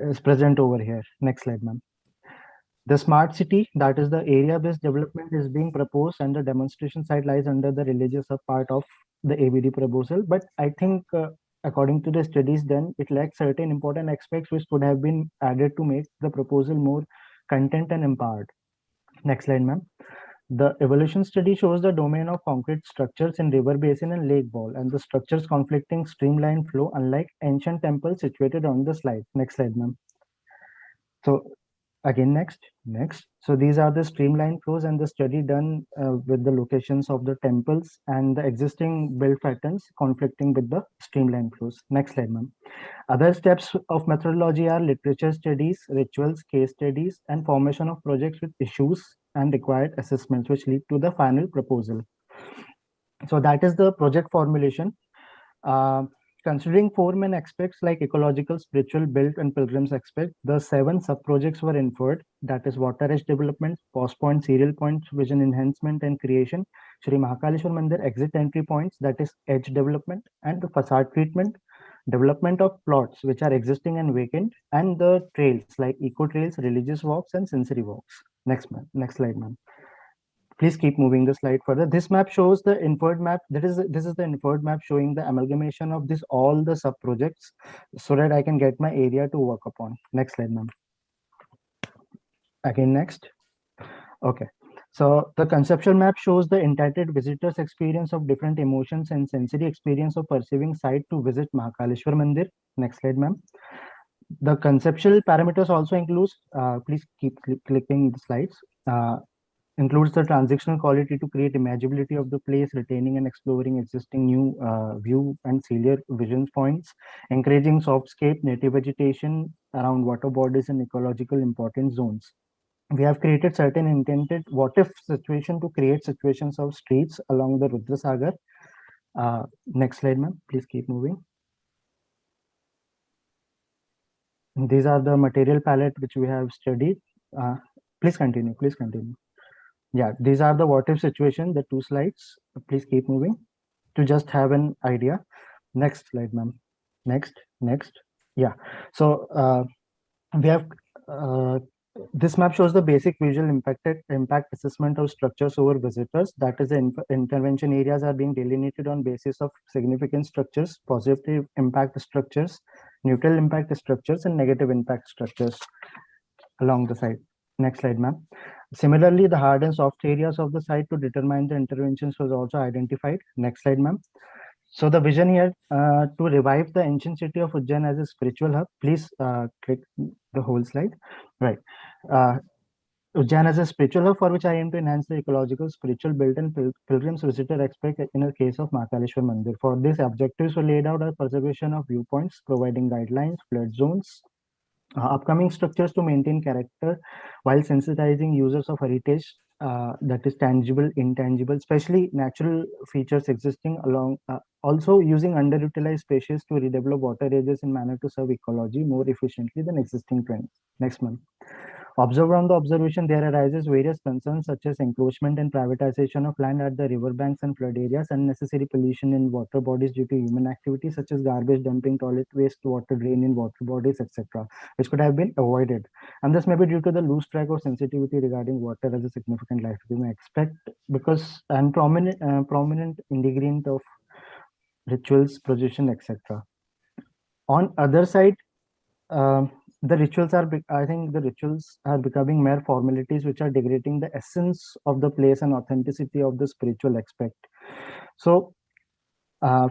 is present over here. Next slide, ma'am. The smart city, that is the area-based development, is being proposed, and the demonstration site lies under the religious part of the ABD proposal. But I think, according to the studies done, it lacks certain important aspects which would have been added to make the proposal more content and empowered. Next slide, ma'am. The evolution study shows the domain of concrete structures in river basin and lake wall, and the structures conflicting streamlined flow, unlike ancient temples situated on the slide. Next slide, ma'am. So again, next. So these are the streamlined flows and the study done with the locations of the temples and the existing build patterns conflicting with the streamlined flows. Next slide, ma'am. Other steps of methodology are literature studies, rituals, case studies, and formation of projects with issues and required assessments, which lead to the final proposal. So that is the project formulation. Considering 4 main aspects like ecological, spiritual, built, and pilgrims aspect, the 7 sub-projects were inferred. That is water edge development, post point, serial points, vision enhancement and creation, Shri Mahakaleshwar Mandir exit entry points, that is edge development, and the facade treatment, development of plots which are existing and vacant, and the trails like eco trails, religious walks, and sensory walks. Next slide, ma'am. Please keep moving the slide further. This map shows the inferred map. This is the inferred map showing the amalgamation of this all the sub projects so that I can get my area to work upon. Next slide, ma'am. Again, next. Okay. So the conceptual map shows the intended visitor's experience of different emotions and sensory experience of perceiving site to visit Mahakaleshwar Mandir. Next slide, ma'am. The conceptual parameters also includes, please keep clicking the slides, includes the transactional quality to create imageability of the place, retaining and exploring existing new view and cellular vision points, encouraging softscape, native vegetation around water bodies and ecological important zones. We have created certain intended what-if situation to create situations of streets along the Rudrasagar. Next slide, ma'am. Please keep moving. These are the material palette which we have studied. Please continue. Yeah, these are the what-if situation, the 2 slides. Please keep moving to just have an idea. Next slide, ma'am. Next. Yeah. So we have this map shows the basic visual impact assessment of structures over visitors. That is, the intervention areas are being delineated on basis of significant structures, positive impact structures, neutral impact structures, and negative impact structures along the site. Next slide, ma'am. Similarly, the hard and soft areas of the site to determine the interventions was also identified. Next slide, ma'am. So the vision here to revive the ancient city of Ujjain as a spiritual hub. Please click the whole slide. Right. Ujjain as a spiritual hub for which I aim to enhance the ecological, spiritual, built and pilgrims visitor expect in the case of Mahakaleshwar Mandir. For this, objectives were laid out as preservation of viewpoints, providing guidelines, flood zones, upcoming structures to maintain character while sensitizing users of heritage, that is tangible, intangible, especially natural features existing along, also using underutilized spaces to redevelop water edges in manner to serve ecology more efficiently than existing trends. Next, ma'am. Observed on the observation, there arises various concerns such as encroachment and privatization of land at the riverbanks and flood areas, unnecessary pollution in water bodies due to human activities such as garbage dumping, toilet waste, water drain in water bodies, etc., which could have been avoided. And this may be due to the loose track or sensitivity regarding water as a significant life we may expect, because and prominent ingredient of rituals, procession, etc. On other side, the rituals are I think the rituals are becoming mere formalities which are degrading the essence of the place and authenticity of the spiritual aspect. So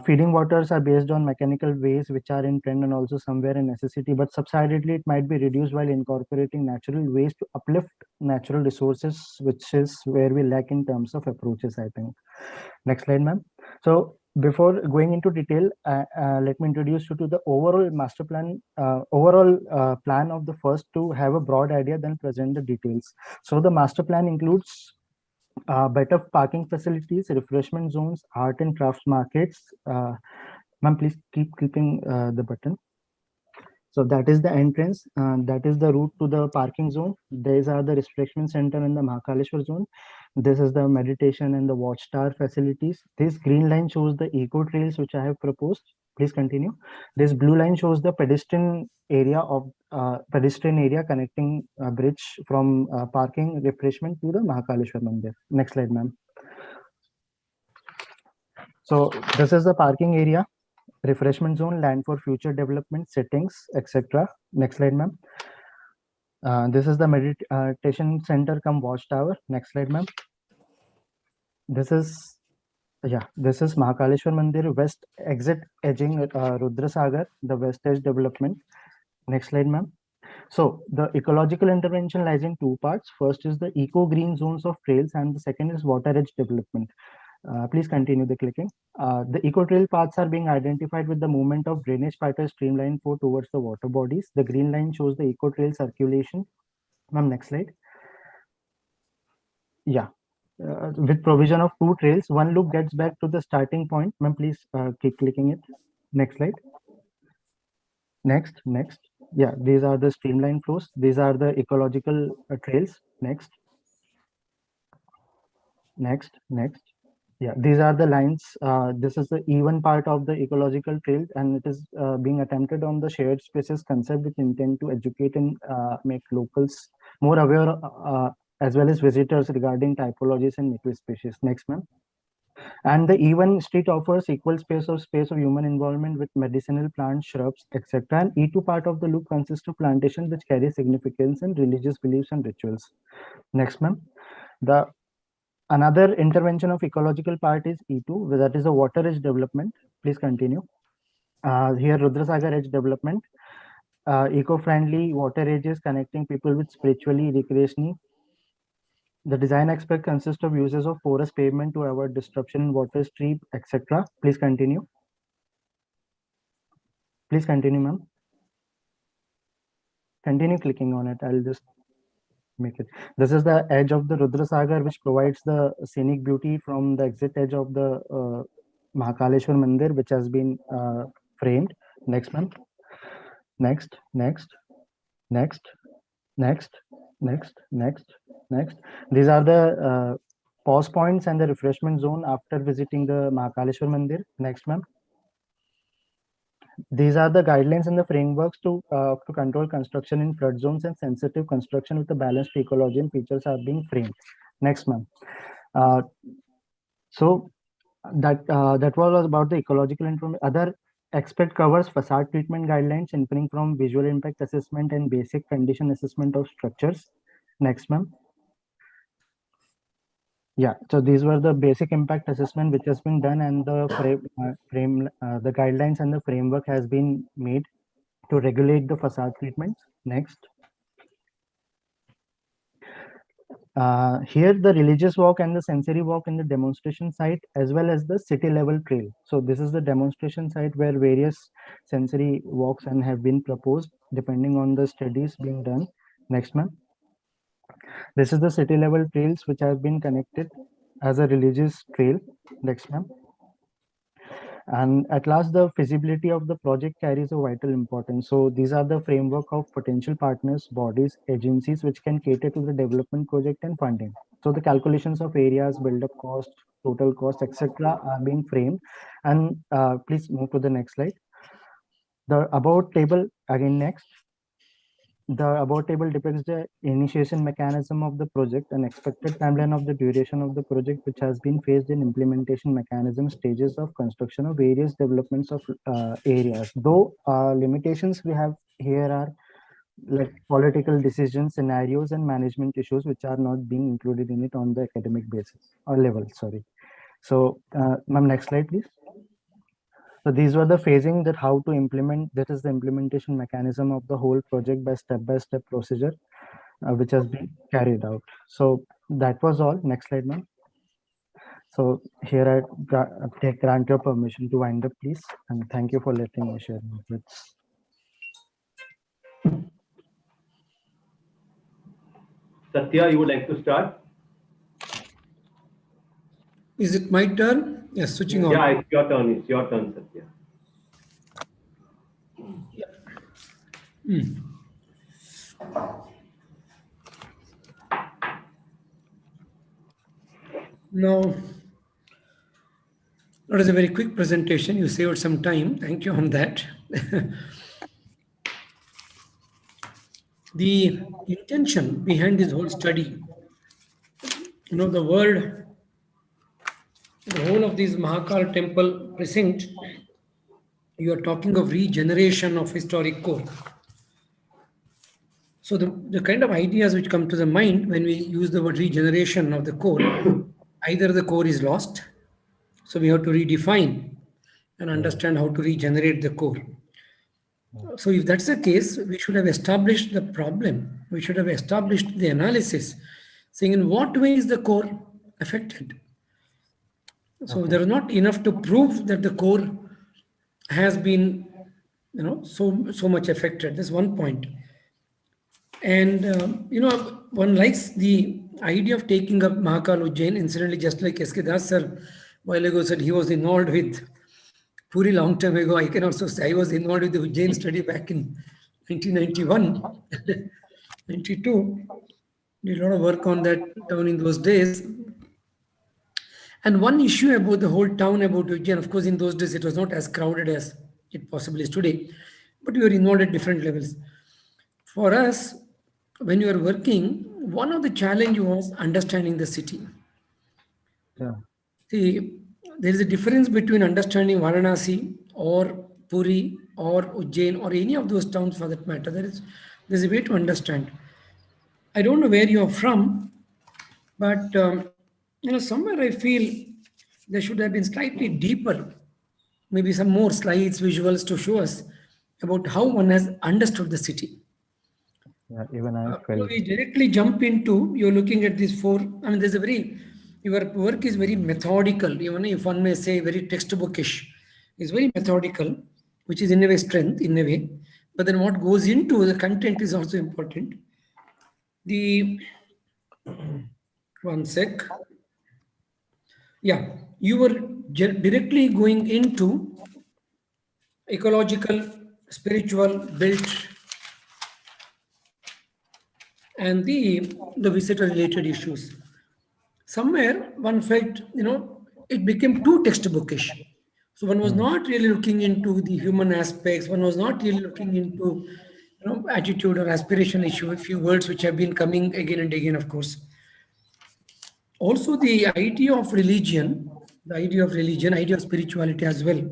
feeding waters are based on mechanical ways which are in trend and also somewhere a necessity, but subsidedly it might be reduced while incorporating natural ways to uplift natural resources, which is where we lack in terms of approaches, I think. Next slide, ma'am. So before going into detail, let me introduce you to the overall master plan, plan of the first to have a broad idea, then present the details. So the master plan includes better parking facilities, refreshment zones, art and crafts markets. Ma'am, please keep clicking the button. So that is the entrance. That is the route to the parking zone. These are the refreshment center in the Mahakaleshwar zone. This is the meditation and the watchtower facilities. This green line shows the eco trails which I have proposed. Please continue. This blue line shows the pedestrian area connecting bridge from parking refreshment to the Mahakaleshwar Mandir. Next slide, ma'am. So this is the parking area, refreshment zone, land for future development, settings, etc. Next slide, ma'am. This is the meditation center come watchtower. Next slide, ma'am. This is Mahakaleshwar Mandir west exit edging Rudra Sagar, the west edge development. Next slide, ma'am. So the ecological intervention lies in two parts. First is the eco green zones of trails, and the second is water edge development. Please continue the clicking. The eco trail paths are being identified with the movement of drainage pattern streamline flow towards the water bodies. The green line shows the eco trail circulation. Ma'am, next slide. Yeah. With provision of two trails, one loop gets back to the starting point. Ma'am, please keep clicking it. Next slide. Next. Yeah, these are the streamline flows. These are the ecological trails. Next. Yeah, these are the lines. This is the even part of the ecological trail, and it is being attempted on the shared spaces concept with intent to educate and make locals more aware as well as visitors regarding typologies and native species. Next, ma'am. And the even street offers equal space of human involvement with medicinal plants, shrubs, etc. And E2 part of the loop consists of plantation which carry significance in religious beliefs and rituals. Next, ma'am. Another intervention of ecological part is E2, that is the water edge development. Please continue. Here, Rudrasagar edge development, eco-friendly water edges connecting people with spiritually, recreationally. The design aspect consists of uses of porous pavement to avoid disruption in water stream, etc. Please continue. Please continue, ma'am. Continue clicking on it. I'll just make it. This is the edge of the Rudrasagar, which provides the scenic beauty from the exit edge of the Mahakaleshwar Mandir, which has been framed. Next, ma'am. Next. These are the pause points and the refreshment zone after visiting the Mahakaleshwar Mandir. Next, ma'am. These are the guidelines and the frameworks to control construction in flood zones, and sensitive construction with the balanced ecology and features are being framed. Next, ma'am. So that was about the ecological information. Other aspect covers facade treatment guidelines, inferring from visual impact assessment and basic condition assessment of structures. Next, ma'am. Yeah, so these were the basic impact assessment which has been done, and the the guidelines and the framework has been made to regulate the facade treatments. Next. Here the religious walk and the sensory walk in the demonstration site, as well as the city level trail. So this is the demonstration site where various sensory walks and have been proposed depending on the studies being done. Next, ma'am. This is the city level trails which have been connected as a religious trail. Next, ma'am. And at last, the feasibility of the project carries a vital importance. So these are the framework of potential partners, bodies, agencies which can cater to the development project and funding. So the calculations of areas, build-up cost, total cost, etc. are being framed. And please move to the next slide. The about table again next. The above table depicts the initiation mechanism of the project and expected timeline of the duration of the project, which has been phased in implementation mechanism stages of construction of various developments of areas. Though limitations we have here are like political decisions, scenarios, and management issues, which are not being included in it on the academic basis or level. Sorry. So, ma'am, next slide, please. So these were the phasing that how to implement, that is the implementation mechanism of the whole project by step procedure, which has been carried out. So that was all. Next slide, ma'am. So here I grant your permission to wind up, please. And thank you for letting me share my thoughts. Satya, you would like to start? Is it my turn? Yes, switching on. Yeah, it's your turn. It's your turn, Satya. Now, that is a very quick presentation. You saved some time. Thank you on that. The intention behind this whole study, the whole of this Mahakal temple precinct, you are talking of regeneration of historic core. So the kind of ideas which come to the mind when we use the word regeneration of the core, either the core is lost, so we have to redefine and understand how to regenerate the core. So if that's the case, we should have established the problem. We should have established the analysis, saying in what way is the core affected. So there is not enough to prove that the core has been, so much affected. That's one point. And, one likes the idea of taking up Mahakal Ujjain. Incidentally, just like S.K. Das sir a while ago said he was involved with Puri long time ago. I can also say I was involved with the Ujjain study back in 1991, 92. Did a lot of work on that town in those days. And one issue about the whole town, about Ujjain, of course, in those days, it was not as crowded as it possibly is today, but we were involved at different levels. For us, when you are working, one of the challenge was understanding the city. Yeah. See, there is a difference between understanding Varanasi or Puri or Ujjain or any of those towns for that matter. There's a way to understand. I don't know where you're from, but somewhere I feel there should have been slightly deeper, maybe some more slides, visuals to show us about how one has understood the city. Yeah, even I felt. We directly jump into, you're looking at these four, your work is very methodical, even if one may say very textbookish. It's very methodical, which is in a way strength, in a way. But then what goes into the content is also important. One sec. Yeah, you were directly going into ecological, spiritual, built, and the visitor related issues. Somewhere one felt, it became too textbookish. So one was not really looking into the human aspects. One was not really looking into, attitude or aspiration issue, a few words which have been coming again and again, of course. Also the idea of religion, idea of spirituality as well.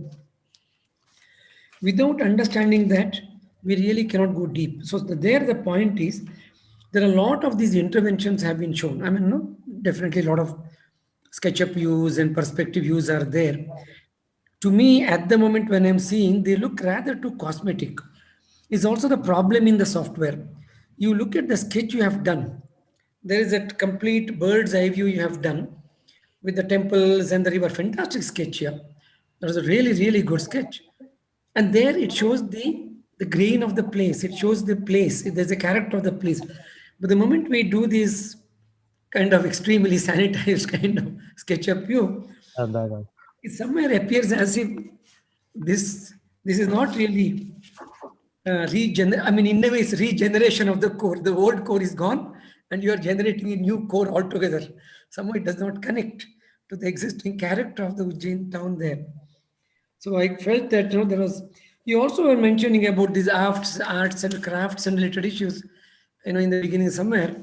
Without understanding that, we really cannot go deep. So there the point is, there are a lot of these interventions have been shown. Definitely a lot of SketchUp views and perspective views are there. To me, at the moment when I'm seeing, they look rather too cosmetic. Is also the problem in the software. You look at the sketch you have done. There is a complete bird's eye view you have done with the temples and the river. Fantastic sketch here. That is a really, really good sketch. And there it shows the grain of the place. It shows the place. There's a character of the place. But the moment we do this kind of extremely sanitized kind of SketchUp view, it somewhere appears as if this is not really I mean, in a way, it's regeneration of the core. The old core is gone, and you are generating a new core altogether. Somehow it does not connect to the existing character of the Ujjain town there. So I felt that there was. You also were mentioning about these arts and crafts and related issues, in the beginning somewhere,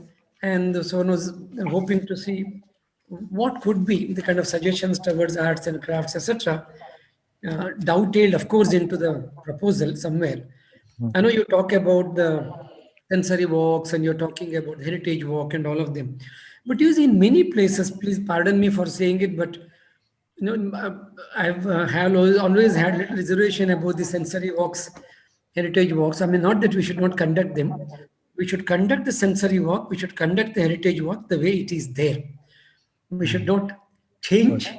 and so one was hoping to see what could be the kind of suggestions towards arts and crafts, etc. Dovetailed, of course, into the proposal somewhere. I know you talk about the sensory walks and you're talking about heritage walk and all of them, but you see in many places, please pardon me for saying it, but I've have always had little reservation about the sensory walks, heritage walks. I mean, not that we should not conduct them. We should conduct the sensory walk. We should conduct the heritage walk the way it is there. We should not change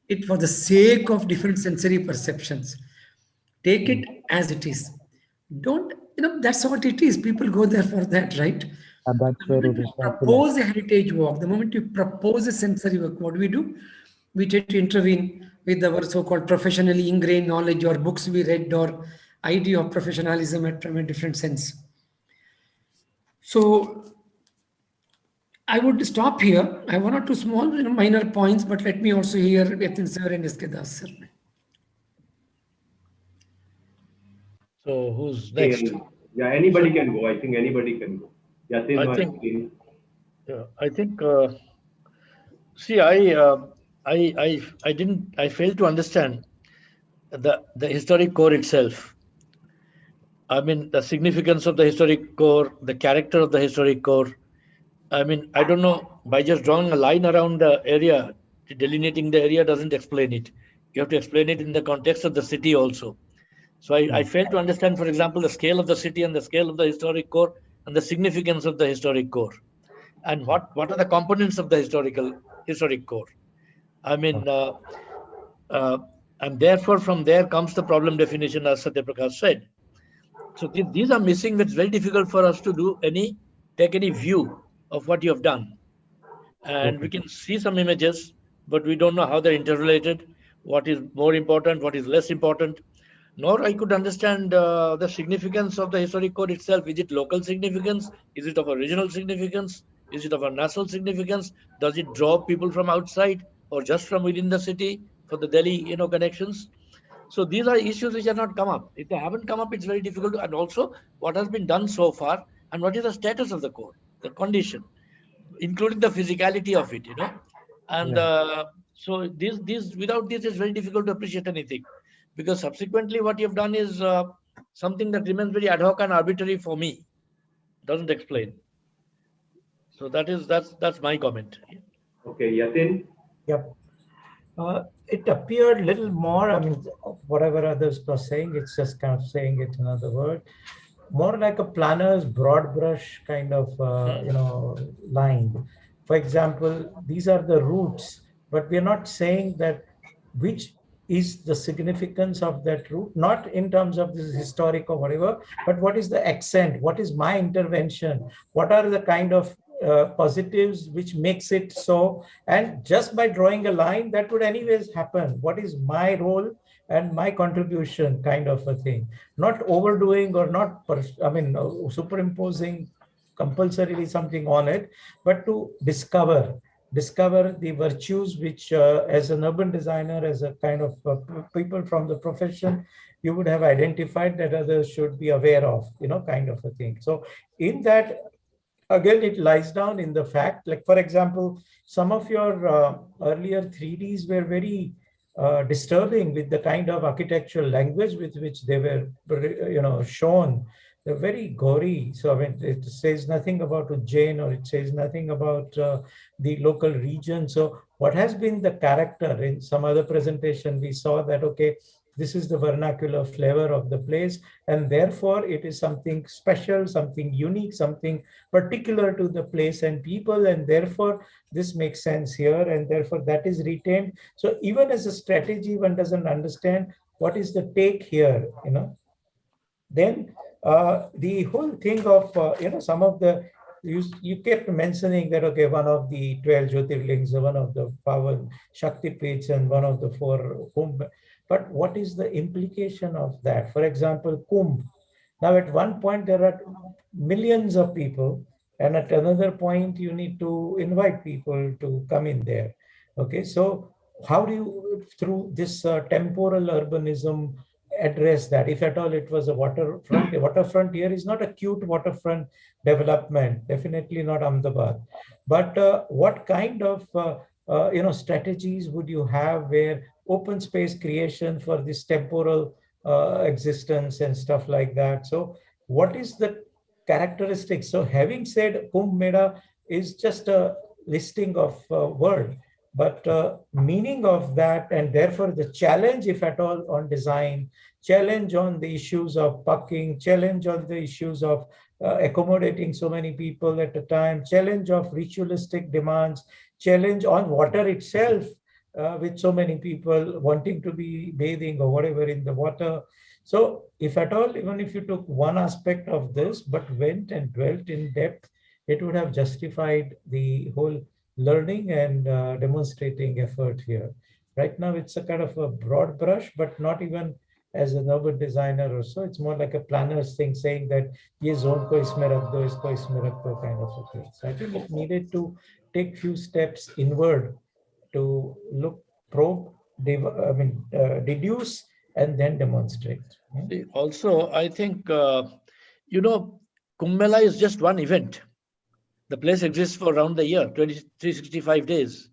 it for the sake of different sensory perceptions. Take it as it is. Don't, that's what it is. People go there for that, right? That's The where moment it you is rightful. propose a heritage walk, the moment you propose a sensory walk, what do? We try to intervene with our so-called professionally ingrained knowledge or books we read or idea of professionalism from a different sense. So I would stop here. I have one or two small, minor points, but let me also hear Yatin sir and SK Das sir. So who's next? Yeah, anybody can go. I think anybody can go. Yatin or Yatin. I think. See, I failed to understand the historic core itself. I mean, the significance of the historic core, the character of the historic core. I mean, I don't know, by just drawing a line around the area, delineating the area doesn't explain it. You have to explain it in the context of the city also. So I fail to understand, for example, the scale of the city and the scale of the historic core and the significance of the historic core. And what are the components of the historic core? I mean, and therefore from there comes the problem definition, as Satya Prakash said. So these are missing. It's very difficult for us to take any view of what you have done. And we can see some images, but we don't know how they're interrelated, what is more important, what is less important. Nor I could understand the significance of the historic code itself. Is it local significance? Is it of a regional significance? Is it of a national significance? Does it draw people from outside or just from within the city for the Delhi, connections? So these are issues which have not come up. If they haven't come up, it's very difficult. And also, what has been done so far, and what is the status of the core, the condition, including the physicality of it, And so these without this, it's very difficult to appreciate anything, because subsequently what you've done is something that remains very ad hoc and arbitrary for me. Doesn't explain. So that's my comment. Okay, Yatin. Yep. It appeared little more, I mean, whatever others were saying, it's just kind of saying it in other word, more like a planner's broad brush kind of, line. For example, these are the routes, but we're not saying that which is the significance of that route, not in terms of this historic or whatever, but what is the accent, what is my intervention, what are the kind of positives which makes it so, and just by drawing a line that would anyways happen, what is my role and my contribution, kind of a thing, not overdoing or not superimposing compulsorily something on it, but to discover the virtues which as an urban designer, as a kind of people from the profession, you would have identified that others should be aware of, kind of a thing. So in that, again, it lies down in the fact, like, for example, some of your earlier 3Ds were very disturbing with the kind of architectural language with which they were, shown. They're very gory. So, I mean, it says nothing about Ujjain, or it says nothing about the local region. So what has been the character? In some other presentation, we saw that, okay, this is the vernacular flavor of the place, and therefore it is something special, something unique, something particular to the place and people, and therefore this makes sense here, and therefore that is retained. So even as a strategy, one doesn't understand what is the take here, Then the whole thing of, some of the you kept mentioning that, okay, one of the 12 Jyotirlings, one of the Pavan Shakti Pits, and one of the 4 Kumbh. But what is the implication of that? For example, Kumbh. Now, at one point, there are millions of people, and at another point, you need to invite people to come in there. Okay, so how do you, through this temporal urbanism, address that? If at all it was a waterfront, a waterfront here is not a cute waterfront development, definitely not Ahmedabad. But what kind of strategies would you have where open space creation for this temporal existence and stuff like that? So what is the characteristics? So having said Kumbh Mela is just a listing of word, but meaning of that, and therefore the challenge, if at all, on design, challenge on the issues of parking, challenge on the issues of accommodating so many people at a time, challenge of ritualistic demands, challenge on water itself, with so many people wanting to be bathing or whatever in the water. So if at all, even if you took one aspect of this, but went and dwelt in depth, it would have justified the whole learning and demonstrating effort here. Right now, it's a kind of a broad brush, but not even as an urban designer or so. It's more like a planner's thing saying that ye zone ko isme rakh do, isko isme rakh do, kind of a thing. So I think it needed to take few steps inward to look, probe, deduce, and then demonstrate. Also, I think, Kumbh Mela is just one event. The place exists for around the year, 365 days.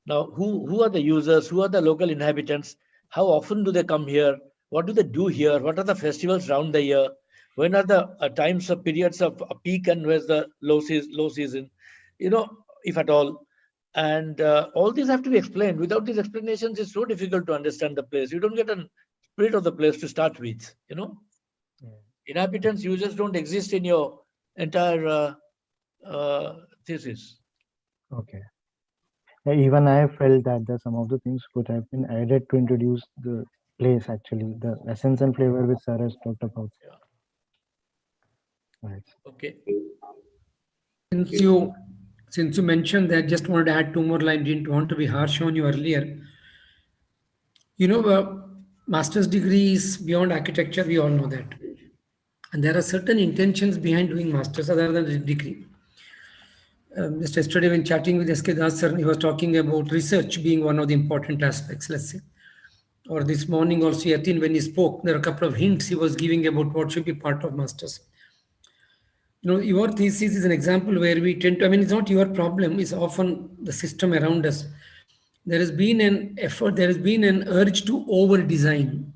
Now, who are the users? Who are the local inhabitants? How often do they come here? What do they do here? What are the festivals around the year? When are the times of periods of peak and where's the low season? If at all. And all these have to be explained. Without these explanations, it's so difficult to understand the place. You don't get a spirit of the place to start with. Inhabitants, users don't exist in your entire thesis. Okay. Even I felt that some of the things could have been added to introduce the place, actually, the essence and flavor which Sir has talked about. Yeah. Right. Okay. Since you mentioned that, just wanted to add 2 more lines. Didn't want to be harsh on you earlier. Master's degree is beyond architecture. We all know that. And there are certain intentions behind doing master's other than the degree. Just yesterday when chatting with S.K. Das sir, he was talking about research being one of the important aspects, let's say. Or this morning also, Yatin, when he spoke, there are a couple of hints he was giving about what should be part of master's. Your thesis is an example where we tend to, it's not your problem, it's often the system around us. There has been an effort, there has been an urge to over-design.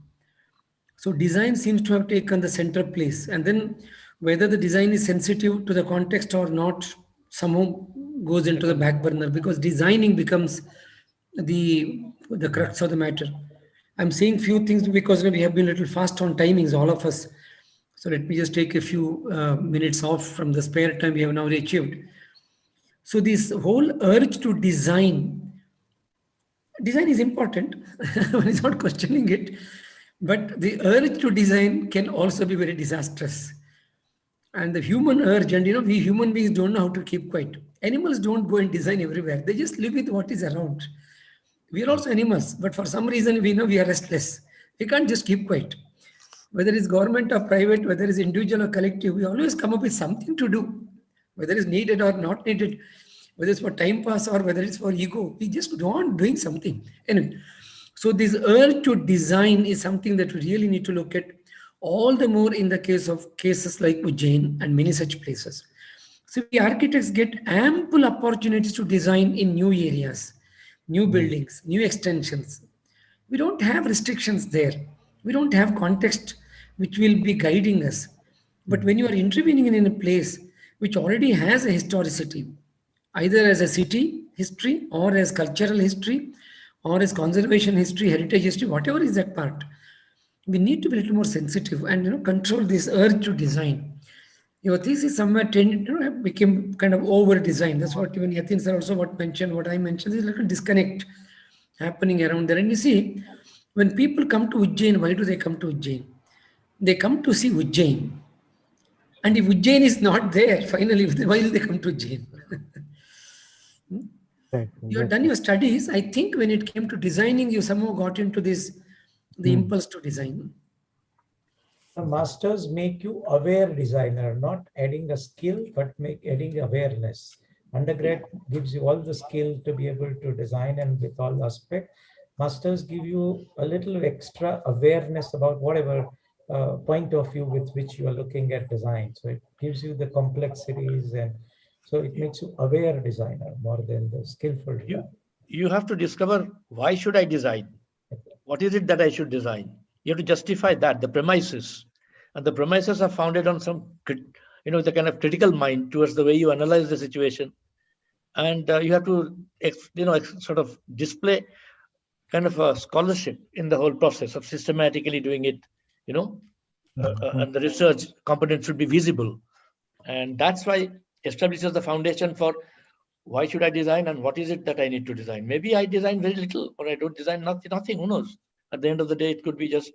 So design seems to have taken the center place. And then whether the design is sensitive to the context or not, somehow goes into the back burner, because designing becomes the crux of the matter. I'm saying few things because we have been a little fast on timings, all of us. So let me just take a few minutes off from the spare time we have now achieved. So this whole urge to design is important. One is not questioning it, but the urge to design can also be very disastrous. And the human urge, and we human beings don't know how to keep quiet. Animals don't go and design everywhere. They just live with what is around. We are also animals, but for some reason we know we are restless. We can't just keep quiet. Whether it's government or private, whether it's individual or collective, we always come up with something to do, whether it's needed or not needed, whether it's for time pass or whether it's for ego. We just go on doing something. Anyway, so this urge to design is something that we really need to look at, all the more in the cases like Ujjain and many such places. So we architects get ample opportunities to design in new areas, new buildings, new extensions. We don't have restrictions there. We don't have context which will be guiding us. But when you are intervening in a place which already has a historicity, either as a city history or as cultural history or as conservation history, heritage history, whatever is that part, we need to be a little more sensitive and control this urge to design. Your thesis somewhere became kind of over designed. That's what even Yatin sir also mentioned. What I mentioned is a little disconnect happening around there. And you see, when people come to Ujjain, why do they come to Ujjain? They come to see Ujjain. And if Ujjain is not there, finally, why will they come to Ujjain? Right. You have Yes, done sir. your studies. I think when it came to designing, you somehow got into this, the impulse to design. The masters make you aware designer, not adding a skill, but adding awareness. Undergrad gives you all the skill to be able to design and with all aspect. Masters give you a little extra awareness about whatever point of view with which you are looking at design. So it gives you the complexities, and so it makes you aware designer more than the skillful designer. You have to discover, why should I design? What is it that I should design? You have to justify that, the premises. And the premises are founded on some, the kind of critical mind towards the way you analyze the situation. And you have to, sort of display kind of a scholarship in the whole process of systematically doing it, and the research component should be visible. And that's why establishes the foundation for why should I design and what is it that I need to design. Maybe I design very little, or I don't design nothing, who knows? At the end of the day, it could be just,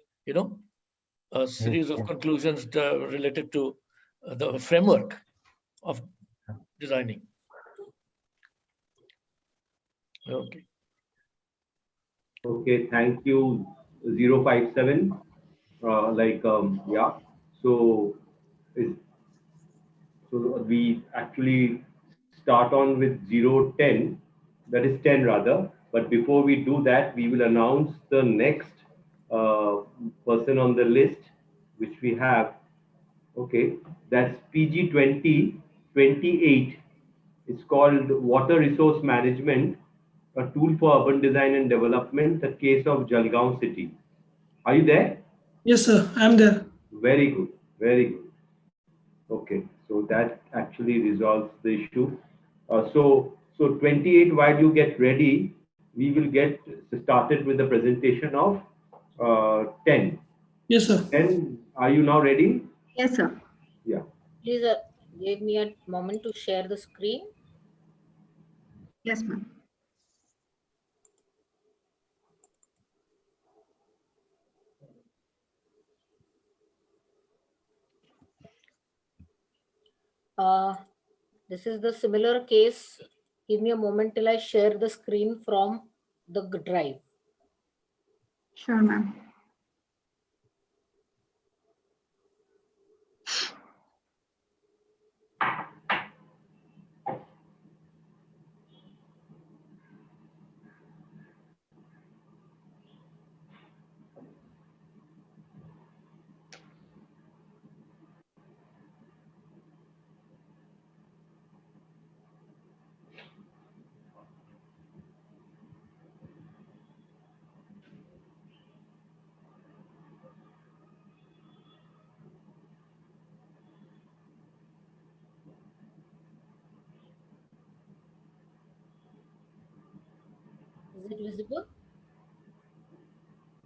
a series of conclusions related to the framework of designing. Okay. Okay, thank you, 057. Yeah. So, we actually start on with 010, that is 10 rather. But before we do that, we will announce the next person on the list, which we have. Okay, that's PG 2028. It's called Water Resource Management, a tool for urban design and development, the case of Jalgaon city. Are you there? Yes, sir, I'm there. Very good, very good. Okay, so that actually resolves the issue. So 28, while you get ready, we will get started with the presentation of 10. Yes, sir. 10, are you now ready? Yes, sir. Yeah. Please give me a moment to share the screen. Yes, ma'am. This is the similar case. Give me a moment till I share the screen from the drive. Sure, ma'am. Is it visible?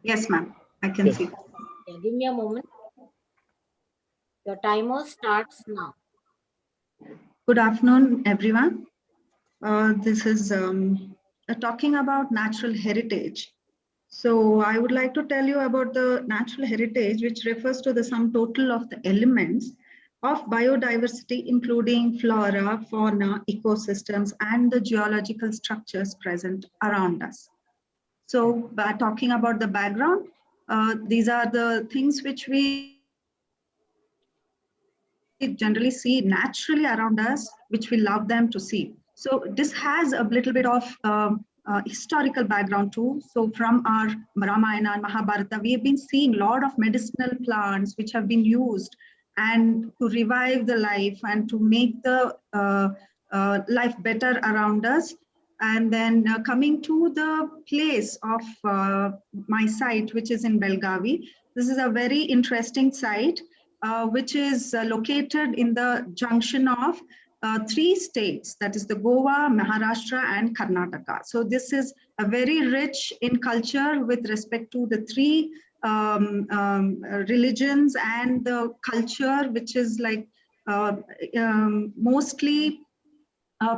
Yes, ma'am. I can see. Yeah, give me a moment. Your timer starts now. Good afternoon, everyone. This is talking about natural heritage. So I would like to tell you about the natural heritage, which refers to the sum total of the elements of biodiversity, including flora, fauna, ecosystems, and the geological structures present around us. So by talking about the background, these are the things which we generally see naturally around us, which we love them to see. So this has a little bit of historical background too. So from our Ramayana and Mahabharata, we have been seeing a lot of medicinal plants which have been used and to revive the life and to make the life better around us. And then coming to the place of my site, which is in Belgavi, this is a very interesting site. Which is located in the junction of 3 states, that is the Goa, Maharashtra, and Karnataka. So this is a very rich in culture with respect to the 3 religions and the culture, which is like mostly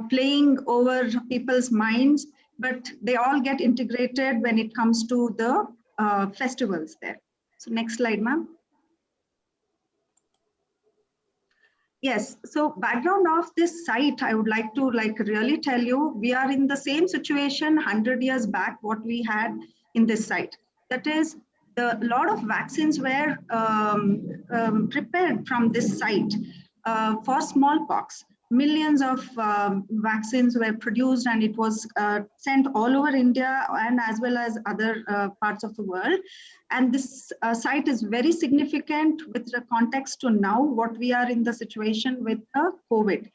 playing over people's minds, but they all get integrated when it comes to the festivals there. So next slide, ma'am. Yes, so background of this site, I would like to really tell you, we are in the same situation 100 years back, what we had in this site. That is, a lot of vaccines were prepared from this site for smallpox. Millions of vaccines were produced, and it was sent all over India and as well as other parts of the world. And this site is very significant with the context to now what we are in the situation with COVID.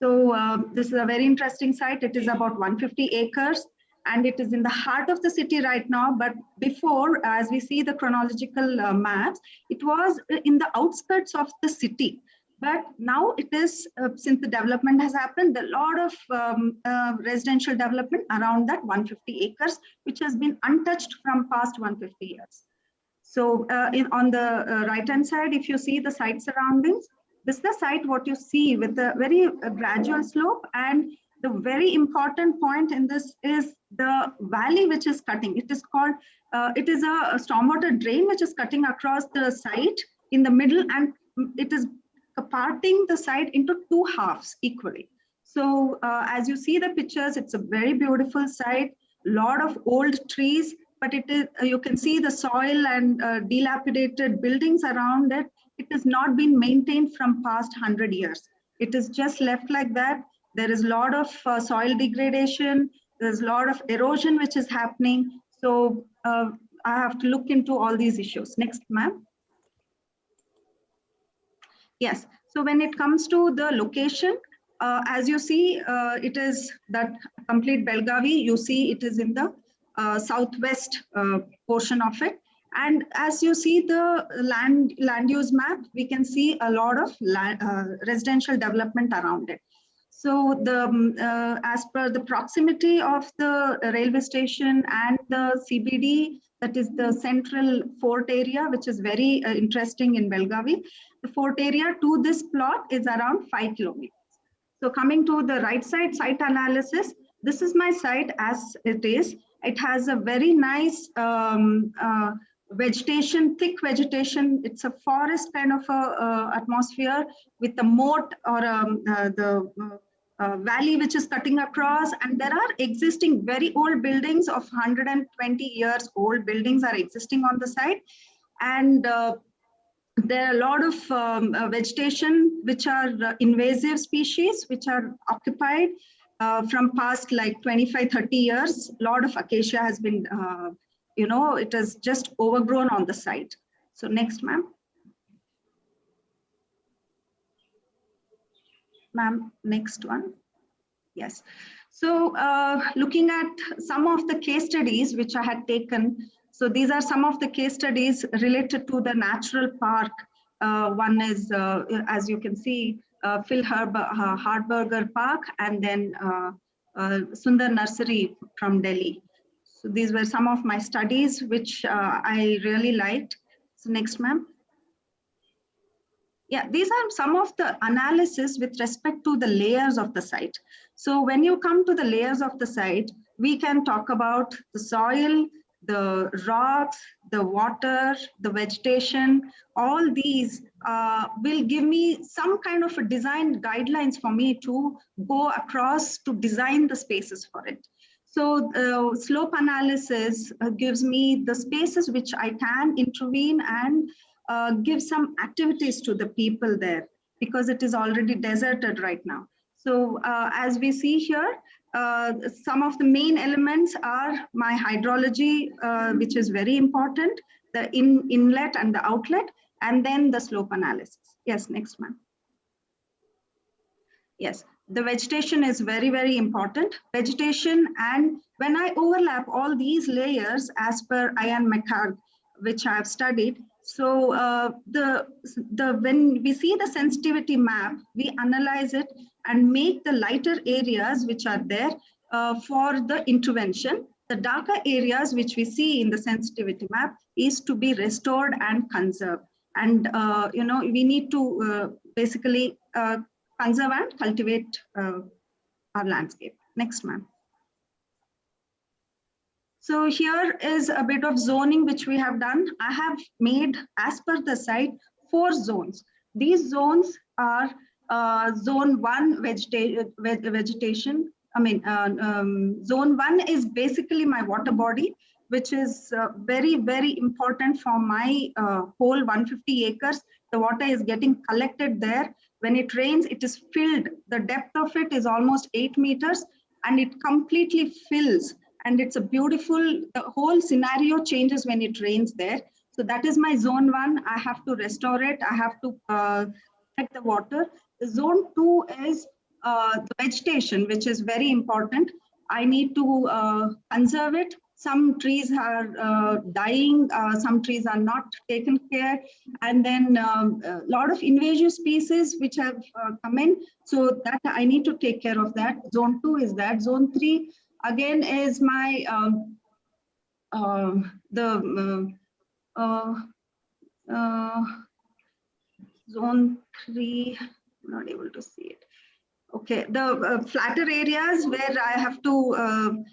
So this is a very interesting site. It is about 150 acres and it is in the heart of the city right now. But before, as we see the chronological maps, it was in the outskirts of the city. But now it is, since the development has happened, a lot of residential development around that 150 acres, which has been untouched from past 150 years. So on the right-hand side, if you see the site surroundings, this is the site what you see with a very gradual slope. And the very important point in this is the valley which is cutting. It is called, it is a stormwater drain which is cutting across the site in the middle, and it is parting the site into two halves equally. So as you see the pictures, it's a very beautiful site, lot of old trees, but it is, you can see the soil and dilapidated buildings around it. It has not been maintained from past 100 years. It is just left like that. There is a lot of soil degradation. There's a lot of erosion which is happening. So I have to look into all these issues. Next, ma'am. Yes, so when it comes to the location, as you see, it is that complete Belgavi. You see it is in the southwest portion of it. And as you see the land use map, we can see a lot of residential development around it. So the as per the proximity of the railway station and the CBD, that is the central fort area, which is very interesting in Belgavi. The fort area to this plot is around 5 kilometers. So coming to the right side, site analysis, this is my site as it is. It has a very nice vegetation, thick vegetation. It's a forest kind of a, atmosphere with a moat or the valley which is cutting across, and there are existing very old buildings of 120 years old buildings are existing on the site. And there are a lot of vegetation which are invasive species which are occupied from past like 25-30 years. A lot of acacia has been, you know, it has just overgrown on the site. So next, ma'am. Ma'am, next one. Yes. So looking at some of the case studies which I had taken. So these are some of the case studies related to the natural park. One is, as you can see, Phil Hardberger Park, and then Sundar Nursery from Delhi. So these were some of my studies which I really liked. So next, ma'am. Yeah, these are some of the analysis with respect to the layers of the site. So when you come to the layers of the site, we can talk about the soil, the rocks, the water, the vegetation. All these will give me some kind of a design guidelines for me to go across to design the spaces for it. So slope analysis gives me the spaces which I can intervene and give some activities to the people there, because it is already deserted right now. So as we see here, some of the main elements are my hydrology, which is very important, the inlet and the outlet, and then the slope analysis. Yes, next one. Yes, the vegetation is very, very important. Vegetation, and when I overlap all these layers as per Ian McHugh, which I have studied, so when we see the sensitivity map, we analyze it and make the lighter areas which are there for the intervention. The darker areas which we see in the sensitivity map is to be restored and conserved. And you know, we need to basically conserve and cultivate our landscape. Next, ma'am. So here is a bit of zoning which we have done. I have made, as per the site, 4 zones. These zones are Zone 1 vegetation. Zone 1 is basically my water body, which is very, very important for my whole 150 acres. The water is getting collected there. When it rains, it is filled. The depth of it is almost 8 meters, and it completely fills. And it's a beautiful, the whole scenario changes when it rains there. So that is my zone 1. I have to restore it. I have to protect the water. The zone 2 is the vegetation, which is very important. I need to conserve it. Some trees are dying, some trees are not taken care, and then a lot of invasive species which have come in. So that I need to take care of that. Zone 2 is that. Zone 3 again is my zone 3. I'm not able to see it. Okay, the flatter areas where I have to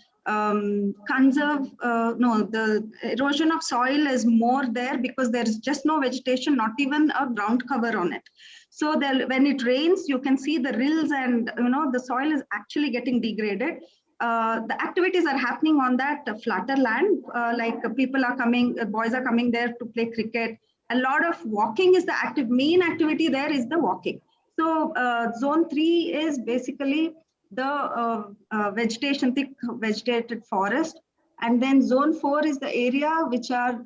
conserve, no, the erosion of soil is more there because there is just no vegetation, not even a ground cover on it. So when it rains, you can see the rills and the soil is actually getting degraded. The activities are happening on that flatter land, like people are coming, boys are coming there to play cricket. A lot of walking is the main activity there is the walking. So zone 3 is basically the vegetation, thick vegetated forest. And then zone 4 is the area which are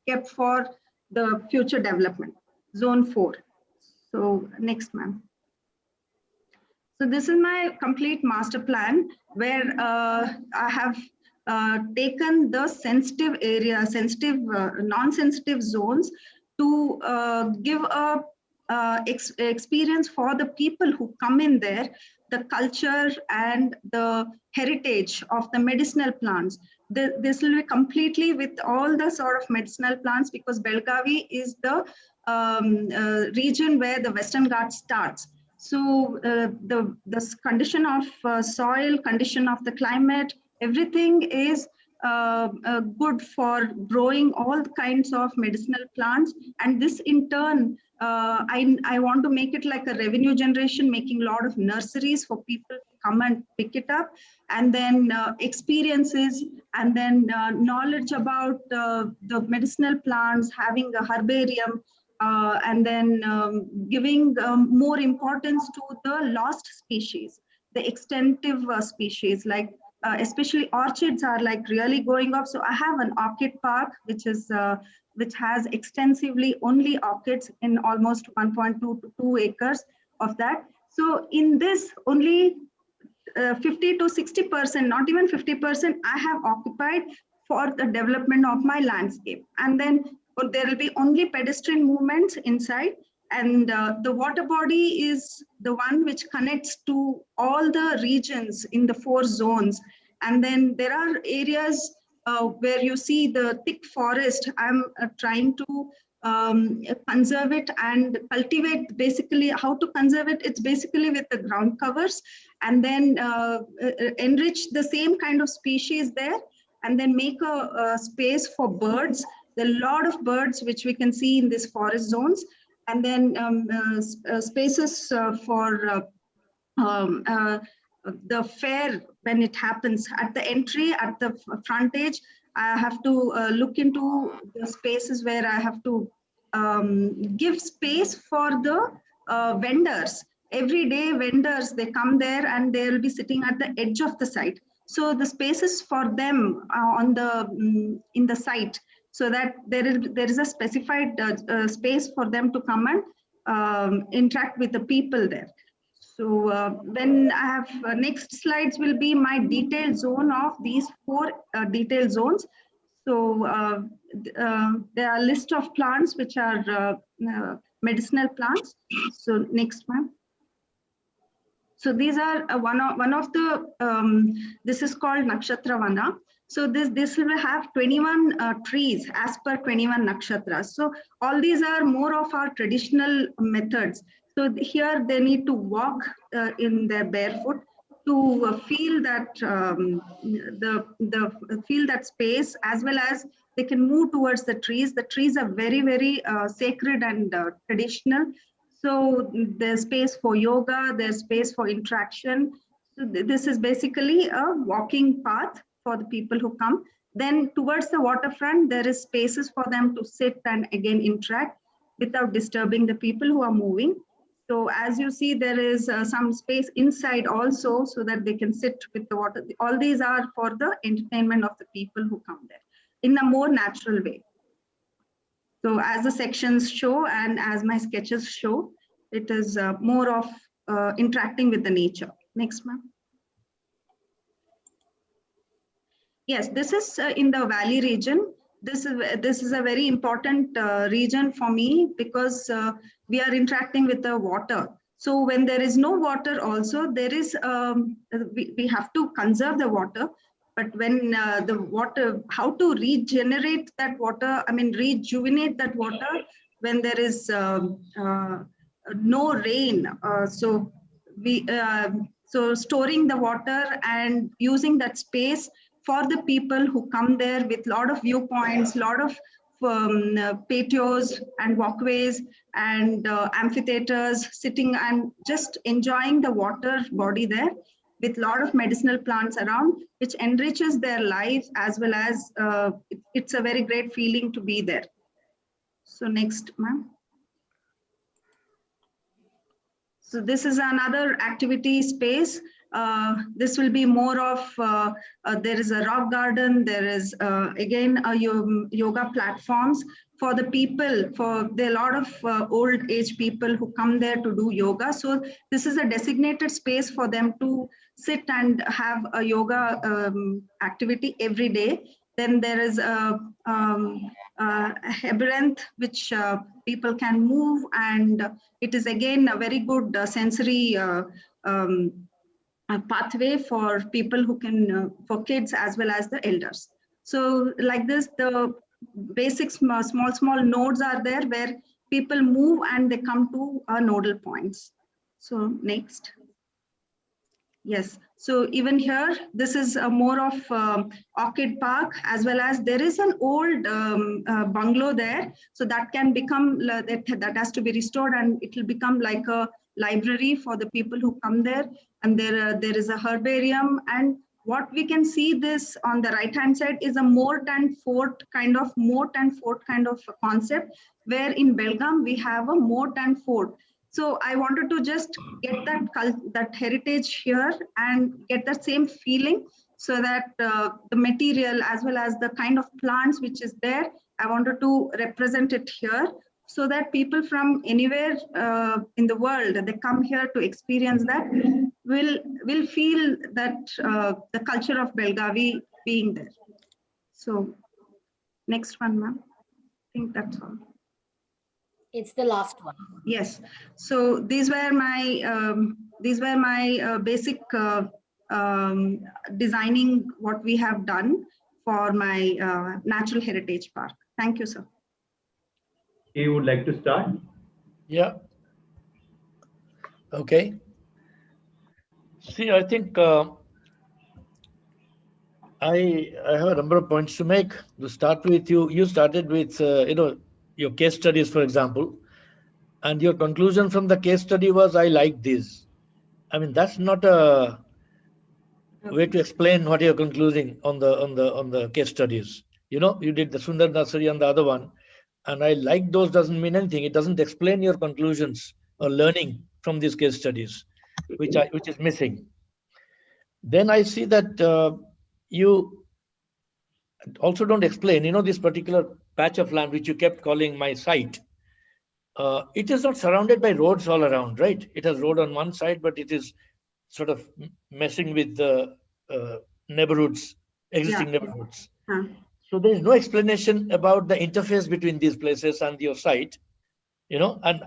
kept for the future development, zone 4. So next, ma'am. So this is my complete master plan where I have taken the sensitive area, non-sensitive zones to give a experience for the people who come in there, the culture and the heritage of the medicinal plants. This will be completely with all the sort of medicinal plants because Belgavi is the region where the Western Ghats starts. So the condition of soil, condition of the climate, everything is good for growing all kinds of medicinal plants. And this in turn, I want to make it like a revenue generation, making a lot of nurseries for people to come and pick it up, and then experiences, and then knowledge about the medicinal plants, having a herbarium, and then giving more importance to the lost species, the extensive species, like especially orchids are like really going up. So I have an orchid park, which has extensively only orchids in almost 1.2 to 2 acres of that. So in this, only 50 to 60%, not even 50%, I have occupied for the development of my landscape. And then there will be only pedestrian movements inside. And the water body is the one which connects to all the regions in the 4 zones. And then there are areas where you see the thick forest. I'm trying to conserve it and cultivate. Basically, how to conserve it? It's basically with the ground covers, and then enrich the same kind of species there, and then make a space for birds. There are a lot of birds which we can see in these forest zones, and then spaces for the fair when it happens at the entry, at the frontage. I have to look into the spaces where I have to give space for the vendors. Every day vendors, they come there and they will be sitting at the edge of the site. So the spaces for them on the in the site, so that there is a specified space for them to come and interact with the people there. So when I have next slides will be my detailed zone of these 4 detailed zones. So there are a list of plants which are medicinal plants. So next, ma'am. So these are one of the, this is called Nakshatra Vana. So this will have 21 trees as per 21 nakshatras. So all these are more of our traditional methods. So here they need to walk in their barefoot to feel that feel that space, as well as they can move towards the trees. The trees are very, very sacred and traditional. So there's space for yoga, there's space for interaction. So this is basically a walking path for the people who come. Then towards the waterfront, there is spaces for them to sit and again interact without disturbing the people who are moving. So as you see, there is some space inside also so that they can sit with the water. All these are for the entertainment of the people who come there in a more natural way. So as the sections show and as my sketches show, it is more of interacting with the nature. Next, ma'am. Yes, this is in the valley region. This is a very important region for me because we are interacting with the water. So when there is no water also, there is, we have to conserve the water. But when the water, how to regenerate that water, I mean, rejuvenate that water when there is no rain. So storing the water and using that space for the people who come there with a lot of viewpoints, a lot of patios and walkways and amphitheaters, sitting and just enjoying the water body there with a lot of medicinal plants around, which enriches their lives as well as it's a very great feeling to be there. So next, ma'am. So this is another activity space. This will be more of, there is a rock garden, there is again yoga platforms for the people, there are a lot of old age people who come there to do yoga. So this is a designated space for them to sit and have a yoga activity every day. Then there is a labyrinth which people can move, and it is again a very good sensory a pathway for people who can, for kids as well as the elders. So like this, the basic small nodes are there where people move and they come to nodal points. So next. Yes, so even here, this is more of Orchid Park, as well as there is an old bungalow there. So that can become, that has to be restored, and it will become like a library for the people who come there. And there is a herbarium, and what we can see this on the right hand side is a moat and fort kind of concept, where in Belgaum we have a moat and fort. So I wanted to just get that heritage here and get that same feeling, so that the material as well as the kind of plants which is there, I wanted to represent it here, so that people from anywhere in the world, they come here to experience that, will feel that the culture of Belgavi being there. So next one, ma'am. I think that's all. It's the last one. Yes. So these were my basic designing what we have done for my natural heritage park. Thank you, sir. You would like to start? Yeah. Okay. See, I think I have a number of points to make. To start with, you started with your case studies, for example, and your conclusion from the case study was, I like this. I mean, that's not a way to explain what you're concluding on the case studies. You know, you did the Sundar Nursery and the other one, and I like those doesn't mean anything. It doesn't explain your conclusions or learning from these case studies, which is missing. Then I see that you also don't explain, this particular patch of land which you kept calling my site. It is not surrounded by roads all around, right? It has road on one side, but it is sort of messing with the neighborhoods, existing neighborhoods. So there is no explanation about the interface between these places and your site, and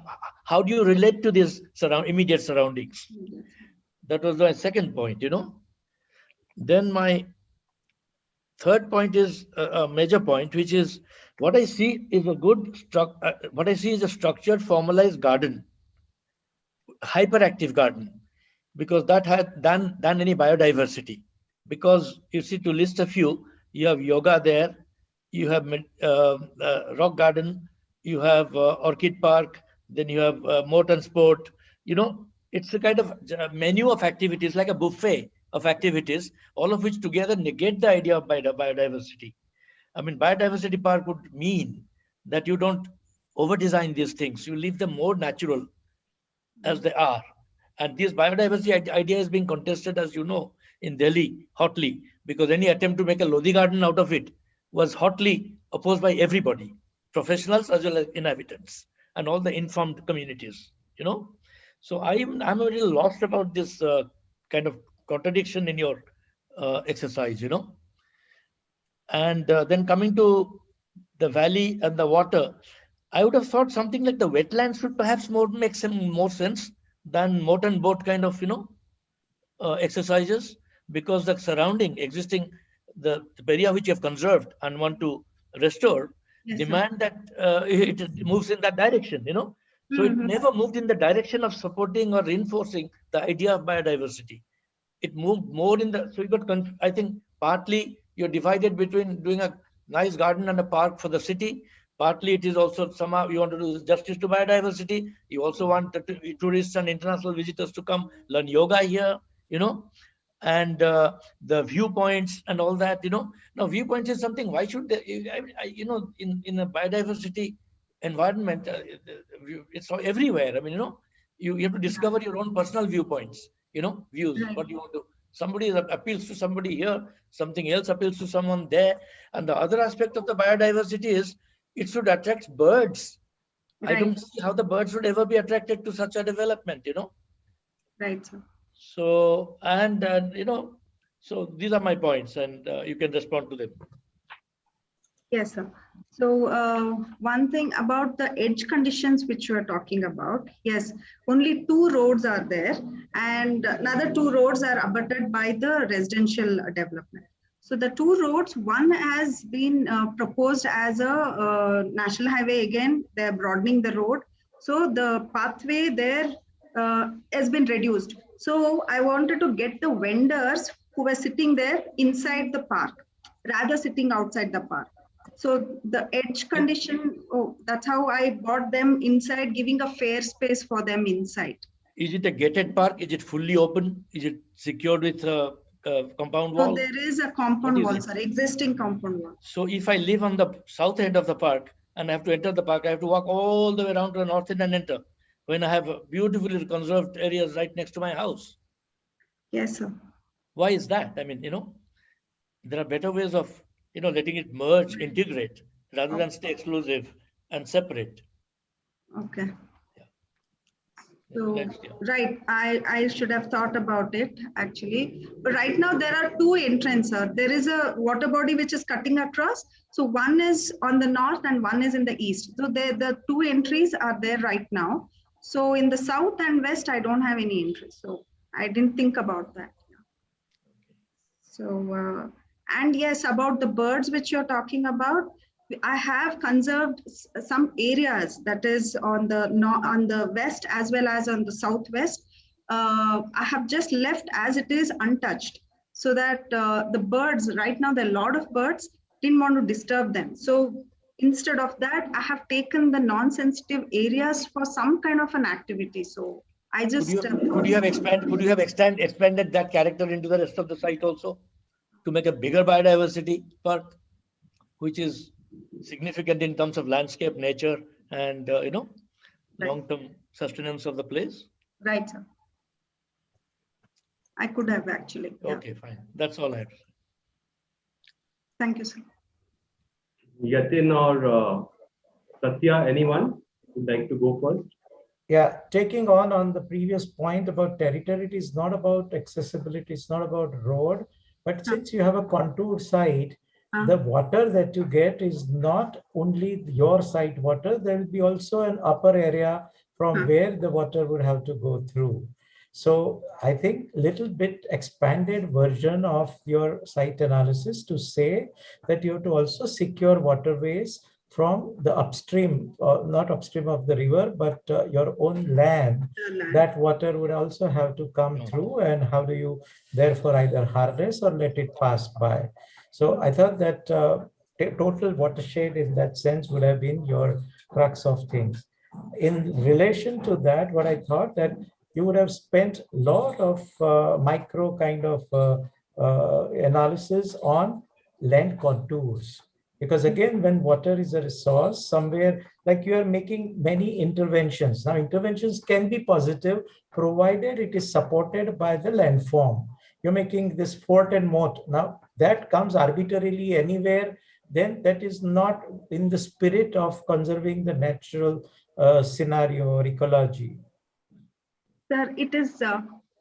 how do you relate to these immediate surroundings? That was my second point, Then my third point is a major point, which is what I see is a structured, formalized garden, hyperactive garden, because that had than any biodiversity. Because you see, to list a few, you have yoga there, you have rock garden, you have orchid park, then you have moat and sport. It's a kind of menu of activities, like a buffet of activities, all of which together negate the idea of biodiversity. I mean, biodiversity park would mean that you don't over-design these things. You leave them more natural as they are. And this biodiversity idea is being contested, as you know, in Delhi hotly, because any attempt to make a Lodi garden out of it was hotly opposed by everybody, professionals as well as inhabitants and all the informed communities. So I'm a little lost about this kind of contradiction in your exercise. And then coming to the valley and the water, I would have thought something like the wetlands would perhaps make some more sense than moat and boat kind of exercises, because the surrounding existing the area which you have conserved and want to restore demand that it moves in that direction. So it never moved in the direction of supporting or reinforcing the idea of biodiversity. It moved more in the, so you got, I think partly you're divided between doing a nice garden and a park for the city. Partly it is also somehow you want to do justice to biodiversity. You also want the tourists and international visitors to come learn yoga here, and the viewpoints and all that. Now viewpoints is something, why should they, in a biodiversity environment, it's everywhere. I mean, you have to discover your own personal viewpoints, views, what you want to, somebody appeals to somebody here, something else appeals to someone there. And the other aspect of the biodiversity is it should attract birds. I don't see how the birds would ever be attracted to such a development. Right, sir. So, and so these are my points, and you can respond to them. Yes, sir. So one thing about the edge conditions which you are talking about, yes, only 2 roads are there, and another 2 roads are abutted by the residential development. So the 2 roads, one has been proposed as a national highway. Again, they're broadening the road. So the pathway there has been reduced. So I wanted to get the vendors who were sitting there inside the park, rather sitting outside the park. So the edge condition, that's how I brought them inside, giving a fair space for them inside. Is it a gated park? Is it fully open? Is it secured with a compound wall? So there is a compound wall, sir, existing compound wall. So if I live on the south end of the park and I have to enter the park, I have to walk all the way around to the north end and enter, when I have beautifully conserved areas right next to my house. Yes, sir. Why is that? I mean, there are better ways of, letting it merge, integrate, rather than stay exclusive and separate. Okay. So, right, I should have thought about it actually. But right now there are 2 entrances. There is a water body which is cutting across. So one is on the north and one is in the east. So the 2 entries are there right now. So in the south and west, I don't have any entries. So I didn't think about that. So, and yes, about the birds which you're talking about, I have conserved some areas that is on the west as well as on the southwest. I have just left as it is untouched, so that the birds, right now there are a lot of birds, didn't want to disturb them. So instead of that, I have taken the non-sensitive areas for some kind of an activity. So I just could you have expanded that character into the rest of the site also, to make a bigger biodiversity park, which is significant in terms of landscape, nature, and long-term sustenance of the place? Right, sir. I could have actually. Okay, fine. That's all I have to say. Thank you, sir. Yatin or Satya, anyone would like to go first? Yeah, taking on the previous point about territory, it is not about accessibility, it's not about road, but since you have a contour site, the water that you get is not only your site water, there will be also an upper area from where the water would have to go through. So I think little bit expanded version of your site analysis to say that you have to also secure waterways from the upstream, not upstream of the river, but your own land. That water would also have to come through, and how do you therefore either harness or let it pass by? So I thought that total watershed in that sense would have been your crux of things. in relation to that, what I thought that you would have spent a lot of micro kind of analysis on land contours. Because again, when water is a resource, somewhere like you are making many interventions. Now, interventions can be positive, provided it is supported by the landform. You're making this fort and moat. Now, that comes arbitrarily anywhere, then that is not in the spirit of conserving the natural scenario or ecology. Sir, it is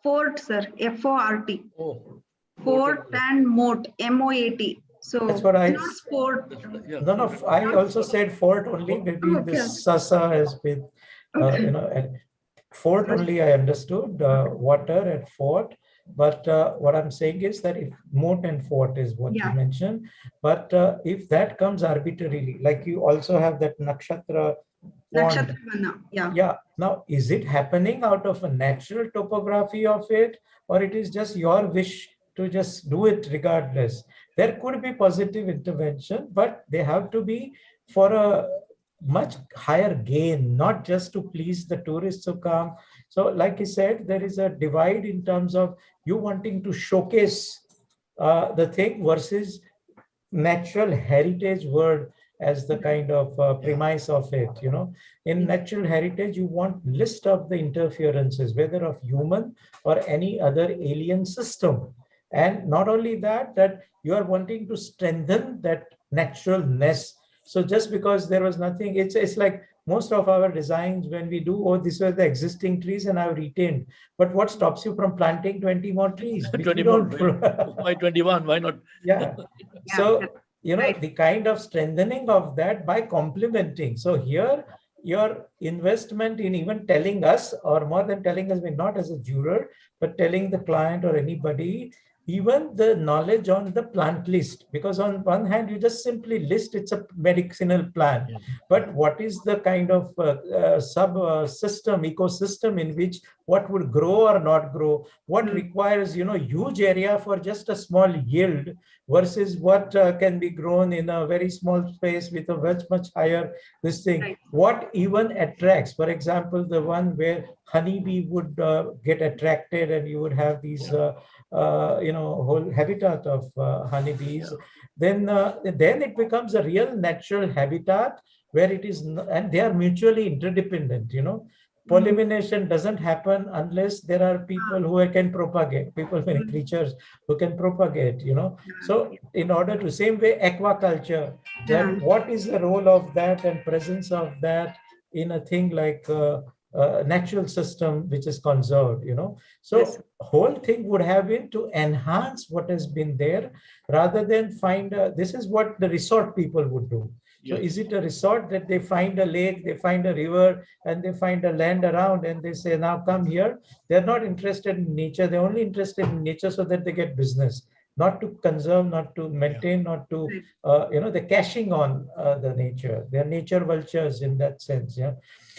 fort, sir, F-O-R-T. Oh. Fort and moat, M-O-A-T. So that's what I, not sport. No, I also said fort only. Maybe okay. this Sasa has been, you know, fort only I understood, water and fort. But what I'm saying is that if moat and fort is what you mentioned, but if that comes arbitrarily, like you also have that nakshatra pond. Yeah. Now, is it happening out of a natural topography of it, or it is just your wish to just do it regardless? There could be positive intervention, but they have to be for a much higher gain, not just to please the tourists who come. So like I said, there is a divide in terms of you wanting to showcase the thing versus natural heritage word as the kind of premise of it. You know, in natural heritage, you want list of the interferences, whether of human or any other alien system. And not only that, that you are wanting to strengthen that naturalness. So just because there was nothing, it's like most of our designs when we do, oh, these were the existing trees and I've retained. But what stops you from planting 20 more trees? 20 more. Why 21? Why not? Yeah. So, you know, the kind of strengthening of that by complementing. So here, your investment in even telling us, or more than telling us, not as a juror, but telling the client or anybody, even the knowledge on the plant list, because on one hand you just simply list it's a medicinal plant, but what is the kind of system ecosystem in which what would grow or not grow, what requires, you know, huge area for just a small yield versus what can be grown in a very small space with a much higher this thing, what even attracts, for example, the one where honeybee would get attracted and you would have these you know, whole habitat of honeybees, then it becomes a real natural habitat where it is, and they are mutually interdependent, you know. Pollination doesn't happen unless there are people who can propagate, many creatures who can propagate, you know. So in order to, same way aquaculture, that what is the role of that and presence of that in a thing like natural system which is conserved, you know. So whole thing would have been to enhance what has been there rather than find this is what the resort people would do. So is it a resort that they find a lake, they find a river, and they find a land around and they say, now come here. They're not interested in nature. They're only interested in nature so that they get business, not to conserve, not to maintain, not to, you know, they're cashing on the nature. They're nature vultures in that sense. Yeah.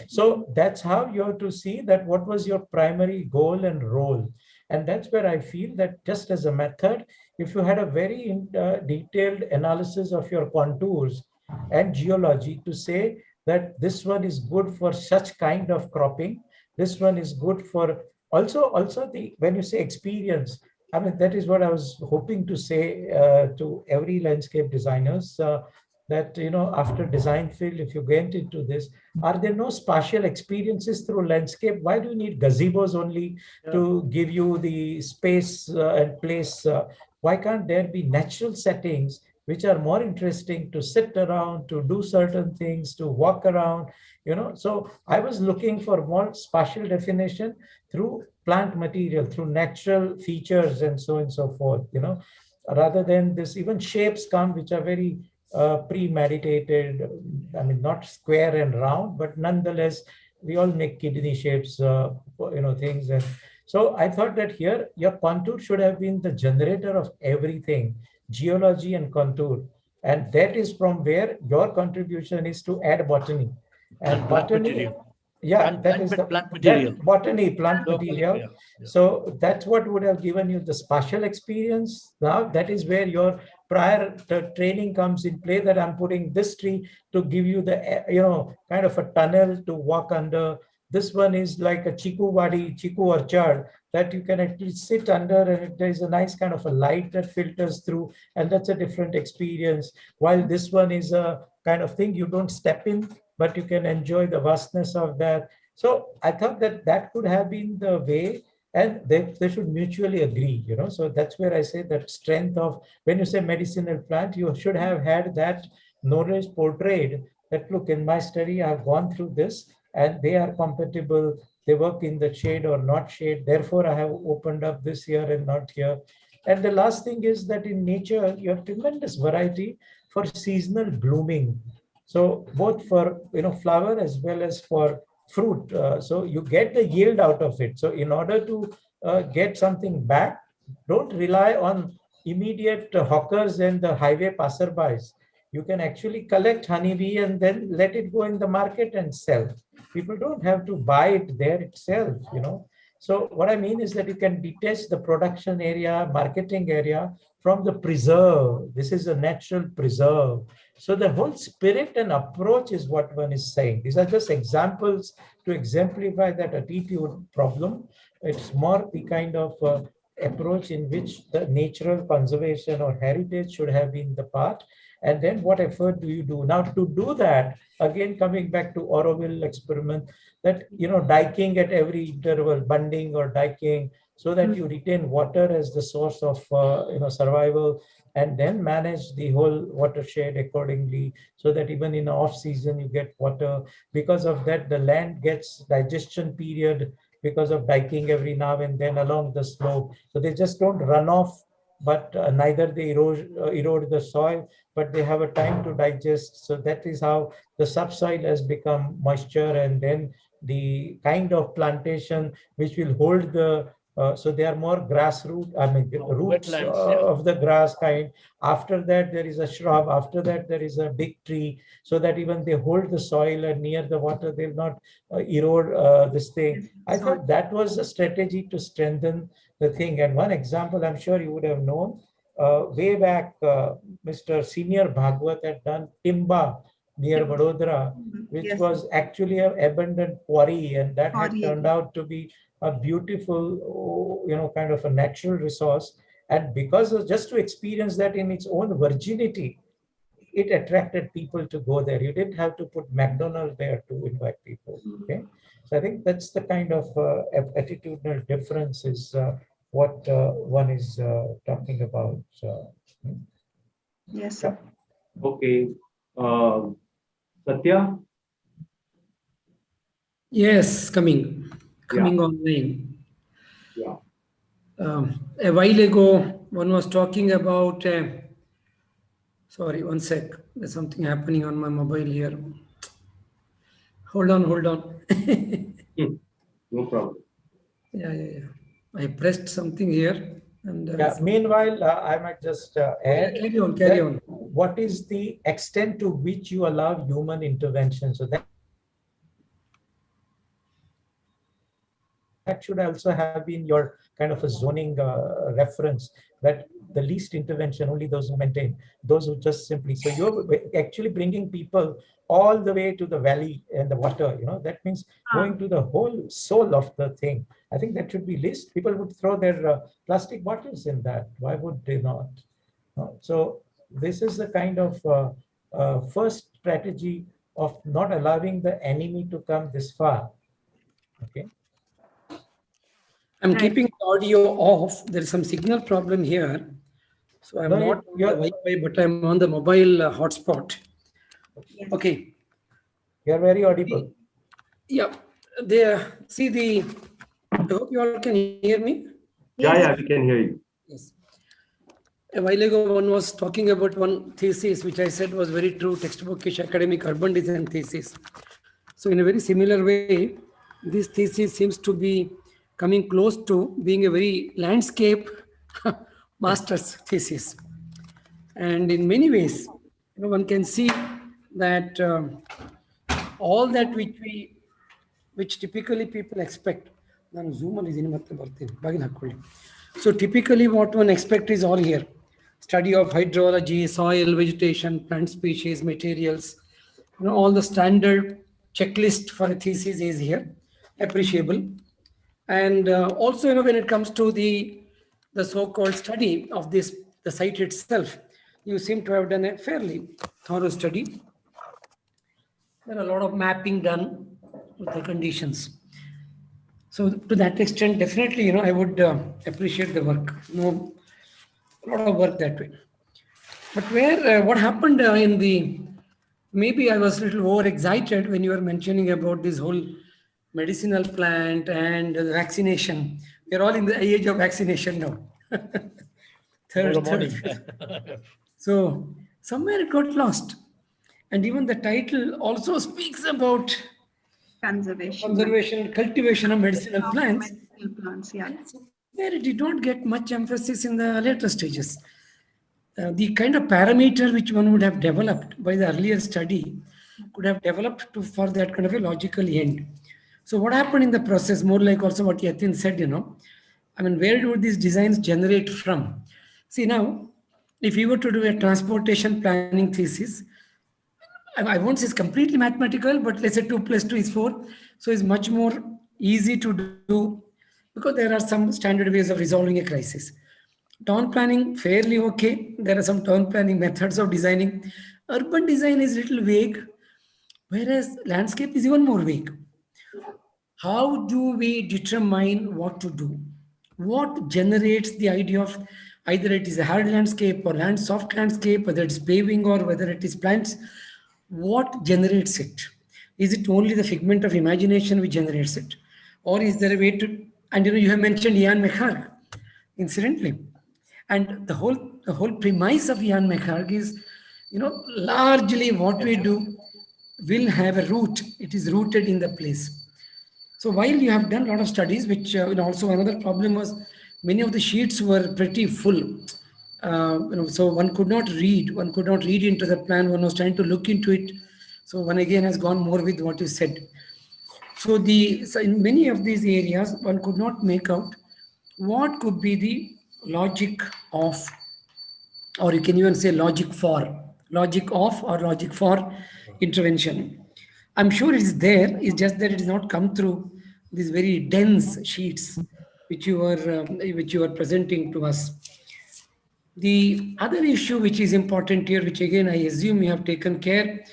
So that's how you have to see that what was your primary goal and role. And that's where I feel that just as a method, if you had a very detailed analysis of your contours and geology to say that this one is good for such kind of cropping, this one is good for also the, when you say experience, I mean, that is what I was hoping to say to every landscape designers, that, you know, after design field, if you get into this, are there no spatial experiences through landscape? Why do you need gazebos only to give you the space and place? Why can't there be natural settings which are more interesting to sit around, to do certain things, to walk around, you know? So I was looking for more spatial definition through plant material, through natural features and so on and so forth, you know, rather than this, even shapes come which are very premeditated. I mean, not square and round, but nonetheless, we all make kidney shapes, you know, things. And so I thought that here, your contour should have been the generator of everything, geology and contour. And that is from where your contribution is to add botany. And botany, that is the plant material. Botany, plant material. So that's what would have given you the spatial experience. Now that is where your prior training comes in play, that I'm putting this tree to give you the, kind of a tunnel to walk under. This one is like a chiku orchard that you can actually sit under, and there is a nice kind of a light that filters through, and that's a different experience. While this one is a kind of thing you don't step in, but you can enjoy the vastness of that. So I thought that that could have been the way, and they should mutually agree, So that's where I say that strength of, when you say medicinal plant, you should have had that knowledge portrayed, that look, in my study, I've gone through this, and they are compatible. They work in the shade or not shade. Therefore, I have opened up this here and not here. And the last thing is that in nature, you have tremendous variety for seasonal blooming. So both for flower as well as for fruit. So you get the yield out of it. So in order to get something back, don't rely on immediate hawkers and the highway passerbys. You can actually collect honeybee and then let it go in the market and sell. People don't have to buy it there itself, So what I mean is that you can detach the production area, marketing area from the preserve. This is a natural preserve. So the whole spirit and approach is what one is saying. These are just examples to exemplify that attitude problem. It's more the kind of approach in which the natural conservation or heritage should have been the part. And then what effort do you do? Now to do that, again, coming back to Auroville experiment, that, diking at every interval, bunding or diking, so that you retain water as the source of, survival, and then manage the whole watershed accordingly, so that even in off season you get water. Because of that, the land gets digestion period because of diking every now and then along the slope. So they just don't run off, but neither they erode the soil, but they have a time to digest. So that is how the subsoil has become moisture, and then the kind of plantation which will hold the so they are more grassroots, roots of the grass kind. After that, there is a shrub. After that, there is a big tree, so that even they hold the soil and near the water, they'll not erode this thing. I thought that was a strategy to strengthen the thing. And one example, I'm sure you would have known, way back, Mr. Senior Bhagwat had done Timba near Vadodara, which was actually an abandoned quarry, and that had turned out to be a beautiful, kind of a natural resource. And because of, just to experience that in its own virginity, it attracted people to go there. You didn't have to put McDonald's there to invite people. Okay, so I think that's the kind of attitudinal difference is what one is talking about. Yes, sir. Okay. Satya? Yes, coming online. Yeah. A while ago, one was talking about, sorry, one sec. There's something happening on my mobile here. Hold on. No problem. Yeah. I pressed something here. And meanwhile, I might just add, carry on. What is the extent to which you allow human intervention? So that should also have been your kind of a zoning reference, that the least intervention, only those who maintain, those who just simply, so you're actually bringing people all the way to the valley and the water, that means going to the whole soul of the thing. I think that should be least. People would throw their plastic bottles in that. Why would they not? So this is the kind of first strategy of not allowing the enemy to come this far. Okay. I'm keeping the audio off. There is some signal problem here. So I'm not on the Wi-Fi, but I'm on the mobile hotspot. Yes. Okay. You're very audible. Yeah. I hope you all can hear me. Yeah, we can hear you. Yes. A while ago, one was talking about one thesis, which I said was very true, textbookish academic urban design thesis. So in a very similar way, this thesis seems to be coming close to being a very landscape master's thesis. And in many ways, one can see that all that which typically people expect. So typically what one expects is all here. study of hydrology, soil, vegetation, plant species, materials, all the standard checklist for a thesis is here, appreciable. And also, when it comes to the so-called study of the site itself, you seem to have done a fairly thorough study. There are a lot of mapping done with the conditions. So to that extent, definitely, I would appreciate the work. A lot of work that way. But what happened maybe I was a little overexcited when you were mentioning about this whole medicinal plant and the vaccination. We're all in the age of vaccination now. third. So somewhere it got lost. And even the title also speaks about conservation, cultivation of medicinal plants. Somewhere it did not get much emphasis in the later stages. The kind of parameter which one would have developed by the earlier study could have developed for that kind of a logical end. So what happened in the process, more like also what Yatin said, where would these designs generate from? See now, if you were to do a transportation planning thesis, I won't say it's completely mathematical, but let's say 2 + 2 is 4. So it's much more easy to do because there are some standard ways of resolving a crisis. Town planning, fairly okay. There are some town planning methods of designing. Urban design is a little vague, whereas landscape is even more vague. How do we determine what to do? What generates the idea of either it is a hard landscape or soft landscape, whether it's paving or whether it is plants? What generates it? Is it only the figment of imagination which generates it? Or is there a way to, and you have mentioned Ian McHarg, incidentally. And the whole premise of Ian McHarg is, largely what we do will have a root. It is rooted in the place. So while you have done a lot of studies, which also another problem was many of the sheets were pretty full. So one could not read into the plan. One was trying to look into it. So one again has gone more with what you said. So in many of these areas, one could not make out what could be the logic of, or you can even say logic of or logic for intervention. I'm sure it's there. It's just that it has not come through these very dense sheets which you were presenting to us. The other issue which is important here, which again I assume you have taken care,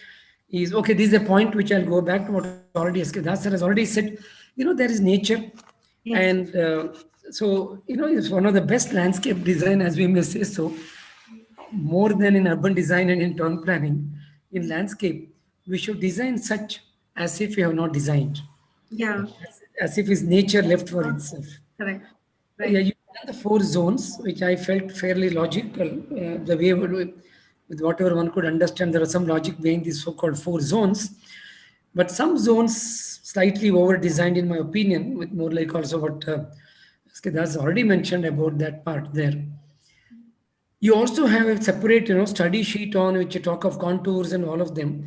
is okay. This is a point which I'll go back to what already Das has already said. There is nature, and so it's one of the best landscape design, as we may say so. More than in urban design and in town planning, in landscape, we should design such as if we have not designed. Yeah. As if it's nature left for itself. Correct. Right. Yeah, you have the 4 zones, which I felt fairly logical. The way with whatever one could understand, there are some logic behind these so-called 4 zones. But some zones slightly over-designed, in my opinion, with more like also what Das already mentioned about that part there. You also have a separate, study sheet on which you talk of contours and all of them.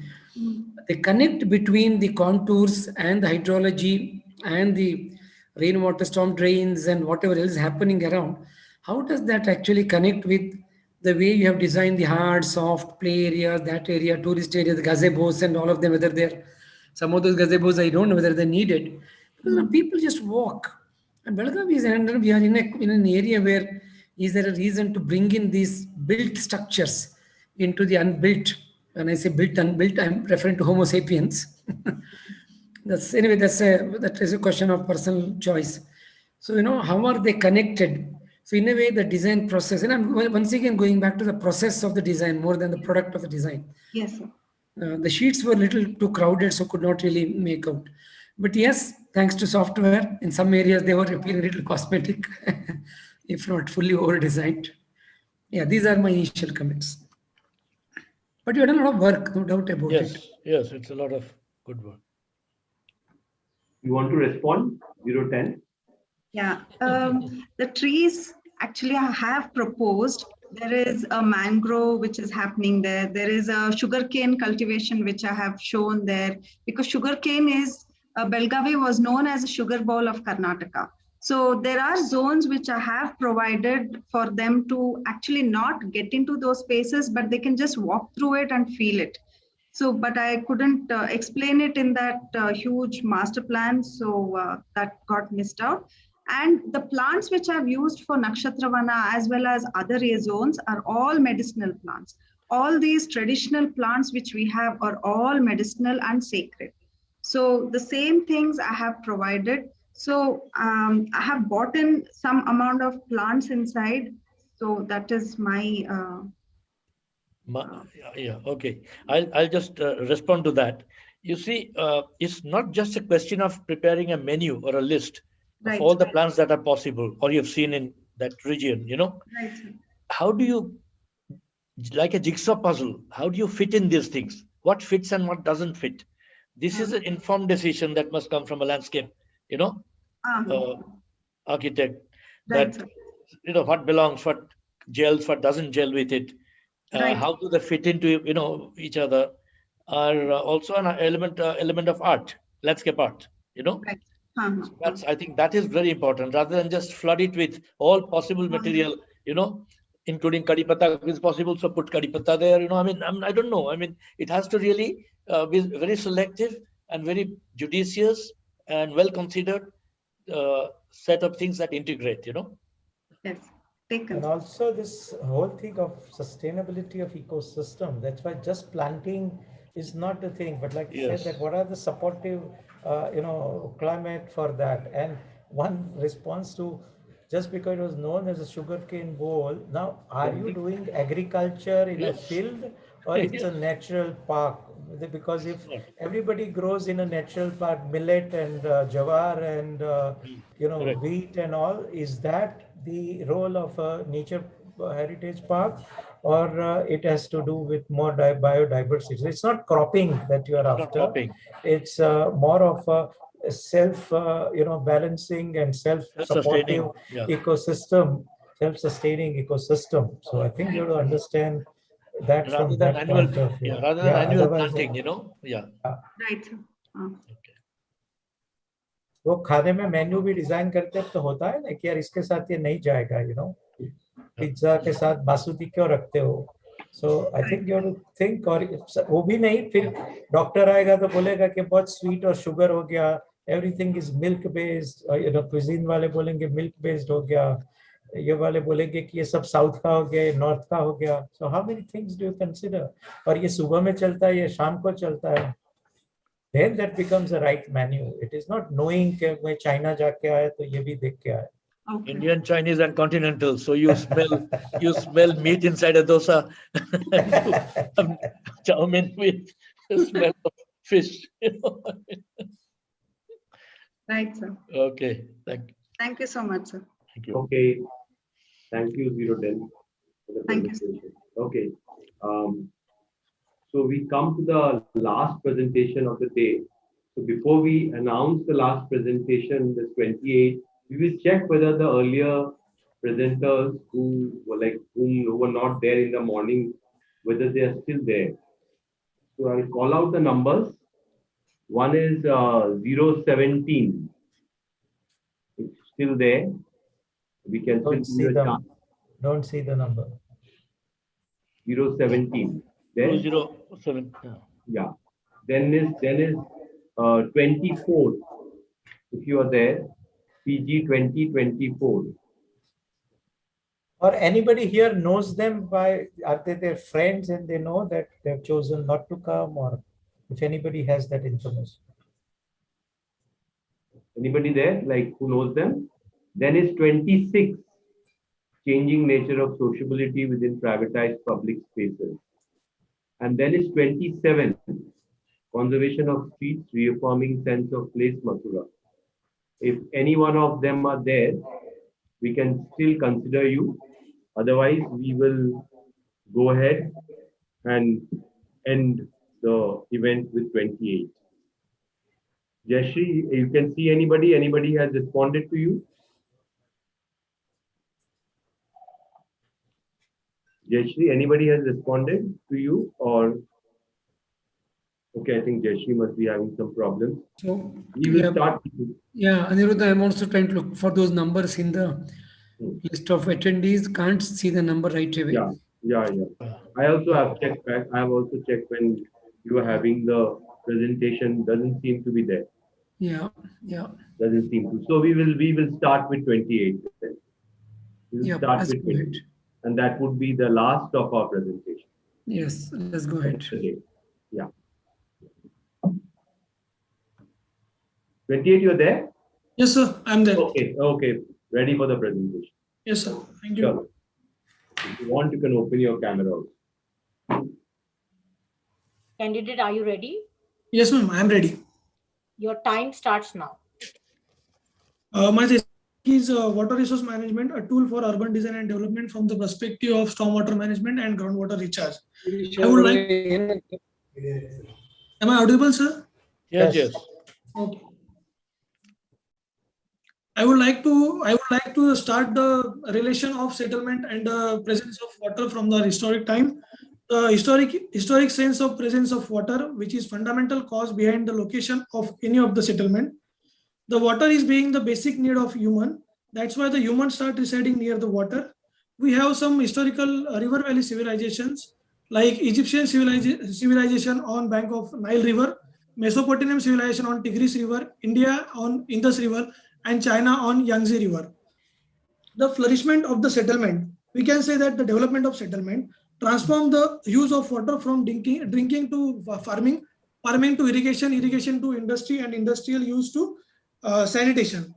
They connect between the contours and the hydrology and the rainwater storm drains and whatever else is happening around. How does that actually connect with the way you have designed the hard, soft play areas, that area, tourist area, the gazebos and all of them, whether they're, some of those gazebos, I don't know whether they're needed. Because people just walk. And Belgavi is, and we are in an area where is there a reason to bring in these built structures into the unbuilt? When I say built, unbuilt, I'm referring to Homo sapiens. That is a question of personal choice. So, how are they connected? So in a way, the design process, and I'm once again going back to the process of the design more than the product of the design. Yes, sir. The sheets were a little too crowded, so could not really make out. But yes, thanks to software, in some areas they were appearing a little cosmetic, if not fully over-designed. Yeah, these are my initial comments. But you've done a lot of work, no doubt about it. Yes, it's a lot of good work. You want to respond? 010? Yeah, the trees actually I have proposed. There is a mangrove which is happening there. There is a sugarcane cultivation which I have shown there, because sugarcane is, Belgavi was known as a sugar bowl of Karnataka. So there are zones which I have provided for them to actually not get into those spaces, but they can just walk through it and feel it. So, but I couldn't explain it in that huge master plan, so that got missed out. And the plants which I've used for Nakshatravana as well as other zones are all medicinal plants. All these traditional plants which we have are all medicinal and sacred. So the same things I have provided. So I have bought in some amount of plants inside. So that is my Yeah, okay. I'll just respond to that. You see, it's not just a question of preparing a menu or a list of right. all the plants that are possible or you've seen in that region, Right. How do you, like a jigsaw puzzle, how do you fit in these things? What fits and what doesn't fit? This is an informed decision that must come from a landscape, uh, architect, Right. that, what belongs, what gels, what doesn't gel with it. Right. How do they fit into each other are also an element of art, landscape art. Right. So I think that is very important. Rather than just flood it with all possible material, including kadi patta, if it's possible, so put kadi patta there. I don't know. I mean, it has to really be very selective and very judicious and well considered set of things that integrate. Yes. And also this whole thing of sustainability of ecosystem, that's why just planting is not the thing, but like you said, that what are the supportive climate for that. And one response to, just because it was known as a sugarcane bowl, now are you doing agriculture in a field or it's a natural park? Because if everybody grows in a natural park, millet and jawar and wheat and all, is that the role of a nature heritage park, or it has to do with more biodiversity? It's not cropping that you are after. It's more of a self balancing and self-supportive ecosystem, self-sustaining ecosystem. So I think you have to understand that rather from than that annual, point of view. rather than annual Otherwise, planting, yeah. Right. वो खाने में menu भी design करते हैं तो होता है ना कि यार इसके साथ ये नहीं जाएगा, पिज्जा के साथ बासुदी क्यों रखते हो? So I think you to think, और वो भी नहीं, फिर डॉक्टर आएगा तो बोलेगा कि बहुत स्वीट और शुगर हो गया, everything is milk based, cuisine वाले बोलेंगे मिल्क बेस्ड हो गया, ये वाले बोलेंगे कि ये सब साउथ का हो गया, ये नॉर्थ का हो गया. So how many things do you consider? और ये सुबह में चलता है, ये शाम को चलता है, then that becomes a right menu. It is not knowing कि मैं चाइना जाके आया तो ये भी देख के आया. Indian, Chinese, and continental. So you smell meat inside a dosa. Chow mein with the smell of fish. Right, sir. Okay, thank you so much, sir. Thank you. Okay, thank you, 010, for the Thank you. presentation. Okay, so we come to the last presentation of the day. So before we announce the last presentation, the 28th, we will check whether the earlier presenters whom were not there in the morning, whether they are still there. So I'll call out the numbers. One is 017. It's still there. We can Don't still see give a them. chance. Don't see the number. 017. There? 207. Yeah. Then is 24. If you are there, PG 2024. Or anybody here knows them by, are they their friends and they know that they've chosen not to come, or if anybody has that information? Anybody there, like, who knows them? Then is 26. Changing nature of sociability within privatized public spaces. And then is 27. Conservation of streets, reaffirming sense of place, Mathura. If any one of them are there, we can still consider you. Otherwise, we will go ahead and end the event with 28. Jashri, you can see anybody? Anybody has responded to you? Jashri, anybody has responded to you, or? Okay, I think Jayashree must be having some problems. So We will start. Yeah, Aniruddha, I'm also trying to look for those numbers in the list of attendees. Can't see the number right away. Yeah. I also have checked back. I have also checked when you were having the presentation. Doesn't seem to be there. Yeah. Doesn't seem to. So we will start with 28 then. We will start let's with go 28, ahead. and that would be the last of our presentation. Yes, let's go ahead. Yeah. 28, you're there? Yes, sir, I'm there. Okay. Ready for the presentation. Yes, sir. Thank you. Sure. If you want, you can open your camera also. Candidate, are you ready? Yes, ma'am, I'm ready. Your time starts now. My thesis is water resource management, a tool for urban design and development from the perspective of stormwater management and groundwater recharge. I would like. Am I audible, sir? Yes. Okay. I would like to start the relation of settlement and the presence of water from the historic time. The historic sense of presence of water, which is fundamental cause behind the location of any of the settlement. The water is being the basic need of human. That's why the humans start residing near the water. We have some historical river valley civilizations like Egyptian civilization on bank of Nile River, Mesopotamian civilization on Tigris River, India on Indus River, and China on Yangtze River. The flourishment of the settlement, we can say that the development of settlement transformed the use of water from drinking to farming to irrigation to industry, and industrial use to sanitation.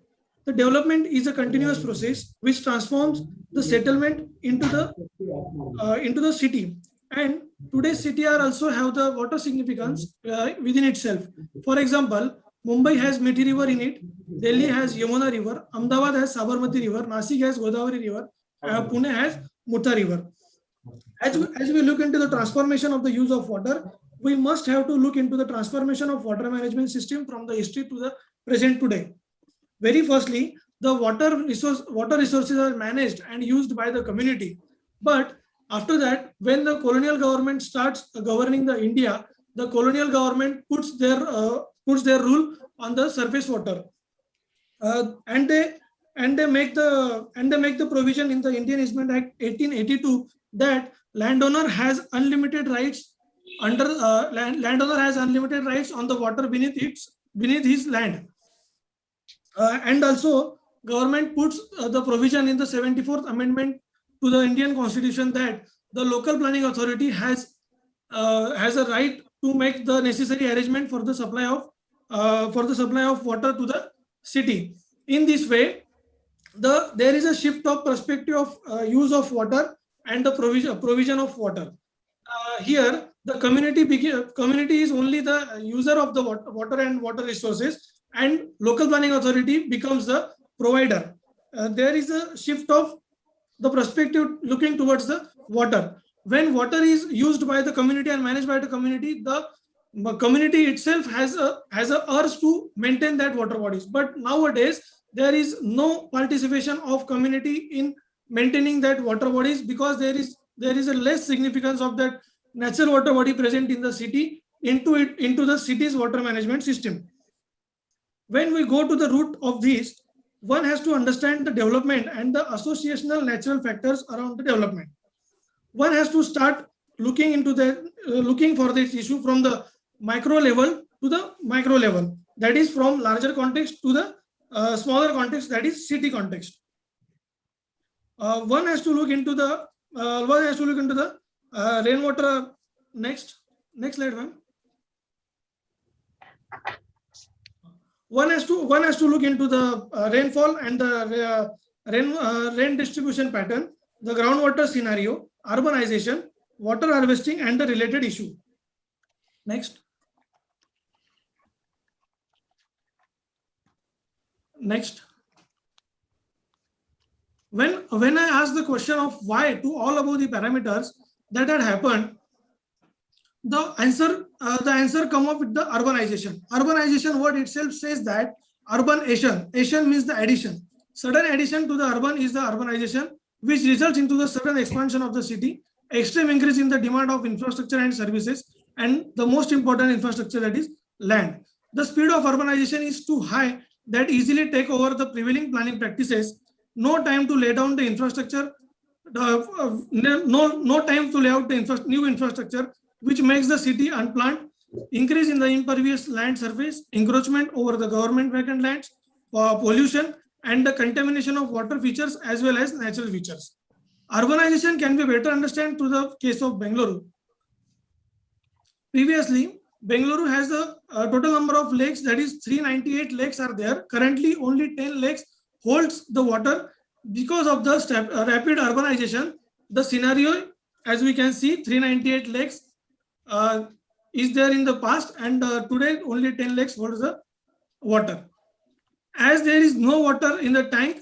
The development is a continuous process which transforms the settlement into the city. And today's city are also have the water significance within itself. For example, Mumbai has Mithi River in it, Delhi has Yamuna River, Ahmedabad has Sabarmati River, Nasik has Godavari River, Pune has Mutha River. As we look into the transformation of the use of water, we must have to look into the transformation of water management system from the history to the present today. Very firstly, the water resources are managed and used by the community. But after that, when the colonial government starts governing the India, the colonial government puts their rule on the surface water, and they make the provision in the Indian Easement Act 1882 that landowner has unlimited rights landowner has unlimited rights on the water beneath his land. And also government puts the provision in the 74th amendment to the Indian Constitution that the local planning authority has a right to make the necessary arrangement for the supply of water to the city. In this way, there is a shift of perspective of use of water and the provision of water. Here, the community is only the user of the water and water resources, and local planning authority becomes the provider. There is a shift of the perspective looking towards the water. When water is used by the community and managed by the community, the community itself has a urge to maintain that water bodies. But nowadays, there is no participation of community in maintaining that water bodies because there is a less significance of that natural water body present in the city into the city's water management system. When we go to the root of this, one has to understand the development and the associational natural factors around the development. One has to start looking for this issue from the micro level to the micro level. That is from larger context to the smaller context, that is city context. One has to look into the rainwater. Next slide, ma'am. One has to look into the rainfall and the rain distribution pattern, the groundwater scenario, urbanization, water harvesting, and the related issue. Next. When I asked the question of why to all above the parameters that had happened, the answer come up with the urbanization. Urbanization word itself says that urbanation means the addition. Sudden addition to the urban is the urbanization, which results into the sudden expansion of the city, extreme increase in the demand of infrastructure and services, and the most important infrastructure, that is land. The speed of urbanization is too high that easily take over the prevailing planning practices. No time to lay down the infrastructure, no time to lay out the new infrastructure, which makes the city unplanned. Increase in the impervious land surface, encroachment over the government vacant lands, pollution, and the contamination of water features as well as natural features. Urbanization can be better understood through the case of Bengaluru. Previously, Bengaluru has a total number of lakes, that is 398 lakes are there. Currently, only 10 lakes holds the water. Because of the rapid urbanization, the scenario, as we can see, 398 lakes is there in the past, and today only 10 lakes holds the water. As there is no water in the tank,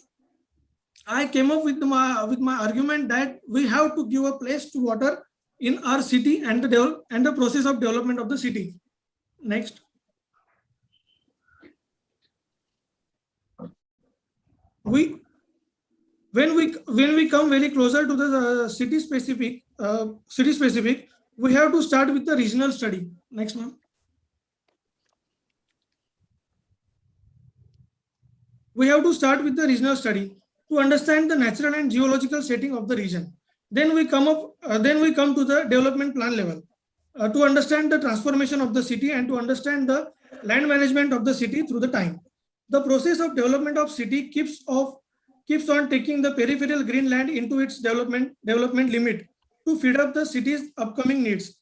I came up with my argument that we have to give a place to water in our city and the process of development of the city. Next. When we come very closer to the city specific, we have to start with the regional study. Next, ma'am. We have to start with the regional study to understand the natural and geological setting of the region. Then we come to the development plan level to understand the transformation of the city and to understand the land management of the city through the time. The process of development of city keeps on taking the peripheral green land into its development limit to feed up the city's upcoming needs.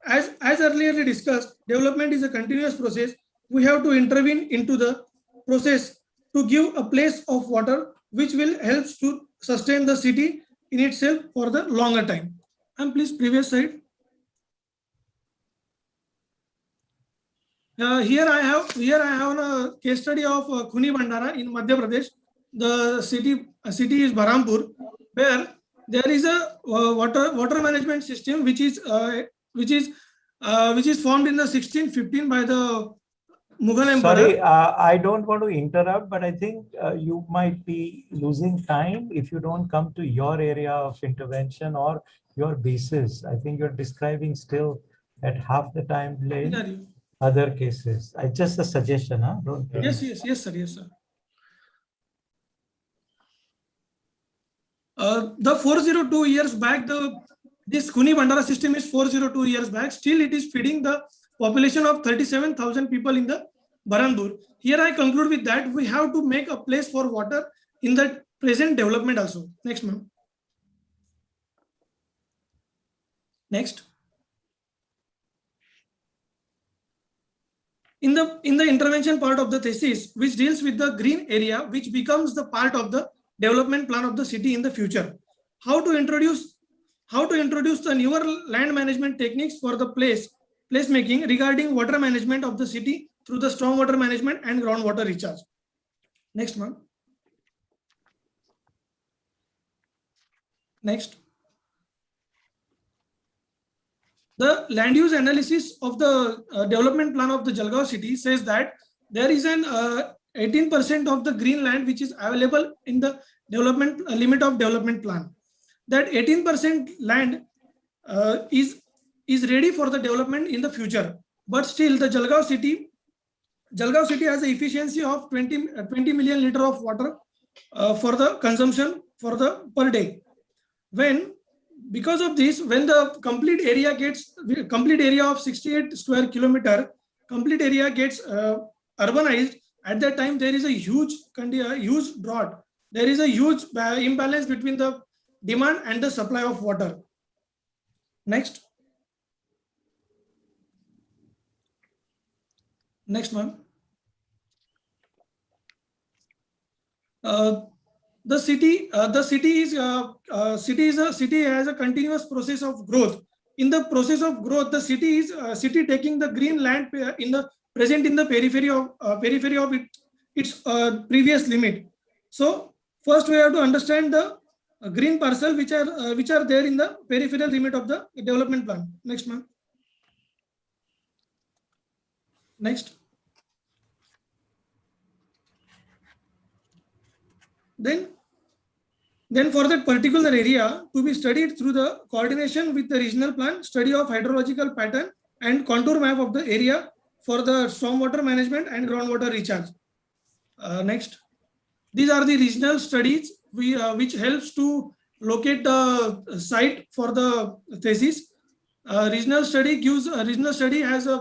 As earlier discussed, development is a continuous process. We have to intervene into the process to give a place of water which will help to sustain the city in itself for the longer time. And please, previous slide. Here I have a case study of Khuni Bandara in Madhya Pradesh. The city is Barampur, where there is a water management system which is formed in the 1615 by the Mughal Emperor. Sorry, I don't want to interrupt, but I think you might be losing time if you don't come to your area of intervention or your basis. I think you're describing still at half the time lane other cases. Just a suggestion, huh? Don't. Yes, sir. The 402 years back, this Khuni Bandara system is 402 years back. Still, it is feeding the population of 37,000 people in the Barandur. Here I conclude with that we have to make a place for water in the present development also. Next, ma'am. Next. In the intervention part of the thesis, which deals with the green area, which becomes the part of the development plan of the city in the future. How to introduce the newer land management techniques for the placemaking regarding water management of the city through the stormwater management and groundwater recharge. Next, ma'am. Next. The land use analysis of the development plan of the Jalgaon city says that there is an 18% of the green land which is available in the development limit of development plan. That 18% land is ready for the development in the future, but still the Jalgaon city has an efficiency of 20 million liter of water for the consumption for the per day. Because of this, when the complete area of 68 square kilometer, complete area gets urbanized, at that time there is a huge drought. There is a huge imbalance between the demand and the supply of water. Next. Next, ma'am. The city has a continuous process of growth. In the process of growth, the city is taking the green land in the periphery of its previous limit. So first we have to understand the green parcel which are there in the peripheral limit of the development plan. Next, ma'am. Next. Then for that particular area to be studied through the coordination with the regional plan, study of hydrological pattern and contour map of the area for the stormwater management and groundwater recharge. Next, these are the regional studies which helps to locate the site for the thesis. Regional study has a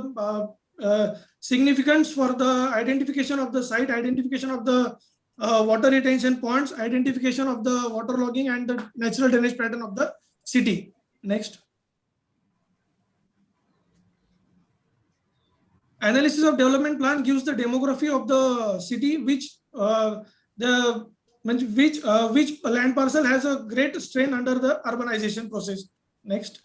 significance for the identification of the site, identification of the water retention ponds, identification of the water logging and the natural drainage pattern of the city. Next. Analysis of development plan gives the demography of the city, which land parcel has a great strain under the urbanization process. Next.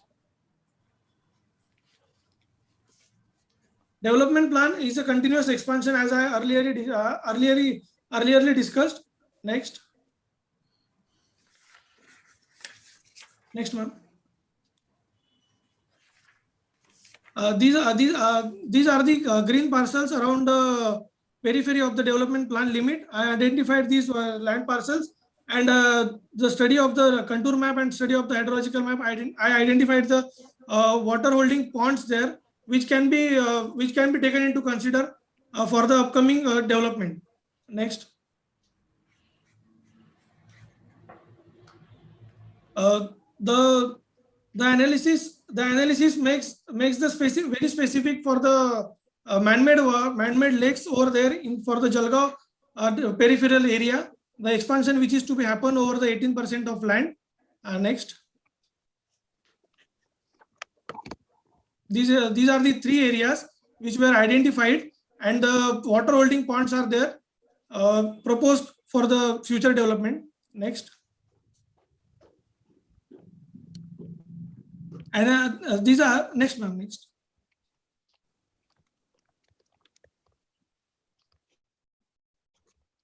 Development plan is a continuous expansion, as I earlier discussed. Next. Next, ma'am. These are the green parcels around the periphery of the development plan limit. I identified these land parcels, and the study of the contour map and study of the hydrological map. I identified the water holding ponds there, which can be taken into consider for the upcoming development. Next. The analysis makes the very specific for the man-made lakes over there for the Jalgaon peripheral area. The expansion which is to be happen over the 18% of land. Next. These are the 3 areas which were identified, and the water holding ponds are there proposed for the future development. Next. And these are next, ma'am. Next.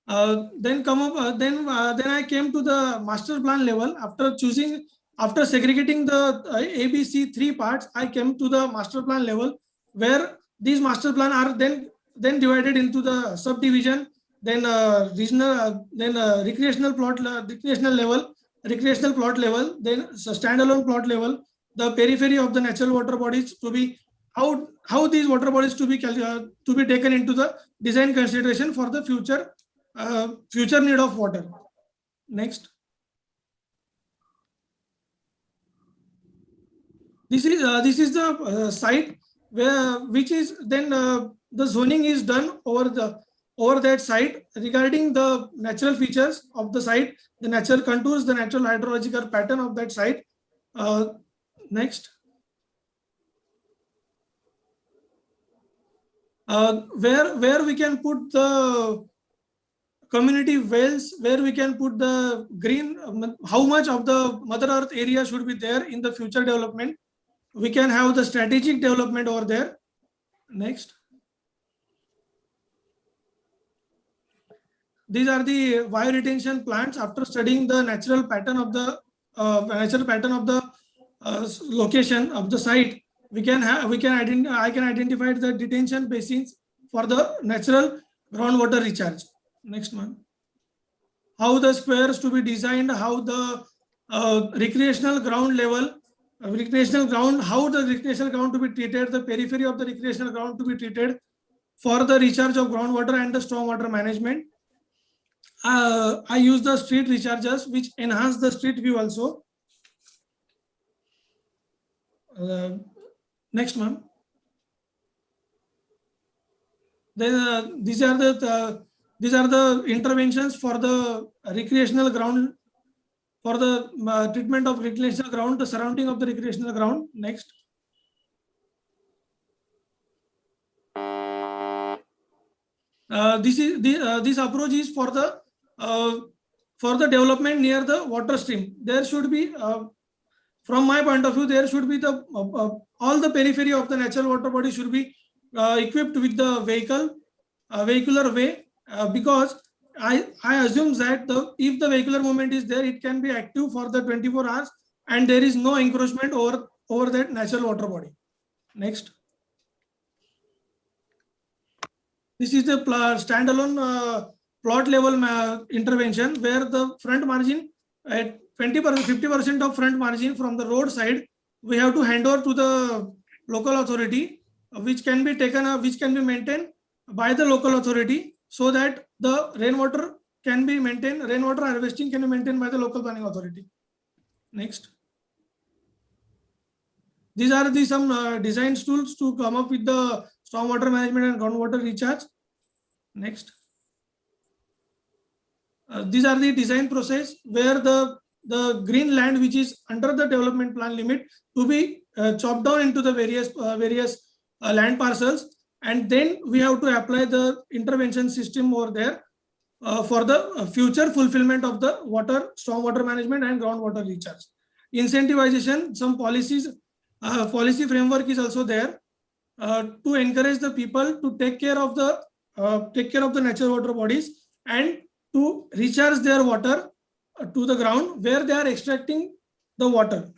Then I came to the master plan level. After segregating the ABC 3 parts, I came to the master plan level, where these master plan are then divided into the subdivision, then regional, then recreational plot level, then standalone plot level, the periphery of the natural water bodies to be how these water bodies to be taken into the design consideration for the future need of water. Next. This is the site which is then the zoning is done over that site regarding the natural features of the site, the natural contours, the natural hydrological pattern of that site. Next. Where we can put the community wells, where we can put the green, how much of the Mother Earth area should be there in the future development. We can have the strategic development over there. Next. These are the bio retention plants. After studying the natural pattern of the location of the site, I can identify the detention basins for the natural groundwater recharge. Next one. How the squares to be designed, how the recreational ground level, how the recreational ground to be treated, the periphery of the recreational ground to be treated for the recharge of groundwater and the stormwater management. I use the street rechargers which enhance the street view also. Next, ma'am. Then these are the interventions for the recreational ground, for the treatment of recreational ground, the surrounding of the recreational ground. Next. This approach is for the development near the water stream. There should be, from my point of view, there should be the all the periphery of the natural water body should be equipped with the vehicular way, because I assume that if the vehicular movement is there, it can be active for the 24 hours and there is no encroachment over that natural water body. Next. This is the standalone plot level intervention, where the front margin at 50% of front margin from the road side we have to hand over to the local authority, which can be taken up, which can be maintained by the local authority, so that the rainwater can be maintained, rainwater harvesting can be maintained by the local planning authority. Next. These are the some design tools to come up with the stormwater management and groundwater recharge. Next. These are the design process where the green land which is under the development plan limit to be chopped down into the various land parcels, and then we have to apply the intervention system over there for the future fulfillment of the water, stormwater management and groundwater recharge. Incentivization, some policies, policy framework is also there to encourage the people to take care of the natural water bodies and to recharge their water to the ground where they are extracting the water.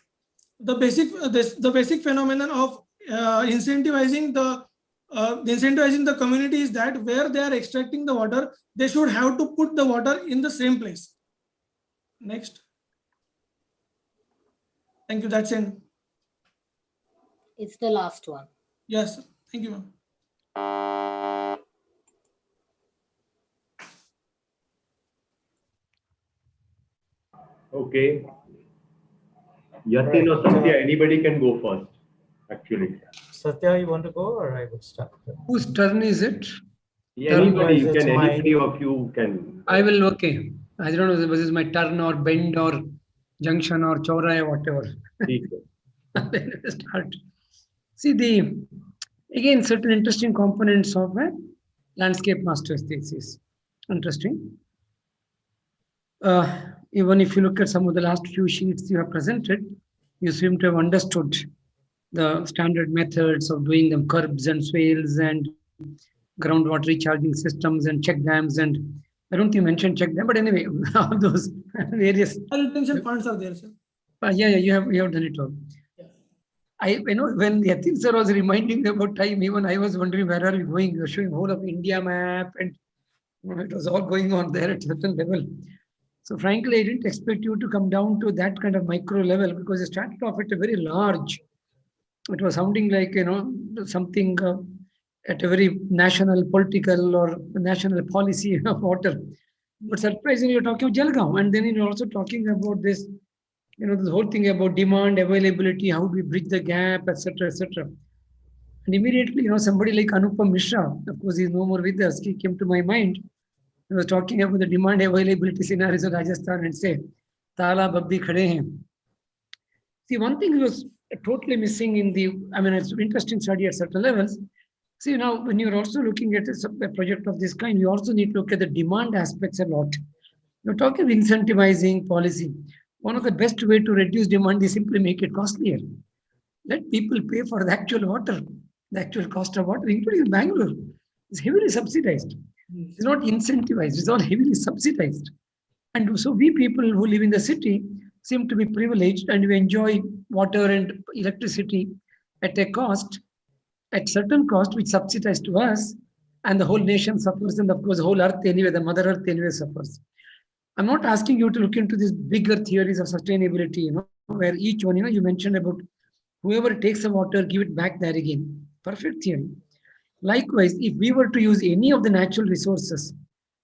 The basic phenomenon of incentivizing the community is that where they are extracting the water, they should have to put the water in the same place. Next. Thank you. That's it. It's the last one. Yes. Thank you, ma'am. Okay. Yatin or Satya, anybody can go first, actually. Satya, you want to go or I would start? Whose turn is it? Yeah, anybody of you can. I will, okay. I don't know whether this is my turn or bend or junction or chora or whatever. Let us start. See, again, certain interesting components of a landscape master's thesis. Interesting. Even if you look at some of the last few sheets you have presented, you seem to have understood the standard methods of doing them, curbs and swales and groundwater recharging systems and check dams. And I don't think you mentioned check dam, but anyway, all those various Intention funds are there, sir. Yeah, you have done it all. When Yatin sir was reminding me about time, even I was wondering where are we going? You were showing whole of India map, and it was all going on there at a certain level. So frankly, I didn't expect you to come down to that kind of micro level, because you started off at a very large. It was sounding like something at a very national political or national policy of water. But surprisingly, you're talking about Jalgaon, and then you're also talking about this, this whole thing about demand, availability, how do we bridge the gap, etc., etc. And immediately, somebody like Anupam Mishra, of course, he's no more with us, he came to my mind. He was talking about the demand availability scenarios of Rajasthan and say, Tala Babdi Khade hain. See, one thing was totally missing in it's an interesting study at certain levels. See, now, when you're also looking at a project of this kind, you also need to look at the demand aspects a lot. You're talking of incentivizing policy. One of the best way to reduce demand is simply make it costlier. Let people pay for the actual water, the actual cost of water, including in Bangalore. It's heavily subsidized. It's not incentivized, it's all heavily subsidized. And so we people who live in the city seem to be privileged, and we enjoy water and electricity at a cost, at certain cost, which subsidized to us, and the whole nation suffers, and of course, the whole earth anyway, the mother earth anyway suffers. I'm not asking you to look into these bigger theories of sustainability, where each one, you mentioned about whoever takes the water, give it back there again. Perfect theory. Likewise, if we were to use any of the natural resources,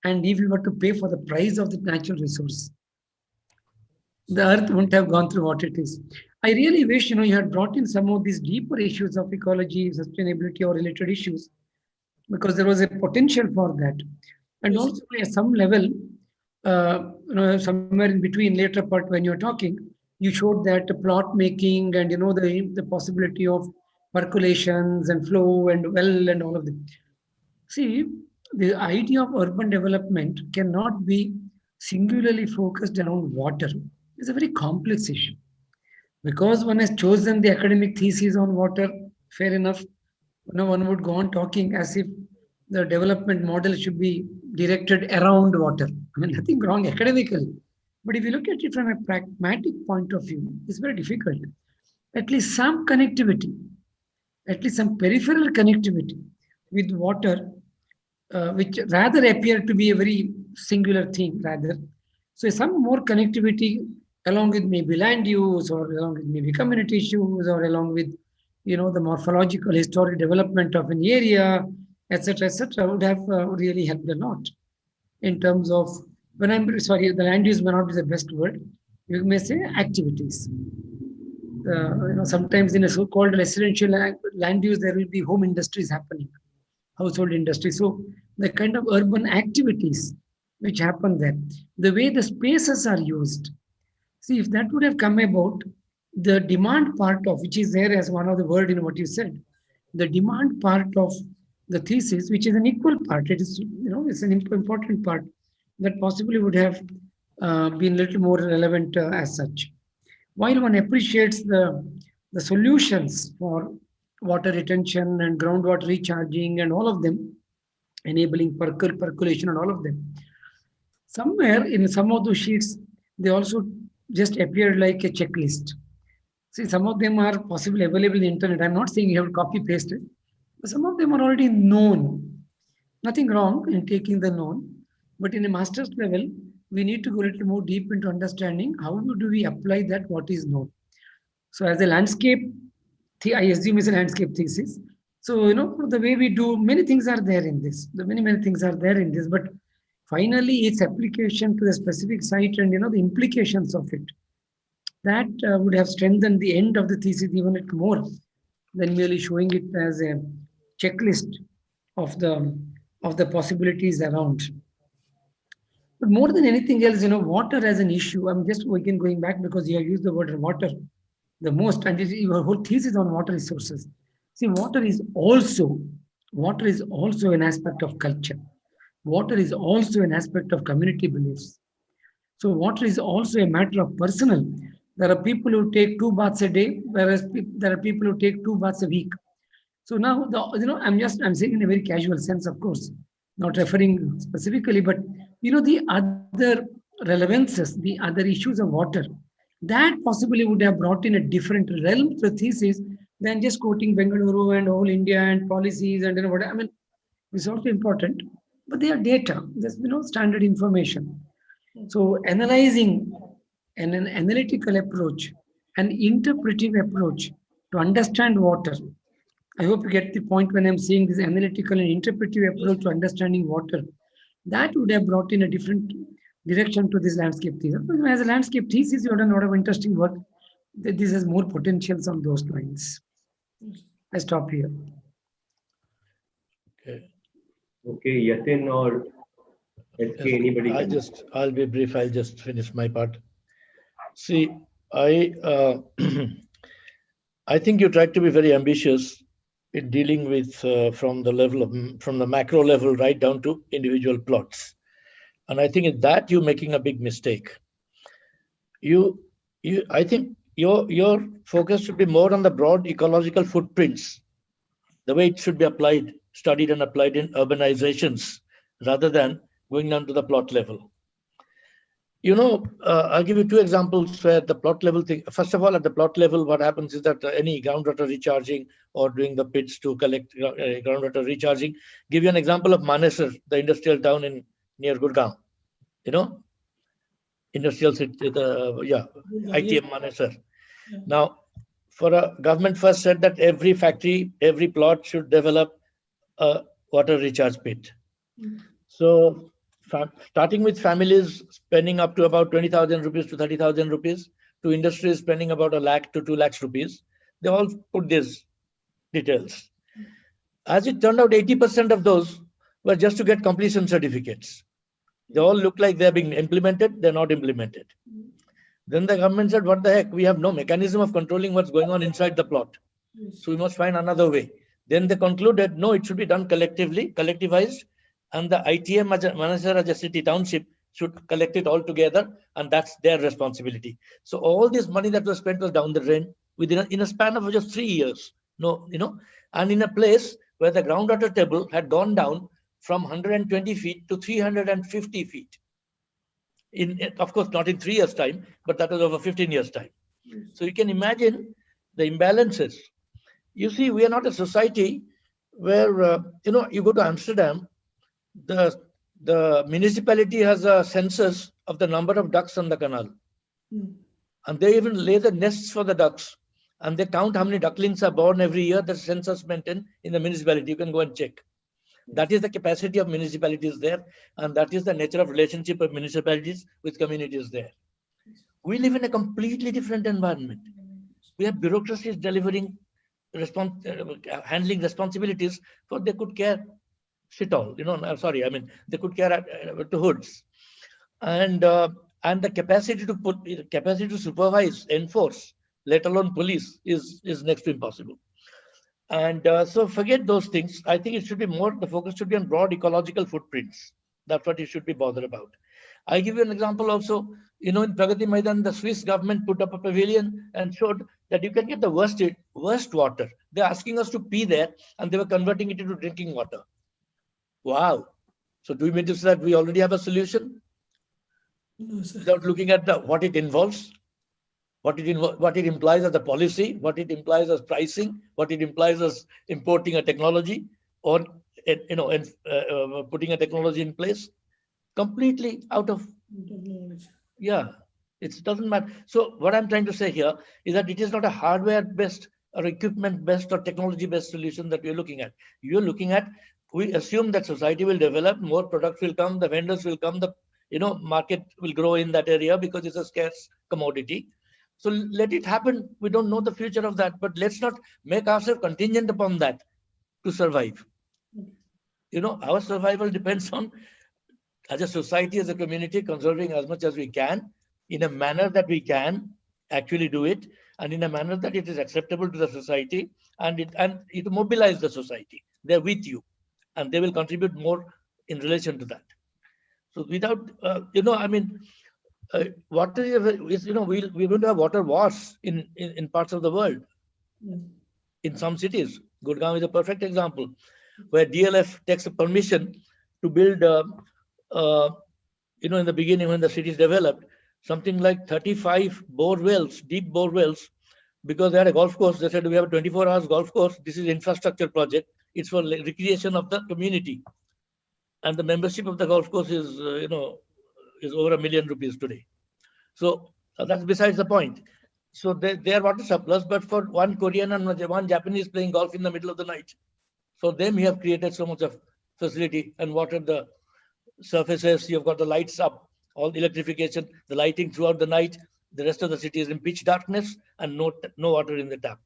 and if we were to pay for the price of the natural resource, the earth wouldn't have gone through what it is. I really wish, you had brought in some of these deeper issues of ecology, sustainability, or related issues, because there was a potential for that. And also at some level, somewhere in between, later part when you're talking, you showed that plot making and the possibility of percolations and flow and well and all of them. See, the idea of urban development cannot be singularly focused around water. It's a very complex issue. Because one has chosen the academic thesis on water, fair enough. One would go on talking as if the development model should be directed around water. Nothing wrong academically. But if you look at it from a pragmatic point of view, it's very difficult. At least some connectivity, at least some peripheral connectivity with water, which rather appear to be a very singular thing, rather. So some more connectivity along with maybe land use, or along with maybe community issues, or along with the morphological, historic development of an area, etc., would have really helped a lot in terms of, when I'm sorry, the land use may not be the best word. You may say activities. Sometimes in a so-called residential land use, there will be home industries happening, household industry. So the kind of urban activities which happen there, the way the spaces are used. See, if that would have come about, the demand part of, which is there as one of the word in what you said, the demand part of the thesis, which is an equal part, it is, it's an important part that possibly would have been a little more relevant as such. While one appreciates the solutions for water retention and groundwater recharging and all of them, enabling percolation and all of them, somewhere in some of those sheets, they also just appeared like a checklist. See, some of them are possibly available in the internet. I'm not saying you have to copy paste it, but some of them are already known. Nothing wrong in taking the known, but in a master's level, we need to go a little more deep into understanding how do we apply that what is known. So as a landscape, I assume is a landscape thesis. So, the way we do, many things are there in this. Many things are there in this, but finally its application to the specific site and, the implications of it, that would have strengthened the end of the thesis even more than merely showing it as a checklist of the possibilities around. But more than anything else, water as an issue, I'm just again going back because you have used the word water the most, and your whole thesis on water resources. See, water is also an aspect of culture. Water is also an aspect of community beliefs. So water is also a matter of personal. There are people who take 2 baths a day, whereas there are people who take 2 baths a week. So now, I'm saying in a very casual sense, of course, not referring specifically, but the other relevances, the other issues of water, that possibly would have brought in a different realm to the thesis than just quoting Bengaluru and whole India and policies and whatever. I mean, it's also important, but they are data. There's standard information. So analyzing an analytical approach, an interpretive approach to understand water. I hope you get the point when I'm saying this analytical and interpretive approach to understanding water. That would have brought in a different direction to this landscape thesis. As a landscape thesis, you have done a lot of interesting work. This has more potentials on those lines. I stop here. Okay, Yatin or SK, anybody? I'll be brief. I'll just finish my part. See, I think you tried to be very ambitious in dealing with from the macro level right down to individual plots, and I think in that you're making a big mistake. I think your focus should be more on the broad ecological footprints, the way it should be studied and applied in urbanizations, rather than going down to the plot level. I'll give you 2 examples where the plot level thing. First of all, at the plot level, what happens is that any groundwater recharging or doing the pits to collect groundwater recharging. Give you an example of Manesar, the industrial town near Gurgaon. Industrial city, ITM Manesar. Yeah. Now, for a government first said that every factory, every plot should develop a water recharge pit. So starting with families spending up to about 20,000 rupees to 30,000 rupees, to industries spending about 1 lakh to 2 lakhs rupees, they all put these details. As it turned out, 80% of those were just to get completion certificates. They all look like they're being implemented, they're not implemented. Then the government said, what the heck, we have no mechanism of controlling what's going on inside the plot. So we must find another way. Then they concluded, no, it should be done collectivized, and the ITM manager as a city township should collect it all together, and that's their responsibility. So all this money that was spent was down the drain in a span of just 3 years. And in a place where the groundwater table had gone down from 120 feet to 350 feet. Of course, not in 3 years' time, but that was over 15 years' time. So you can imagine the imbalances. You see, we are not a society where, you go to Amsterdam, the municipality has a census of the number of ducks on the canal. And they even lay the nests for the ducks. and they count how many ducklings are born every year. The census maintained in the municipality. You can go and check. That is the capacity of municipalities there, and that is the nature of relationship of municipalities with communities there. We live in a completely different environment. We have bureaucracies delivering, handling responsibilities for they could care shit all. I'm sorry. I mean, they could care to hoods, and the capacity to supervise, enforce, let alone police, is next to impossible. And so forget those things. I think it should be more, the focus should be on broad ecological footprints. That's what you should be bothered about. I give you an example also. In Pragati Maidan, the Swiss government put up a pavilion and showed that you can get the worst water. They're asking us to pee there, and they were converting it into drinking water. Wow. So do you mean to say that we already have a solution? No, sir. Without looking at what it involves? What it implies as a policy, what it implies as pricing, what it implies as importing a technology, or putting a technology in place, completely out of knowledge. Yeah, it doesn't matter. So what I'm trying to say here is that it is not a hardware-based or equipment-based or technology-based solution that we're looking at. You're looking at, we assume that society will develop, more products will come, the vendors will come, the market will grow in that area because it's a scarce commodity. So let it happen. We don't know the future of that, but let's not make ourselves contingent upon that to survive. Our survival depends on, as a society, as a community, conserving as much as we can in a manner that we can actually do it, and in a manner that it is acceptable to the society, and it mobilize the society. They're with you, and they will contribute more in relation to that. So without, water is, we're going to have water wars in parts of the world. In some cities, Gurgaon is a perfect example, where DLF takes a permission to build, in the beginning when the city is developed, something like 35 bore wells, deep bore wells, because they had a golf course. They said, we have a 24 hours golf course. This is infrastructure project. It's for recreation of the community. And the membership of the golf course is, is over ₹1 million today. So that's besides the point. So they are water surplus, but for one Korean and one Japanese playing golf in the middle of the night, for them, you have created so much of facility and watered the surfaces. You've got the lights up, all the electrification, the lighting throughout the night. The rest of the city is in pitch darkness and no water in the tap.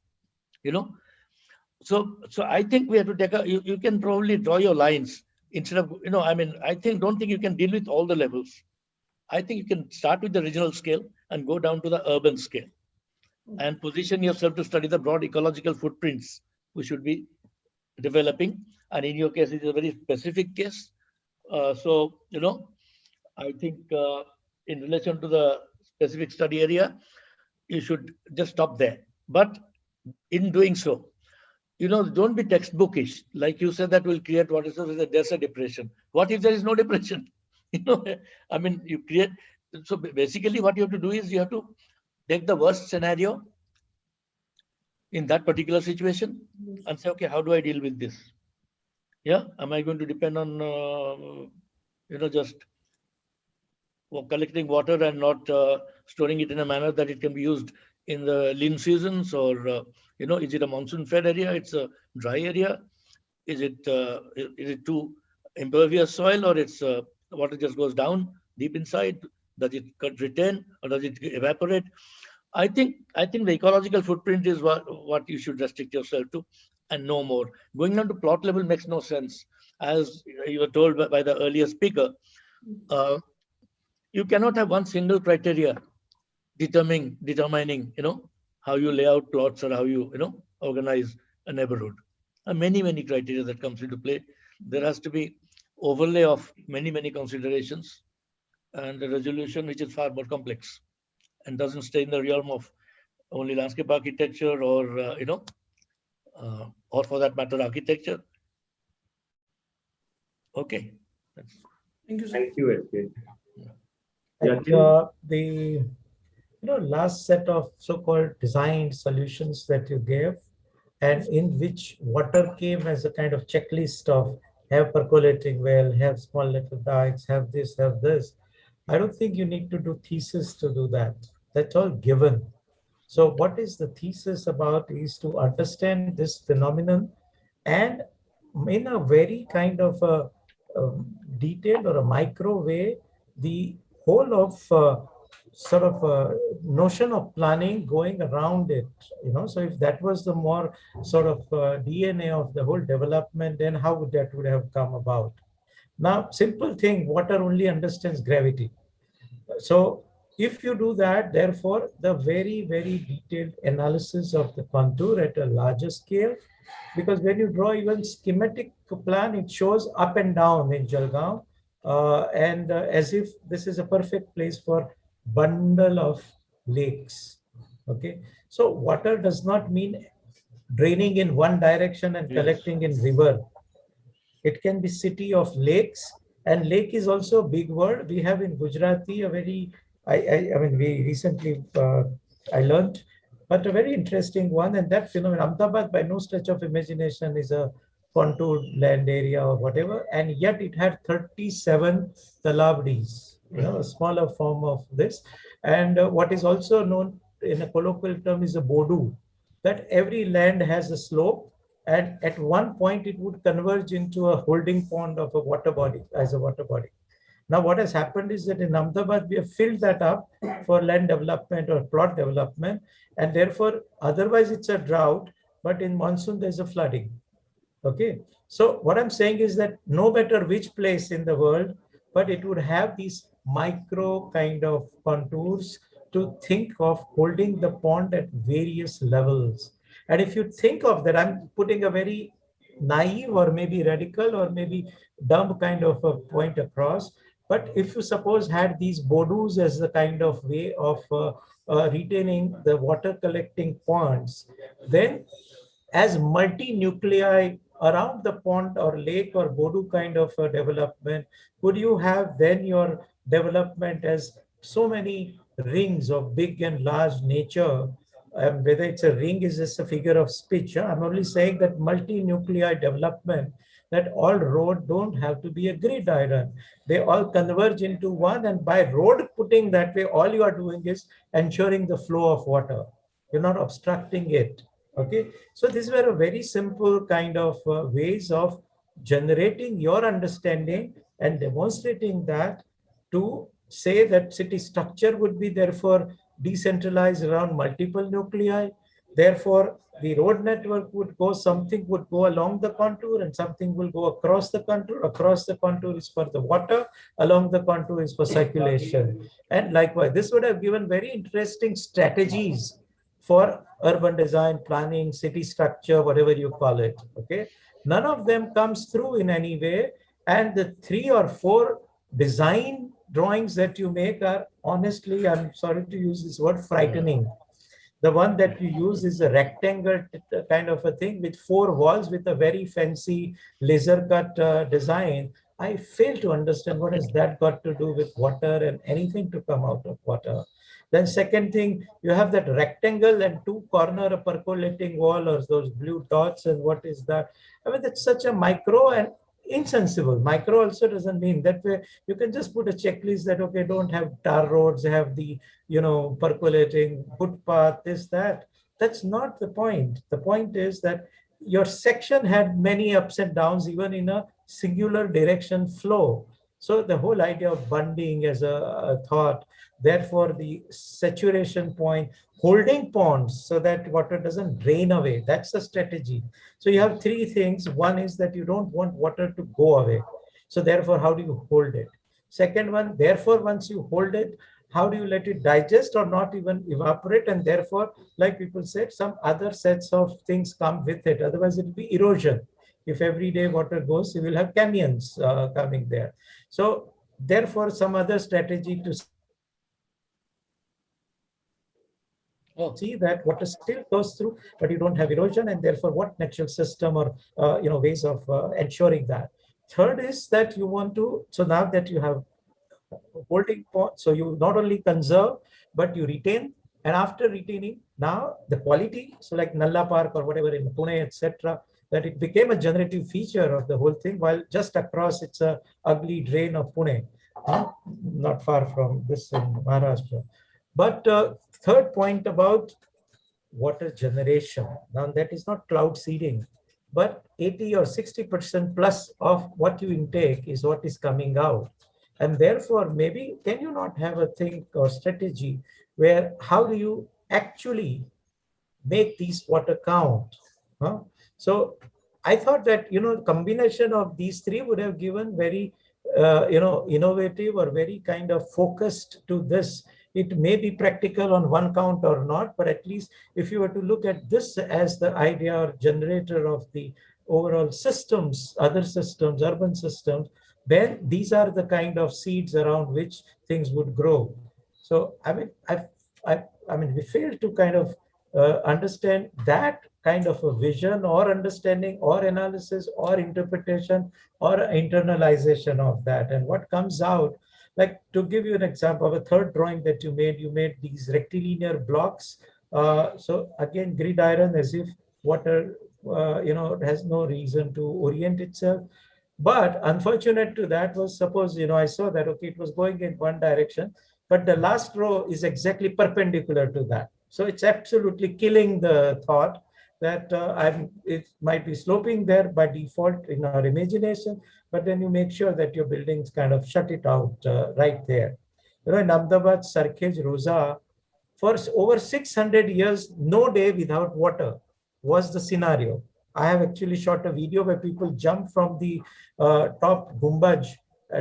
So I think we have to take you can probably draw your lines instead of, don't think you can deal with all the levels. I think you can start with the regional scale and go down to the urban scale and position yourself to study the broad ecological footprints we should be developing. And in your case, it's a very specific case. So, I think in relation to the specific study area, you should just stop there. But in doing so, don't be textbookish. Like you said, that will create what is a desert depression. What if there is no depression? You create. So basically what you have to do is you have to take the worst scenario in that particular situation and say, okay, how do I deal with this? Yeah, am I going to depend on, just collecting water and not storing it in a manner that it can be used in the lean seasons, or, is it a monsoon fed area? It's a dry area. Is it too impervious soil, or it's water just goes down deep inside? Does it retain or does it evaporate? I think the ecological footprint is what you should restrict yourself to and no more. Going down to plot level makes no sense. As you were told by the earlier speaker, you cannot have one single criteria determining, how you lay out plots or how you, organize a neighborhood. And many criteria that comes into play. There has to be overlay of many considerations and a resolution which is far more complex and doesn't stay in the realm of only landscape architecture or, or for that matter, architecture. Okay. Thank you, sir. Thank you, SK. The last set of so-called design solutions that you gave, and in which water came as a kind of checklist of have percolating well, have small little dikes, have this, have this. I don't think you need to do thesis to do that. That's all given. So what is the thesis about is to understand this phenomenon and in a very kind of a, detailed or a micro way, the whole of sort of notion of planning going around it, so if that was the more sort of DNA of the whole development, then how would that would have come about? Now, simple thing, water only understands gravity. So if you do that, therefore, the very, very detailed analysis of the contour at a larger scale, because when you draw even schematic plan, it shows up and down in Jalgaon, and as if this is a perfect place for bundle of lakes. Okay, so water does not mean draining in one direction and collecting in river. It can be city of lakes, and lake is also a big word. We have in Gujarati a very, I mean, we recently, I learned, but a very interesting one. And that phenomenon, Ahmedabad by no stretch of imagination is a contoured land area or whatever, and yet it had 37 talabdis, a smaller form of this. And what is also known in a colloquial term is a bodu, that every land has a slope, and at one point it would converge into a holding pond of a water body, as a water body. Now what has happened is that in Ahmedabad we have filled that up for land development or plot development, and therefore otherwise it's a drought, but in monsoon there's a flooding. Okay, so what I'm saying is that no matter which place in the world, but it would have these micro kind of contours to think of holding the pond at various levels. And if you think of that, I'm putting a very naive or maybe radical or maybe dumb kind of a point across. But if you suppose had these bodus as a kind of way of retaining the water collecting ponds, then as multi-nuclei around the pond or lake or bodu kind of a development, could you have then your development as so many rings of big and large nature? Whether it's a ring is just a figure of speech. I'm only saying that multi-nuclei development, that all road don't have to be a grid iron. They all converge into one, and by road putting that way, all you are doing is ensuring the flow of water. You're not obstructing it. Okay, so these were a very simple kind of ways of generating your understanding and demonstrating that, to say that city structure would be therefore decentralized around multiple nuclei. Therefore, the road network would go, something would go along the contour and something will go across the contour. Across the contour is for the water, along the contour is for circulation. And likewise, this would have given very interesting strategies for urban design, planning, city structure, whatever you call it. Okay, none of them comes through in any way, and the 3 or 4 design drawings that you make are honestly, I'm sorry to use this word, frightening. The one that you use is a rectangle kind of a thing with 4 walls with a very fancy laser cut design. I fail to understand what has that got to do with water and anything to come out of water. Then second thing, you have that rectangle and 2 corner percolating wall or those blue dots, and what is that? I mean, that's such a micro and insensible. Micro also doesn't mean that way. You can just put a checklist that, okay, don't have tar roads, have the, percolating footpath, this, that. That's not the point. The point is that your section had many ups and downs, even in a singular direction flow. So the whole idea of bunding as a thought, therefore the saturation point, holding ponds so that water doesn't drain away, that's the strategy. So you have 3 things. One is that you don't want water to go away. So therefore, how do you hold it? Second one, therefore, once you hold it, how do you let it digest or not even evaporate? And therefore, like people said, some other sets of things come with it. Otherwise, it will be erosion. If every day water goes, you will have canyons coming there. So therefore, some other strategy to see that water still goes through, but you don't have erosion, and therefore what natural system or ways of ensuring that. Third is that you want to, so now that you have holding pond, so you not only conserve, but you retain, and after retaining, now the quality, so like Nalla Park or whatever in Pune, etc., that it became a generative feature of the whole thing, while just across it's a ugly drain of Pune, not far from this in Maharashtra. But third point about water generation. Now that is not cloud seeding, but 80 or 60% plus of what you intake is what is coming out. And therefore, maybe can you not have a think or strategy where how do you actually make these water count? Huh? So I thought that, combination of these three would have given very, innovative or very kind of focused to this. It may be practical on one count or not, but at least if you were to look at this as the idea or generator of the overall systems, other systems, urban systems, then these are the kind of seeds around which things would grow. So, I mean, we fail to kind of understand that kind of a vision or understanding or analysis or interpretation or internalization of that. And what comes out, like to give you an example of a third drawing that you made these rectilinear blocks. So again, gridiron as if water, has no reason to orient itself. But unfortunate to that was, suppose, I saw that, okay, it was going in one direction, but the last row is exactly perpendicular to that. So it's absolutely killing the thought that it might be sloping there by default in our imagination, but then you make sure that your buildings kind of shut it out right there. In Ahmedabad, Sarkhej, Rosa, for over 600 years, no day without water was the scenario. I have actually shot a video where people jump from the top Gumbaj,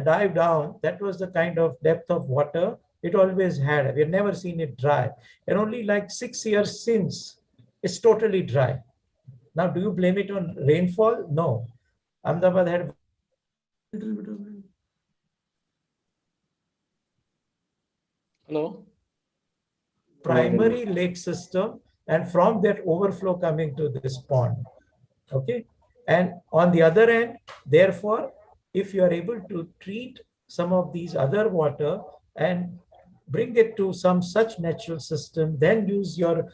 dive down. That was the kind of depth of water it always had. We had never seen it dry. And only like 6 years since, it's totally dry. Now, do you blame it on rainfall? No. Ahmedabad had Little bit of rain. Hello? primary lake system, and from that overflow coming to this pond. Okay. And on the other end, therefore, if you are able to treat some of these other water and bring it to some such natural system, then use your,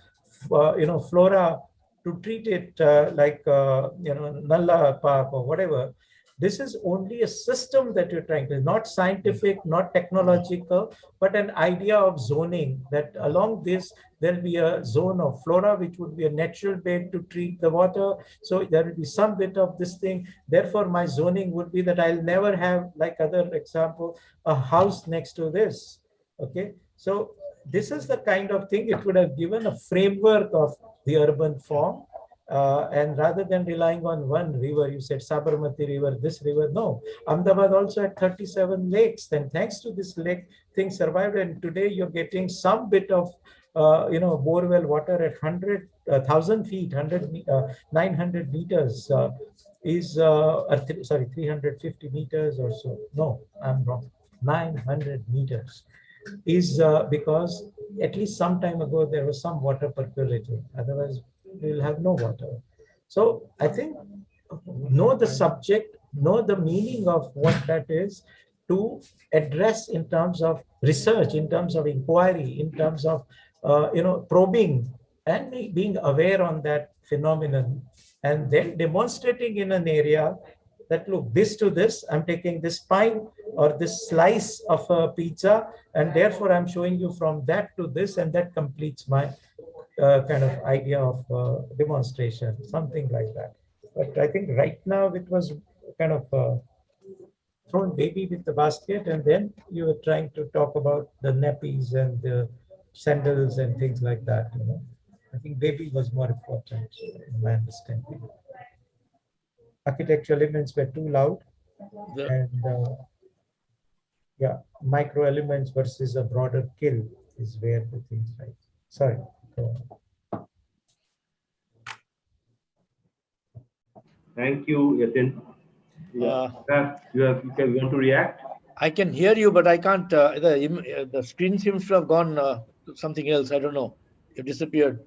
flora to treat it Nalla Park or whatever. This is only a system that you're trying to, not scientific, not technological, but an idea of zoning that along this, there'll be a zone of flora, which would be a natural bed to treat the water. So there will be some bit of this thing. Therefore, my zoning would be that I'll never have, like other example, a house next to this. Okay. So this is the kind of thing it would have given a framework of the urban form. And rather than relying on one river, you said Sabarmati River, this river, no. Ahmedabad also had 37 lakes. And thanks to this lake, things survived. And today you're getting some bit of, borewell water at 1,000 feet, 900 meters sorry, 350 meters or so. No, I'm wrong. 900 meters is because at least some time ago there was some water percolating. Otherwise, we will have no water. So I think know the subject, know the meaning of what that is to address in terms of research, in terms of inquiry, in terms of probing and being aware on that phenomenon, and then demonstrating in an area that look, this to this, I'm taking this pine or this slice of a pizza, and therefore I'm showing you from that to this, and that completes my kind of idea of demonstration, something like that. But I think right now it was kind of thrown baby with the basket, and then you were trying to talk about the nappies and the sandals and things like that. I think baby was more important in my understanding. Architectural elements were too loud, and yeah, micro elements versus a broader kill is where the things right. Sorry. Thank you, Yatin. Yeah. You want to react? I can hear you, but I can't. The screen seems to have gone to something else. I don't know. It disappeared.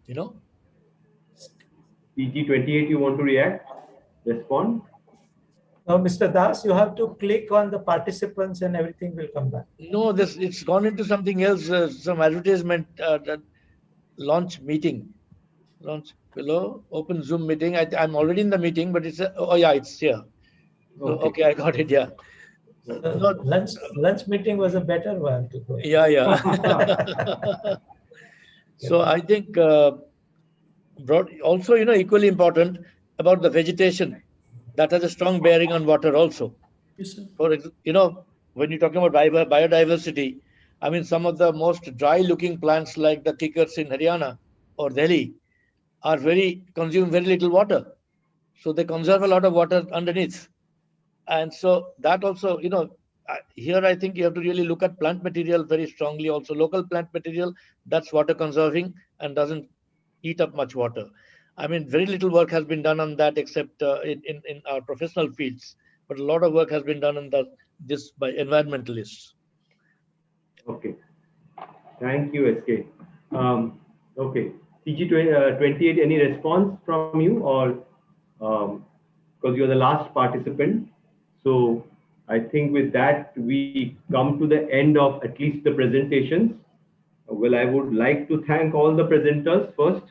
PG28, you want to react? Respond? Now, Mr. Das, you have to click on the participants and everything will come back. No, it's gone into something else. Some advertisement. Launch meeting. Launch below. Open Zoom meeting. I'm already in the meeting, but it's it's here. So, okay, I got it. Yeah. Lunch meeting was a better one to go. Yeah. So I think Also, equally important about the vegetation that has a strong bearing on water also. Yes, sir. When you're talking about biodiversity, I mean, some of the most dry-looking plants like the kikars in Haryana or Delhi consume very little water. So they conserve a lot of water underneath. And so that also, here I think you have to really look at plant material very strongly also. Local plant material that's water conserving and doesn't eat up much water. I mean, very little work has been done on that except in our professional fields, but a lot of work has been done on this by environmentalists. Okay. Thank you, SK. Okay. TG28, any response from you, or because you're the last participant? So I think with that, we come to the end of at least the presentations. Well, I would like to thank all the presenters first,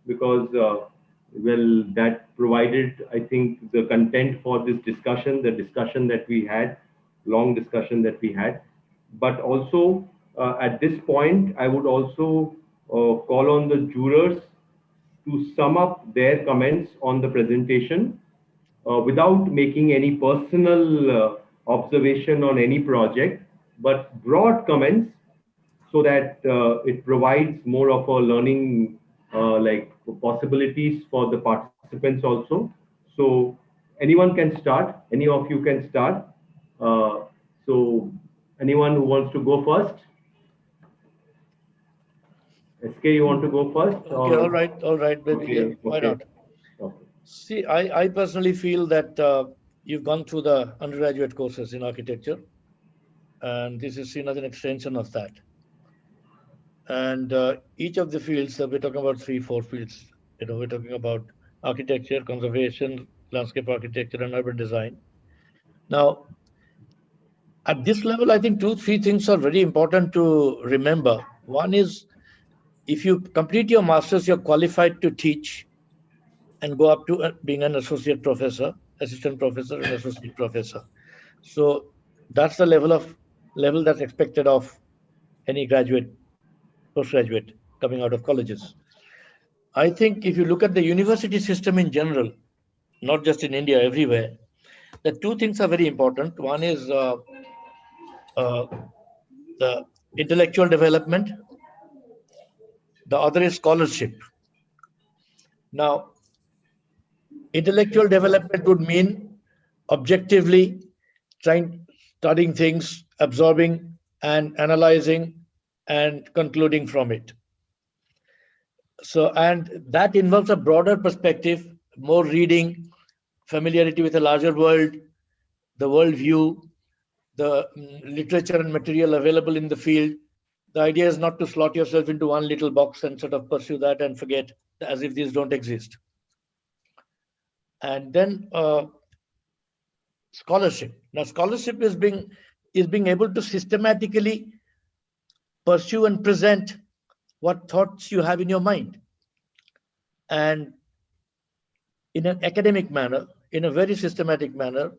because well, that provided, I think, the content for this discussion, the discussion that we had, long discussion that we had. But also at this point, I would also call on the jurors to sum up their comments on the presentation without making any personal observation on any project, but broad comments, so that it provides more of a learning like possibilities for the participants also. So anyone can start, any of you can start. So anyone who wants to go first? SK, you want to go first? Okay, all right, baby. Okay, Yeah, why okay. not? See, I personally feel that you've gone through the undergraduate courses in architecture, and this is seen as an extension of that. And each of the fields, we're talking about 3-4 fields. We're talking about architecture, conservation, landscape architecture, and urban design. Now, at this level, I think 2-3 things are very important to remember. One is, if you complete your master's, you're qualified to teach and go up to being an associate professor, assistant professor, and associate professor. So that's the level that's expected of any graduate, postgraduate coming out of colleges. I think if you look at the university system in general, not just in India, everywhere, the 2 things are very important. One is the intellectual development. The other is scholarship. Now, intellectual development would mean objectively studying things, absorbing and analyzing and concluding from it. So, and that involves a broader perspective, more reading, familiarity with a larger world, the world view, the literature and material available in the field. The idea is not to slot yourself into one little box and sort of pursue that and forget as if these don't exist. And then scholarship. Now, scholarship is being able to systematically pursue and present what thoughts you have in your mind, and in an academic manner, in a very systematic manner,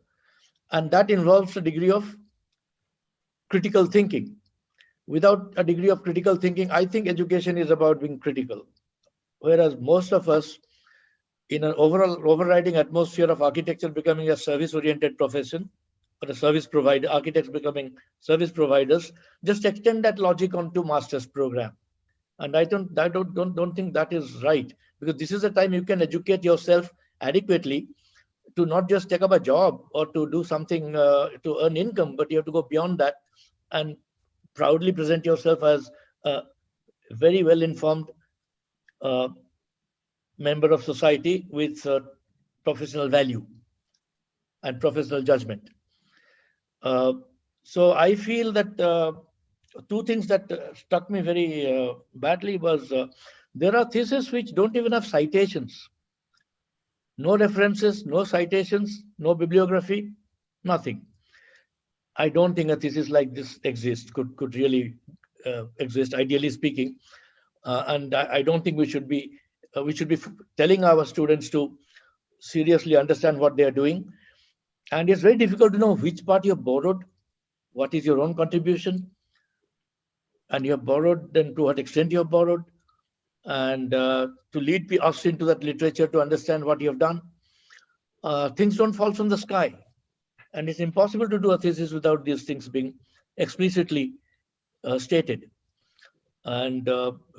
and that involves a degree of critical thinking. Without a degree of critical thinking, I think education is about being critical. Whereas most of us, in an overriding atmosphere of architecture becoming a service-oriented profession, or a service provider, architects becoming service providers, just extend that logic onto master's program. And I don't think that is right, because this is a time you can educate yourself adequately to not just take up a job or to do something to earn income, but you have to go beyond that and proudly present yourself as a very well-informed member of society with professional value and professional judgment. So I feel that 2 things that struck me very badly was there are theses which don't even have citations. No references, no citations, no bibliography, nothing. I don't think a thesis like this exists, could really exist, ideally speaking. And I don't think we should be telling our students to seriously understand what they are doing. And it's very difficult to know which part you have borrowed, what is your own contribution, and you have borrowed, then to what extent you have borrowed. and to lead us into that literature to understand what you have done. Things don't fall from the sky, and it's impossible to do a thesis without these things being explicitly stated, and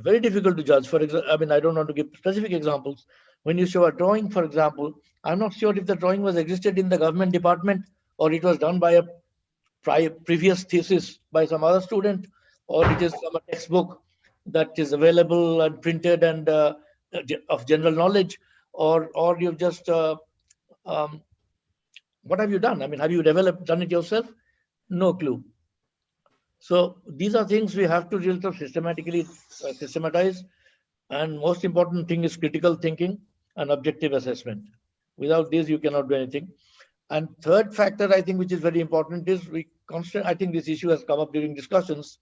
very difficult to judge. For example, I mean, I don't want to give specific examples. When you show a drawing, for example, I'm not sure if the drawing was existed in the government department or it was done by a previous thesis by some other student, or it is from a textbook that is available and printed and of general knowledge, or you've just what have you done? I mean, have you done it yourself? No clue. So these are things we have to really systematically systematize, and most important thing is critical thinking and objective assessment. Without this, you cannot do anything. And third factor, I think, which is very important, is I think this issue has come up during discussions,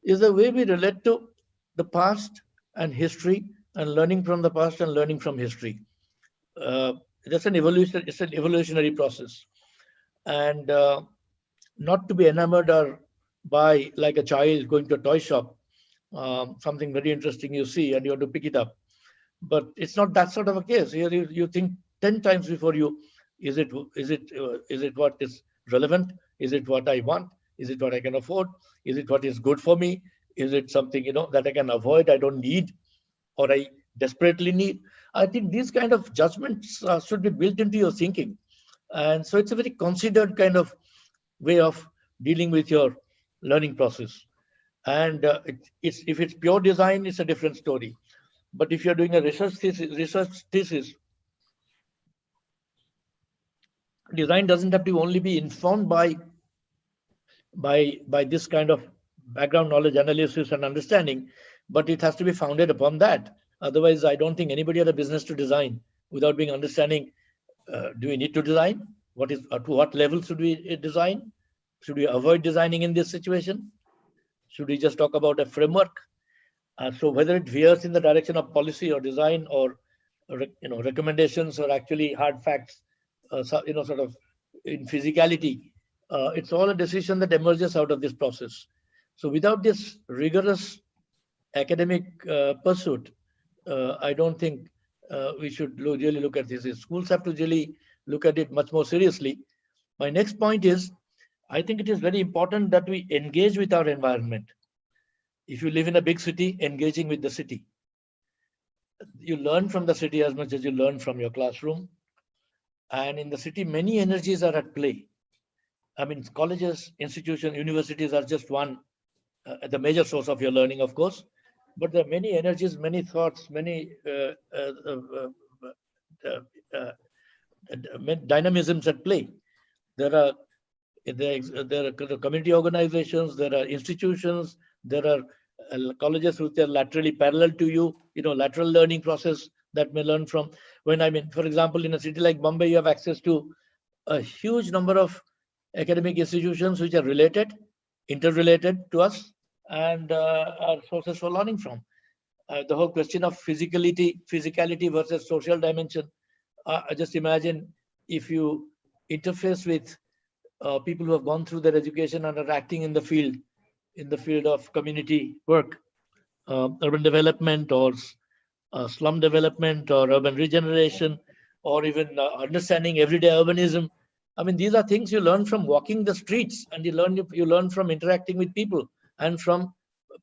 is the way we relate to the past and history, and learning from the past and learning from history. That's an evolution. It's an evolutionary process, and not to be enamored or by, like a child going to a toy shop, something very interesting you see and you have to pick it up. But it's not that sort of a case. Here you think 10 times before you, is it what is relevant? Is it what I want? Is it what I can afford? Is it what is good for me? Is it something, that I can avoid, I don't need, or I desperately need? I think these kind of judgments should be built into your thinking. And so it's a very considered kind of way of dealing with your learning process. And if it's pure design, it's a different story. But if you're doing a research thesis, design doesn't have to only be informed by this kind of background knowledge, analysis, and understanding, but it has to be founded upon that. Otherwise, I don't think anybody had a business to design without being understanding. Do we need to design? To what level should we design? Should we avoid designing in this situation? Should we just talk about a framework? So whether it veers in the direction of policy or design or recommendations or actually hard facts, sort of in physicality, it's all a decision that emerges out of this process. So without this rigorous academic pursuit, I don't think we should really look at this. Schools have to really look at it much more seriously. My next point is, I think it is very important that we engage with our environment. If you live in a big city, engaging with the city. You learn from the city as much as you learn from your classroom. And in the city, many energies are at play. I mean, colleges, institutions, universities are just one, the major source of your learning, of course. But there are many energies, many thoughts, many dynamisms at play. There are community organizations, there are institutions, there are colleges which are laterally parallel to you, lateral learning process that may learn from. For example, in a city like Bombay, you have access to a huge number of academic institutions which are related, interrelated to us, and are sources for learning from. The whole question of physicality versus social dimension. Just imagine if you interface with people who have gone through their education and are acting in the field of community work, urban development or slum development or urban regeneration, or even understanding everyday urbanism. I mean, these are things you learn from walking the streets, and you learn from interacting with people and from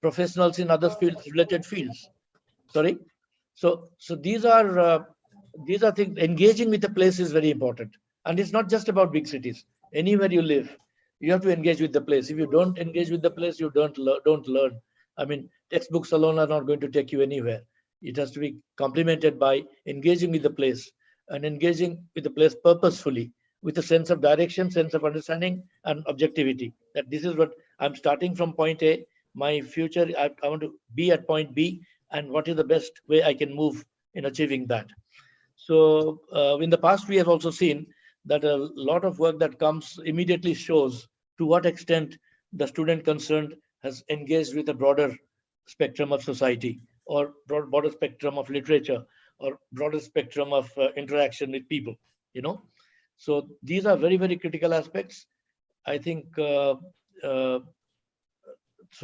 professionals in other related fields. Sorry. So these are things. Engaging with the place is very important, and it's not just about big cities. Anywhere you live, you have to engage with the place. If you don't engage with the place, you don't learn. I mean, textbooks alone are not going to take you anywhere. It has to be complemented by engaging with the place, and engaging with the place purposefully, with a sense of direction, sense of understanding, and objectivity. That this is what I'm starting from point A. My future, I want to be at point B, and what is the best way I can move in achieving that. So in the past, we have also seen that a lot of work that comes immediately shows to what extent the student concerned has engaged with a broader spectrum of society, or broader spectrum of literature, or broader spectrum of interaction with people, So these are very, very critical aspects. I think so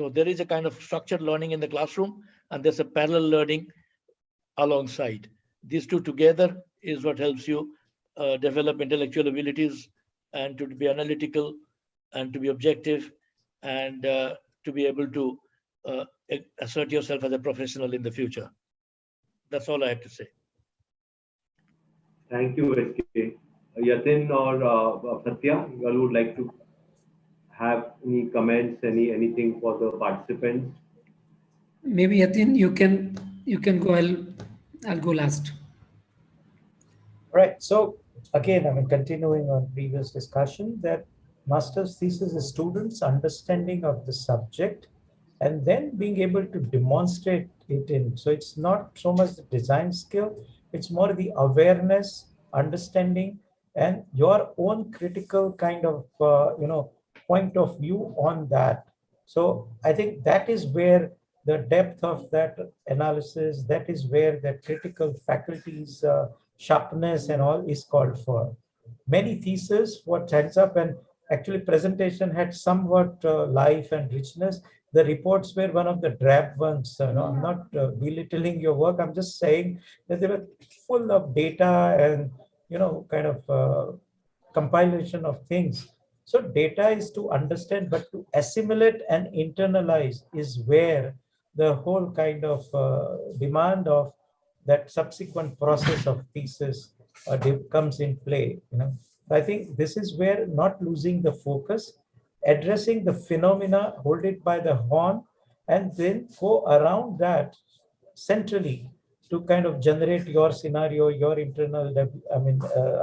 there is a kind of structured learning in the classroom, and there's a parallel learning alongside. These two together is what helps you develop intellectual abilities and to be analytical and to be objective and to be able to assert yourself as a professional in the future. That's all I have to say. Thank you, SK. Yatin or Satya, you all would like to have any comments, anything for the participants? Maybe Yatin, you can go. I'll go last. Right. So again, I mean, continuing on previous discussion, that master's thesis is students' understanding of the subject and then being able to demonstrate it in. So it's not so much the design skill, it's more the awareness, understanding, and your own critical kind of, point of view on that. So I think that is where the depth of that analysis, that is where that critical faculties, sharpness and all is called for. Many theses, what ends up, and actually presentation had somewhat life and richness. The reports were one of the drab ones. No, I'm not belittling your work. I'm just saying that they were full of data and, kind of compilation of things. So data is to understand, but to assimilate and internalize is where the whole kind of demand of that subsequent process of thesis comes in play. I think this is where not losing the focus, addressing the phenomena, hold it by the horn, and then go around that centrally to kind of generate your scenario, your internal,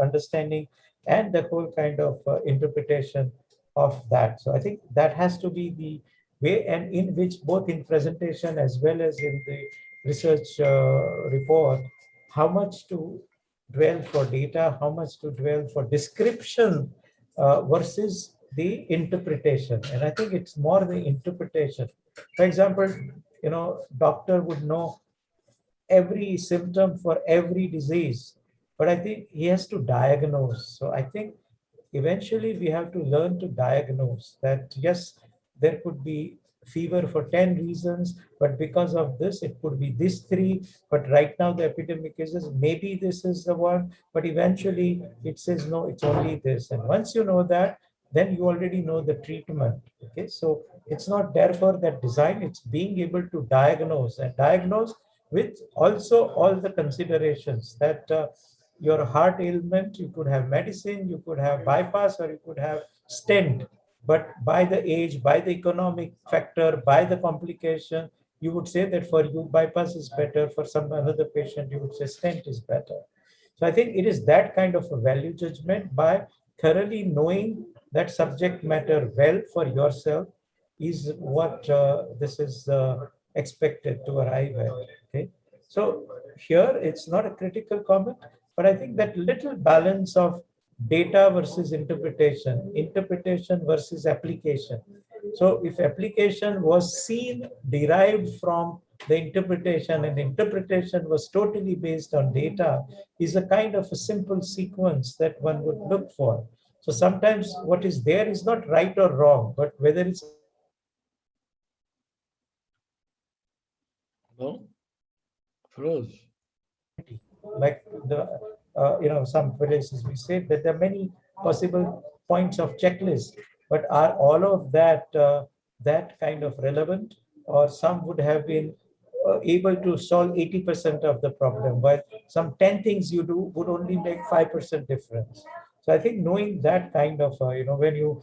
understanding, and the whole kind of interpretation of that. So I think that has to be the way, and in which both in presentation as well as in the research report, how much to dwell for data, how much to dwell for description versus the interpretation. And I think it's more the interpretation. For example, doctor would know every symptom for every disease, but I think he has to diagnose. So I think eventually we have to learn to diagnose that, yes, there could be fever for 10 reasons, but because of this, it could be this three. But right now, the epidemic is this, maybe this is the one, but eventually it says, no, it's only this. And once you know that, then you already know the treatment. Okay, so it's not therefore that design, it's being able to diagnose and diagnose with also all the considerations that your heart ailment, you could have medicine, you could have bypass, or you could have stent. But by the age, by the economic factor, by the complication, you would say that for you, bypass is better. For some another patient, you would say stent is better. So I think it is that kind of a value judgment by thoroughly knowing that subject matter well for yourself is what this is expected to arrive at. Okay. So here it's not a critical comment, but I think that little balance of data versus interpretation, interpretation versus application. So if application was seen derived from the interpretation and interpretation was totally based on data, is a kind of a simple sequence that one would look for. So sometimes what is there is not right or wrong, but whether it's Froze. Like the some places we say that there are many possible points of checklist, but are all of that that kind of relevant, or some would have been able to solve 80% of the problem, but some 10 things you do would only make 5% difference. So I think knowing that kind of when you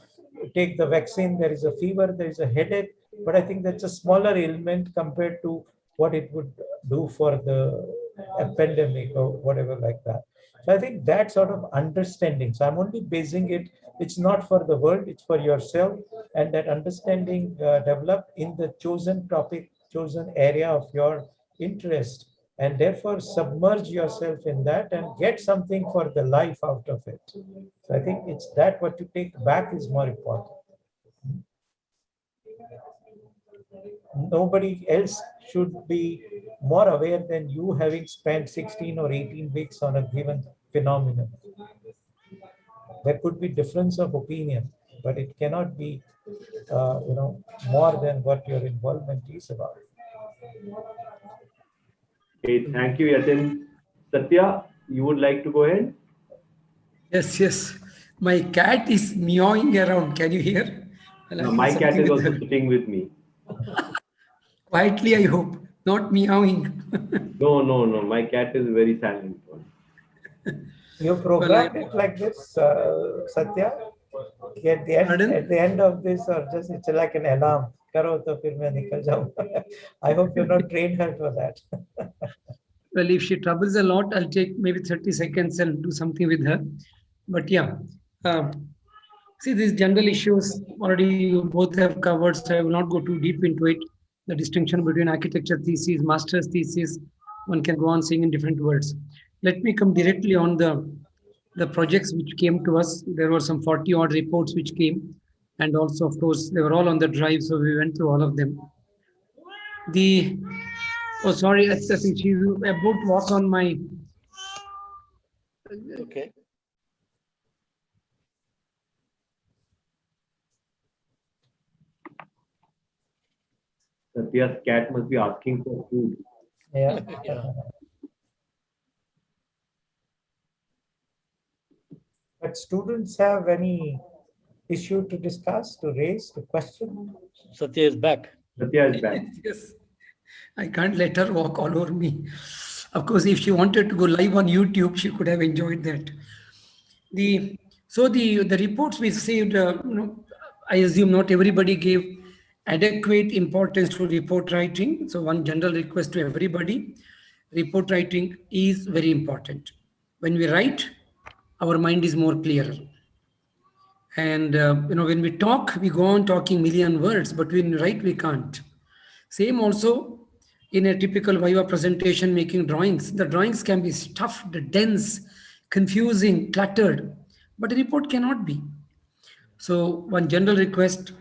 take the vaccine, there is a fever, there is a headache, but I think that's a smaller ailment compared to what it would do for the pandemic or whatever like that. So I think that sort of understanding. So I'm only basing it, it's not for the world, it's for yourself. And that understanding developed in the chosen topic, chosen area of your interest. And therefore submerge yourself in that and get something for the life out of it. So I think it's that what you take back is more important. Nobody else should be more aware than you, having spent 16 or 18 weeks on a given phenomenon. There could be difference of opinion, but it cannot be more than what your involvement is about. Okay, thank you, Yatin. Satya, you would like to go ahead? Yes, yes. My cat is meowing around. Can you hear? I'll No, do my cat something is with also her. sitting with me. Quietly, I hope. Not meowing. No, no, no. My cat is a very silent one. You programmed it like this, Satya? At the end of this, or just it's like an alarm. Karo to fir main nikal jaunga. I hope you've not trained her for that. Well, if she troubles a lot, I'll take maybe 30 seconds and do something with her. But yeah, uh, see, these general issues already you both have covered, so I will not go too deep into it. The distinction between architecture thesis, master's thesis, one can go on saying in different words. Let me come directly on the projects which came to us. There were some 40 odd reports which came, and also, of course, they were all on the drive, so we went through all of them. The Oh, sorry, I think she's about to walk on my. Okay. Satya's cat must be asking for food. Yeah. But students have any issue to discuss, to raise, to question? Satya is back. Satya is back. Yes. I can't let her walk all over me. Of course, if she wanted to go live on YouTube, she could have enjoyed that. The reports we received, I assume not everybody gave adequate importance to report writing. So one general request to everybody, report writing is very important. When we write, our mind is more clearer. And when we talk, we go on talking million words, but when we write, we can't. Same also in a typical Viva presentation, making drawings. The drawings can be stuffed, dense, confusing, cluttered, but a report cannot be. So one general request,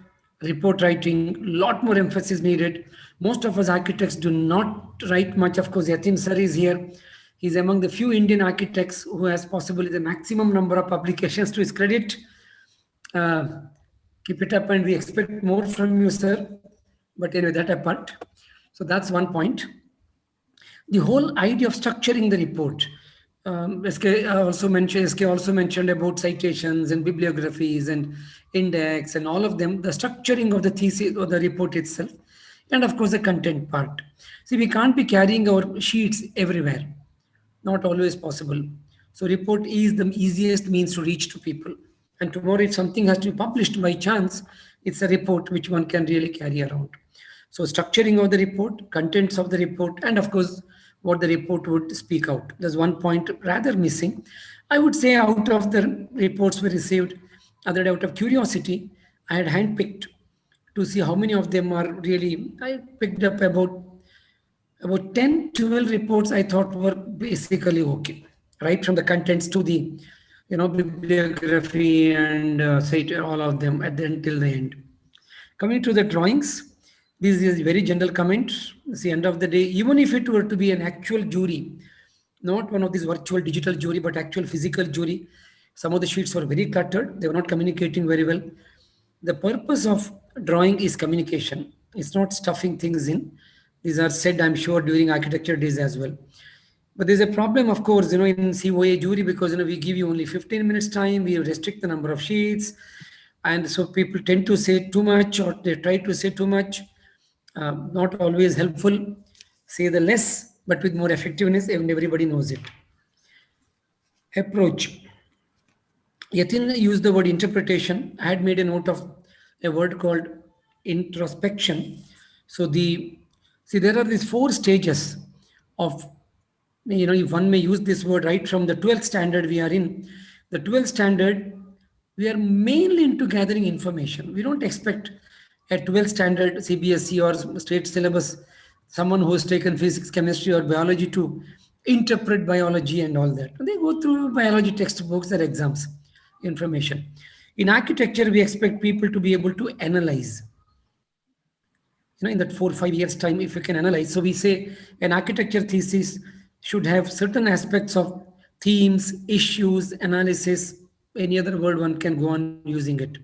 report writing, lot more emphasis needed. Most of us architects do not write much. Of course, Yatin sir is here. He's among the few Indian architects who has possibly the maximum number of publications to his credit. Keep it up and we expect more from you, sir. But anyway, that apart. So that's one point. The whole idea of structuring the report. SK also mentioned about citations and bibliographies and index and all of them, the structuring of the thesis or the report itself, and of course the content part. See, we can't be carrying our sheets everywhere. Not always possible. So report is the easiest means to reach to people. And tomorrow, if something has to be published by chance, it's a report which one can really carry around. So structuring of the report, contents of the report, and of course, what the report would speak out. There's one point rather missing. I would say out of the reports we received, other day out of curiosity, I had handpicked to see how many of them are really, I picked up about 10, 12 reports I thought were basically okay, right from the contents to the, bibliography and cite all of them at the end till the end. Coming to the drawings, this is a very general comment. It's the end of the day, even if it were to be an actual jury, not one of these virtual digital jury, but actual physical jury, some of the sheets were very cluttered. They were not communicating very well. The purpose of drawing is communication. It's not stuffing things in. These are said, I'm sure, during architecture days as well. But there's a problem, of course, in COA jury, because we give you only 15 minutes time, we restrict the number of sheets, and so people tend to say too much, or they try to say too much. Not always helpful. Say the less, but with more effectiveness, and everybody knows it. Approach. Yatin used the word interpretation. I had made a note of a word called introspection. So there are these 4 stages of, if one may use this word, right from the 12th standard we are in. The 12th standard, we are mainly into gathering information. We don't expect a 12th standard CBSE or state syllabus, someone who has taken physics, chemistry or biology to interpret biology and all that. They go through biology textbooks or exams, information. In architecture, we expect people to be able to analyze. In that 4 or 5 years time, if you can analyze. So we say an architecture thesis should have certain aspects of themes, issues, analysis, any other word one can go on using it.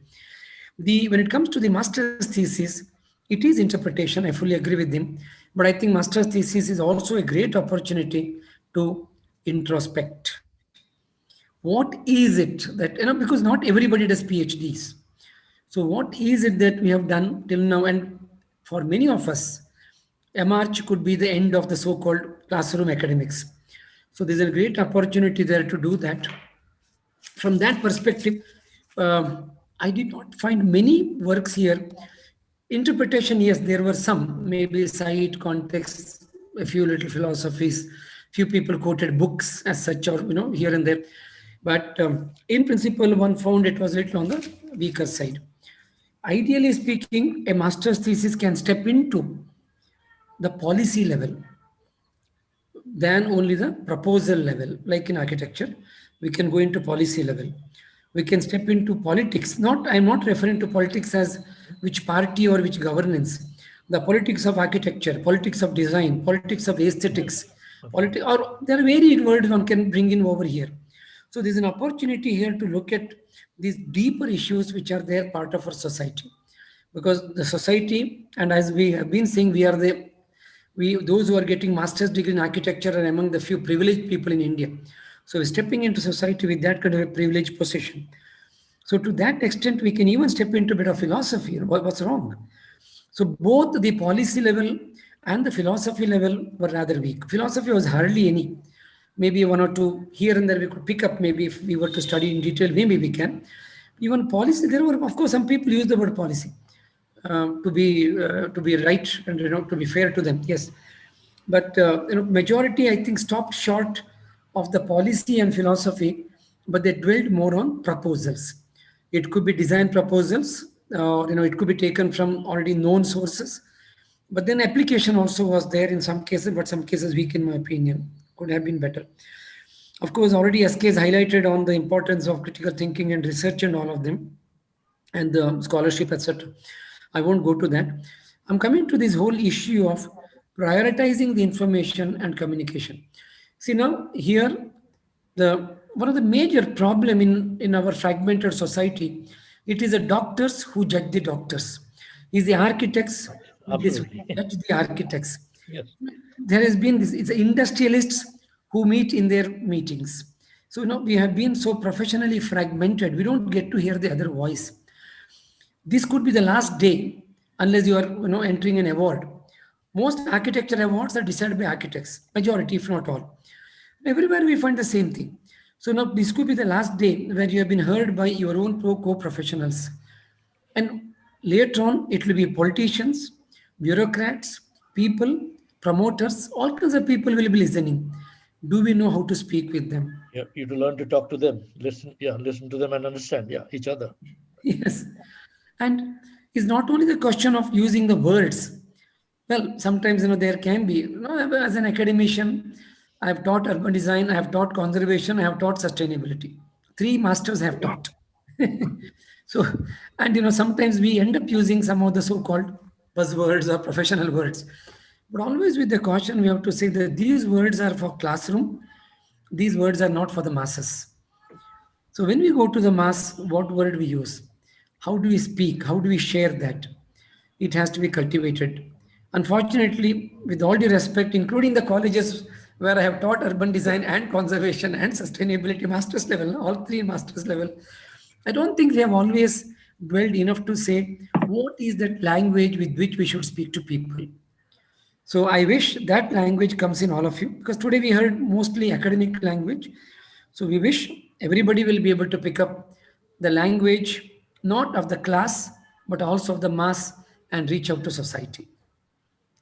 When it comes to the master's thesis, it is interpretation. I fully agree with him. But I think master's thesis is also a great opportunity to introspect. What is it that, because not everybody does PhDs. So what is it that we have done till now? And for many of us, March could be the end of the so-called classroom academics. So there's a great opportunity there to do that. From that perspective, I did not find many works here. Interpretation, yes, there were some, maybe site, context, a few little philosophies, few people quoted books as such, or here and there. But in principle, one found it was a little on the weaker side. Ideally speaking, a master's thesis can step into the policy level than only the proposal level. Like in architecture, we can go into policy level. We can step into politics. I'm not referring to politics as which party or which governance. The politics of architecture, politics of design, politics of aesthetics, or there are varied words one can bring in over here. So there's an opportunity here to look at these deeper issues which are there part of our society. Because the society, and as we have been saying, those who are getting master's degree in architecture are among the few privileged people in India. So we're stepping into society with that kind of a privileged position. So to that extent, we can even step into a bit of philosophy. What's wrong? So both the policy level and the philosophy level were rather weak. Philosophy was hardly any. Maybe one or two here and there we could pick up. Maybe if we were to study in detail, maybe we can. Even policy, there were, of course, some people use the word policy. To be right and to be fair to them, yes, but majority I think stopped short of the policy and philosophy, but they dwelled more on proposals. It could be design proposals, it could be taken from already known sources, but then application also was there in some cases, but some cases weak in my opinion, could have been better. Of course, already SK has highlighted on the importance of critical thinking and research and all of them, and the scholarship, etc. I won't go to that. I'm coming to this whole issue of prioritizing the information and communication. See, now here, one of the major problem in our fragmented society, it is the doctors who judge the doctors. Is the architects who judge the architects. Yes. There has been this, it's the industrialists who meet in their meetings. So, we have been so professionally fragmented, we don't get to hear the other voice. This could be the last day unless you are entering an award. Most architecture awards are decided by architects, majority if not all. Everywhere we find the same thing. So now this could be the last day where you have been heard by your own co-professionals. And later on, it will be politicians, bureaucrats, people, promoters, all kinds of people will be listening. Do we know how to speak with them? Yeah, you to learn to talk to them, listen to them and understand, each other. Yes. And it's not only the question of using the words. Well, sometimes, there can be, as an academician, I have taught urban design, I have taught conservation, I have taught sustainability. 3 masters have taught. So, and sometimes we end up using some of the so-called buzzwords or professional words. But always with the caution, we have to say that these words are for classroom. These words are not for the masses. So when we go to the mass, what word we use? How do we speak? How do we share that? It has to be cultivated. Unfortunately, with all due respect, including the colleges where I have taught urban design and conservation and sustainability master's level, all 3 master's level, I don't think they have always dwelled enough to say what is that language with which we should speak to people. So I wish that language comes in all of you, because today we heard mostly academic language. So we wish everybody will be able to pick up the language, not of the class, but also of the mass, and reach out to society.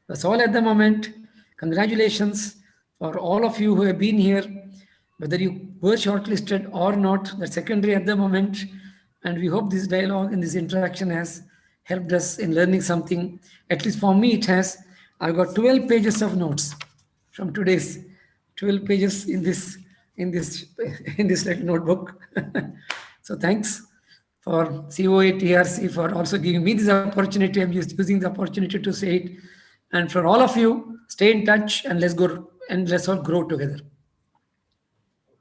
That's all at the moment. Congratulations for all of you who have been here, whether you were shortlisted or not, that's secondary at the moment. And we hope this dialogue and this interaction has helped us in learning something. At least for me, it has. I've got 12 pages of notes from today's 12 pages in this little notebook. So thanks for COA, TRC for also giving me this opportunity. I'm using the opportunity to say it. And for all of you, stay in touch and let's all grow together.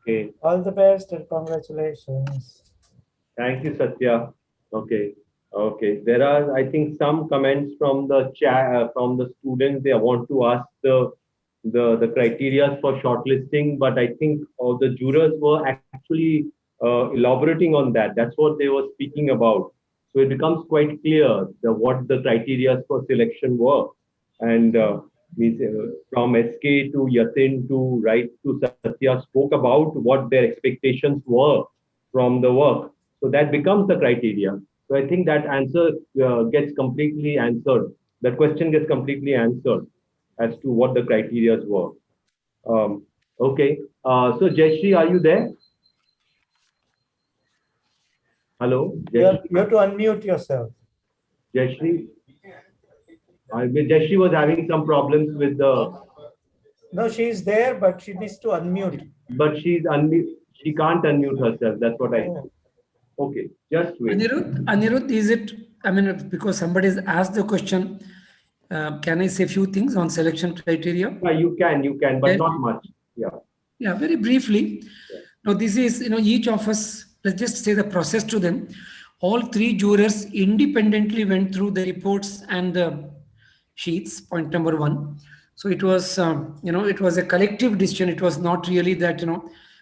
Okay. All the best and congratulations. Thank you, Satya. Okay. Okay, there are, I think, some comments from the chat from the students. They want to ask the criteria for shortlisting, but I think the jurors were actually elaborating on that. That's what they were speaking about. So it becomes quite clear what the criteria for selection were, and means, from SK to Yatin to right to Satya spoke about what their expectations were from the work. So that becomes the criteria. So I think that answer gets completely answered. That question gets completely answered as to what the criteria were. Okay. So Jayashree, are you there? Hello, Jayashree. You have to unmute yourself. Jayashree. Jayashree was having some problems with the. No, she's there, but she needs to unmute. But she can't unmute herself. That's what I. Okay, just wait. Anirudh, is it? I mean, because somebody has asked the question, can I say a few things on selection criteria? Yeah, you can, but not much. Yeah. Yeah, very briefly. Yeah. Now, this is, each of us, let's just say the process to them. All three jurors independently went through the reports and the sheets, point number one. So it was, it was a collective decision. It was not really that,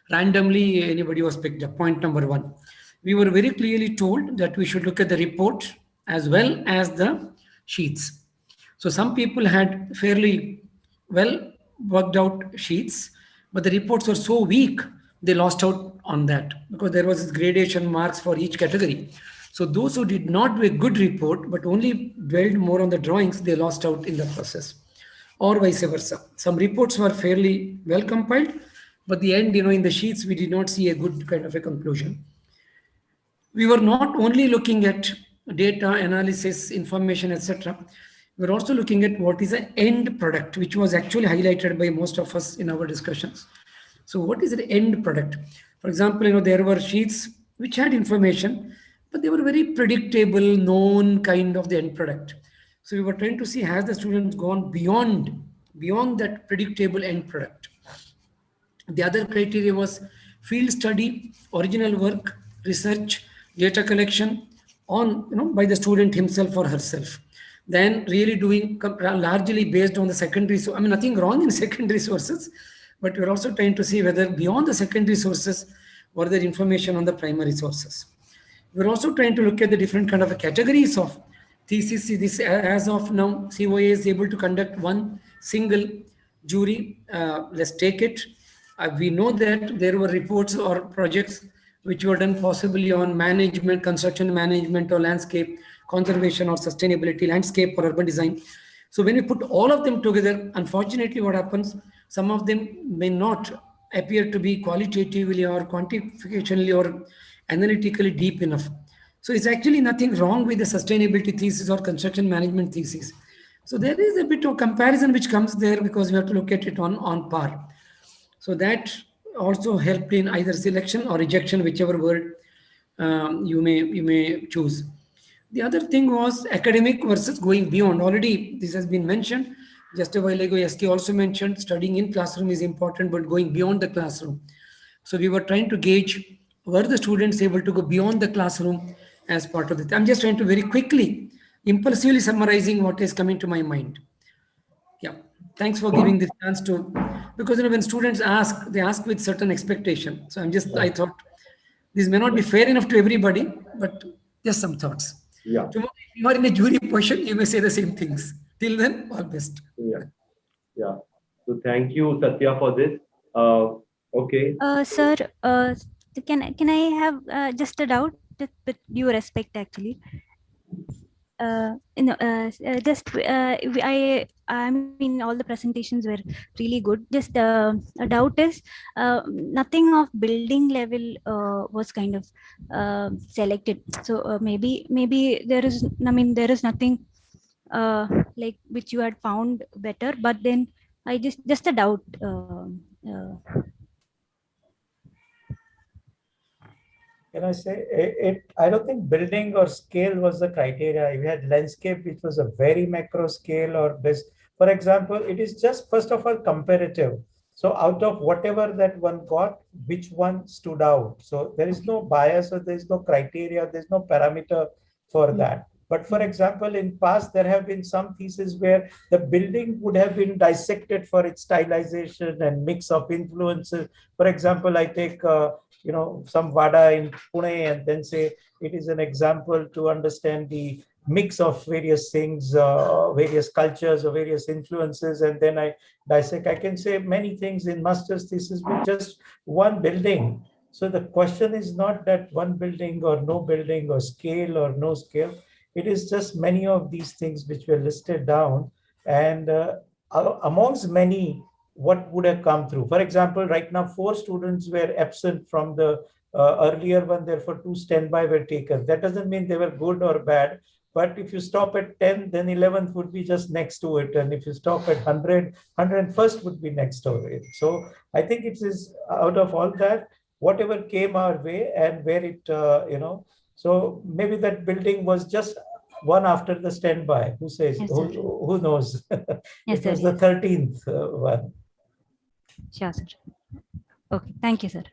randomly anybody was picked up, point number one. We were very clearly told that we should look at the report as well as the sheets. So some people had fairly well worked out sheets, but the reports were so weak, they lost out on that because there was gradation marks for each category. So those who did not do a good report, but only dwelled more on the drawings, they lost out in the process, or vice versa. Some reports were fairly well compiled, but the end, in the sheets, we did not see a good kind of a conclusion. We were not only looking at data analysis, information, etc. We're also looking at what is the end product, which was actually highlighted by most of us in our discussions. So what is the end product? For example, there were sheets which had information, but they were very predictable, known kind of the end product. So we were trying to see, has the students gone beyond that predictable end product? The other criteria was field study, original work, research, data collection on, by the student himself or herself. Then really doing largely based on the secondary. So, I mean, nothing wrong in secondary sources, but we're also trying to see whether beyond the secondary sources, were there information on the primary sources. We're also trying to look at the different kind of categories of thesis. This, as of now, COA is able to conduct one single jury. Let's take it. We know that there were reports or projects which were done possibly on management, construction management, or landscape conservation or sustainability, landscape or urban design. So when we put all of them together, unfortunately what happens, some of them may not appear to be qualitatively or quantificationally or analytically deep enough. So it's actually nothing wrong with the sustainability thesis or construction management thesis. So there is a bit of comparison which comes there because we have to look at it on par. So that also helped in either selection or rejection, whichever word you may choose. The other thing was academic versus going beyond. Already this has been mentioned. Just a while ago, SK also mentioned studying in classroom is important, but going beyond the classroom. So we were trying to gauge, were the students able to go beyond the classroom as part of it. I'm just trying to very quickly, impulsively summarizing what is coming to my mind. Yeah, thanks for giving this chance to, because when students ask, they ask with certain expectation. So I thought this may not be fair enough to everybody, but just some thoughts. Yeah. Tomorrow, if you are in a jury position, you may say the same things. Till then, all best. Yeah. Yeah. So thank you, Satya, for this. Okay. Sir, can I have just a doubt with due respect, actually? I mean, all the presentations were really good. Just a doubt is, nothing of building level was kind of selected. So maybe there is, I mean, there is nothing like which you had found better, but then I just a doubt. Can I say it? I don't think building or scale was the criteria. We had landscape, which was a very macro scale or this. For example, it is just first of all comparative. So out of whatever that one got, which one stood out? So there is no bias or there is no criteria, there is no parameter for that. But for example, in past, there have been some theses where the building would have been dissected for its stylization and mix of influences. For example, I take, some Vada in Pune and then say it is an example to understand the mix of various things, various cultures or various influences. And then I dissect. I can say many things in master's thesis with just one building. So the question is not that one building or no building or scale or no scale. It is just many of these things which were listed down, and amongst many, what would have come through. For example, right now, 4 students were absent from the earlier one, therefore 2 standby were taken. That doesn't mean they were good or bad, but if you stop at 10, then 11th would be just next to it. And if you stop at 100, 101st would be next to it. So I think it is out of all that, whatever came our way and where it, so maybe that building was just one after the standby. Who says? Yes, Who knows? Yes, It was sir. the 13th one. Sure, sir. Okay, thank you, sir.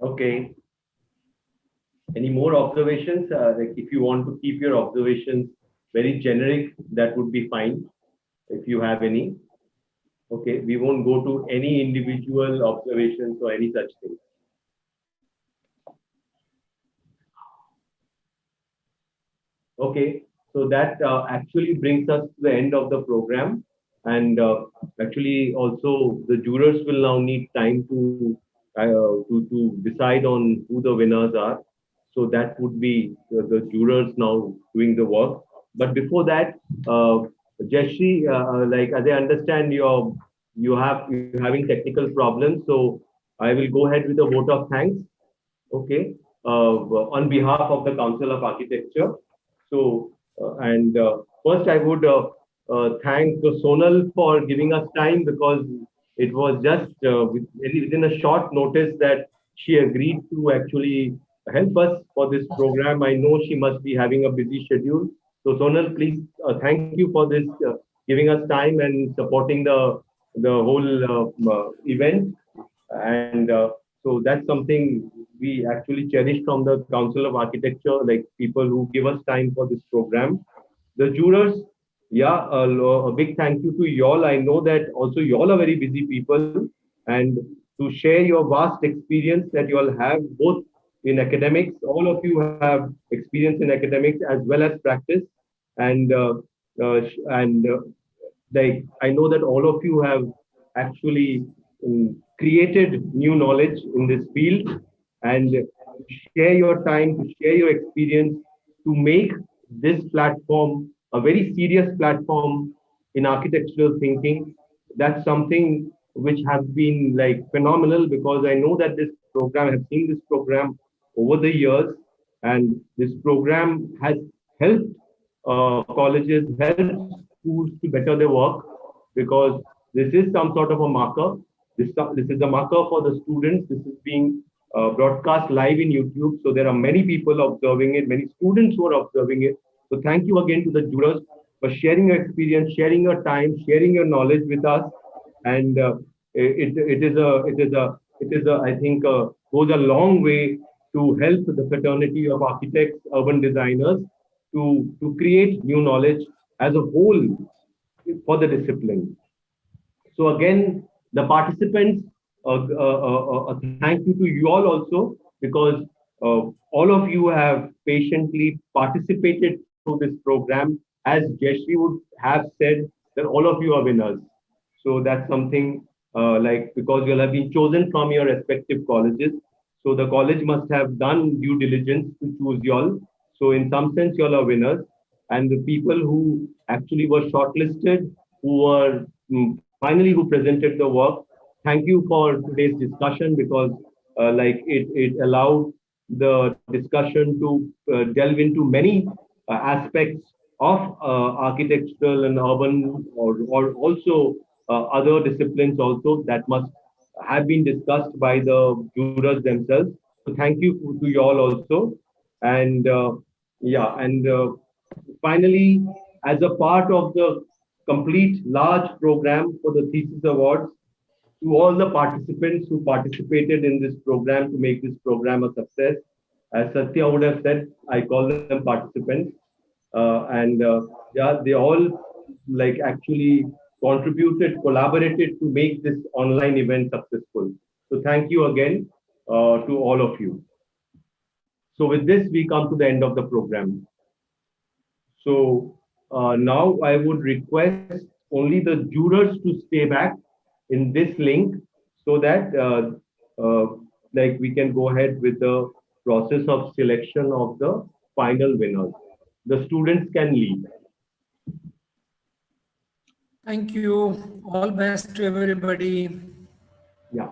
Okay. Any more observations? Like if you want to keep your observations very generic, that would be fine. If you have any. Okay, we won't go to any individual observations or any such thing. Okay, so that actually brings us to the end of the program. And actually also the jurors will now need time to decide on who the winners are. So that would be the jurors now doing the work. But before that, Jayashree, like as I understand, you're having technical problems. So I will go ahead with a vote of thanks. Okay, on behalf of the Council of Architecture. So, and first I would thank Sonal for giving us time, because it was just within a short notice that she agreed to actually help us for this program. I know she must be having a busy schedule. So Sonal, please, thank you for this, giving us time and supporting the whole event. And so that's something we actually cherish from the Council of Architecture, like people who give us time for this program. The jurors, yeah, a big thank you to y'all. I know that also y'all are very busy people, and to share your vast experience that y'all have both in academics. All of you have experience in academics as well as practice, and like I know that all of you have actually created new knowledge in this field, and share your time, to share your experience, to make this platform a very serious platform in architectural thinking. That's something which has been like phenomenal, because I know that this program, I've seen this program over the years, and this program has helped colleges, helped schools to better their work, because this is some sort of a marker. This is a marker for the students. This is being broadcast live in YouTube. So there are many people observing it, many students who are observing it. So thank you again to the jurors for sharing your experience, sharing your time, sharing your knowledge with us. And I think goes a long way to help the fraternity of architects, urban designers to create new knowledge as a whole for the discipline. So again, the participants, thank you to you all also, because all of you have patiently participated through this program. As Jayashree would have said, that all of you are winners. So that's something like, because you all have been chosen from your respective colleges. So the college must have done due diligence to choose you all. So in some sense, you all are winners. And the people who actually were shortlisted, who were finally who presented the work, thank you for today's discussion, because like it allowed the discussion to delve into many aspects of architectural and urban, or also other disciplines also that must have been discussed by the jurors themselves. So thank you to you all also. And yeah, and finally, as a part of the complete large program for the Thesis Awards, to all the participants who participated in this program to make this program a success, As Satya would have said, I call them participants. Yeah, they all like actually contributed, collaborated to make this online event successful. So thank you again to all of you. So with this, we come to the end of the program. So now I would request only the jurors to stay back in this link so that like we can go ahead with the process of selection of the final winners. The students can leave. Thank you. All best to everybody. Yeah.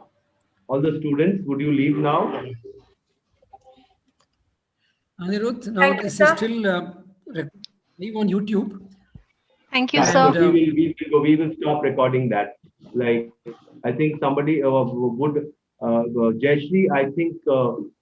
All the students, would you leave now? Anirudh, now Thank you, this is sir. still live on YouTube. Thank you, Yeah, sir. so we will stop recording that. Like, I think somebody would, Jayashree, I think